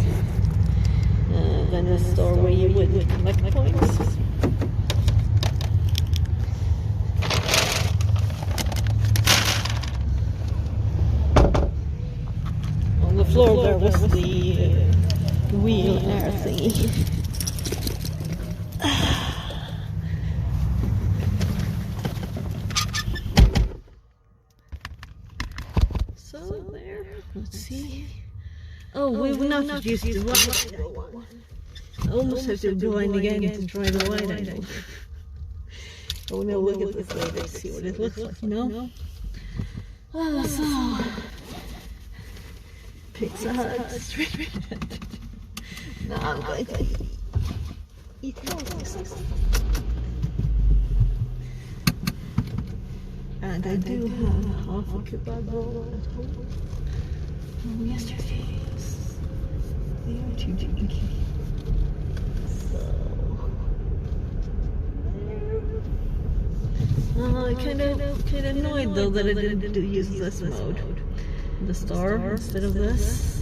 Speaker 1: than a store where you would collect points. On the floor there was the wheel air thingy. So there, let's see. Oh, we will not use the wide angle one. I almost have to go in again to try the wide angle. Oh no, look at this later, see what it looks like, no? Oh, so... Pizza Hut street. Now I'm going to eat this. And I do have half a kebab roll at home from yesterday's. They are too dinky. So... kind of annoyed though that I didn't use this mode. The star instead of this.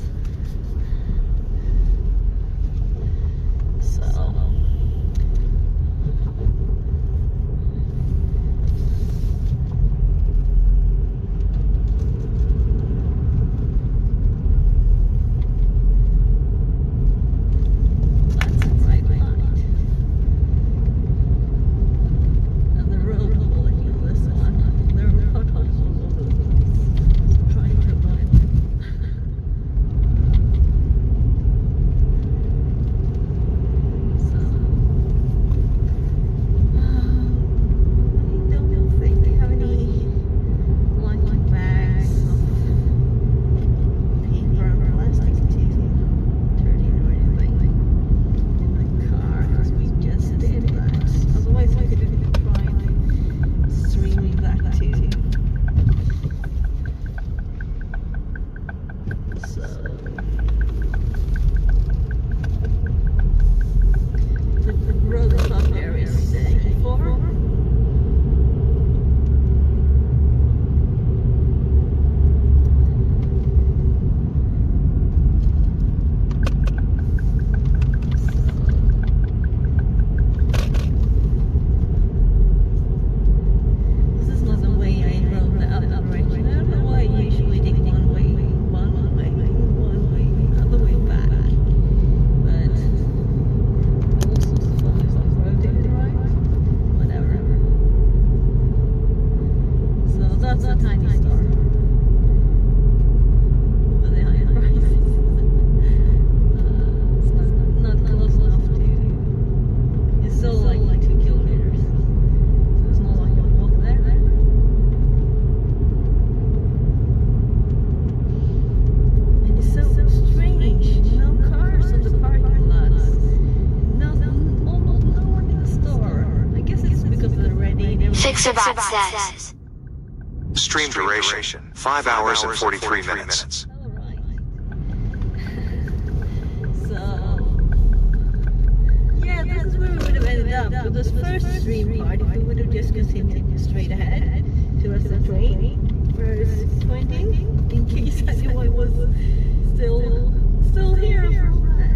Speaker 3: Fixerbot says.
Speaker 5: Stream duration, 5 hours and 43 minutes.
Speaker 1: So, up with this first stream part if we would have just continued straight ahead towards the train. Verse 20, in case anyone was still here from that.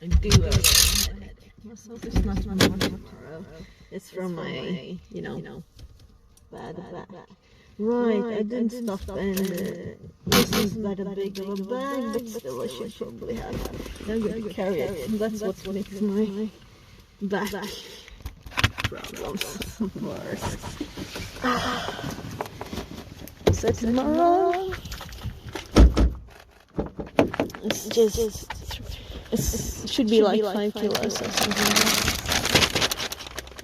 Speaker 1: I do have a headache. Let's hope it's not tomorrow. It's from my, bad back. Right, I didn't stop and this is not a big of a bag, but still I should probably have. I'm going to carry it. That's what makes my back problems worse. So tomorrow, it's just, it should be like 5 kilos or something.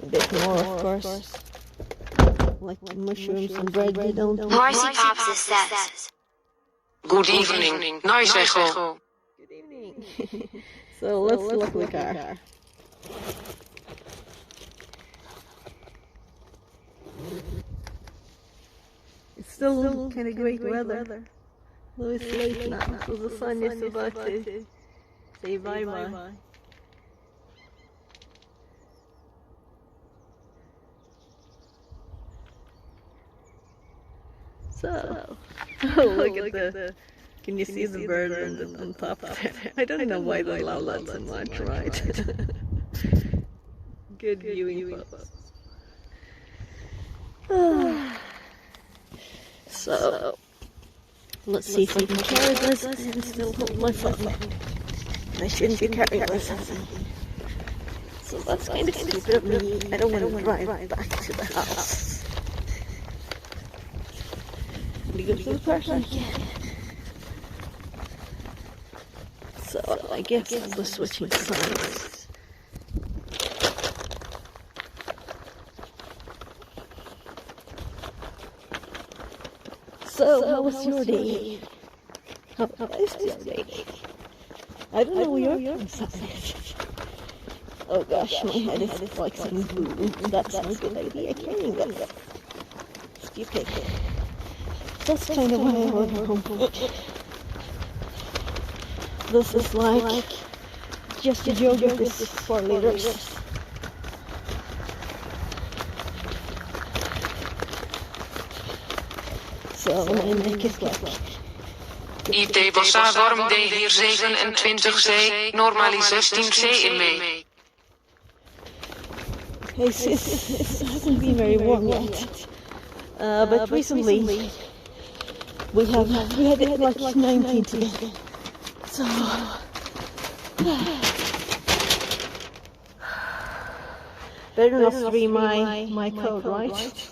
Speaker 1: A bit more, of course. Like mushrooms and bread, they don't.
Speaker 3: Marcy Pops says.
Speaker 9: Good evening, nice echo.
Speaker 1: Good evening. So let's look at the car. It's still kind of great weather. Though it's late now, so the sun is about to say bye-bye. So, look at the, can you see the bird on top there? I don't know why they allow that so much, right? Good viewing photos. So, let's see if I can carry this and still hold my phone. I shouldn't be carrying this. So that's kind of stupid of me. I don't want to drive back to the house. We go to the park again. I guess I was switching sides. So, how was your day? How is your day? I don't know where your side is. Oh gosh, my head is like saying boo. That's not a good idea, carrying this. Stupid. That's kind of why I ordered home food. This is like just a yogurt is 4 liters. So my neck is like...
Speaker 9: IT Bossa-worm D hier 27C, normali 16C in mee.
Speaker 1: It hasn't been very warm yet. But recently we had it like 19 today. So better not stream my code, right?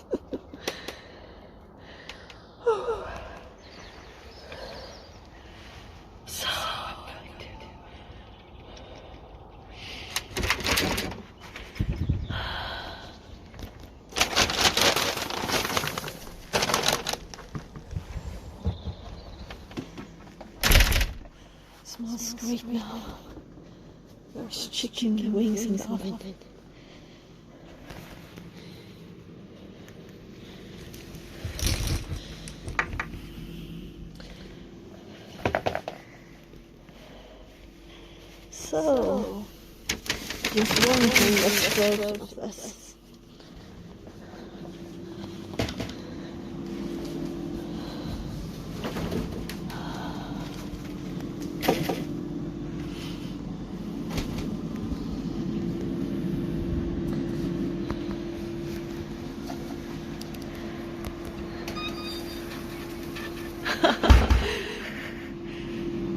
Speaker 1: So I'm going to smells great now. There's chicken wings in the oven. So, just one thing extra of this.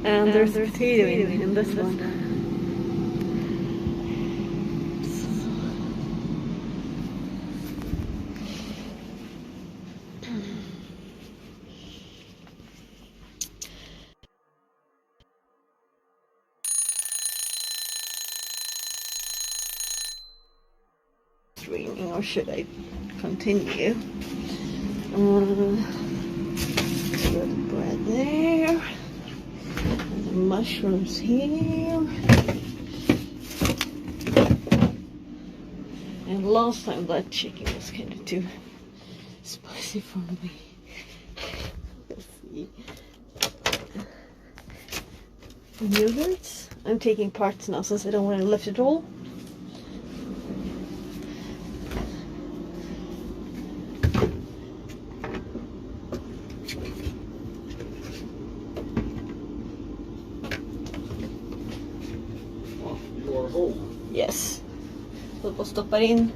Speaker 1: And there's potato in this one. Streaming, or should I continue? The bread there. Mushrooms here, and last time that chicken was kind of too spicy for me. Let's see. Yogurts. I'm taking parts now since I don't want to lift it all. Yes. Så bara stoppar in.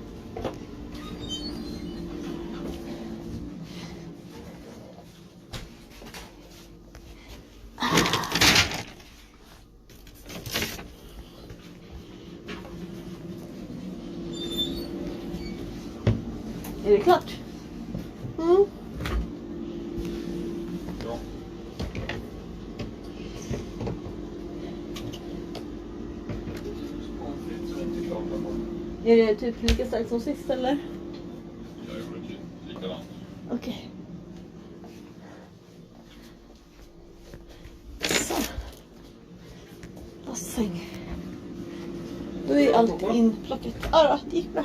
Speaker 1: Är det klart? Mm.
Speaker 4: Ja.
Speaker 1: Är det typ lika starkt som sist eller?
Speaker 4: Jag gjorde likadant.
Speaker 1: Okej. Så. Bassäng. Då är allt inplockat. Ja, det gick bra.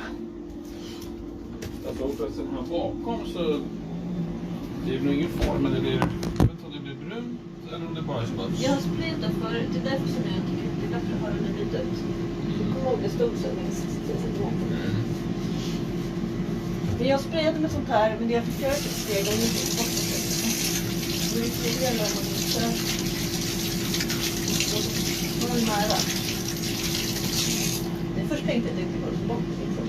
Speaker 4: Jag tror förresten här bakom så det är nog ingen form, men det blir, jag vet inte om det blir brunt eller om det bara är svart.
Speaker 1: Jag har sprayat förut, det är därför som jag tycker att det är bättre att ha den lite ut. Jag kommer ihåg det stod så minst. Men jag sprayade med sånt här, men det har förstört ett steg och nu är det bort. Det är friare om man inte var nära. Det först tänkte jag att det inte går bort liksom.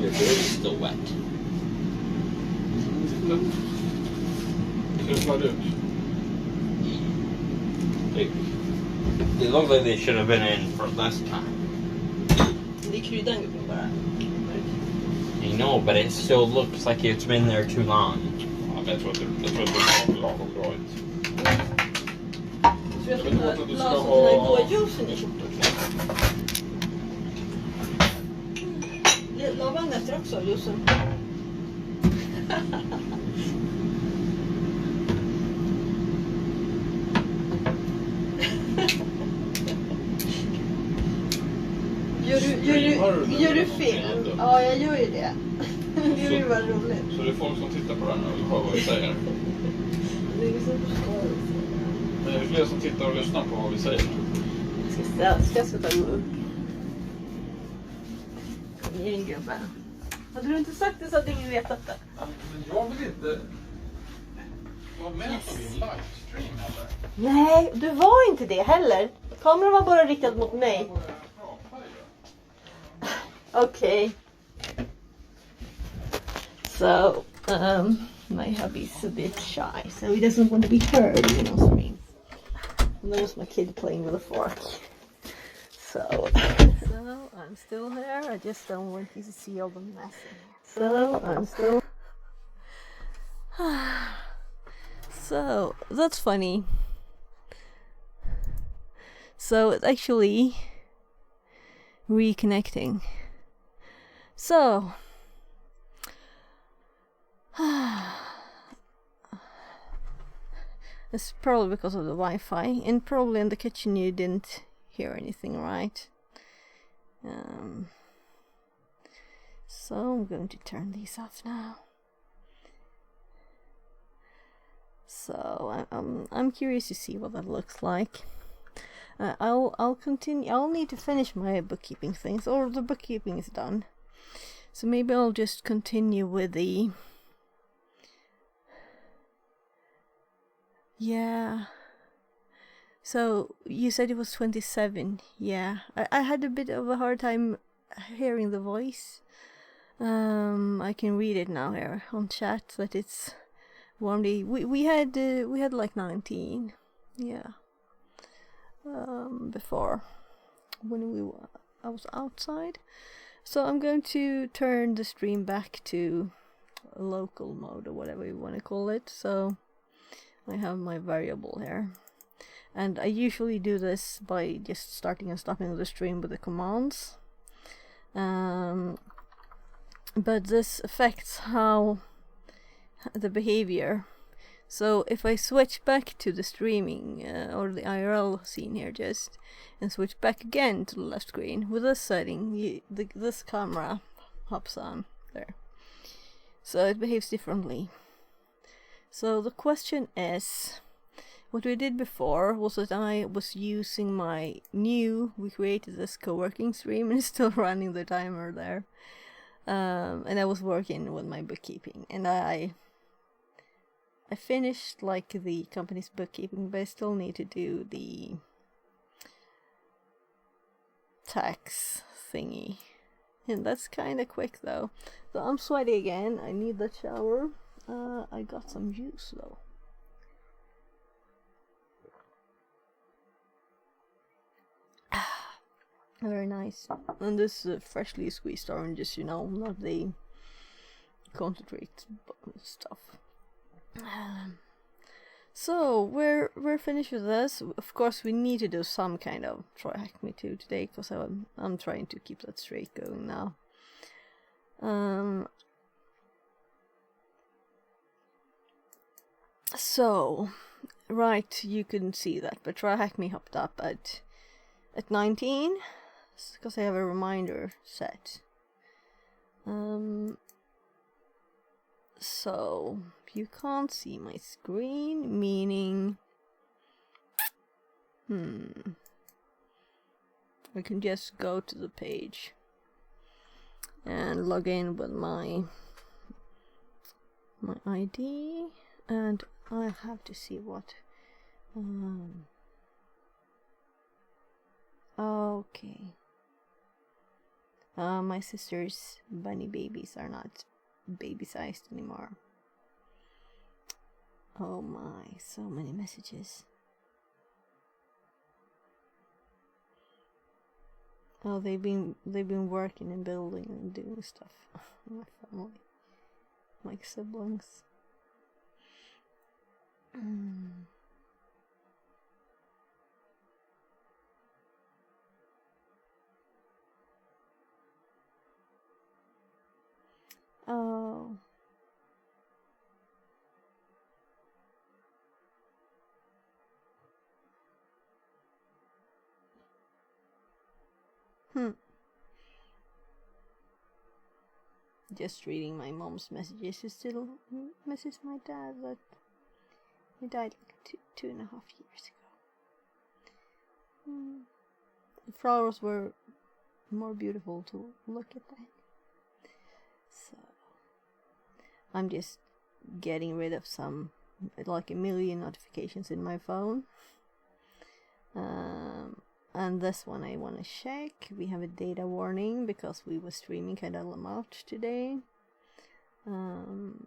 Speaker 8: Your bird is still wet.
Speaker 4: Träffade ut.
Speaker 8: It looks like they should have been in for last time.
Speaker 1: Det är kryddan bara.
Speaker 8: know, but it still looks like it's been there too long.
Speaker 4: Ja, men jag tror att det ser lagom bra ut. Jag vet inte att du ska ha...
Speaker 1: juicen i skjortan. La vann efter också, juicen. Gör du film? Ja, jag gör ju det. Det är ju bara roligt.
Speaker 4: Så det är folk som tittar på den och vill höra vad vi säger.
Speaker 1: Det är liksom
Speaker 4: Men det är fler som tittar och lyssnar på vad vi säger.
Speaker 1: Ska jag sätta upp? Kom igen gubben. Hade du inte sagt det så hade ingen vetat det.
Speaker 4: Men jag vill inte vara med på din livestream heller.
Speaker 1: Nej, du var inte det heller. Kameran var bara riktad mot mig. Okay. So, my hubby's a bit shy, so he doesn't want to be heard, you know what I mean? And that was my kid playing with a fork. So I'm still here. I just don't want you to see all the mess. So I'm still. So that's funny. So it's actually reconnecting. So it's probably because of the Wi-Fi, and probably in the kitchen you didn't hear anything, right? So I'm going to turn these off now. So I'm curious to see what that looks like. I'll continue. I'll need to finish my bookkeeping things, or the bookkeeping is done. So maybe I'll just continue with the. Yeah. So you said it was 27. Yeah, I had a bit of a hard time hearing the voice. I can read it now here on chat that it's warmly. We had like 19. Yeah. Before when I was outside. So I'm going to turn the stream back to local mode, or whatever you want to call it. So I have my variable here, and I usually do this by just starting and stopping the stream with the commands, but this affects how the behavior. So if I switch back to the streaming or the IRL scene here just, and switch back again to the left screen with this setting, this camera hops on there. So it behaves differently. So the question is, what we did before was that I was using we created this co-working stream and it's still running the timer there. And I was working with my bookkeeping, and I finished like the company's bookkeeping, but I still need to do the tax thingy, and that's kind of quick though. So I'm sweaty again. I need the shower. I got some juice though. Very nice. And this freshly squeezed oranges, you know, not the concentrate stuff. So we're finished with this. Of course, we need to do some kind of try hack me too today, because I'm trying to keep that streak going now. So right, you couldn't see that, but try hack me hopped up at 19 because I have a reminder set. So you can't see my screen, meaning I can just go to the page and log in with my ID, and I have to see what okay. My sister's bunny babies are not baby-sized anymore. Oh my, so many messages. Oh, they've been working and building and doing stuff. My family, my siblings. Oh. Just reading my mom's messages. She still misses my dad, but he died like two and a half years ago. The flowers were more beautiful to look at then. So I'm just getting rid of some, like a million notifications in my phone. And this one I want to check. We have a data warning because we were streaming kind of much today. 2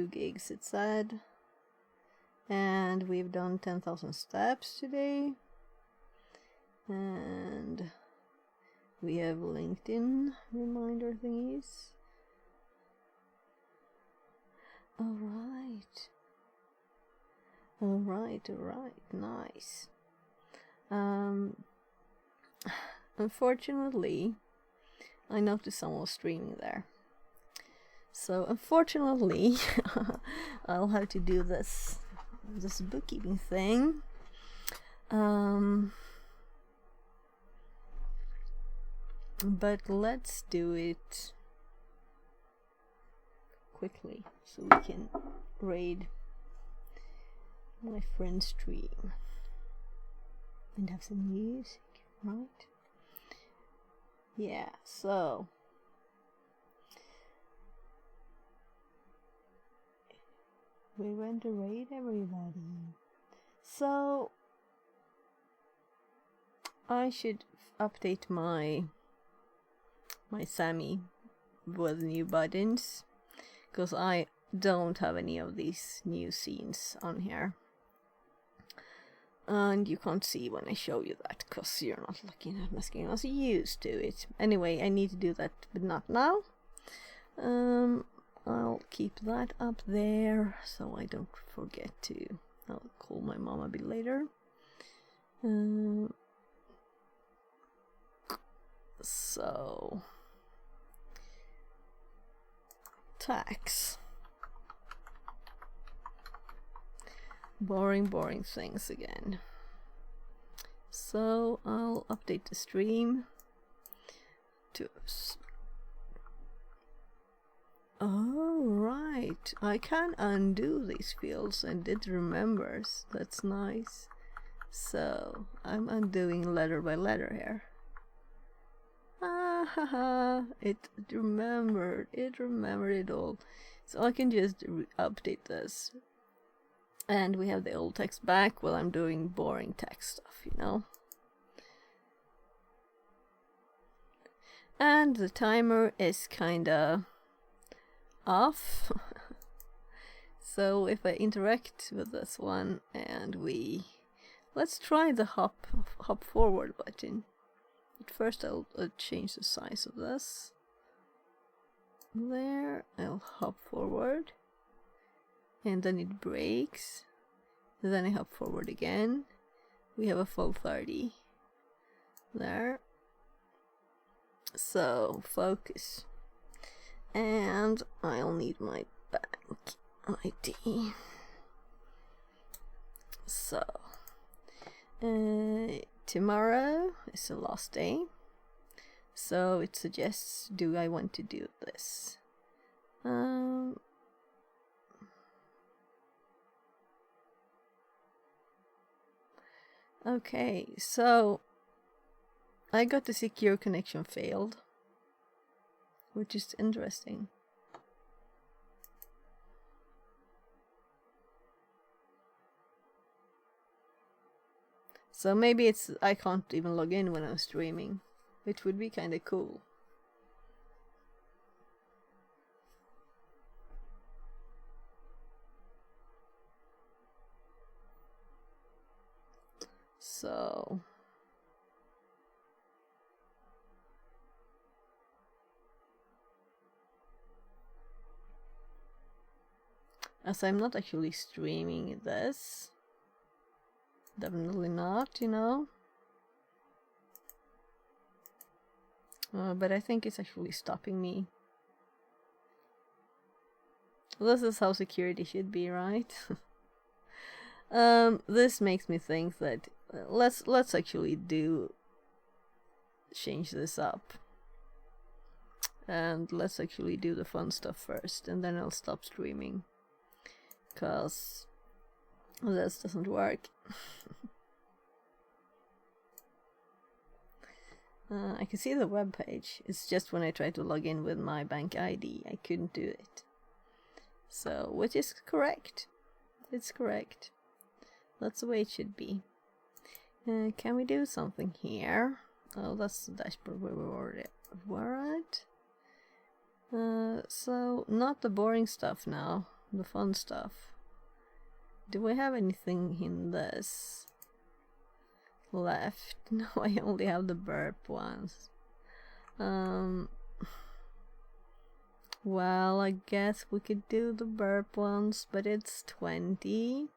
Speaker 1: gigs it said. And we've done 10,000 steps today. And we have LinkedIn reminder thingies. Alright, nice. Unfortunately, I noticed someone was streaming there. So unfortunately, I'll have to do this bookkeeping thing. But let's do it quickly so we can raid my friend's stream and have some music, right? Yeah, so we're going to raid everybody. So I should update my Sammy with new buttons, because I don't have any of these new scenes on here. And you can't see when I show you that, because you're not looking at my screen as you used to it. Anyway, I need to do that, but not now. I'll keep that up there, so I don't forget to. I'll call my mom a bit later. So... tax. Boring things again. So I'll update the stream to... Oh, right. I can undo these fields and it remembers. That's nice. So I'm undoing letter by letter here. Ah, haha, it remembered it all. So I can just update this. And we have the old text back while I'm doing boring text stuff, you know. And the timer is kinda off. So if I interact with this one and let's try the hop forward button. First I'll change the size of this. There, I'll hop forward. And then it breaks. And then I hop forward again. We have a full 30. There. So, focus. And I'll need my bank ID. So, tomorrow is the last day, so it suggests, do I want to do this? Okay, so I got the secure connection failed, which is interesting. So maybe it's I can't even log in when I'm streaming, which would be kind of cool. So as I'm not actually streaming this. Definitely not, you know. But I think it's actually stopping me. This is how security should be, right? This makes me think that let's actually change this up. And let's actually do the fun stuff first, and then I'll stop streaming. Cause this doesn't work. I can see the web page. It's just when I try to log in with my bank ID, I couldn't do it. So, which is correct. It's correct. That's the way it should be. Can we do something here? Oh, that's the dashboard where we already were at. So, not the boring stuff now. The fun stuff. Do we have anything in this left? No, I only have the burp ones. Well, I guess we could do the burp ones, but it's 20.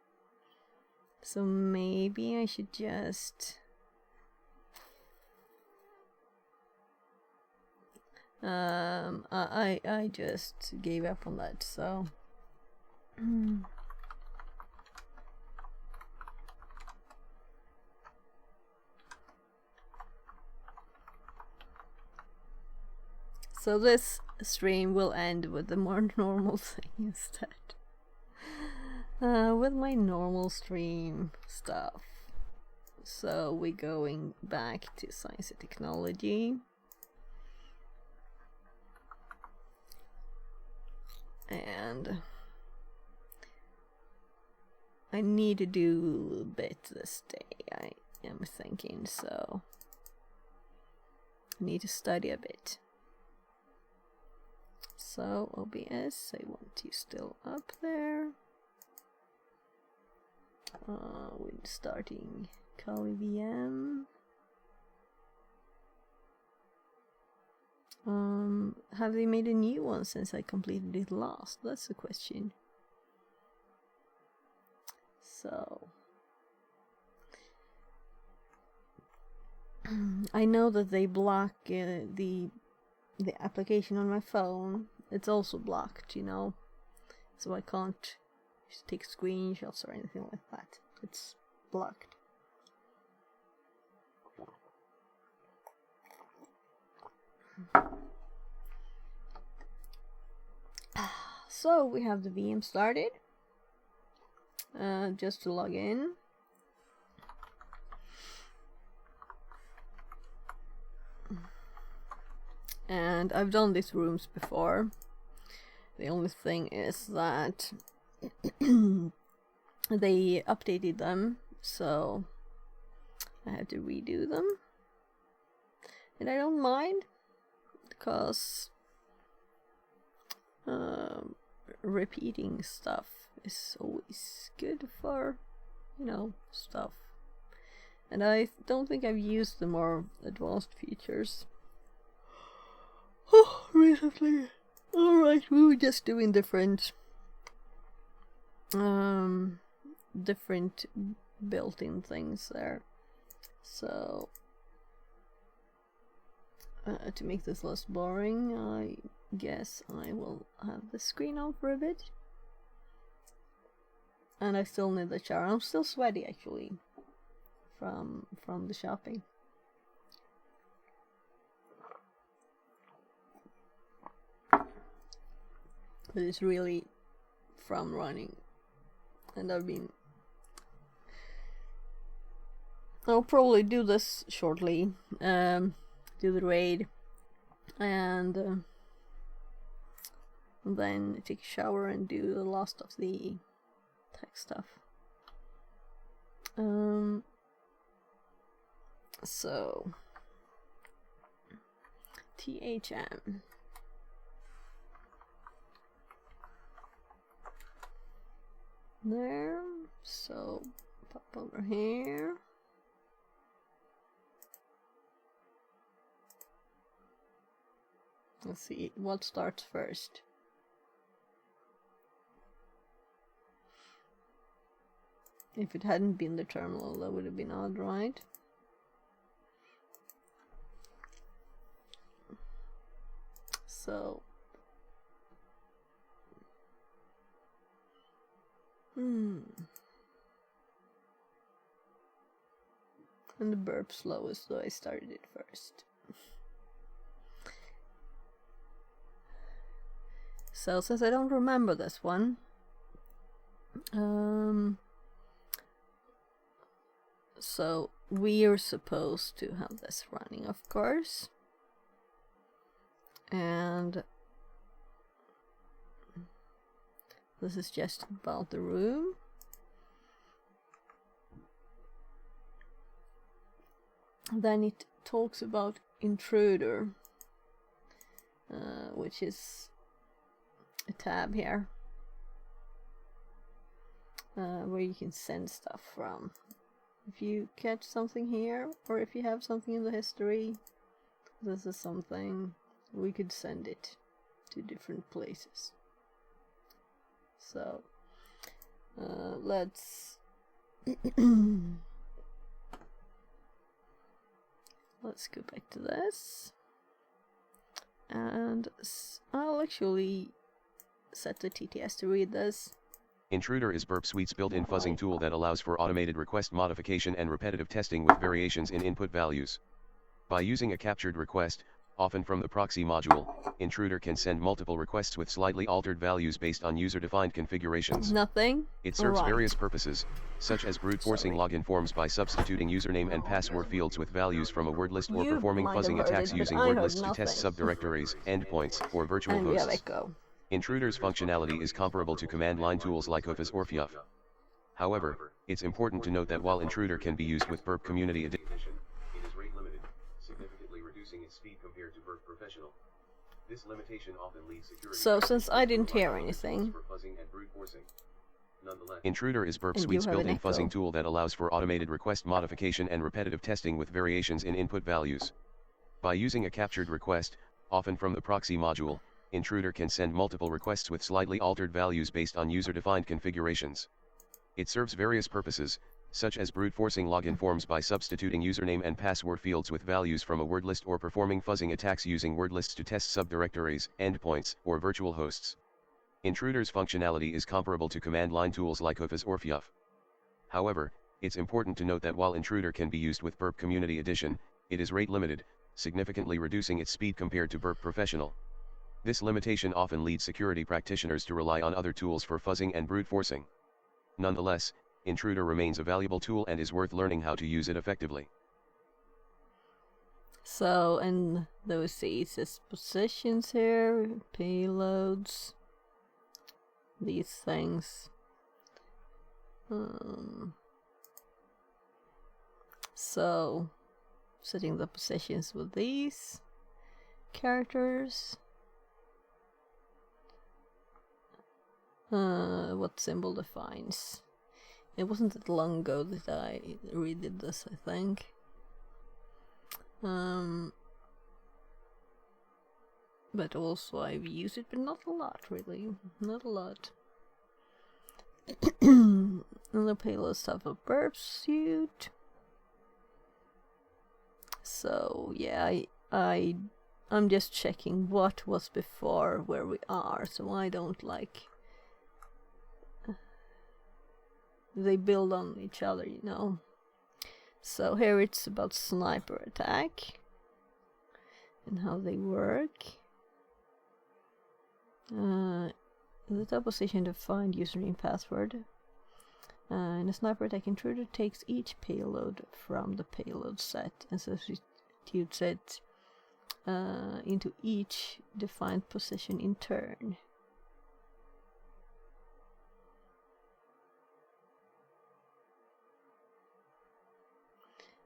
Speaker 1: So maybe I should just... I just gave up on that, so... So this stream will end with the more normal thing instead. With my normal stream stuff. So we're going back to science and technology. And I need to do a bit this day, I am thinking, so I need to study a bit. So OBS, I want you still up there. We're starting Kali VM. Have they made a new one since I completed it last? That's the question. So I know that they block the application on my phone. It's also blocked, you know, so I can't just take screenshots or anything like that. It's blocked. So we have the VM started. Just to log in. And I've done these rooms before. The only thing is that they updated them, so I have to redo them. And I don't mind, because repeating stuff is always good for, you know, stuff. And I don't think I've used the more advanced features recently. Alright, we were just doing different built-in things there. So to make this less boring, I guess I will have the screen on for a bit. And I still need the shower. I'm still sweaty actually from the shopping. But it's really from running, and I'll probably do this shortly, do the raid, and then take a shower and do the last of the tech stuff. So THM. There, so pop over here. Let's see what starts first. If it hadn't been the terminal, that would have been odd, right? So, and the burp slowest, so I started it first. So since I don't remember this one, so we are supposed to have this running, of course, and this is just about the room. Then it talks about intruder, which is a tab here, where you can send stuff from. If you catch something here, or if you have something in the history, this is something we could send it to different places. So let's let's go back to this, and I'll actually set the TTS to read this.
Speaker 10: Intruder is Burp Suite's built-in fuzzing tool that allows for automated request modification and repetitive testing with variations in input values. By using a captured request, often from the proxy module, Intruder can send multiple requests with slightly altered values based on user-defined configurations.
Speaker 1: Nothing?
Speaker 10: It serves various purposes, such as brute forcing login forms by substituting username and password fields with values from a word list, or performing fuzzing attacks using word lists to test subdirectories, endpoints, or virtual hosts. Intruder's functionality is comparable to command line tools like UFS or FIUF. However, it's important to note that while Intruder can be used with Burp Community Edition, it is rate limited, significantly reducing its speed compared to Burp Professional. This limitation often leads security. So
Speaker 1: since I didn't hear anything,
Speaker 10: Intruder is Burp Suite's built-in fuzzing tool that allows for automated request modification and repetitive testing with variations in input values. By using a captured request, often from the proxy module, Intruder can send multiple requests with slightly altered values based on user-defined configurations. It serves various purposes, such as brute forcing login forms by substituting username and password fields with values from a word list, or performing fuzzing attacks using word lists to test subdirectories, endpoints, or virtual hosts. Intruder's functionality is comparable to command line tools like UFS or FIUF. However, it's important to note that while Intruder can be used with Burp Community Edition, it is rate limited, significantly reducing its speed compared to Burp Professional. This limitation often leads security practitioners to rely on other tools for fuzzing and brute forcing. Nonetheless, Intruder remains a valuable tool and is worth learning how to use it effectively.
Speaker 1: So, and those seats, it's positions here, payloads, these things. So, setting the positions with these characters. What symbol defines? It wasn't that long ago that I redid this, I think. But also I've used it, but not a lot, really. Not a lot. And the payload stuff of Burp Suite. So yeah, I'm just checking what was before where we are, so I don't like. They build on each other, you know. So here it's about sniper attack and how they work. In the top position, define username password. In a sniper attack, Intruder takes each payload from the payload set and substitutes it into each defined position in turn.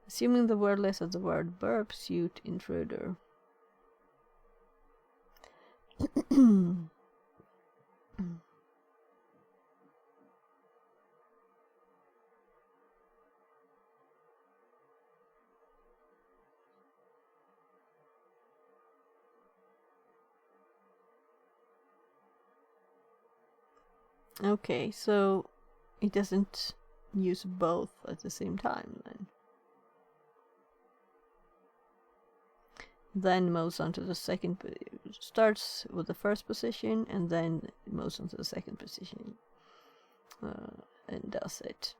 Speaker 1: Assuming the word list of the word Burp Suite Intruder. Okay, so it doesn't use both at the same time then moves on to the second, starts with the first position and then moves on to the second position and does it.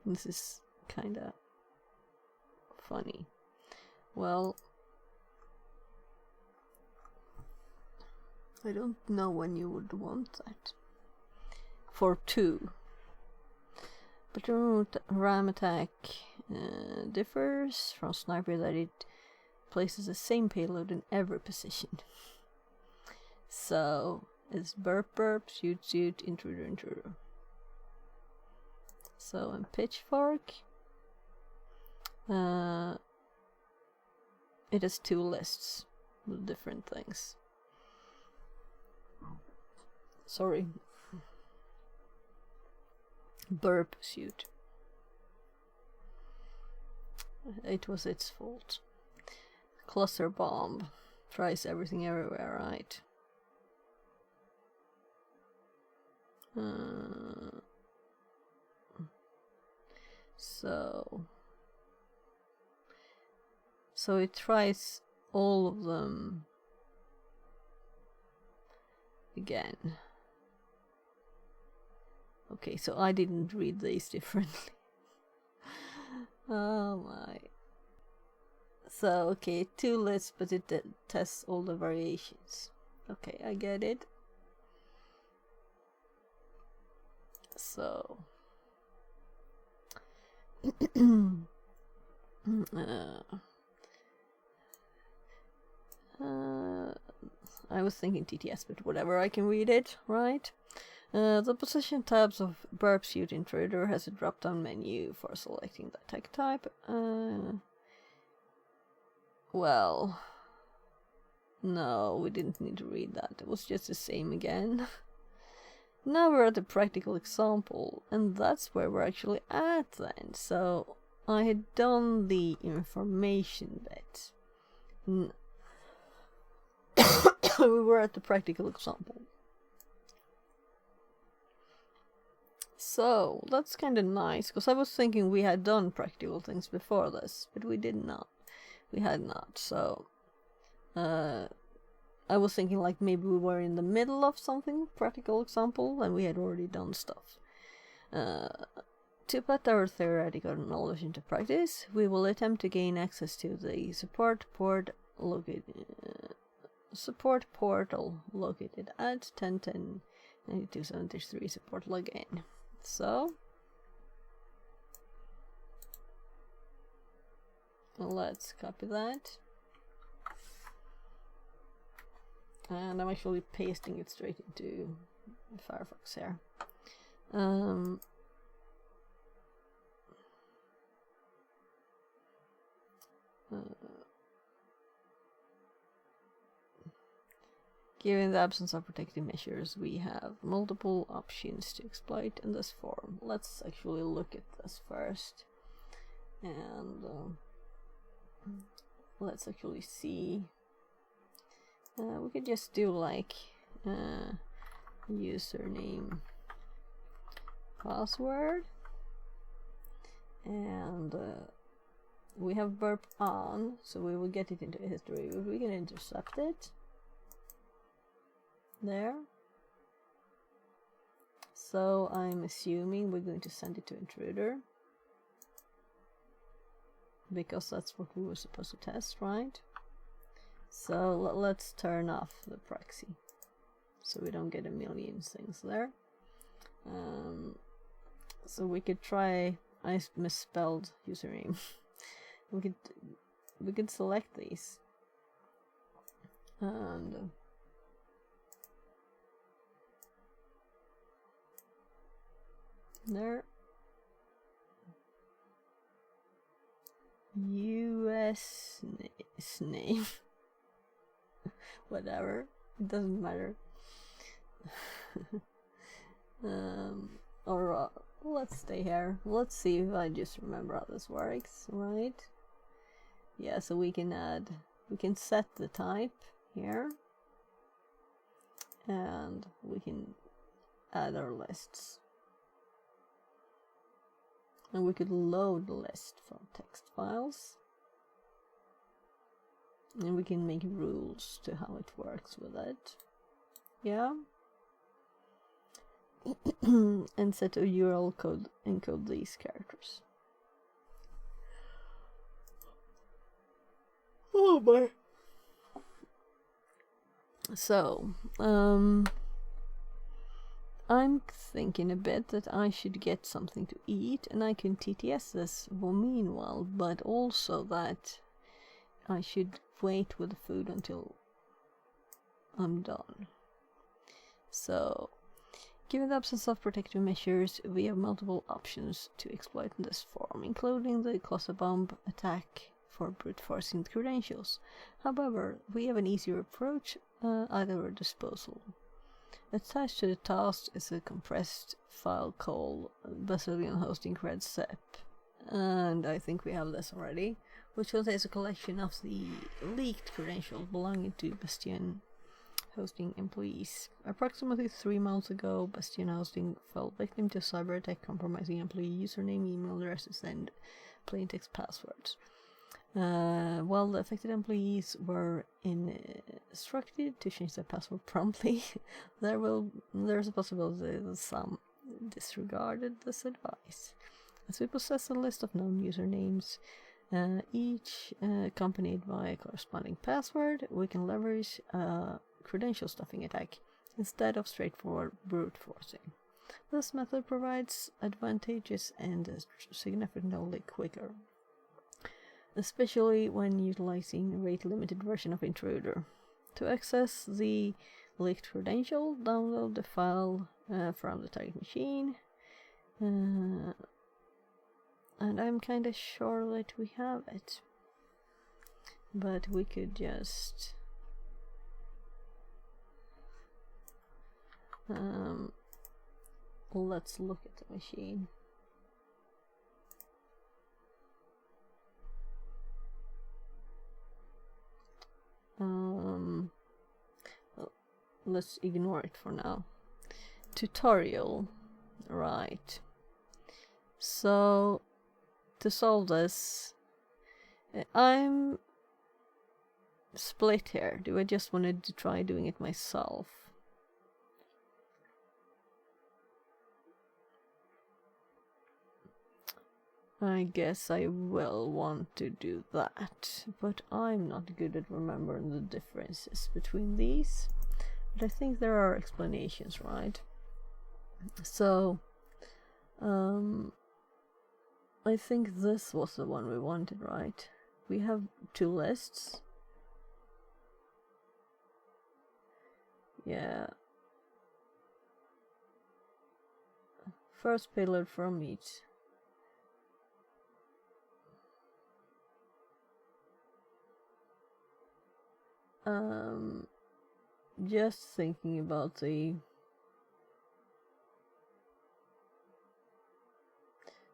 Speaker 1: This is kinda funny. Well, I don't know when you would want that for 2. But ram attack differs from sniper that it places the same payload in every position. So it's burp burp, shoot shoot, intruder intruder. So in pitchfork, it has 2 lists with different things. Sorry. Burp shoot. It was its fault. Cluster bomb tries everything everywhere, right? So it tries all of them again. Okay, so I didn't read these differently. Oh my. So, okay, 2 lists, but it tests all the variations. Okay, I get it. So... I was thinking TTS, but whatever, I can read it, right? The position tabs of Burp Suit Intruder has a drop-down menu for selecting the attack type. Well, no, we didn't need to read that. It was just the same again. Now we're at the practical example, and that's where we're actually at then. So I had done the information bit. We were at the practical example. So that's kind of nice, because I was thinking we had done practical things before this, but we did not. We had not, so I was thinking like maybe we were in the middle of something, practical example, and we had already done stuff. To put our theoretical knowledge into practice, we will attempt to gain access to the support portal located at 10.10.92.73 support login. So let's copy that, and I'm actually pasting it straight into Firefox here. Given the absence of protective measures, we have multiple options to exploit in this form. Let's actually look at this first, and let's actually see. We could just do like username, password, and we have burp on, so we will get it into history. We can intercept it. There. So I'm assuming we're going to send it to intruder, because that's what we were supposed to test, right? So let's turn off the proxy so we don't get a million things there. So we could try, I misspelled username. we could select these, and there, US name. Whatever, it doesn't matter. Or let's stay here. Let's see if I just remember how this works, right? Yeah, so we can set the type here, and we can add our lists. And we could load the list from text files. And we can make rules to how it works with it. Yeah. And set a URL code, encode these characters. Oh boy. So, I'm thinking a bit that I should get something to eat, and I can TTS this meanwhile, but also that I should wait with the food until I'm done. So, given the absence of protective measures, we have multiple options to exploit in this form, including the cluster bomb attack for brute forcing the credentials. However, we have an easier approach, either disposal. Attached to the task is a compressed file called Basilian Hosting Cred SEP, and I think we have this already, which contains a collection of the leaked credentials belonging to Bastion Hosting employees. Approximately 3 months ago, Bastion Hosting fell victim to a cyber attack compromising employee username, email addresses, and plaintext passwords. While the affected employees were instructed to change their password promptly, there's a possibility that some disregarded this advice. As we possess a list of known usernames, each accompanied by a corresponding password, we can leverage a credential stuffing attack instead of straightforward brute forcing. This method provides advantages and is significantly quicker, especially when utilizing a rate-limited version of Intruder. To access the leaked credential, download the file from the target machine, and I'm kinda sure that we have it, but we could just let's look at the machine. Let's ignore it for now. Tutorial, right. So, to solve this, I'm split here. Do I just want to try doing it myself? I guess I will want to do that, but I'm not good at remembering the differences between these. But I think there are explanations, right? So, I think this was the one we wanted, right? We have 2 lists. Yeah. First payload from each. Just thinking about the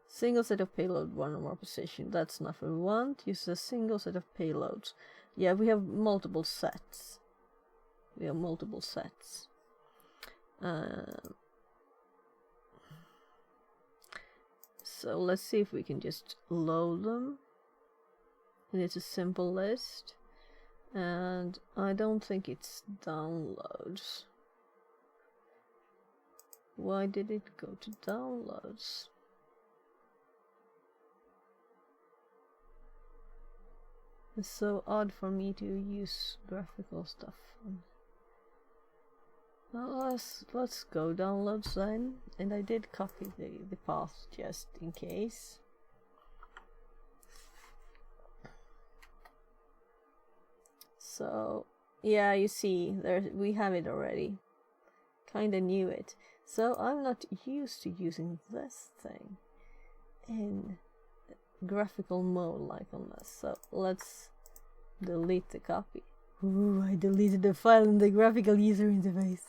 Speaker 1: single set of payload, one or more position. That's not what we want. Use a single set of payloads. Yeah, we have multiple sets. So let's see if we can just load them. And it's a simple list. And I don't think it's downloads. Why did it go to downloads? It's so odd for me to use graphical stuff. Well, let's go downloads then. And I did copy the path just in case. So yeah, you see, we have it already. Kinda knew it. So I'm not used to using this thing in graphical mode like on this. So let's delete the copy. Ooh, I deleted the file in the graphical user interface.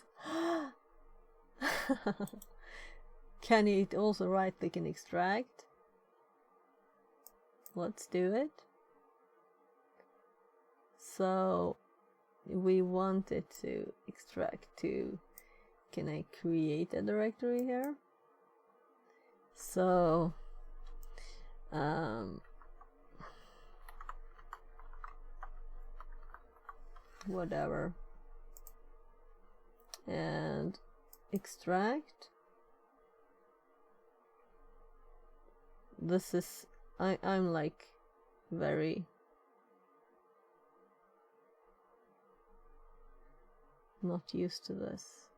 Speaker 1: Can it also right click and extract? Let's do it. So we want it to extract to, can I create a directory here? So
Speaker 11: whatever, and extract. This is I'm like very not used to this.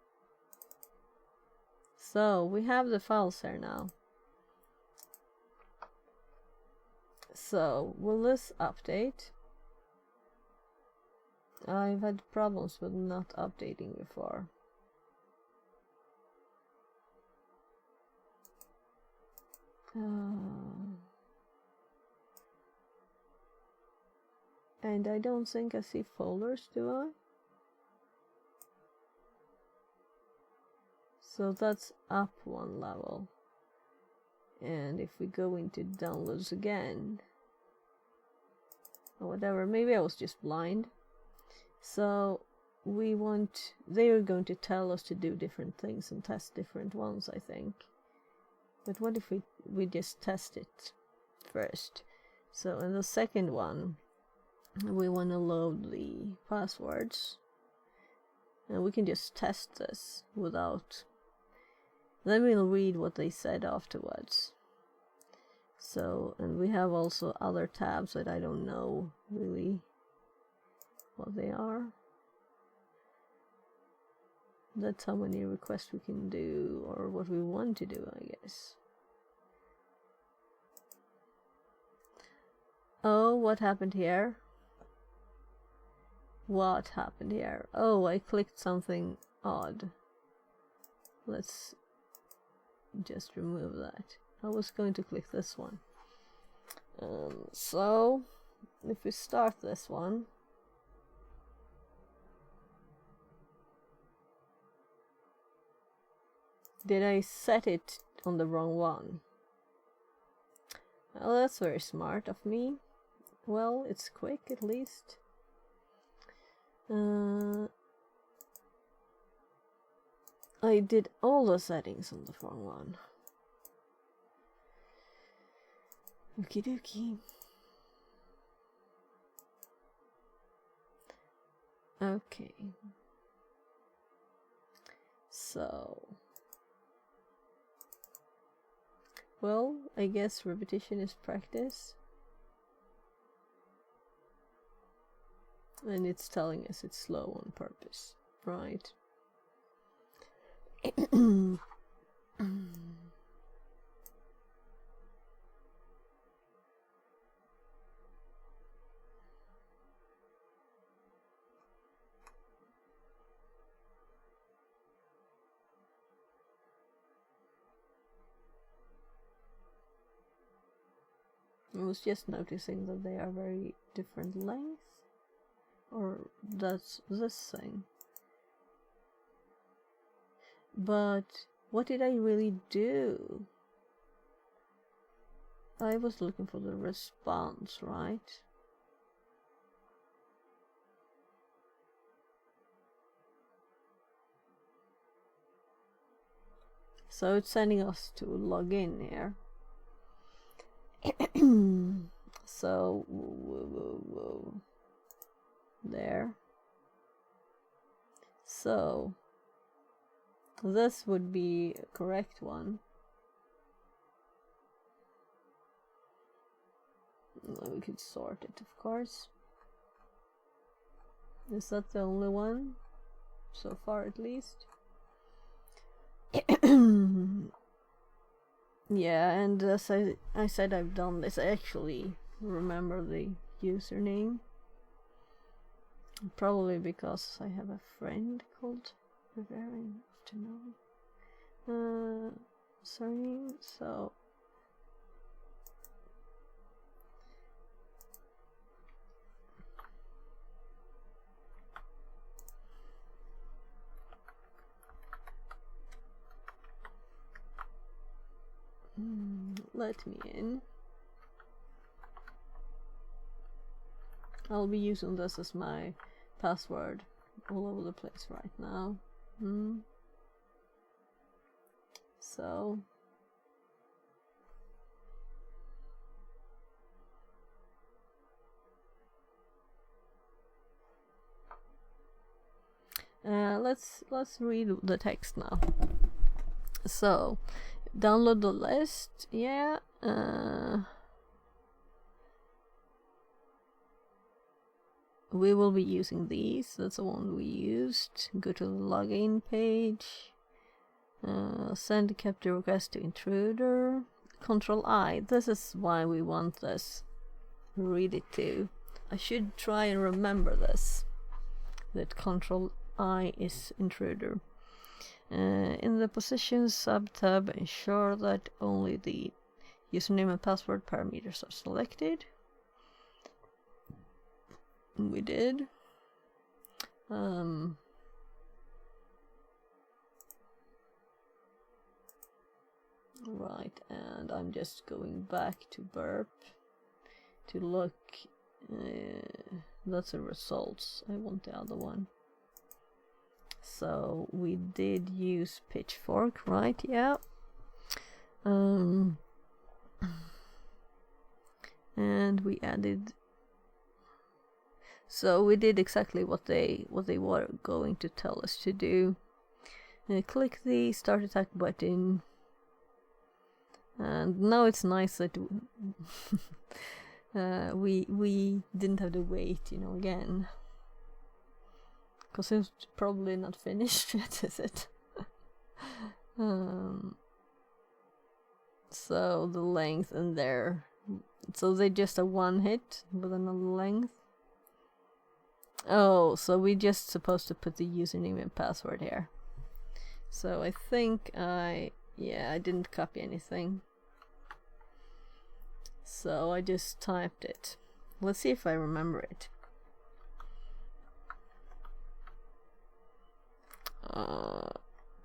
Speaker 11: So we have the files here now. So will this update? I've had problems with not updating before. And I don't think I see folders, do I? So that's up one level. And if we go into downloads again, or whatever, maybe I was just blind. So we want, they are going to tell us to do different things and test different ones, I think. But what if we just test it first? So in the second one, we want to load the passwords. And we can just test this without... Then we'll read what they said afterwards. So, and we have also other tabs that I don't know really what they are. That's how many requests we can do, or what we want to do, I guess. Oh, what happened here? What happened here? Oh, I clicked something odd. Let's just remove that. I was going to click this one. So, if we start this one, did I set it on the wrong one? Well, that's very smart of me. Well, it's quick at least. I did all the settings on the wrong one. Okie dokie. Okay. So, well, I guess repetition is practice. And it's telling us it's slow on purpose, right? I was just noticing that they are very different lengths. Or that's this thing. But what did I really do? I was looking for the response, right? So it's sending us to log in here. So there. So this would be a correct one. We could sort it, of course. Is that the only one? So far, at least. Yeah, and as I said, I've done this. I actually remember the username. Probably because I have a friend called Bavarian Afternoon. Surname, so... let me in. I'll be using this as my password all over the place right now. So Let's read the text now. So, download the list. Yeah. We will be using these. That's the one we used. Go to the login page. Send a capture request to intruder. Control I. This is why we want this. Read it too. I should try and remember this. That Control I is intruder. In the positions sub-tab, ensure that only the username and password parameters are selected. We did. Right, and I'm just going back to burp to look. That's the results. I want the other one. So we did use pitchfork, right? Yeah. And we added. So we did exactly what they were going to tell us to do. Click the start attack button. And now it's nice that we didn't have to wait, again. Because it's probably not finished yet, is it? So the length in there. So they just a one hit with another length. Oh, so we just supposed to put the username and password here. So I think I didn't copy anything. So I just typed it. Let's see if I remember it.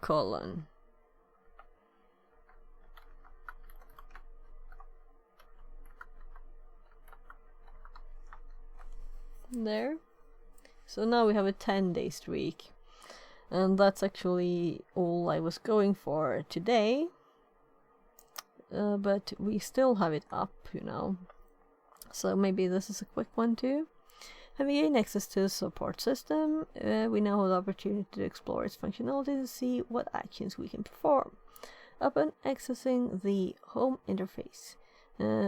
Speaker 11: Colon. There. So now we have a 10-day streak. And that's actually all I was going for today. But we still have it up, So maybe this is a quick one too. Having gained access to the support system, we now have the opportunity to explore its functionality to see what actions we can perform. Upon accessing the home interface,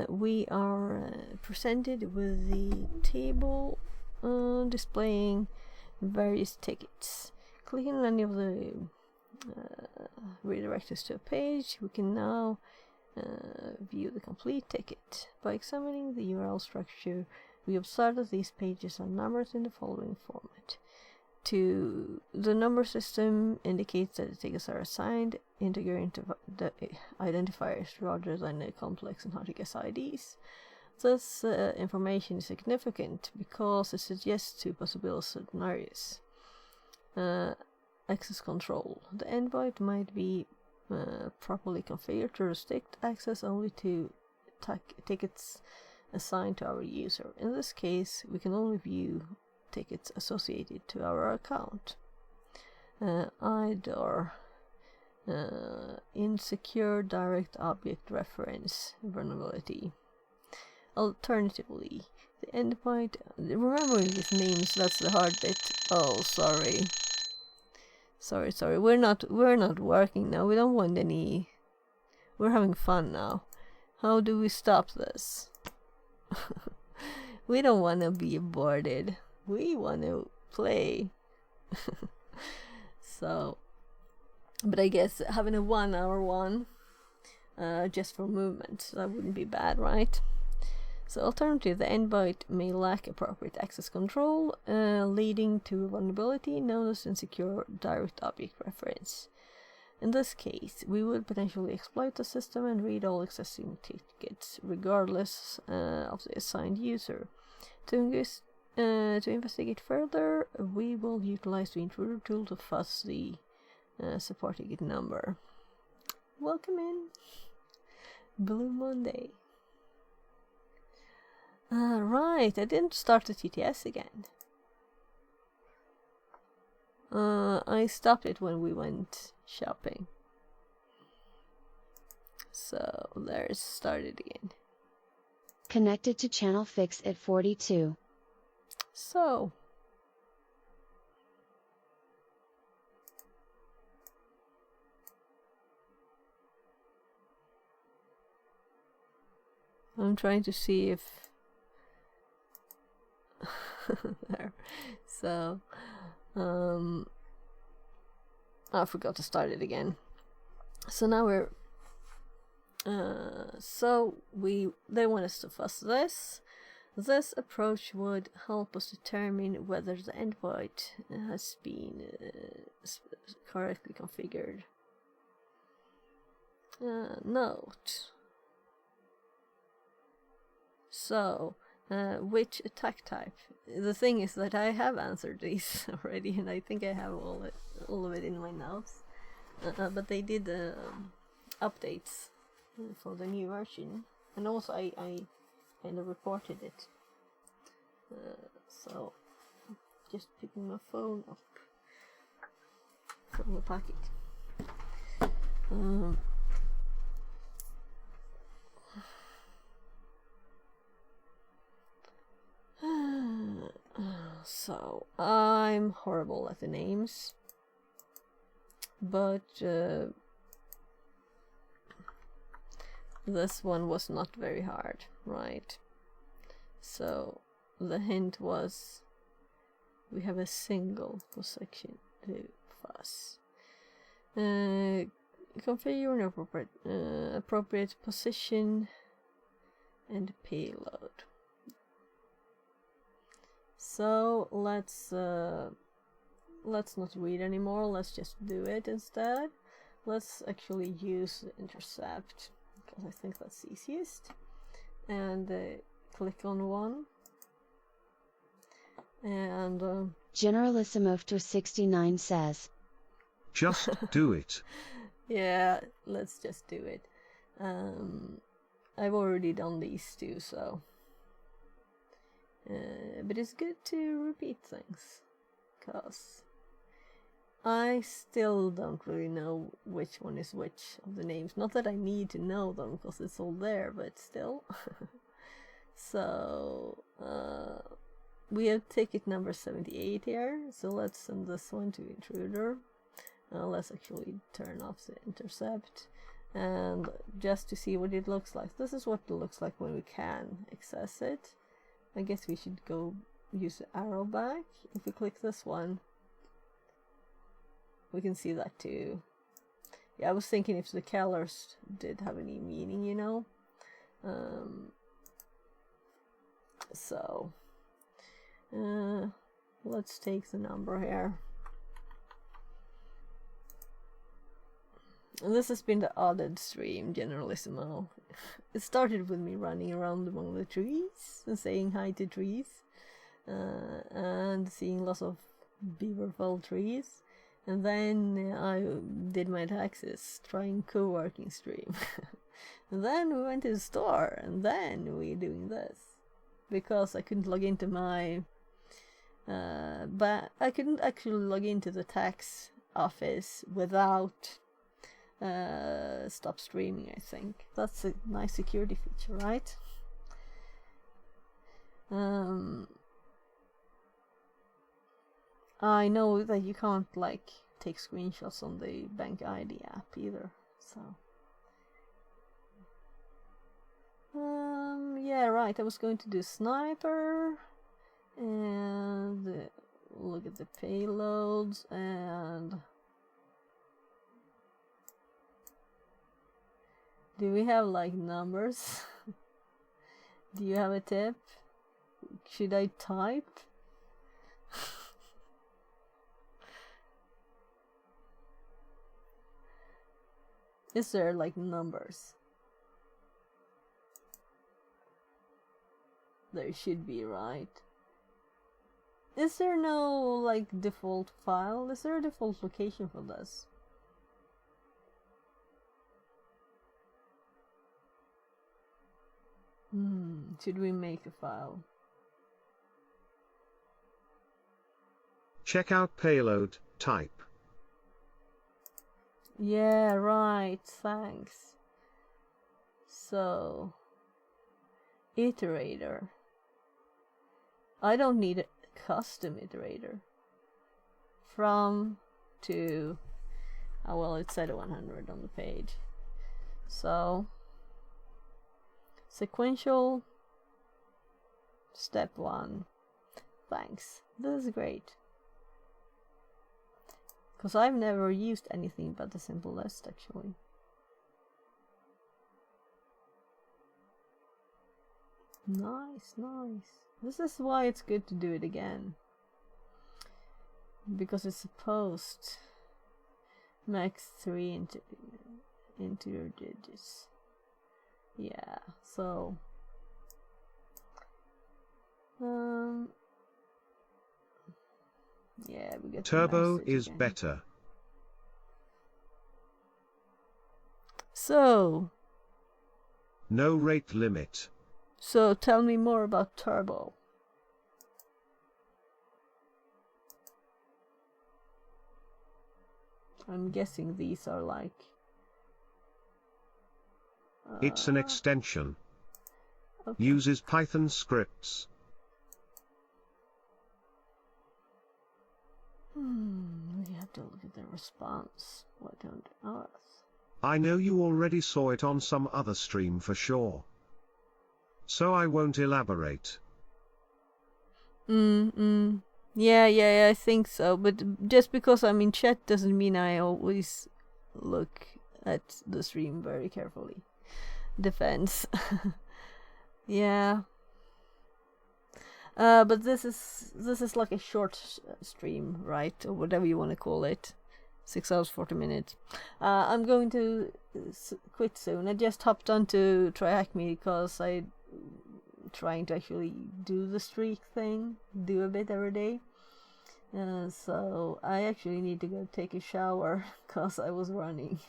Speaker 11: we are presented with the table displaying various tickets. Clicking on any of the redirect us to a page. We can now view the complete ticket. By examining the URL structure, we observe that these pages are numbered in the following format. The number system indicates that the tickets are assigned integer identifiers rather than a complex and hard to guess IDs. This information is significant because it suggests two possible scenarios. Access control. The endpoint might be properly configured to restrict access only to tickets assigned to our user. In this case, we can only view tickets associated to our account. Either insecure direct object reference vulnerability. Alternatively, the endpoint. Remembering these names, that's the hard bit. Oh, sorry. Sorry. We're not working now. We don't want any. We're having fun now. How do we stop this? We don't want to be aborted. We want to play. So, but I guess having a 1 hour one, just for movement, that wouldn't be bad, right? So alternatively, the endpoint may lack appropriate access control, leading to a vulnerability known as insecure direct object reference. In this case, we would potentially exploit the system and read all existing tickets, regardless of the assigned user. To investigate further, we will utilize the intruder tool to fuzz the support ticket number. Welcome in, Blue Monday. Right, I didn't start the TTS again. I stopped it when we went shopping. So there's started again.
Speaker 6: Connected to channel fix at 42.
Speaker 11: So I'm trying to see if there. So I forgot to start it again. So now we're they want us to fuss this. This approach would help us determine whether the endpoint has been correctly configured. Note. So, which attack type? The thing is that I have answered these already, and I think I have all of it in my notes. But they did updates for the new version, and also I kind of reported it. So, just picking my phone up from the packet. So, I'm horrible at the names, but this one was not very hard, right? So, the hint was we have a single position to fuss. Configure an appropriate position and payload. So let's not read anymore. Let's just do it instead. Let's actually use intercept because I think that's easiest. And click on one. And
Speaker 6: Generalissimo 69 says,
Speaker 12: just do it.
Speaker 11: Yeah, let's just do it. I've already done these two, so. But it's good to repeat things, because I still don't really know which one is which of the names. Not that I need to know them, because it's all there, but still. So, we have ticket number 78 here, so let's send this one to intruder. Let's actually turn off the intercept, and just to see what it looks like. This is what it looks like when we can access it. I guess we should go use the arrow back. If we click this one, we can see that too. Yeah, I was thinking if the colors did have any meaning, you know. So, let's take the number here. And this has been the added stream, Generalissimo. It started with me running around among the trees and saying hi to trees, and seeing lots of beaverfell trees. And then I did my taxes, trying co-working stream. And then we went to the store, and then we're doing this. Because I couldn't log into my... but I couldn't actually log into the tax office without... stop streaming, I think. That's a nice security feature, right? I know that you can't like take screenshots on the Bank ID app either, so yeah, right, I was going to do sniper and look at the payloads, and do we have like numbers? Do you have a tip? Should I type? Is there like numbers? There should be, right? Is there no like default file? Is there a default location for this? Should we make a file?
Speaker 12: Check out payload type.
Speaker 11: Yeah, right, thanks. So, iterator. I don't need a custom iterator. From to, oh well, it said 100 on the page. So, Sequential. Step 1. Thanks. This is great. Because I've never used anything but the simple list, actually. Nice, nice. This is why it's good to do it again. Because it's supposed max 3 integer digits. Yeah, so yeah, we get
Speaker 12: Turbo
Speaker 11: the
Speaker 12: is
Speaker 11: again.
Speaker 12: better.
Speaker 11: So
Speaker 12: No rate limit.
Speaker 11: So tell me more about Turbo. I'm guessing these are like...
Speaker 12: It's an extension.
Speaker 11: Okay.
Speaker 12: Uses Python scripts.
Speaker 11: We have to look at the response. Why don't us?
Speaker 12: I know you already saw it on some other stream for sure. So I won't elaborate.
Speaker 11: Yeah, I think so. But just because I'm in chat doesn't mean I always look at the stream very carefully. Defense. Yeah. But this is like a short stream, right? Or whatever you want to call it. 6 hours 40 minutes. I'm going to quit soon. I just hopped onto TryHackMe because I'm trying to actually do the streak thing, do a bit every day. So I actually need to go take a shower because I was running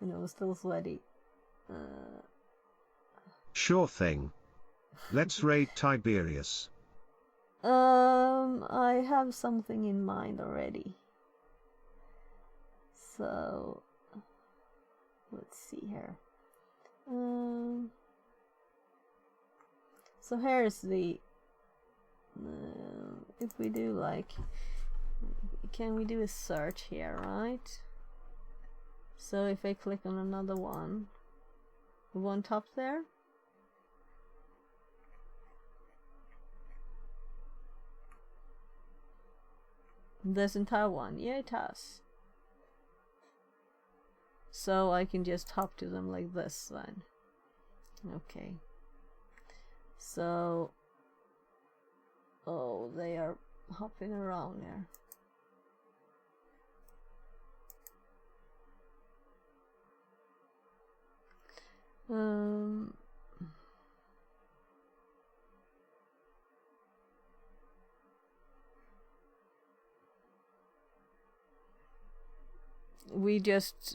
Speaker 11: and I was still sweaty.
Speaker 12: Sure thing. Let's raid Tiberius.
Speaker 11: I have something in mind already. So let's see here. So here's the if we do like, can we do a search here, right? So if I click on another one, the one top there, doesn't have one. Yeah, it has. So I can just hop to them like this then. Okay. So, oh, they are hopping around there.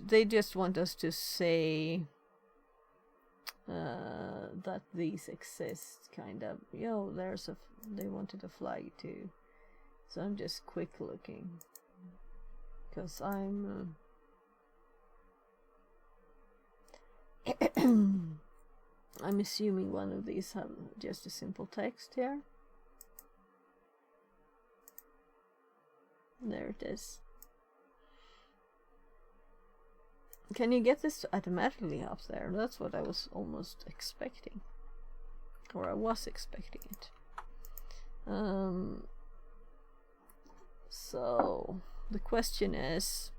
Speaker 11: They just want us to say that these exist, kind of. Yo, they wanted a flag too, so I'm just quick looking because I'm I'm assuming one of these have just a simple text here. There it is. Can you get this to automatically up there? That's what I was almost expecting. Or I was expecting it. So the question is,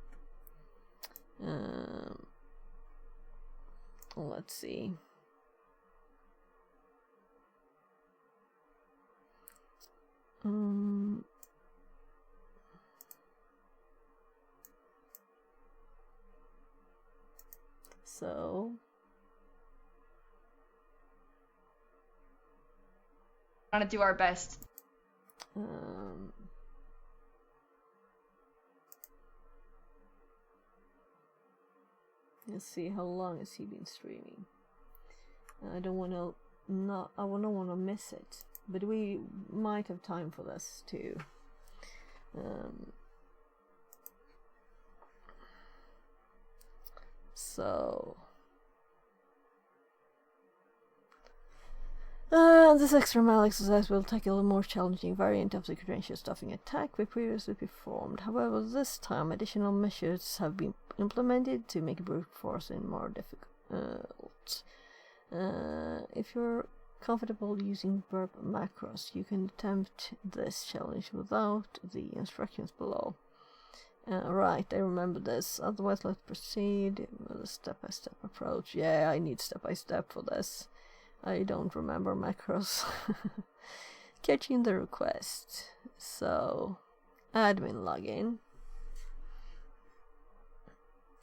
Speaker 11: let's see. So
Speaker 13: we're gonna do our best.
Speaker 11: Let's see, how long has he been streaming? I don't want to miss it, but we might have time for this too. So this extra mile exercise will tackle a more challenging variant of the credential stuffing attack we previously performed. However, this time additional measures have been implemented to make brute forcing more difficult. If you're comfortable using burp macros, you can attempt this challenge without the instructions below. Right, I remember this. Otherwise, let's proceed with a step-by-step approach. Yeah, I need step-by-step for this. I don't remember macros. Catching the request. So, admin login.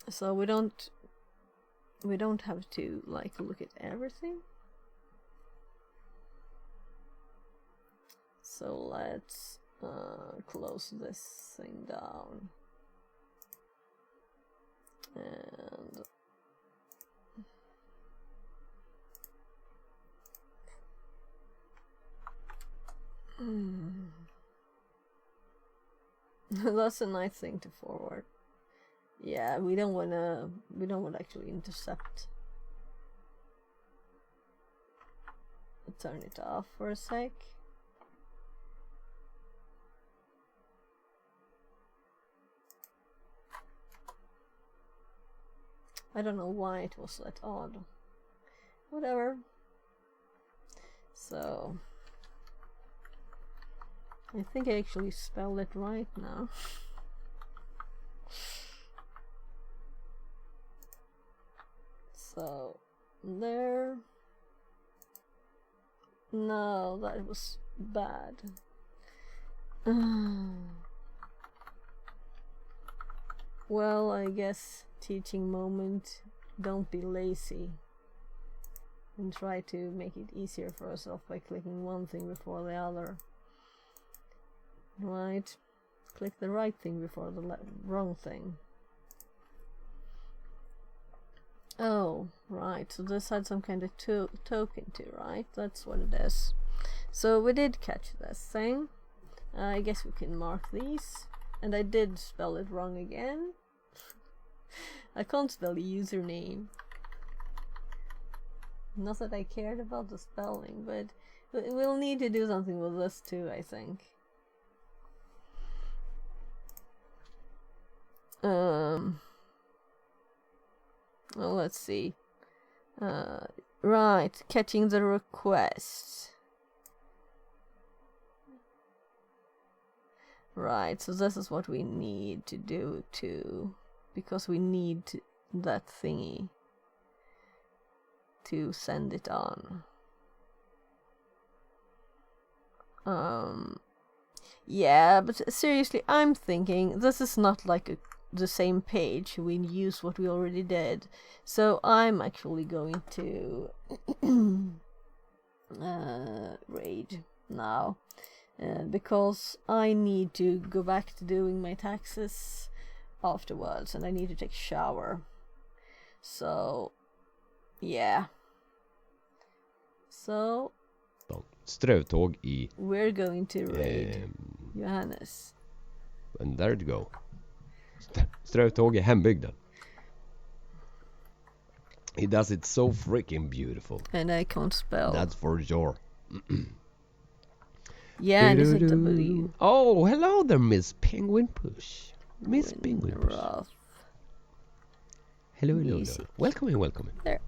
Speaker 11: So we don't have to like look at everything. So let's close this thing down. And that's a nice thing to forward. Yeah, we don't want to actually intercept. Turn it off for a sec. I don't know why it was that odd. Whatever. So I think I actually spelled it right now. So there. No, that was bad. Well, I guess teaching moment, don't be lazy and try to make it easier for yourself by clicking one thing before the other. Right? Click the right thing before the wrong thing. Oh, right, so this had some kind of token too, right? That's what it is. So we did catch this thing. I guess we can mark these. And I did spell it wrong again. I can't spell the username. Not that I cared about the spelling, but we'll need to do something with this too, I think. Well, let's see. Right, catching the request. Right, so this is what we need to do too, because we need that thingy to send it on. Yeah, but seriously, I'm thinking this is not like the same page. We use what we already did, so I'm actually going to raid now. Because I need to go back to doing my taxes afterwards, and I need to take a shower. So, yeah. So,
Speaker 14: strövtåg I...
Speaker 11: We're going to raid Johannes.
Speaker 14: And there it go. Strövtåg I hembygden. He does it so freaking beautiful.
Speaker 11: And I can't spell.
Speaker 14: That's for sure.
Speaker 11: Yeah, and it's a W.
Speaker 14: Oh, hello there, Miss Penguin Push. Miss Penguin Push. Hello, hello, hello. Welcome in, welcome in.
Speaker 11: There.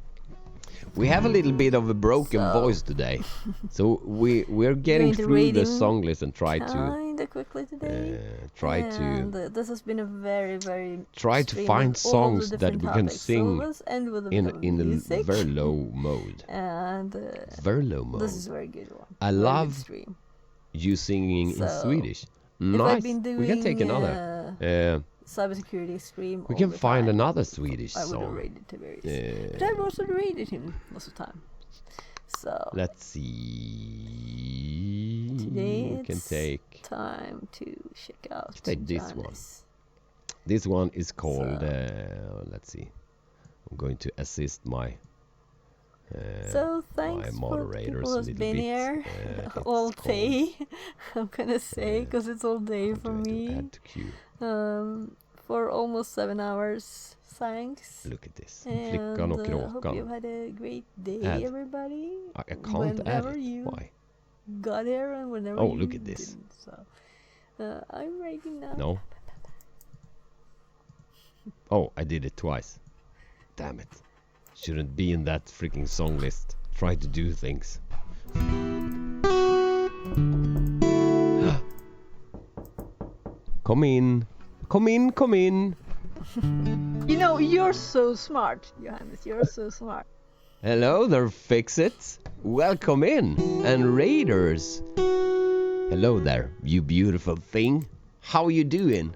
Speaker 14: We have a little bit of a broken voice today, so we're getting through the song list and try to
Speaker 11: kinda quickly today. This has been a very
Speaker 14: try to find songs that we can sing in a very low mode.
Speaker 11: And
Speaker 14: very low mode.
Speaker 11: This is a very good one.
Speaker 14: I love you singing in Swedish. Nice. We can take another.
Speaker 11: Cybersecurity stream.
Speaker 14: We can find another Swedish song.
Speaker 11: I would have rated Tiberius. But I've also rated him most of the time. So
Speaker 14: let's see.
Speaker 11: Today
Speaker 14: we can take
Speaker 11: time to check out.
Speaker 14: Take this one. This one is called let's see. I'm going to assist my
Speaker 11: so thanks
Speaker 14: my moderators
Speaker 11: for people who's been here all day. I'm gonna say because it's all day for me.
Speaker 14: Add to queue.
Speaker 11: For almost 7 hours. Thanks.
Speaker 14: Look at this.
Speaker 11: And hope you had a great day, everybody.
Speaker 14: I can't add it. Why?
Speaker 11: Got here and whenever
Speaker 14: you look at this.
Speaker 11: Didn't, so I'm ready now.
Speaker 14: No. Oh, I did it twice. Damn it. Shouldn't be in that freaking song list. Try to do things. Come in. Come in, come in.
Speaker 11: You know, you're so smart, Johannes. You're so smart.
Speaker 14: Hello there, Fix-It. Welcome in. And Raiders. Hello there, you beautiful thing. How you doing?